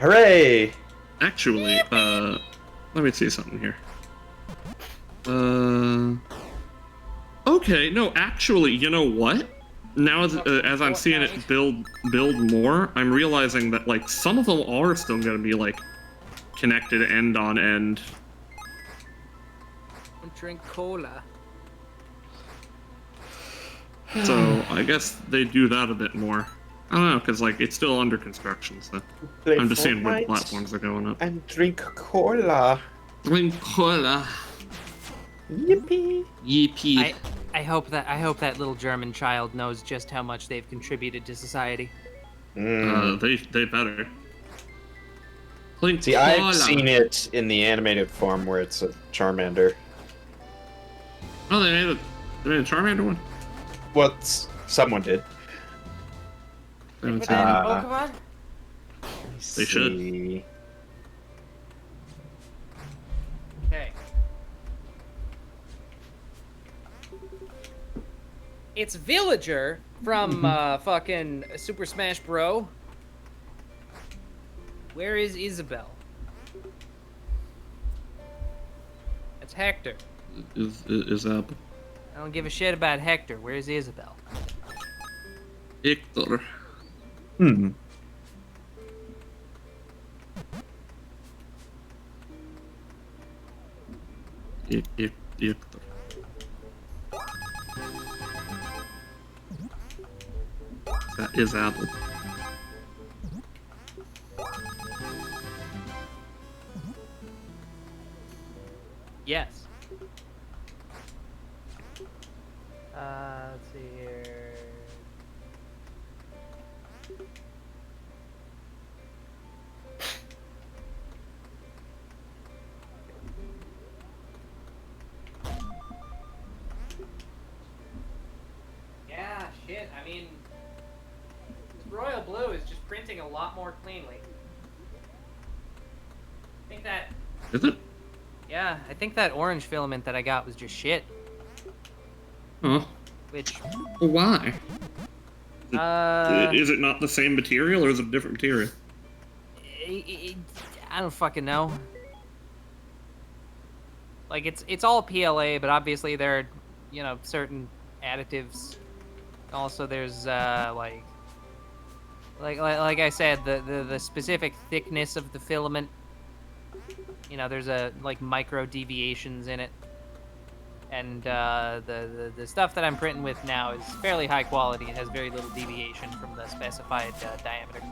Speaker 1: Hooray!
Speaker 3: Actually, let me see something here. Okay, no, actually, you know what? Now, as I'm seeing it build more, I'm realizing that, like, some of them are still going to be, like, connected end on end.
Speaker 5: Drink cola.
Speaker 3: So, I guess they do that a bit more. I don't know, because, like, it's still under construction, so I'm just seeing what platforms are going up.
Speaker 1: And drink cola.
Speaker 3: Drink cola.
Speaker 1: Yippee!
Speaker 3: Yippee.
Speaker 5: I hope that little German child knows just how much they've contributed to society.
Speaker 3: They better. Drink
Speaker 1: See,
Speaker 3: cola.
Speaker 1: I've seen it in the animated form where it's a Charmander.
Speaker 3: Oh, they made a Charmander one?
Speaker 1: Well, someone did.
Speaker 3: I haven't
Speaker 5: Put
Speaker 3: seen
Speaker 5: that
Speaker 3: it.
Speaker 5: in Pokemon?
Speaker 3: They should.
Speaker 1: See.
Speaker 5: Okay. It's Villager from fucking Super Smash Bro. Where is Isabelle? It's Hector.
Speaker 3: Is that
Speaker 5: I don't give a shit about Hector. Where's Isabelle?
Speaker 3: Hector? Hector. That is Apple.
Speaker 5: Yes. Let's see here. Yeah, shit. I mean, Royal Blue is just printing a lot more cleanly. I think that.
Speaker 3: Is it?
Speaker 5: Yeah, I think that orange filament that I got was just shit.
Speaker 3: Huh?
Speaker 5: Which.
Speaker 3: Why? Is it not the same material, or is it a different material?
Speaker 5: I don't fucking know. Like it's all PLA, but obviously there are, you know, certain additives. Also, there's like I said, the specific thickness of the filament. You know, there's like micro deviations in it, And the stuff that I'm printing with now is fairly high quality. It has very little deviation from the specified diameter.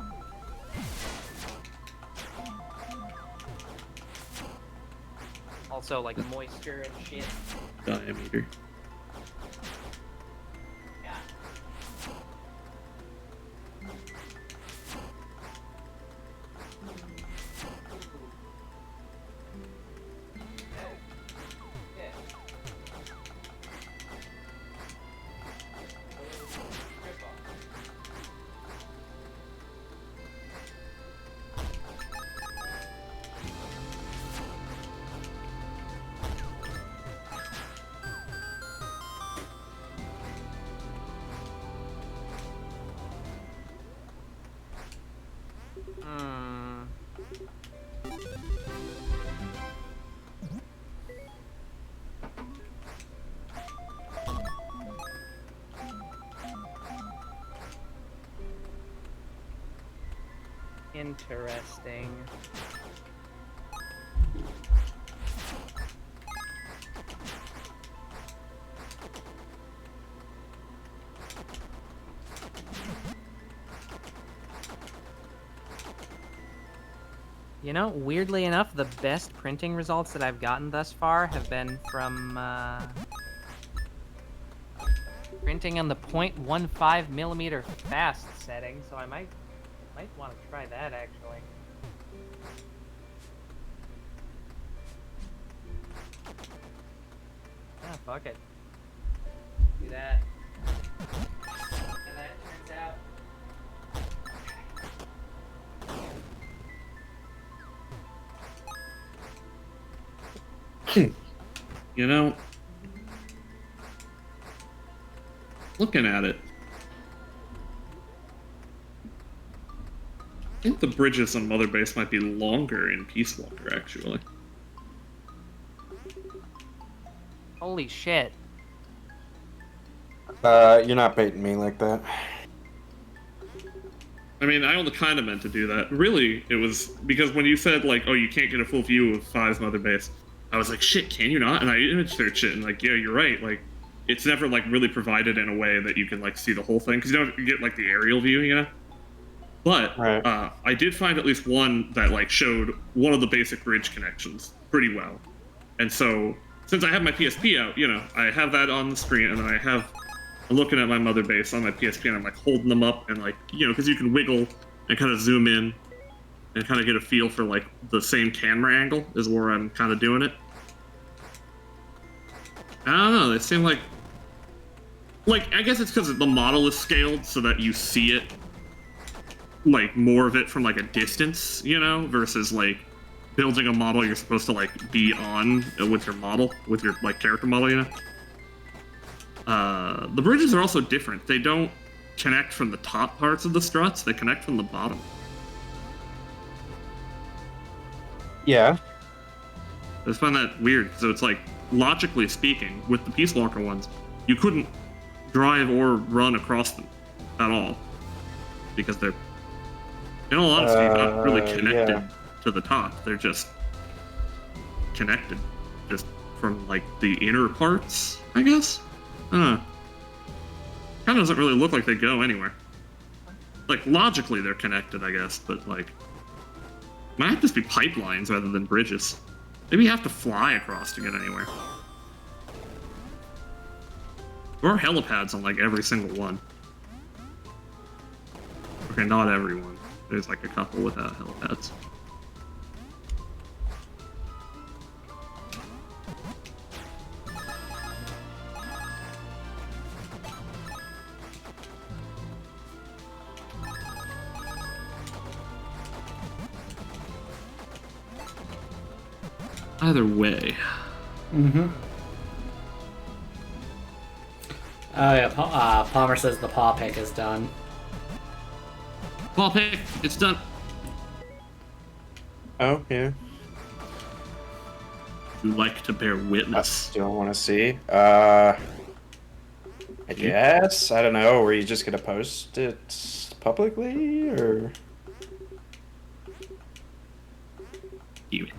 Speaker 5: Also, like moisture and shit.
Speaker 3: Diameter.
Speaker 5: Yeah. Interesting. You know, weirdly enough, the best printing results that I've gotten thus far have been from printing on the 0.15 millimeter fast setting, so I might want to try that actually. Ah, fuck it. Do that. And that turns out.
Speaker 3: You know, looking at it, I think the bridges on Mother Base might be longer in Peace Walker, actually.
Speaker 5: Holy shit.
Speaker 1: You're not baiting me like that.
Speaker 3: I mean, I only kind of meant to do that. Really, it was because when you said, like, oh, you can't get a full view of 5's Mother Base, I was like, shit, can you not? And I image searched it, and, like, yeah, you're right. Like, it's never, like, really provided in a way that you can, like, see the whole thing, because you don't get, like, the aerial view, you know? But
Speaker 1: Right.
Speaker 3: I did find at least one that, like, showed one of the basic bridge connections pretty well. And so, since I have my PSP out, you know, I have that on the screen, and then I'm looking at my Mother Base on my PSP, and I'm, like, holding them up, and, like, you know, because you can wiggle and kind of zoom in and kind of get a feel for, like, the same camera angle is where I'm kind of doing it. I don't know, they seem like, I guess it's because the model is scaled so that you see it, like, more of it from, like, a distance, you know, versus, like, building a model you're supposed to, like, be on with your model, with your, like, character model, you know? The bridges are also different. They don't connect from the top parts of the struts, they connect from the bottom.
Speaker 1: Yeah.
Speaker 3: I just find that weird, so it's like, logically speaking, with the Peace Walker ones, you couldn't drive or run across them at all. Because they're, in all honesty, not really connected
Speaker 1: yeah.
Speaker 3: to the top. They're just connected. Just from, like, the inner parts, I guess? I don't know. Kind of doesn't really look like they go anywhere. Like, logically they're connected, I guess, but, like, might just be pipelines rather than bridges. Maybe you have to fly across to get anywhere. There are helipads on, like, every single one. Okay, not everyone. There's, like, a couple without helipads. Either way.
Speaker 2: Mm-hmm. Oh yeah, Palmer says the paw pick is done.
Speaker 3: Paw pick, it's done.
Speaker 1: Oh, yeah.
Speaker 3: You like to bear witness.
Speaker 1: Do I want to see? I guess. I don't know. Were you just gonna post it publicly, or?
Speaker 3: Do it.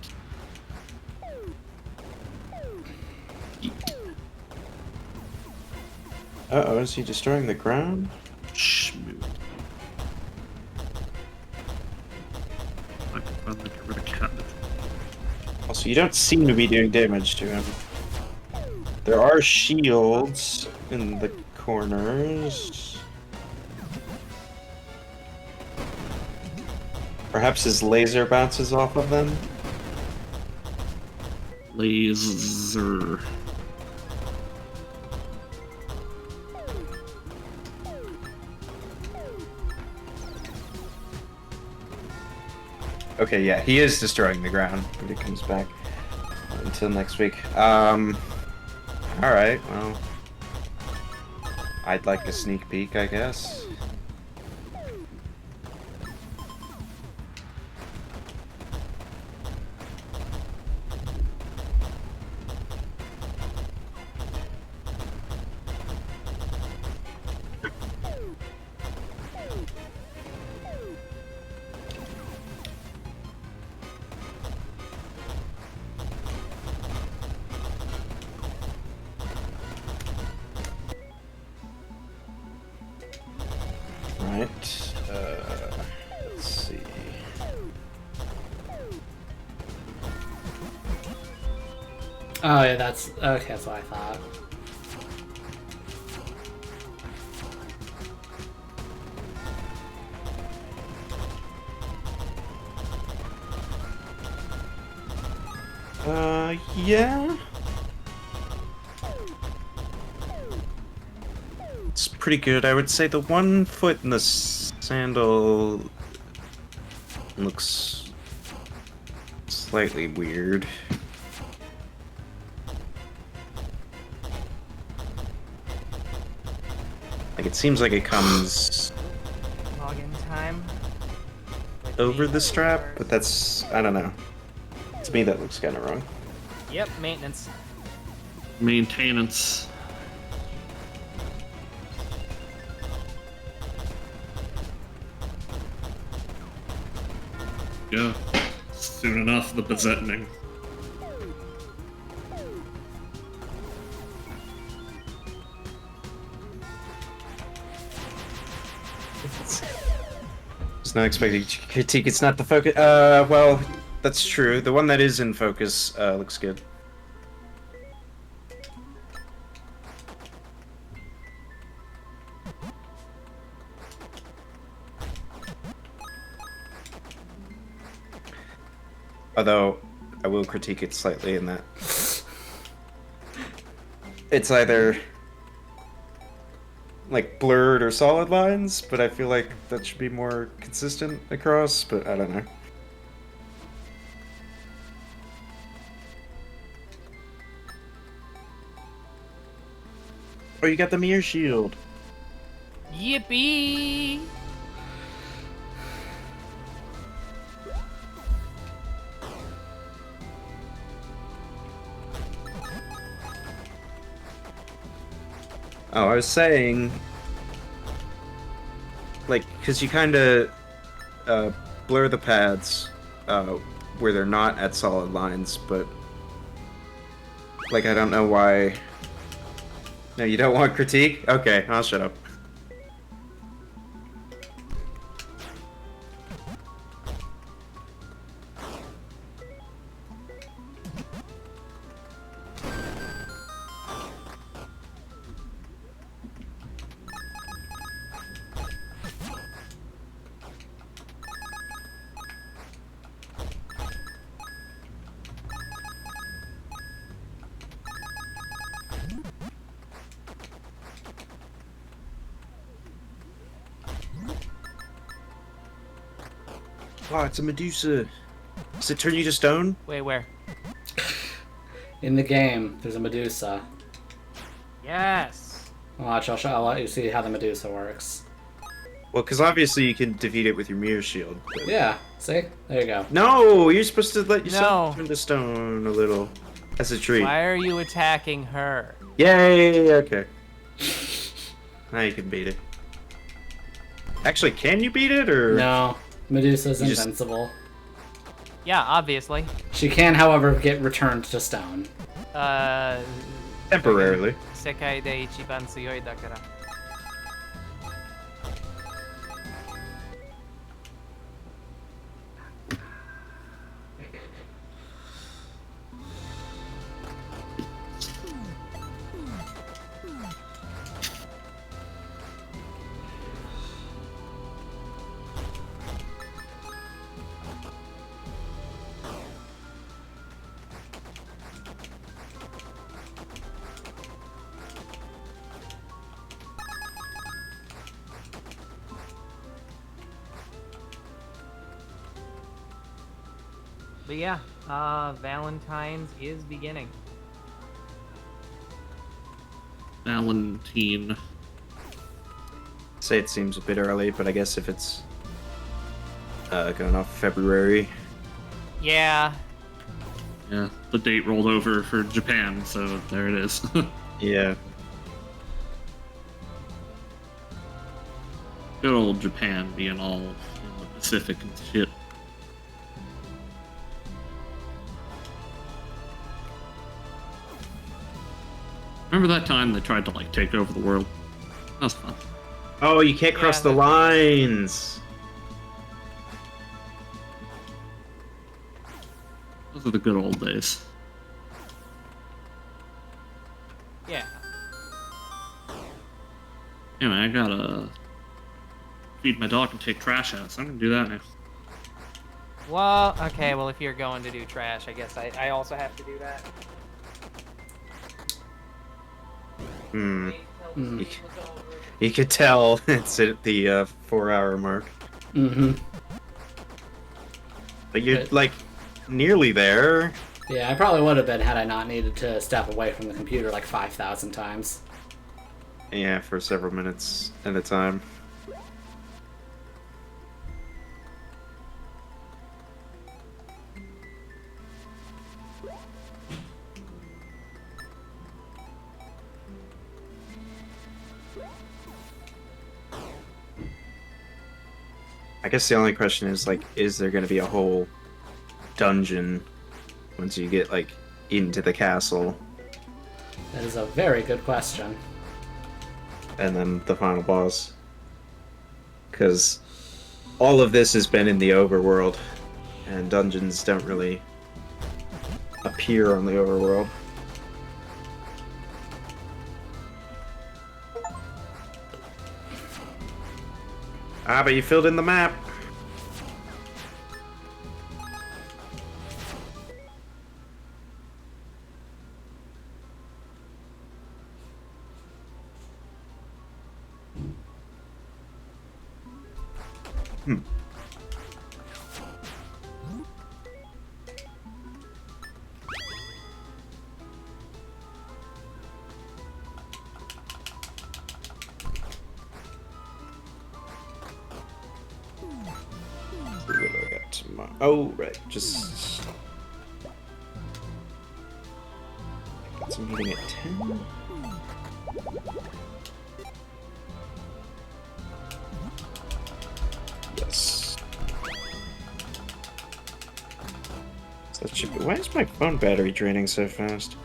Speaker 1: Uh-oh, is he destroying the ground?
Speaker 3: Schmoo. I can finally get rid of cat.
Speaker 1: Also, you don't seem to be doing damage to him. There are shields in the corners. Perhaps his laser bounces off of them?
Speaker 3: Laser.
Speaker 1: Okay, yeah, he is destroying the ground when he comes back. Until next week. Alright, well. I'd like a sneak peek, I guess. Right, let's see.
Speaker 2: Oh yeah, that's okay. That's what I thought.
Speaker 1: Yeah. It's pretty good. I would say the 1 foot in the sandal looks slightly weird. Like, it seems like it comes
Speaker 5: Login time.
Speaker 1: over the strap, but that's, I don't know. To me, that looks kind of wrong.
Speaker 5: Yep, maintenance.
Speaker 3: Maintenance. Yeah. Soon enough, the bezetting.
Speaker 1: It's not expected critique. It's not the focus. Well, that's true. The one that is in focus looks good. Although, I will critique it slightly in that it's either like blurred or solid lines, but I feel like that should be more consistent across, but I don't know. Oh, you got the mirror shield.
Speaker 5: Yippee!
Speaker 1: Oh, I was saying, like, because you kind of blur the pads where they're not at solid lines, but, like, I don't know why. No, you don't want critique? Okay, I'll shut up. Oh, it's a Medusa. Does it turn you to stone?
Speaker 5: Wait, where?
Speaker 2: In the game, there's a Medusa.
Speaker 5: Yes.
Speaker 2: Watch, I'll let you see how the Medusa works.
Speaker 1: Well, because obviously you can defeat it with your mirror shield. But...
Speaker 2: Yeah, see? There you go.
Speaker 1: No, you're supposed to let yourself
Speaker 5: No.
Speaker 1: turn to stone a little. As a treat.
Speaker 5: Why are you attacking her?
Speaker 1: Yay! Okay. Now you can beat it. Actually, can you beat it, or...?
Speaker 2: No, Medusa's
Speaker 1: You just-
Speaker 2: invincible.
Speaker 5: Yeah, obviously.
Speaker 2: She can, however, get returned to stone.
Speaker 1: Temporarily.
Speaker 5: 世界で一番強いだから。But yeah, Valentine's is beginning.
Speaker 3: Valentine.
Speaker 1: Say it seems a bit early, but I guess if it's going off February.
Speaker 5: Yeah.
Speaker 3: Yeah, the date rolled over for Japan, so there it is.
Speaker 1: Yeah.
Speaker 3: Good old Japan being all in the Pacific and shit. Remember that time they tried to like take over the world? That was fun.
Speaker 1: Oh, you can't cross
Speaker 5: Yeah,
Speaker 1: the
Speaker 5: that-
Speaker 1: lines.
Speaker 3: Those are the good old days.
Speaker 5: Yeah.
Speaker 3: Yeah, man, I gotta feed my dog and take trash out, so I'm gonna do that now.
Speaker 5: Well, okay, well, if you're going to do trash, I guess I also have to do that.
Speaker 1: Hmm.
Speaker 2: Mm.
Speaker 1: You could tell it's at the 4-hour mark.
Speaker 2: Mm-hmm.
Speaker 1: But you're
Speaker 2: But-
Speaker 1: like nearly there.
Speaker 2: Yeah, I probably would have been had I not needed to step away from the computer like 5,000 times.
Speaker 1: Yeah, for several minutes at a time. I guess the only question is like, is there going to be a whole dungeon once you get like into the castle,
Speaker 2: That is a very good question.
Speaker 1: and then the final boss? Because all of this has been in the overworld, and dungeons don't really appear on the overworld. Ah, but you filled in the map. What do I got tomorrow? Oh, right, just... Got some meeting at 10? Yes. So that should be... Why is my phone battery draining so fast?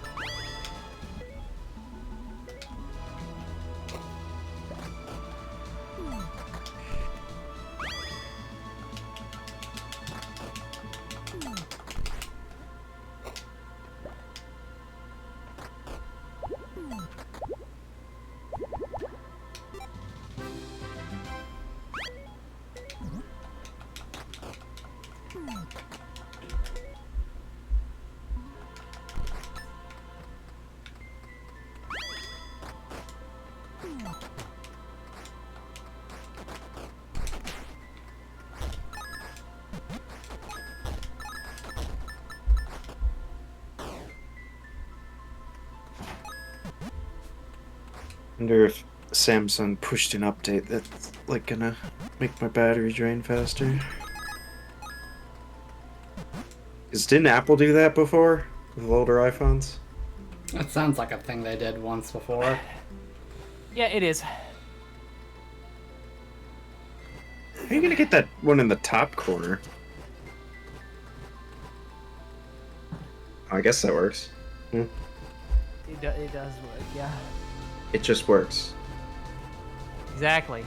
Speaker 1: Wonder if Samsung pushed an update that's like gonna make my battery drain faster. Cause didn't Apple do that before with older iPhones?
Speaker 2: That sounds like a thing they did once before.
Speaker 5: Yeah, it is.
Speaker 1: How are you gonna get that one in the top corner? I guess that works.
Speaker 5: It does work, yeah.
Speaker 1: It just works.
Speaker 5: Exactly.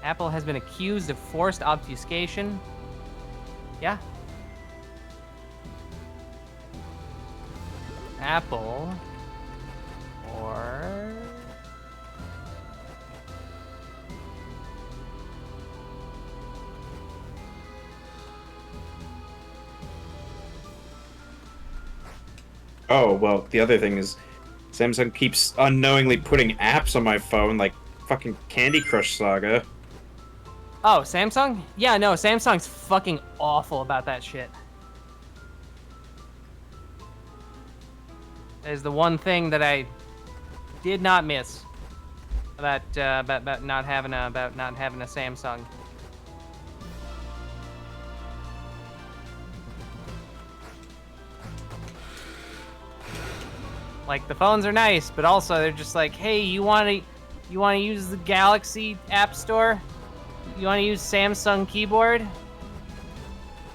Speaker 5: Apple has been accused of forced obfuscation. Yeah. Apple or
Speaker 1: Oh, well, the other thing is Samsung keeps unknowingly putting apps on my phone, like fucking Candy Crush Saga.
Speaker 5: Oh, Samsung? Yeah, no, Samsung's fucking awful about that shit. That is the one thing that I did not miss about not having a Samsung. Like, the phones are nice, but also they're just like, hey, you want to use the Galaxy App Store? You want to use Samsung keyboard?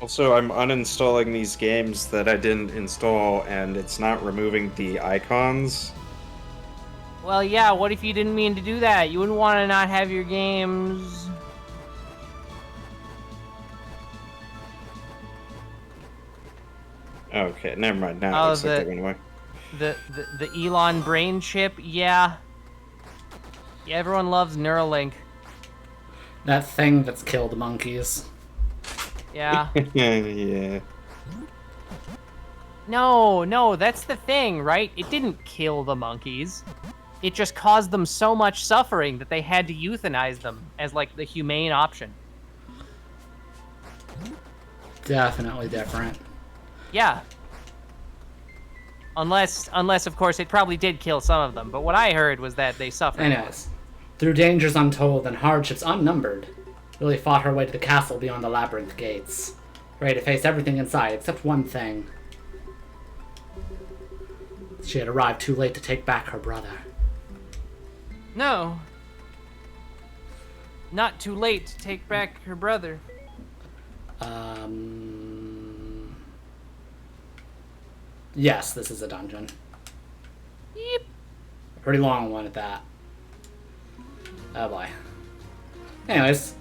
Speaker 1: Also, I'm uninstalling these games that I didn't install, and it's not removing the icons.
Speaker 5: Well, yeah, what if you didn't mean to do that? You wouldn't want to not have your games...
Speaker 1: Okay, never mind. Now it
Speaker 5: Oh,
Speaker 1: looks like they went away.
Speaker 5: The Elon brain chip, yeah. Yeah, everyone loves Neuralink.
Speaker 2: That thing that's killed monkeys.
Speaker 5: Yeah.
Speaker 1: Yeah.
Speaker 5: No, that's the thing, right? It didn't kill the monkeys. It just caused them so much suffering that they had to euthanize them as, like, the humane option.
Speaker 2: Definitely different.
Speaker 5: Yeah. Unless, of course, it probably did kill some of them. But what I heard was that they suffered.
Speaker 2: Anyways, through dangers untold and hardships unnumbered, Lily fought her way to the castle beyond the labyrinth gates, ready to face everything inside except one thing. She had arrived too late to take back her brother.
Speaker 5: No. Not too late to take back her brother.
Speaker 2: Yes, this is a dungeon.
Speaker 5: Yep.
Speaker 2: A pretty long one at that. Oh boy. Anyways,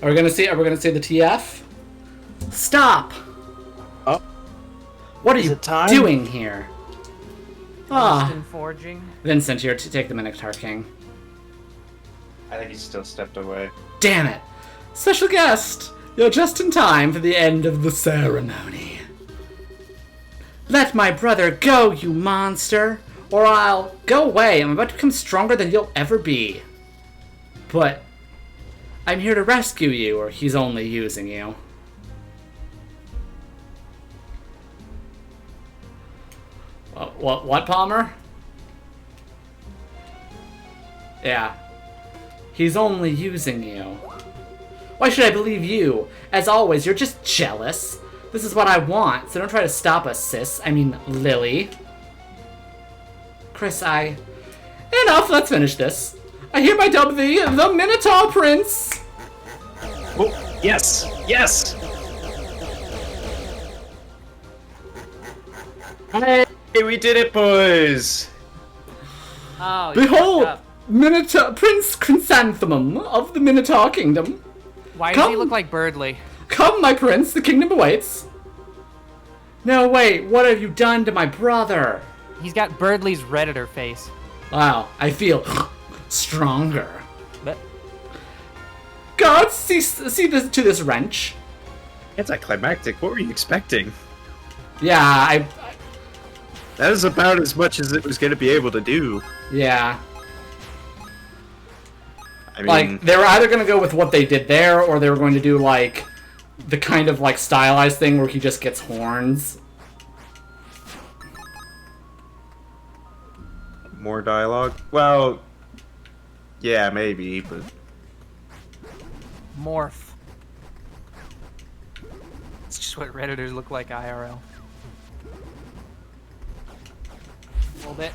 Speaker 2: are we gonna see the TF? Stop!
Speaker 1: Oh.
Speaker 2: What are
Speaker 1: Is
Speaker 2: you
Speaker 1: it time?
Speaker 2: doing here? Ah,
Speaker 5: Austin forging.
Speaker 2: Vincent, here to take the Minotaur King.
Speaker 1: I think he still stepped away.
Speaker 2: Damn it! Special guest! You're just in time for the end of the ceremony. Let my brother go, you monster! Or I'll go away. I'm about to become stronger than you'll ever be. But I'm here to rescue you, or he's only using you. What, Palmer? Yeah. He's only using you. Why should I believe you? As always, you're just jealous. This is what I want, so don't try to stop us, sis. I mean, Lily. Chris, Enough, let's finish this. I hereby dub thee the Minotaur Prince!
Speaker 1: Oh, yes! Yes! Hey, we did it, boys!
Speaker 5: Oh, you
Speaker 2: Behold,
Speaker 5: fucked up.
Speaker 2: Minotaur Prince Chrysanthemum of the Minotaur Kingdom.
Speaker 5: Why does he
Speaker 2: Come.
Speaker 5: look like Birdly?
Speaker 2: Come, my prince, the kingdom awaits. No, wait, what have you done to my brother?
Speaker 5: He's got Birdly's Redditor face.
Speaker 2: Wow, I feel stronger.
Speaker 5: But
Speaker 2: God, see this to this wrench.
Speaker 1: Anticlimactic, what were you expecting?
Speaker 2: Yeah,
Speaker 1: That is about as much as it was going to be able to do.
Speaker 2: yeah.
Speaker 1: I mean,
Speaker 2: Like, they were either gonna go with what they did there, or they were going to do, like, the kind of, like, stylized thing where he just gets horns.
Speaker 1: more dialogue? Well, yeah, maybe, but...
Speaker 5: Morph. It's just what Redditors look like IRL. A little bit.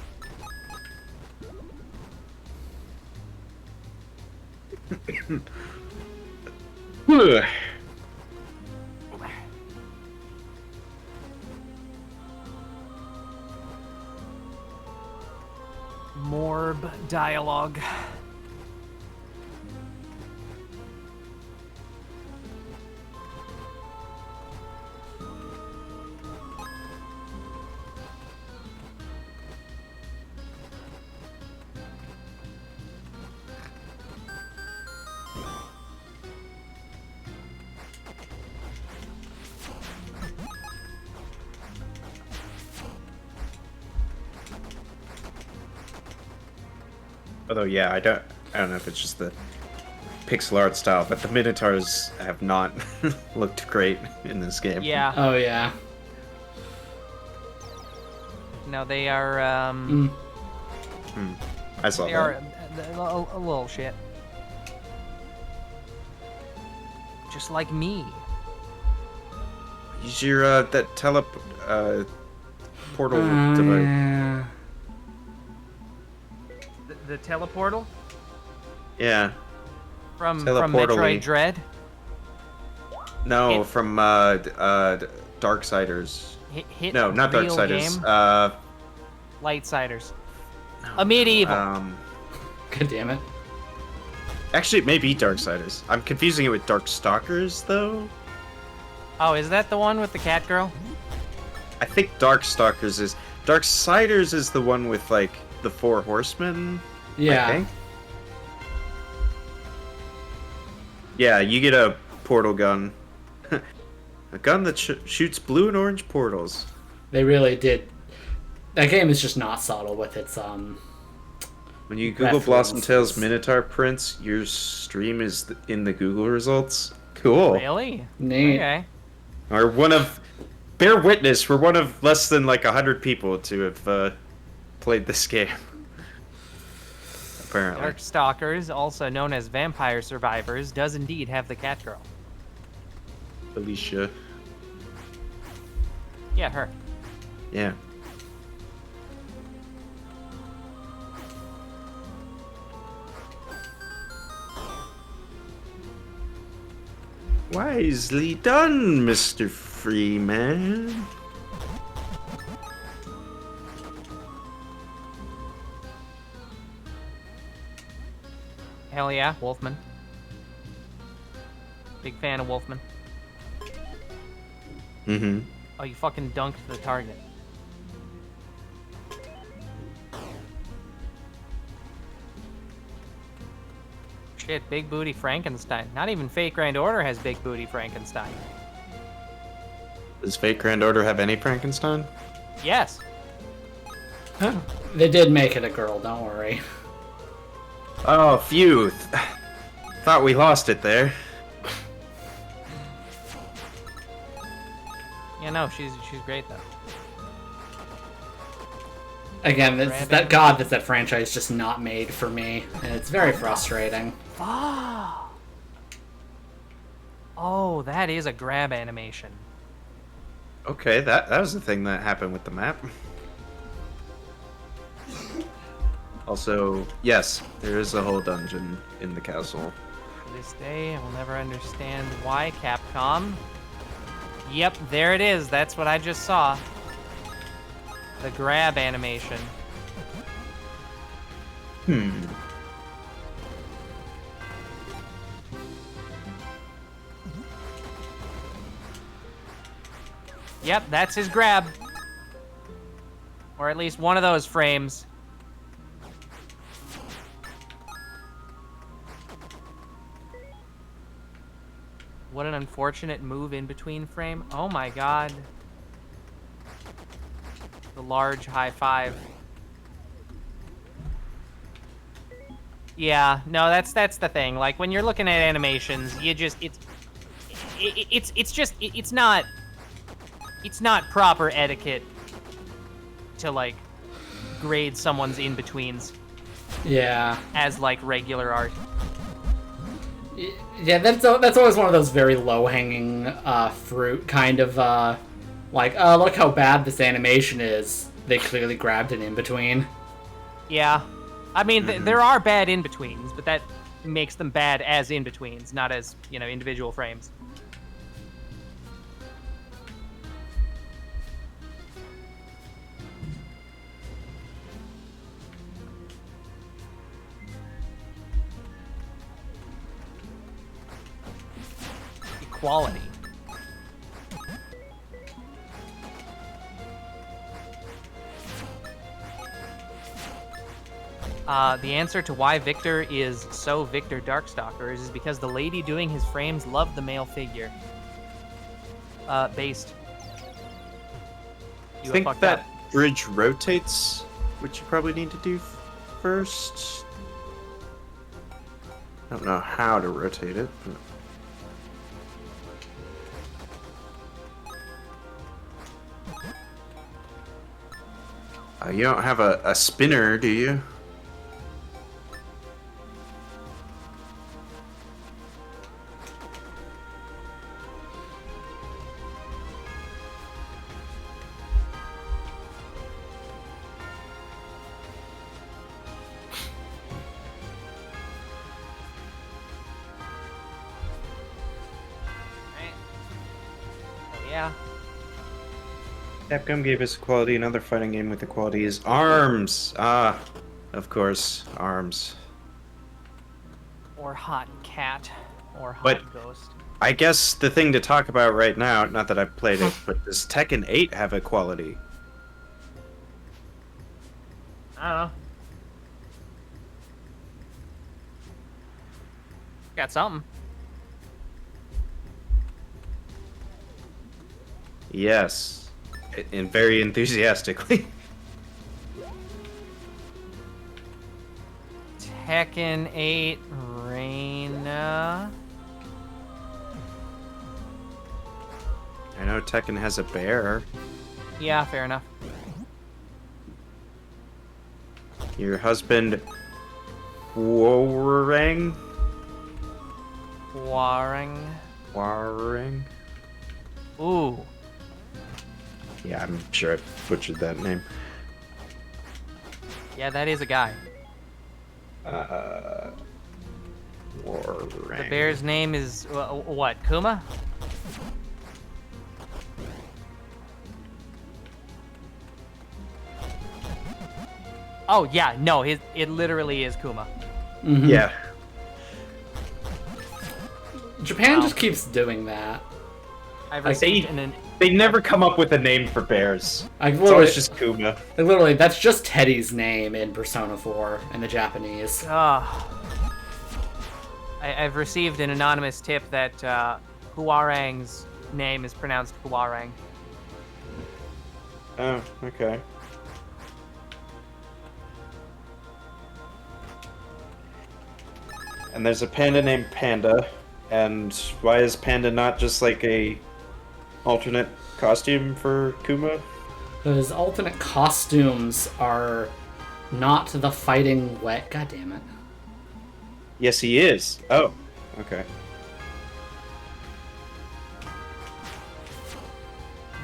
Speaker 1: Ugh.
Speaker 5: Superb dialogue.
Speaker 1: Although, yeah, I don't know if it's just the pixel art style, but the Minotaurs have not looked great in this game.
Speaker 5: Yeah.
Speaker 2: Oh yeah.
Speaker 5: No, they are.
Speaker 1: I saw
Speaker 5: They
Speaker 1: that.
Speaker 5: are a little shit. Just like me.
Speaker 1: Use your that portal device.
Speaker 2: Yeah.
Speaker 5: The teleportal
Speaker 1: Yeah.
Speaker 5: from
Speaker 1: Teleportally.
Speaker 5: Metroid Dread.
Speaker 1: No,
Speaker 5: Hit-
Speaker 1: from Darksiders.
Speaker 5: Hit
Speaker 1: No, not
Speaker 5: real
Speaker 1: Darksiders.
Speaker 5: game. Lightsiders.
Speaker 1: No,
Speaker 5: A medieval.
Speaker 2: God damn it.
Speaker 1: Actually, it may be Darksiders. I'm confusing it with Darkstalkers, though.
Speaker 5: Oh, is that the one with the cat girl?
Speaker 1: I think Darkstalkers is... Darksiders is the one with, like, the 4 horsemen, I
Speaker 2: Yeah.
Speaker 1: think. Yeah, you get a portal gun. A gun that shoots blue and orange portals.
Speaker 2: They really did. That game is just not subtle with its
Speaker 1: When you Google Blossom
Speaker 2: references.
Speaker 1: Tales Minotaur prints, your stream is in the Google results. Cool.
Speaker 5: Really?
Speaker 2: Neat.
Speaker 5: Okay.
Speaker 1: Or one of... Bear witness, we're one of less than, like, 100 people to have played this game. Apparently.
Speaker 5: Darkstalkers, also known as vampire survivors, does indeed have the cat girl.
Speaker 1: Alicia.
Speaker 5: Yeah, her.
Speaker 1: Yeah. Wisely done, Mr. Freeman.
Speaker 5: Hell yeah, Wolfman. Big fan of Wolfman.
Speaker 1: Mm-hmm.
Speaker 5: Oh, you fucking dunked the target. Shit, Big Booty Frankenstein. Not even Fate Grand Order has Big Booty Frankenstein.
Speaker 1: Does Fate Grand Order have any Frankenstein?
Speaker 5: Yes.
Speaker 2: They did make it a girl, don't worry.
Speaker 1: Oh, phew. Thought we lost it there.
Speaker 5: Yeah, no, she's great though.
Speaker 2: Again, that franchise just not made for me, and it's very frustrating.
Speaker 5: Oh, that is a grab animation.
Speaker 1: Okay, that was the thing that happened with the map. Also, yes, there is a whole dungeon in the castle.
Speaker 5: To this day, I will never understand why Capcom. Yep, there it is. That's what I just saw. The grab animation. Yep, that's his grab. Or at least one of those frames. What an unfortunate move in between frame. Oh my god. The large high five. Yeah, no, that's the thing. Like when you're looking at animations, you just it's not proper etiquette to like grade someone's in-betweens
Speaker 2: Yeah.
Speaker 5: as like regular art.
Speaker 2: Yeah, that's always one of those very low-hanging fruit kind of like, oh, look how bad this animation is. They clearly grabbed an in-between.
Speaker 5: Yeah. I mean, there are bad in-betweens, but that makes them bad as in-betweens, not as, you know, individual frames. quality. The answer to why Victor is so Victor Darkstalker is because the lady doing his frames loved the male figure. Based.
Speaker 1: I think that bridge rotates, which you probably need to do first. I don't know how to rotate it, but... you don't have a spinner, do you?
Speaker 5: Yeah.
Speaker 1: Capcom gave us equality. Another fighting game with equality is ARMS. Ah, of course, ARMS.
Speaker 5: Or Hot Cat. Or Hot
Speaker 1: But-
Speaker 5: Ghost.
Speaker 1: I guess the thing to talk about right now, not that I've played it, but does Tekken 8 have equality?
Speaker 5: I don't know. Got something.
Speaker 1: Yes. And very enthusiastically.
Speaker 5: Tekken 8 Reina.
Speaker 1: I know Tekken has a bear.
Speaker 5: Yeah, fair enough.
Speaker 1: Your husband, Warang?
Speaker 5: Warring.
Speaker 1: Warang?
Speaker 5: Ooh.
Speaker 1: Yeah, I'm sure I butchered that name.
Speaker 5: Yeah, that is a guy.
Speaker 1: Warang.
Speaker 5: The bear's name is what? Kuma? Oh yeah, no, it literally is Kuma.
Speaker 1: Yeah.
Speaker 2: Japan
Speaker 5: Wow.
Speaker 2: just keeps doing that.
Speaker 5: I've
Speaker 2: I
Speaker 5: received
Speaker 2: see.
Speaker 1: They never come up with a name for bears.
Speaker 2: Like
Speaker 1: It's
Speaker 2: literally,
Speaker 1: always just Kuma.
Speaker 2: like, literally, that's just Teddy's name in Persona 4 in the Japanese.
Speaker 5: I've received an anonymous tip that Huarang's name is pronounced Huarang.
Speaker 1: Oh, okay. And there's a panda named Panda, and why is Panda not just like a alternate costume for Kuma?
Speaker 2: Because alternate costumes are not the fighting wet. God damn it.
Speaker 1: Yes, he is. Oh, okay.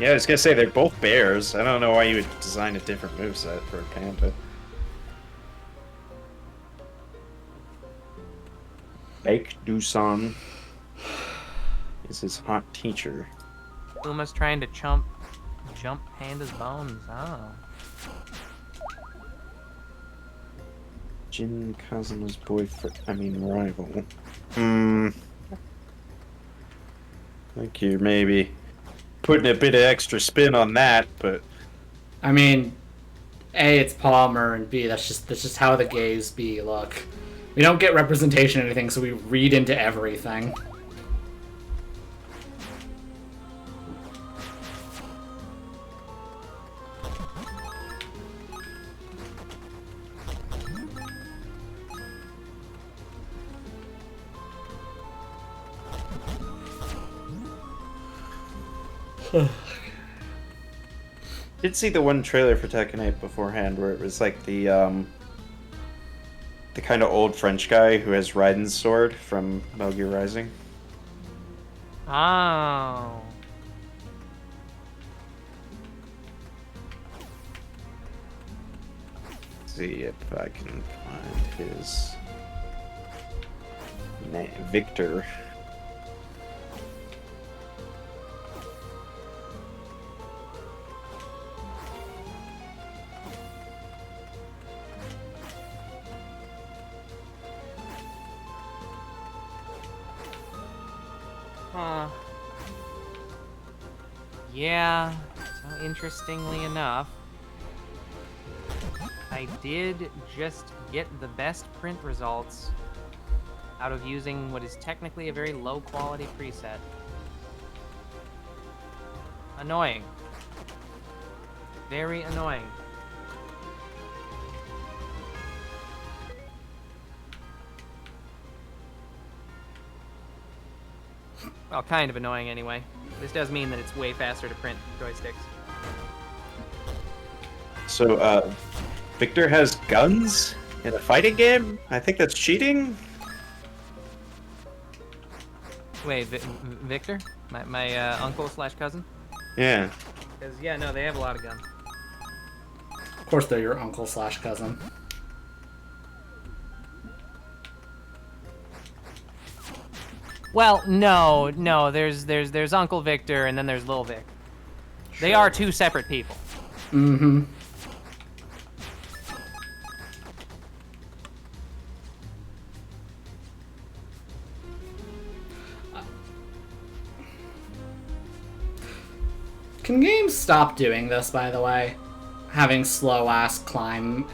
Speaker 1: Yeah, I was gonna say they're both bears. I don't know why you would design a different moveset for a panda. Baek Dusan is his hot teacher.
Speaker 5: Kuma's trying to jump Panda's bones. Oh.
Speaker 1: Jin Kazuma's boyfriend. Rival. Think you're maybe putting a bit of extra spin on that, but
Speaker 2: I mean, A, it's Palmer, and B, that's just how the gays be. Look, we don't get representation or anything, so we read into everything.
Speaker 1: did see the one trailer for Tekken 8 beforehand where it was like the kind of old French guy who has Raiden's sword from Metal Gear Rising.
Speaker 5: Oh.
Speaker 1: See if I can find his name. Victor.
Speaker 5: Yeah, so interestingly enough, I did just get the best print results out of using what is technically a very low quality preset. Annoying. Very annoying. Well, kind of annoying anyway. This does mean that it's way faster to print joysticks.
Speaker 1: So, Victor has guns in a fighting game? I think that's cheating?
Speaker 5: Wait, Victor? My uncle slash cousin?
Speaker 1: Yeah.
Speaker 5: Because, yeah, no, they have a lot of guns.
Speaker 2: Of course, they're your uncle slash cousin.
Speaker 5: Well, no, there's Uncle Victor and then there's Lil Vic. They are two separate people.
Speaker 2: Mm-hmm. Can games stop doing this, by the way? Having slow-ass climb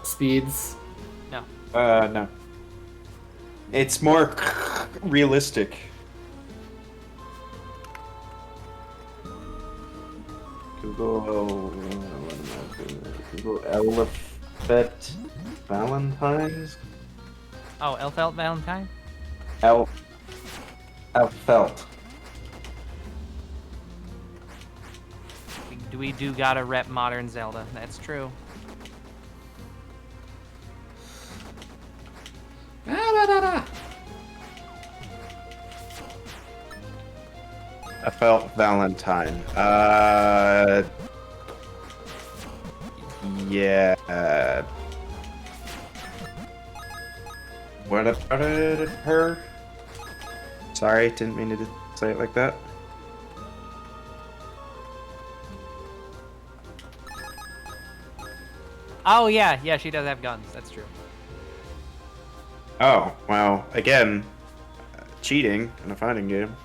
Speaker 2: speeds?
Speaker 5: No.
Speaker 1: No. It's more realistic. Google Elephant Valentine's?
Speaker 5: Oh, Elfelt Valentine?
Speaker 1: Elfelt.
Speaker 5: We do gotta rep modern Zelda. That's true.
Speaker 1: I felt Valentine. Yeah. What about her? Sorry, didn't mean to say it like that.
Speaker 5: Oh, yeah, she does have guns. That's true.
Speaker 1: Oh, well, again, cheating in a fighting game.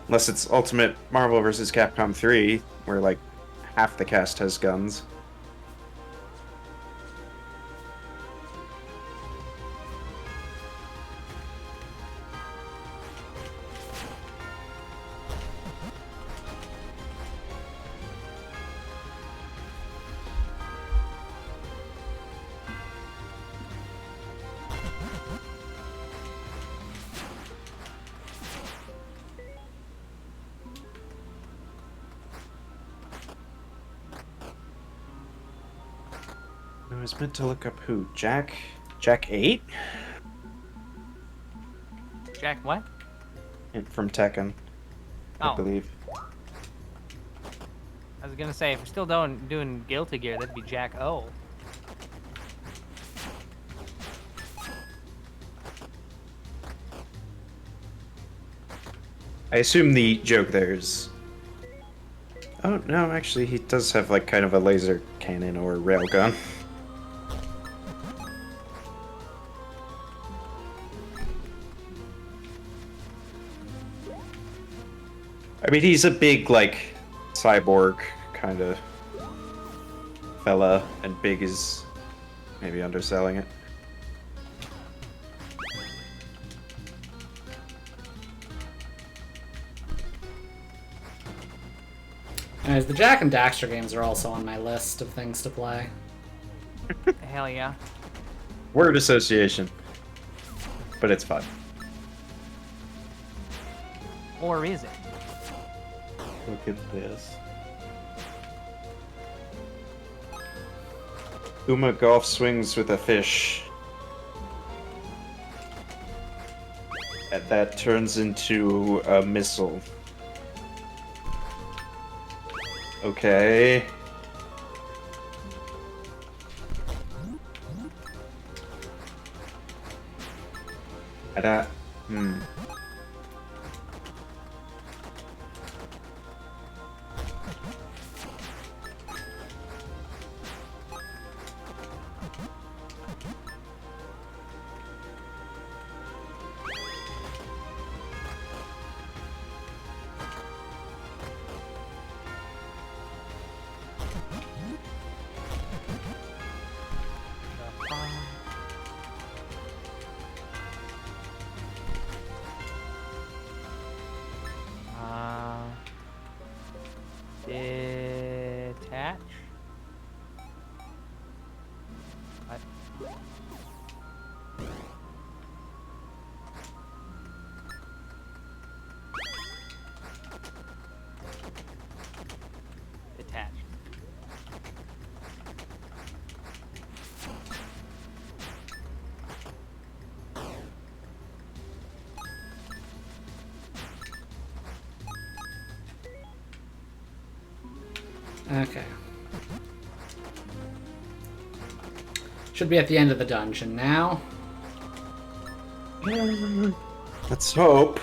Speaker 1: Unless it's Ultimate Marvel vs. Capcom 3, where, like, half the cast has guns. I was meant to look up who? Jack 8?
Speaker 5: Jack what?
Speaker 1: From Tekken, I
Speaker 5: Oh.
Speaker 1: believe.
Speaker 5: I was gonna say, if we're still doing Guilty Gear, that'd be Jack O.
Speaker 1: I assume the joke there is... Oh, no, actually, he does have, like, kind of a laser cannon or railgun. I mean, he's a big, like, cyborg kind of fella, and big is maybe underselling it.
Speaker 2: Anyways, the Jak and Daxter games are also on my list of things to play.
Speaker 5: Hell yeah.
Speaker 1: Word association. But it's fun.
Speaker 5: Or is it?
Speaker 1: Look at this. Uma golf swings with a fish. And that turns into a missile. Okay. Hmm.
Speaker 2: Okay. Should be at the end of the dungeon now.
Speaker 1: Let's hope.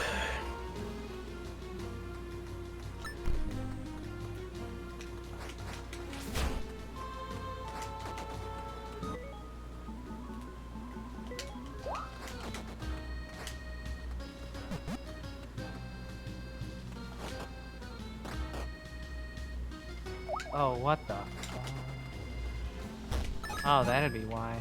Speaker 5: Oh, what the? Oh, that'd be why.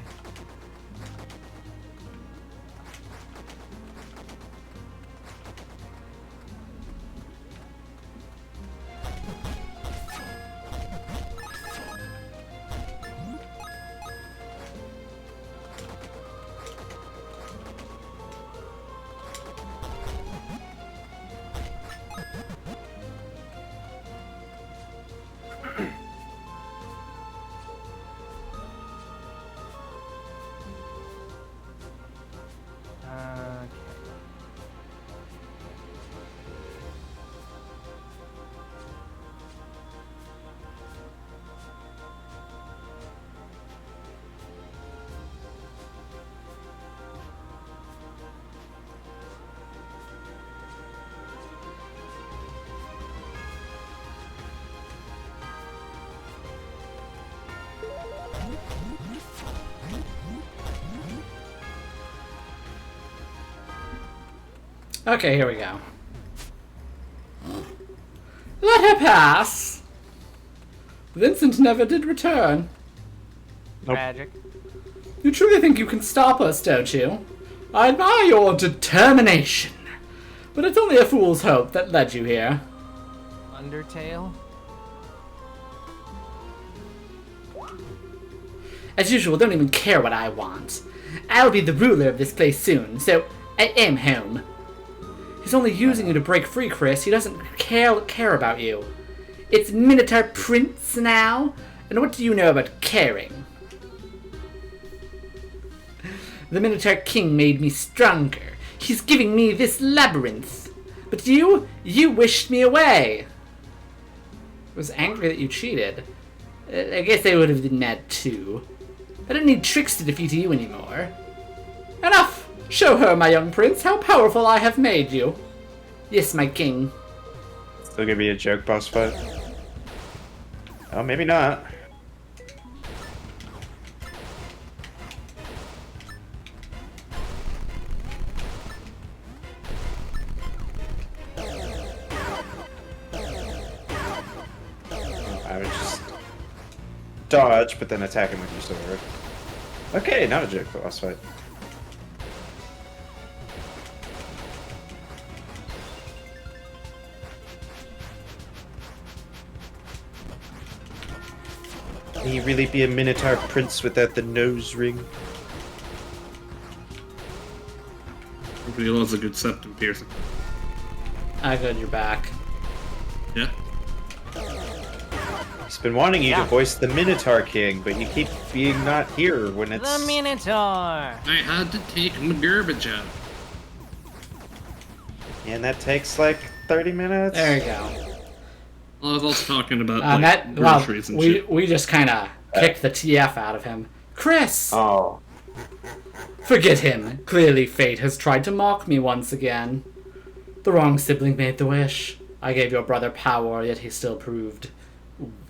Speaker 2: Okay, here we go. Let her pass. Vincent never did return.
Speaker 1: Nope.
Speaker 5: Tragic.
Speaker 2: You truly think you can stop us, don't you? I admire your determination. But it's only a fool's hope that led you here.
Speaker 5: Undertale?
Speaker 2: As usual, don't even care what I want. I'll be the ruler of this place soon, so I am home. He's only using you to break free, Chris. He doesn't care about you. It's Minotaur Prince now, and what do you know about caring? The Minotaur King made me stronger. He's giving me this labyrinth. But you wished me away. I was angry that you cheated. I guess I would have been mad too. I don't need tricks to defeat you anymore. Enough! Show her, my young prince, how powerful I have made you. Yes, my king.
Speaker 1: Still gonna be a joke boss fight? Oh, maybe not. I would just dodge, but then attack him with your sword. Okay, not a joke boss fight. Can he really be a Minotaur prince without the nose ring?
Speaker 3: Everybody loves a good septum piercing.
Speaker 2: Ah, good, you're back.
Speaker 3: Yeah.
Speaker 1: He's been wanting you to voice the Minotaur King, but you keep being not here when it's...
Speaker 5: The Minotaur!
Speaker 3: I had to take my garbage out.
Speaker 1: And that takes like 30 minutes?
Speaker 2: There you go.
Speaker 3: Well, I was also talking about
Speaker 2: Well,
Speaker 3: groceries and shit.
Speaker 2: we just kind of kicked the TF out of him. Chris!
Speaker 1: Oh.
Speaker 2: Forget him. Clearly fate has tried to mock me once again. The wrong sibling made the wish. I gave your brother power, yet he still proved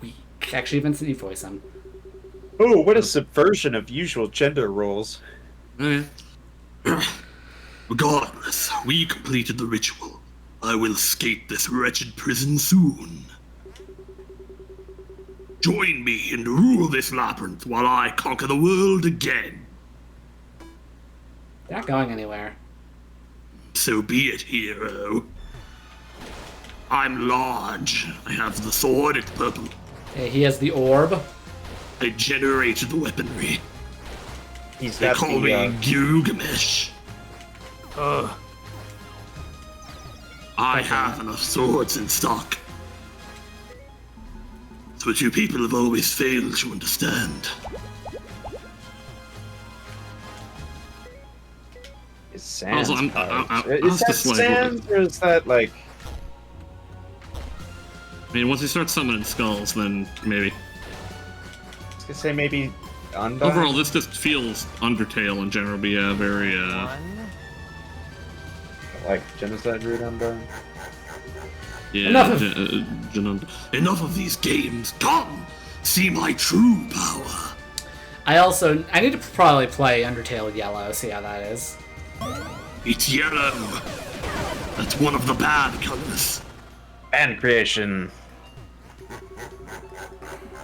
Speaker 2: weak. Actually, Vincent, you voice him.
Speaker 1: Oh, what a subversion of usual gender roles.
Speaker 3: Oh, yeah.
Speaker 9: Regardless, we completed the ritual. I will escape this wretched prison soon. Join me and rule this labyrinth while I conquer the world again.
Speaker 2: You're not going anywhere.
Speaker 9: So be it, hero. I'm large. I have the sword, it's purple.
Speaker 2: Okay, he has the orb.
Speaker 9: I generated the weaponry.
Speaker 1: He's
Speaker 9: They
Speaker 1: got
Speaker 9: call
Speaker 1: the,
Speaker 9: me Gilgamesh. I have enough swords in stock. It's what you people have always failed to understand.
Speaker 1: Is Sans
Speaker 3: Also,
Speaker 1: powers.
Speaker 3: I
Speaker 1: Is
Speaker 3: was
Speaker 1: that
Speaker 3: just like,
Speaker 1: Sans, or is that like...
Speaker 3: mean, once he starts summoning skulls, then maybe.
Speaker 1: I was gonna say maybe Undyne?
Speaker 3: Overall, this just feels Undertale in general, but yeah, very,
Speaker 5: One.
Speaker 1: Like Genocide Root Undyne?
Speaker 3: yeah,
Speaker 9: Enough of these games. Come, see my true power.
Speaker 2: I need to probably play Undertale Yellow, see how that is.
Speaker 9: It's yellow. That's one of the bad colors.
Speaker 1: And creation.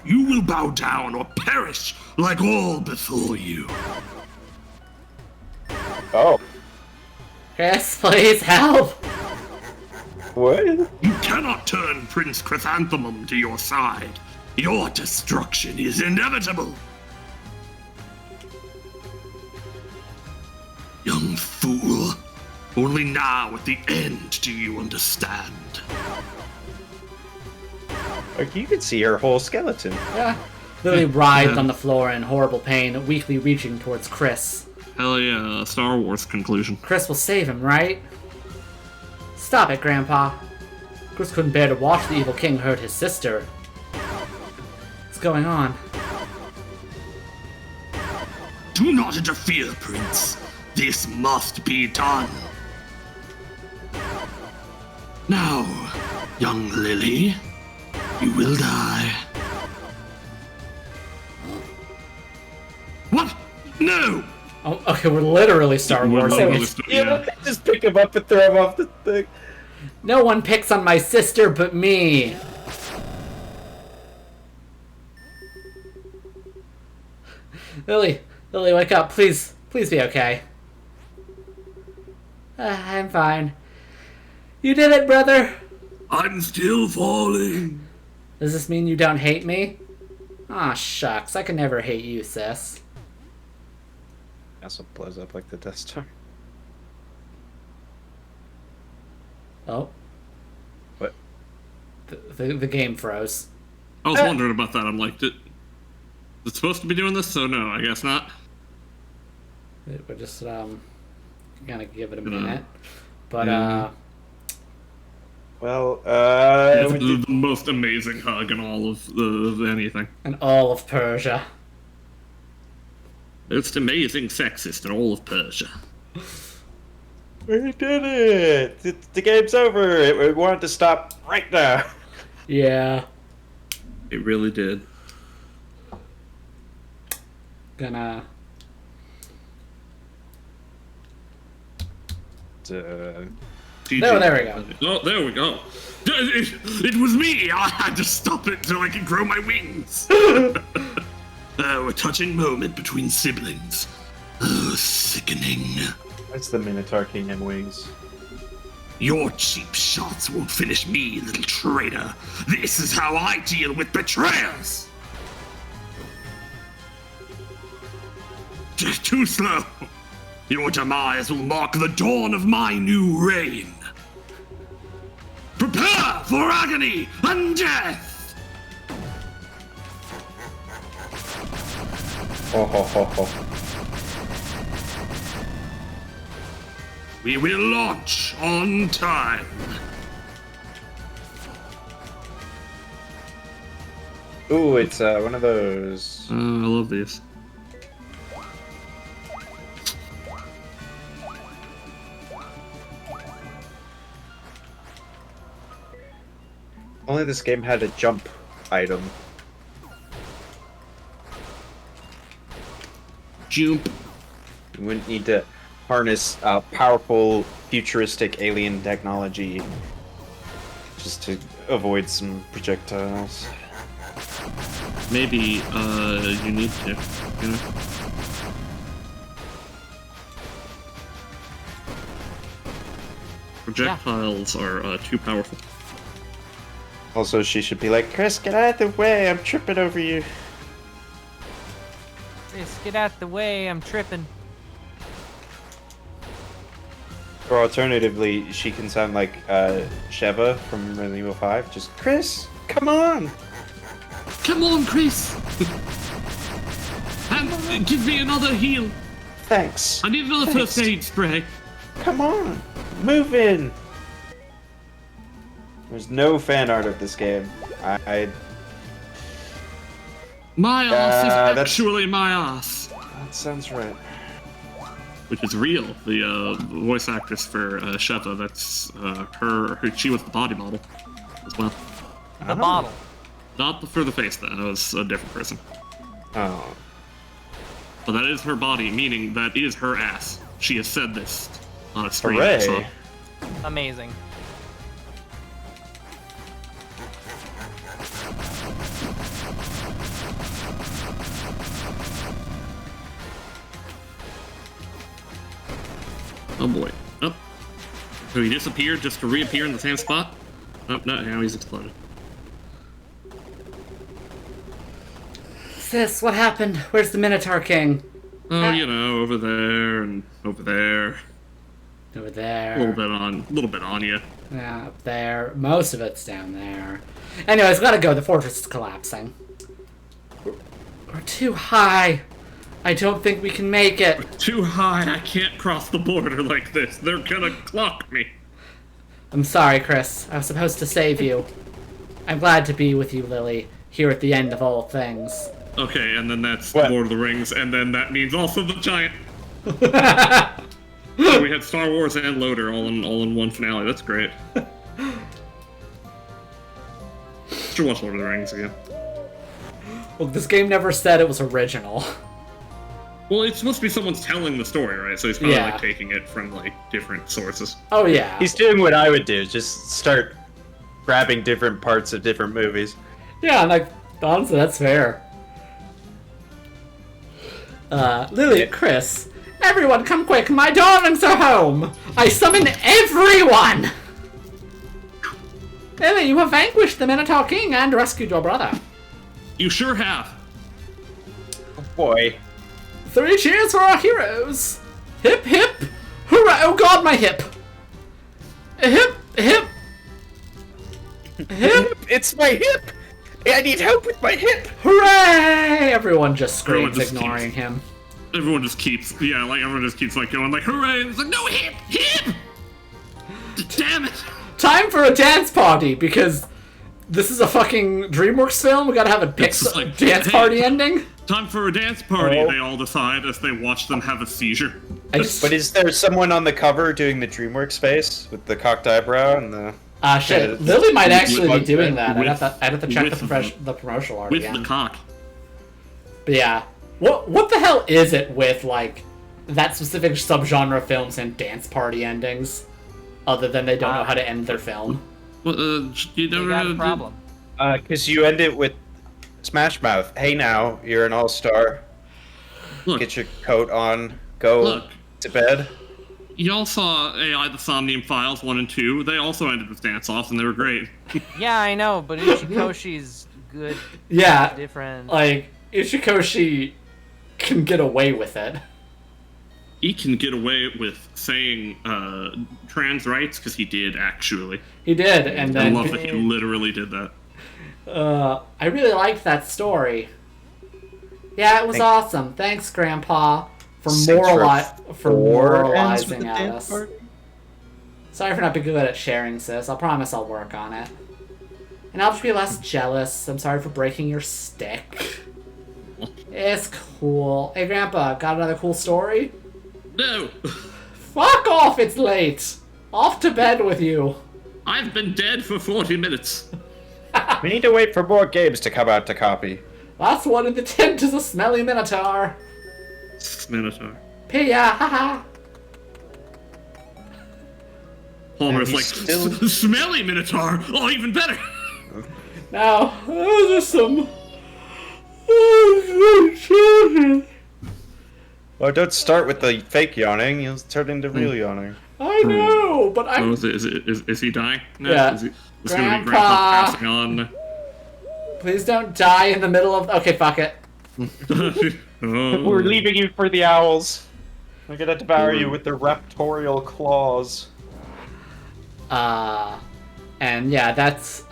Speaker 9: You will bow down or perish like all before you.
Speaker 1: Oh.
Speaker 2: Chris, please help!
Speaker 1: What?
Speaker 9: You cannot turn Prince Chrysanthemum to your side. Your destruction is inevitable. Young fool. Only now at the end do you understand.
Speaker 1: Like, you could see her whole skeleton.
Speaker 2: Yeah. Lily writhed on the floor in horrible pain, weakly reaching towards Chris.
Speaker 3: hell yeah, Star Wars conclusion.
Speaker 2: Chris will save him, right? Stop it, Grandpa. Chris couldn't bear to watch the evil king hurt his sister. What's going on?
Speaker 9: Do not interfere, Prince. This must be done. Now, young Lily, you will die. What? No!
Speaker 2: Oh, okay, we're literally Star Wars.
Speaker 3: Yeah.
Speaker 1: Just pick him up and throw him off the thing.
Speaker 2: No one picks on my sister but me. Lily, wake up, please be okay. I'm fine. You did it, brother.
Speaker 9: I'm still falling.
Speaker 2: Does this mean you don't hate me? Aw, shucks, I can never hate you, sis.
Speaker 1: Also blows up like the Death Star.
Speaker 2: Oh.
Speaker 1: What?
Speaker 2: The game froze.
Speaker 3: I was wondering about that. I'm like, is it supposed to be doing this? So no, I guess not.
Speaker 2: We're just, gonna give it a minute. But,
Speaker 1: Well,
Speaker 3: The most amazing hug in all of anything.
Speaker 2: and all of Persia.
Speaker 3: Most amazing sexist in all of Persia.
Speaker 1: we did it! The game's over! We wanted to stop right now!
Speaker 2: Yeah.
Speaker 3: It really did.
Speaker 2: Gonna...
Speaker 3: GG.
Speaker 2: No, there we go.
Speaker 3: Oh, there we go.
Speaker 9: It was me. I had to stop it so I could grow my wings. A touching moment between siblings. Oh, sickening.
Speaker 1: That's the Minotaur King and wings.
Speaker 9: Your cheap shots won't finish me, little traitor. This is how I deal with betrayers. Too slow. Your demise will mark the dawn of my new reign. Prepare for agony and death!
Speaker 1: Ho ho ho ho.
Speaker 9: We will launch on time.
Speaker 1: Ooh, it's one of those.
Speaker 3: I love these.
Speaker 1: Only this game had a jump item.
Speaker 3: Jump.
Speaker 1: You wouldn't need to harness powerful, futuristic alien technology just to avoid some projectiles.
Speaker 3: Maybe you need to. You know? Projectiles are too powerful.
Speaker 1: Also, she should be like, Chris, get out of the way, I'm tripping over you.
Speaker 5: Chris, get out the way, I'm tripping.
Speaker 1: Or alternatively, she can sound like Sheva from Resident Evil 5. Just, Chris, come on!
Speaker 3: Come on, Chris! And give me another heal.
Speaker 1: Thanks.
Speaker 3: I need another
Speaker 1: Thanks.
Speaker 3: first aid spray.
Speaker 1: Come on! Move in! There's no fan art of this game.
Speaker 3: My ass is
Speaker 1: that's-
Speaker 3: actually my ass.
Speaker 1: That sounds right.
Speaker 3: Which is real. The voice actress for Sheva, that's her. She was the body model as well.
Speaker 5: The model.
Speaker 3: Not for the face, then. It was a different person.
Speaker 1: Oh.
Speaker 3: But that is her body, meaning that is her ass. She has said this on a stream.
Speaker 1: Hooray.
Speaker 3: So.
Speaker 5: Amazing.
Speaker 3: Oh boy. Oh. So he disappeared just to reappear in the same spot? Oh, no, now he's exploded.
Speaker 2: Sis, what happened? Where's the Minotaur King?
Speaker 3: Oh, you know, over there and over there.
Speaker 2: Over there.
Speaker 3: A little bit on you.
Speaker 2: Yeah, up there. Most of it's down there. Anyways, gotta go. The fortress is collapsing. We're too high. I don't think we can make it.
Speaker 3: Too high, I can't cross the border like this. They're gonna clock me.
Speaker 2: I'm sorry, Chris. I was supposed to save you. I'm glad to be with you, Lily, here at the end of all things.
Speaker 3: Okay, and then that's
Speaker 1: What?
Speaker 3: Lord of the Rings, and then that means also the giant. So we had Star Wars and Loader all in one finale. That's great. Should watch Lord of the Rings again.
Speaker 2: Well, this game never said it was original.
Speaker 3: Well, it's supposed to be someone's telling the story, right? So he's probably
Speaker 2: Yeah.
Speaker 3: like taking it from like different sources.
Speaker 2: Oh, yeah.
Speaker 1: He's doing what I would do, just start grabbing different parts of different movies.
Speaker 2: Yeah, like, honestly, that's fair. Lily, Chris, everyone come quick, my darlings are home! I summon everyone! Lily, you have vanquished the Minotaur King and rescued your brother.
Speaker 3: You sure have.
Speaker 1: Oh boy.
Speaker 2: 3 cheers for our heroes! Hip, hip! Hooray! Oh god, my hip! Hip, hip! Hip!
Speaker 1: It's my hip! I need help with my hip!
Speaker 2: Hooray! Everyone just screams,
Speaker 3: Everyone just
Speaker 2: ignoring
Speaker 3: keeps-
Speaker 2: him.
Speaker 3: Everyone just keeps, everyone just keeps like going like, hooray! And it's like, no, hip! Hip! Damn it!
Speaker 2: Time for a dance party, because this is a fucking DreamWorks film. We gotta have a
Speaker 3: It's like,
Speaker 2: dance
Speaker 3: hey.
Speaker 2: party ending.
Speaker 3: Time for a dance party,
Speaker 1: Oh.
Speaker 3: they all decide as they watch them have a seizure.
Speaker 1: But is there someone on the cover doing the DreamWorks face with the cocked eyebrow and the...
Speaker 2: Shit.
Speaker 1: Yeah,
Speaker 2: Lily might
Speaker 1: with-
Speaker 2: actually be
Speaker 1: with-
Speaker 2: doing that. I'd
Speaker 3: with-
Speaker 2: have to check
Speaker 3: with-
Speaker 2: the promotional art
Speaker 3: With
Speaker 2: again.
Speaker 3: the cock.
Speaker 2: But yeah, what the hell is it with like that specific subgenre of films and dance party endings, other than they don't know how to end their film?
Speaker 3: Well, you
Speaker 5: They
Speaker 3: never
Speaker 5: got a problem.
Speaker 1: Because you end it with Smash Mouth. Hey now, you're an all-star.
Speaker 3: Look,
Speaker 1: Get your coat on. Go
Speaker 3: Look.
Speaker 1: to bed.
Speaker 3: y'all saw AI The Somnium Files 1 and 2. They also ended with dance-offs, and they were great.
Speaker 5: Yeah, I know, but Ichikoshi's good.
Speaker 2: Yeah,
Speaker 5: Different.
Speaker 2: like Ichikoshi can get away with it.
Speaker 3: He can get away with saying trans rights, because he did, actually.
Speaker 2: He did, and
Speaker 3: I
Speaker 2: then
Speaker 3: love that he literally did that.
Speaker 2: I really liked that story. Yeah, it was awesome. Thanks, Grandpa, for moralizing at us. Sorry for not being good at sharing, sis. I'll promise I'll work on it. And I'll just be less jealous. I'm sorry for breaking your stick. It's cool. Hey, Grandpa, got another cool story?
Speaker 3: No!
Speaker 2: Fuck off, it's late. Off to bed with you.
Speaker 3: I've been dead for 40 minutes.
Speaker 1: We need to wait for more games to come out to copy.
Speaker 2: Last one in the tent is a smelly Minotaur.
Speaker 3: Minotaur.
Speaker 2: Pia, haha.
Speaker 3: Homer's
Speaker 1: And
Speaker 3: like,
Speaker 1: he's still-
Speaker 3: smelly Minotaur! Oh, even better!
Speaker 2: Now, there's some... children.
Speaker 1: Oh, don't start with the fake yawning. You'll turn into real yawning.
Speaker 2: I know, but I'm...
Speaker 3: Oh, is he dying? No,
Speaker 2: Yeah.
Speaker 3: Is gonna be
Speaker 2: Grandpa.
Speaker 3: Grandpa passing on?
Speaker 2: Please don't die in the middle of... Okay, fuck it.
Speaker 3: Oh.
Speaker 1: We're leaving you for the owls. They're gonna devour you with their raptorial claws.
Speaker 2: And yeah, that's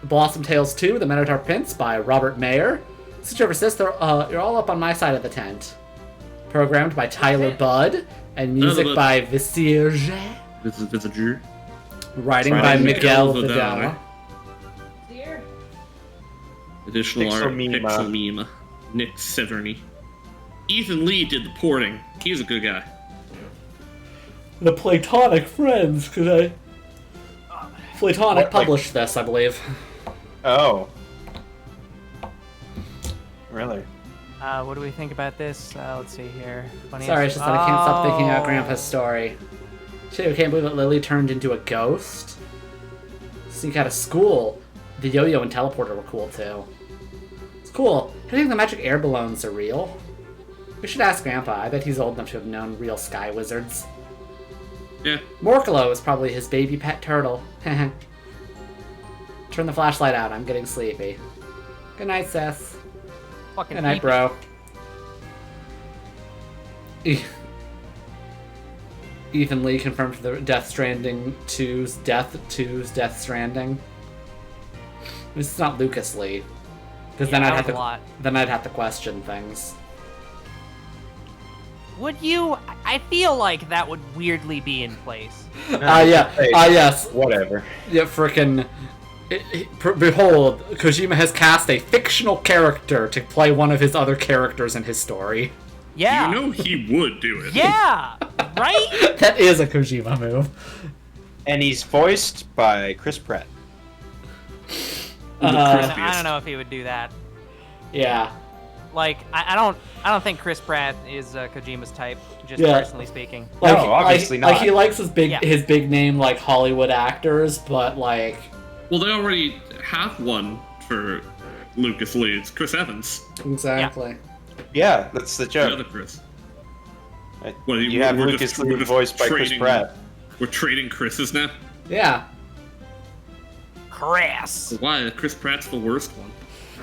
Speaker 2: Blossom Tales 2, The Minotaur Prince by Robert Mayer. Switch over, sis. You're all up on my side of the tent. Programmed by Tyler Budd and music
Speaker 3: Budd.
Speaker 2: by Visirge.
Speaker 3: This is a Jew.
Speaker 2: Writing by
Speaker 3: Writing
Speaker 2: Miguel
Speaker 3: Miguel Vidal.
Speaker 2: Vidal.
Speaker 6: Dear.
Speaker 3: Additional art,
Speaker 1: Pixelmeme.
Speaker 3: Pixelmeme. Nick Severny. Ethan Lee did the porting. He's a good guy.
Speaker 2: The Platonic Friends, because Platonic
Speaker 1: What, like-
Speaker 2: published this, I believe.
Speaker 1: Oh. Really?
Speaker 5: What do we think about this? Let's see here. Funniest-
Speaker 2: Sorry, it's just that I can't stop thinking about
Speaker 5: Oh.
Speaker 2: Grandpa's story. Shit, I can't believe that Lily turned into a ghost. Sneak out of school. The yo-yo and teleporter were cool, too. It's cool. I think the magic air balloons are real. We should ask Grandpa. I bet he's old enough to have known real sky wizards.
Speaker 3: Yeah.
Speaker 2: Morkalo is probably his baby pet turtle. Turn the flashlight out. I'm getting sleepy. Good night, Seth.
Speaker 5: Fucking
Speaker 2: Good night,
Speaker 5: peep.
Speaker 2: bro. Ethan Lee confirmed for the Death Stranding 2's Death Stranding. This is not Lucas Lee. Because
Speaker 5: Yeah,
Speaker 2: then
Speaker 5: that
Speaker 2: I'd have
Speaker 5: was
Speaker 2: to
Speaker 5: a lot.
Speaker 2: then I'd have to question things.
Speaker 5: Would you? I feel like that would weirdly be in place.
Speaker 2: Yes.
Speaker 1: Whatever.
Speaker 2: Yeah, frickin'. Behold, Kojima has cast a fictional character to play one of his other characters in his story.
Speaker 5: Yeah.
Speaker 3: You know he would do it.
Speaker 5: Yeah. Right.
Speaker 2: That is a Kojima move.
Speaker 1: And he's voiced by Chris Pratt.
Speaker 5: I don't know if he would do that.
Speaker 2: Yeah.
Speaker 5: Like, I don't think Chris Pratt is Kojima's type. Just
Speaker 2: Yeah.
Speaker 5: personally speaking.
Speaker 2: Like,
Speaker 1: No, obviously
Speaker 2: like
Speaker 1: not.
Speaker 2: he likes his
Speaker 5: Yeah.
Speaker 2: big name like Hollywood actors, but like
Speaker 3: Well, they already have one for Lucas Lee. It's Chris Evans.
Speaker 2: exactly.
Speaker 1: Yeah, that's the
Speaker 3: The
Speaker 1: joke.
Speaker 3: other Chris.
Speaker 1: Right?
Speaker 3: What,
Speaker 1: You have
Speaker 3: we're
Speaker 1: Lucas
Speaker 3: just-
Speaker 1: Lee
Speaker 3: we're just
Speaker 1: voiced by Chris
Speaker 3: trading-
Speaker 1: Pratt.
Speaker 3: We're trading Chris's now.
Speaker 2: Yeah.
Speaker 5: Chris.
Speaker 3: Why? Chris Pratt's the worst one.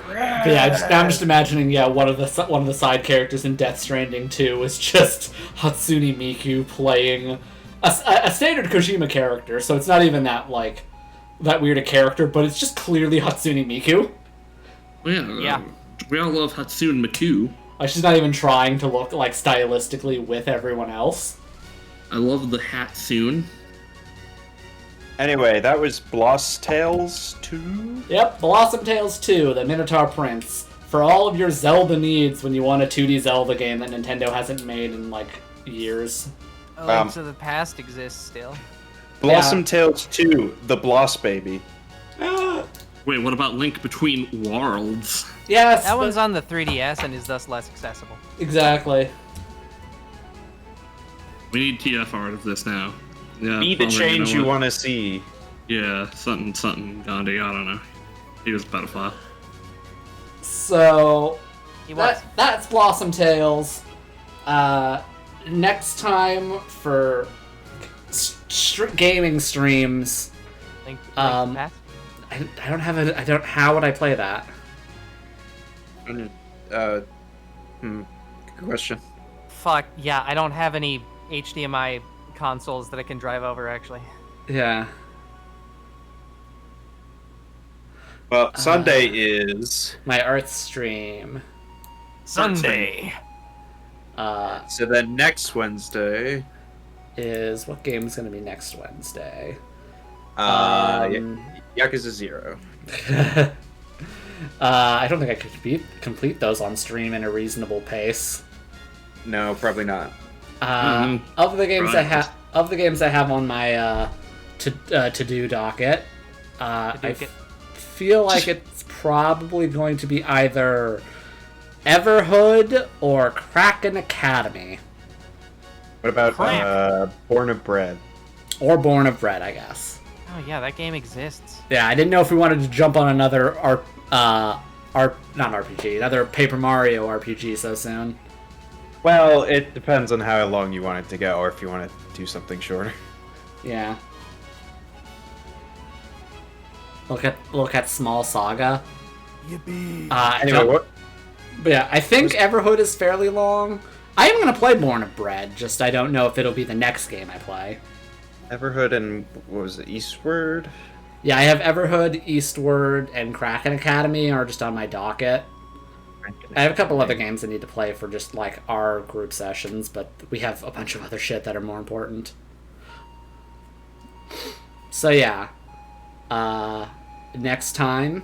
Speaker 2: But yeah, I'm just imagining one of the side characters in Death Stranding 2 is just Hatsune Miku playing a standard Kojima character, so it's not even that like that weird a character, but it's just clearly Hatsune Miku.
Speaker 3: Well, yeah.
Speaker 5: Yeah.
Speaker 3: We all love Hatsune Miku.
Speaker 2: Like she's not even trying to look like stylistically with everyone else.
Speaker 3: I love the Hatsune.
Speaker 1: Anyway, that was Bloss Tales 2.
Speaker 2: Yep, Blossom Tales 2, the Minotaur Prince. For all of your Zelda needs when you want a 2D Zelda game that Nintendo hasn't made in like years.
Speaker 5: Links of the Past exists still.
Speaker 1: Blossom Tales 2, the Bloss Baby.
Speaker 3: Wait, what about Link Between Worlds?
Speaker 2: Yes,
Speaker 5: That
Speaker 2: but-
Speaker 5: one's on the 3DS and is thus less accessible.
Speaker 2: exactly.
Speaker 3: We need TF art of this now. Yeah,
Speaker 1: Be the
Speaker 3: well,
Speaker 1: change you
Speaker 3: what?
Speaker 1: want to see.
Speaker 3: Yeah, something, Gandhi, I don't know. He was a pedophile.
Speaker 2: So
Speaker 5: He was.
Speaker 2: that's Blossom Tales. Next time for gaming streams,
Speaker 5: Link to the
Speaker 2: Um,
Speaker 5: Past.
Speaker 2: I don't have a. I don't. How would I play that?
Speaker 1: Good question.
Speaker 5: Fuck, yeah, I don't have any HDMI consoles that I can drive over, actually.
Speaker 2: Yeah.
Speaker 1: Well, Sunday is...
Speaker 2: My Earth stream.
Speaker 5: Sunday.
Speaker 1: So then next Wednesday...
Speaker 2: Is what game is going to be next Wednesday?
Speaker 1: Yakuza 0.
Speaker 2: I don't think I could complete those on stream in a reasonable pace.
Speaker 1: No, probably not.
Speaker 2: Of the games
Speaker 3: Right.
Speaker 2: I have on my to do docket, I
Speaker 5: To-do-kit.
Speaker 2: feel like it's probably going to be either Everhood or Kraken Academy
Speaker 1: What about
Speaker 5: Crap.
Speaker 1: Born of Bread?
Speaker 2: or Born of Bread, I guess.
Speaker 5: Oh, yeah, that game exists.
Speaker 2: Yeah, I didn't know if we wanted to jump on another not RPG, another Paper Mario RPG so soon.
Speaker 1: Well, it depends on how long you want it to go, or if you want to do something shorter.
Speaker 2: Yeah. Look at Small Saga. Yippee!
Speaker 1: Anyway, what?
Speaker 2: But yeah, I think Everhood is fairly long. I am gonna play Born of Bread, just I don't know if it'll be the next game I play.
Speaker 1: Everhood and, what was it, Eastward?
Speaker 2: Yeah, I have Everhood, Eastward, and Kraken Academy are just on my docket. I have a couple other games I need to play for just like our group sessions, but we have a bunch of other shit that are more important. So yeah, next time,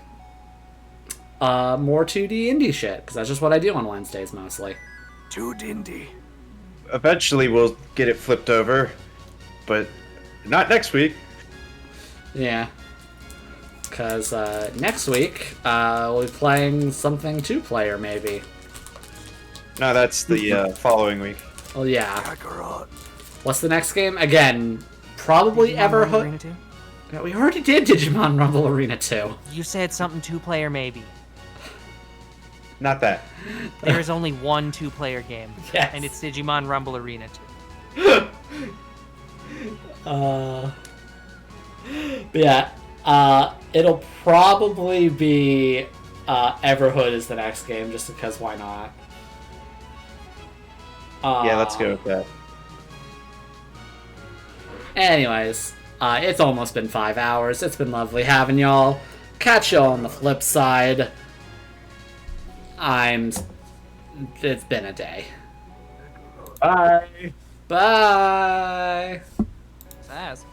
Speaker 2: more 2D indie shit, because that's just what I do on Wednesdays mostly.
Speaker 5: Too dindy.
Speaker 1: Eventually, we'll get it flipped over, but not next week.
Speaker 2: Yeah. Because next week, we'll be playing something two-player, maybe.
Speaker 1: No, that's the following week.
Speaker 2: Well, yeah.
Speaker 5: Kakarot.
Speaker 2: What's the next game? Again, probably Everhood.
Speaker 5: Arena 2?
Speaker 2: Yeah, we already did Digimon Rumble Arena 2.
Speaker 5: You said something two-player maybe.
Speaker 1: Not that.
Speaker 5: There is only one two-player game.
Speaker 2: Yes.
Speaker 5: And it's Digimon Rumble Arena 2.
Speaker 2: But yeah, it'll probably be Everhood is the next game, just because why not?
Speaker 1: Yeah, let's go with that.
Speaker 2: Anyways, it's almost been 5 hours. It's been lovely having y'all. Catch y'all on the flip side. It's been a day.
Speaker 1: Bye.
Speaker 2: Bye.
Speaker 5: Sass.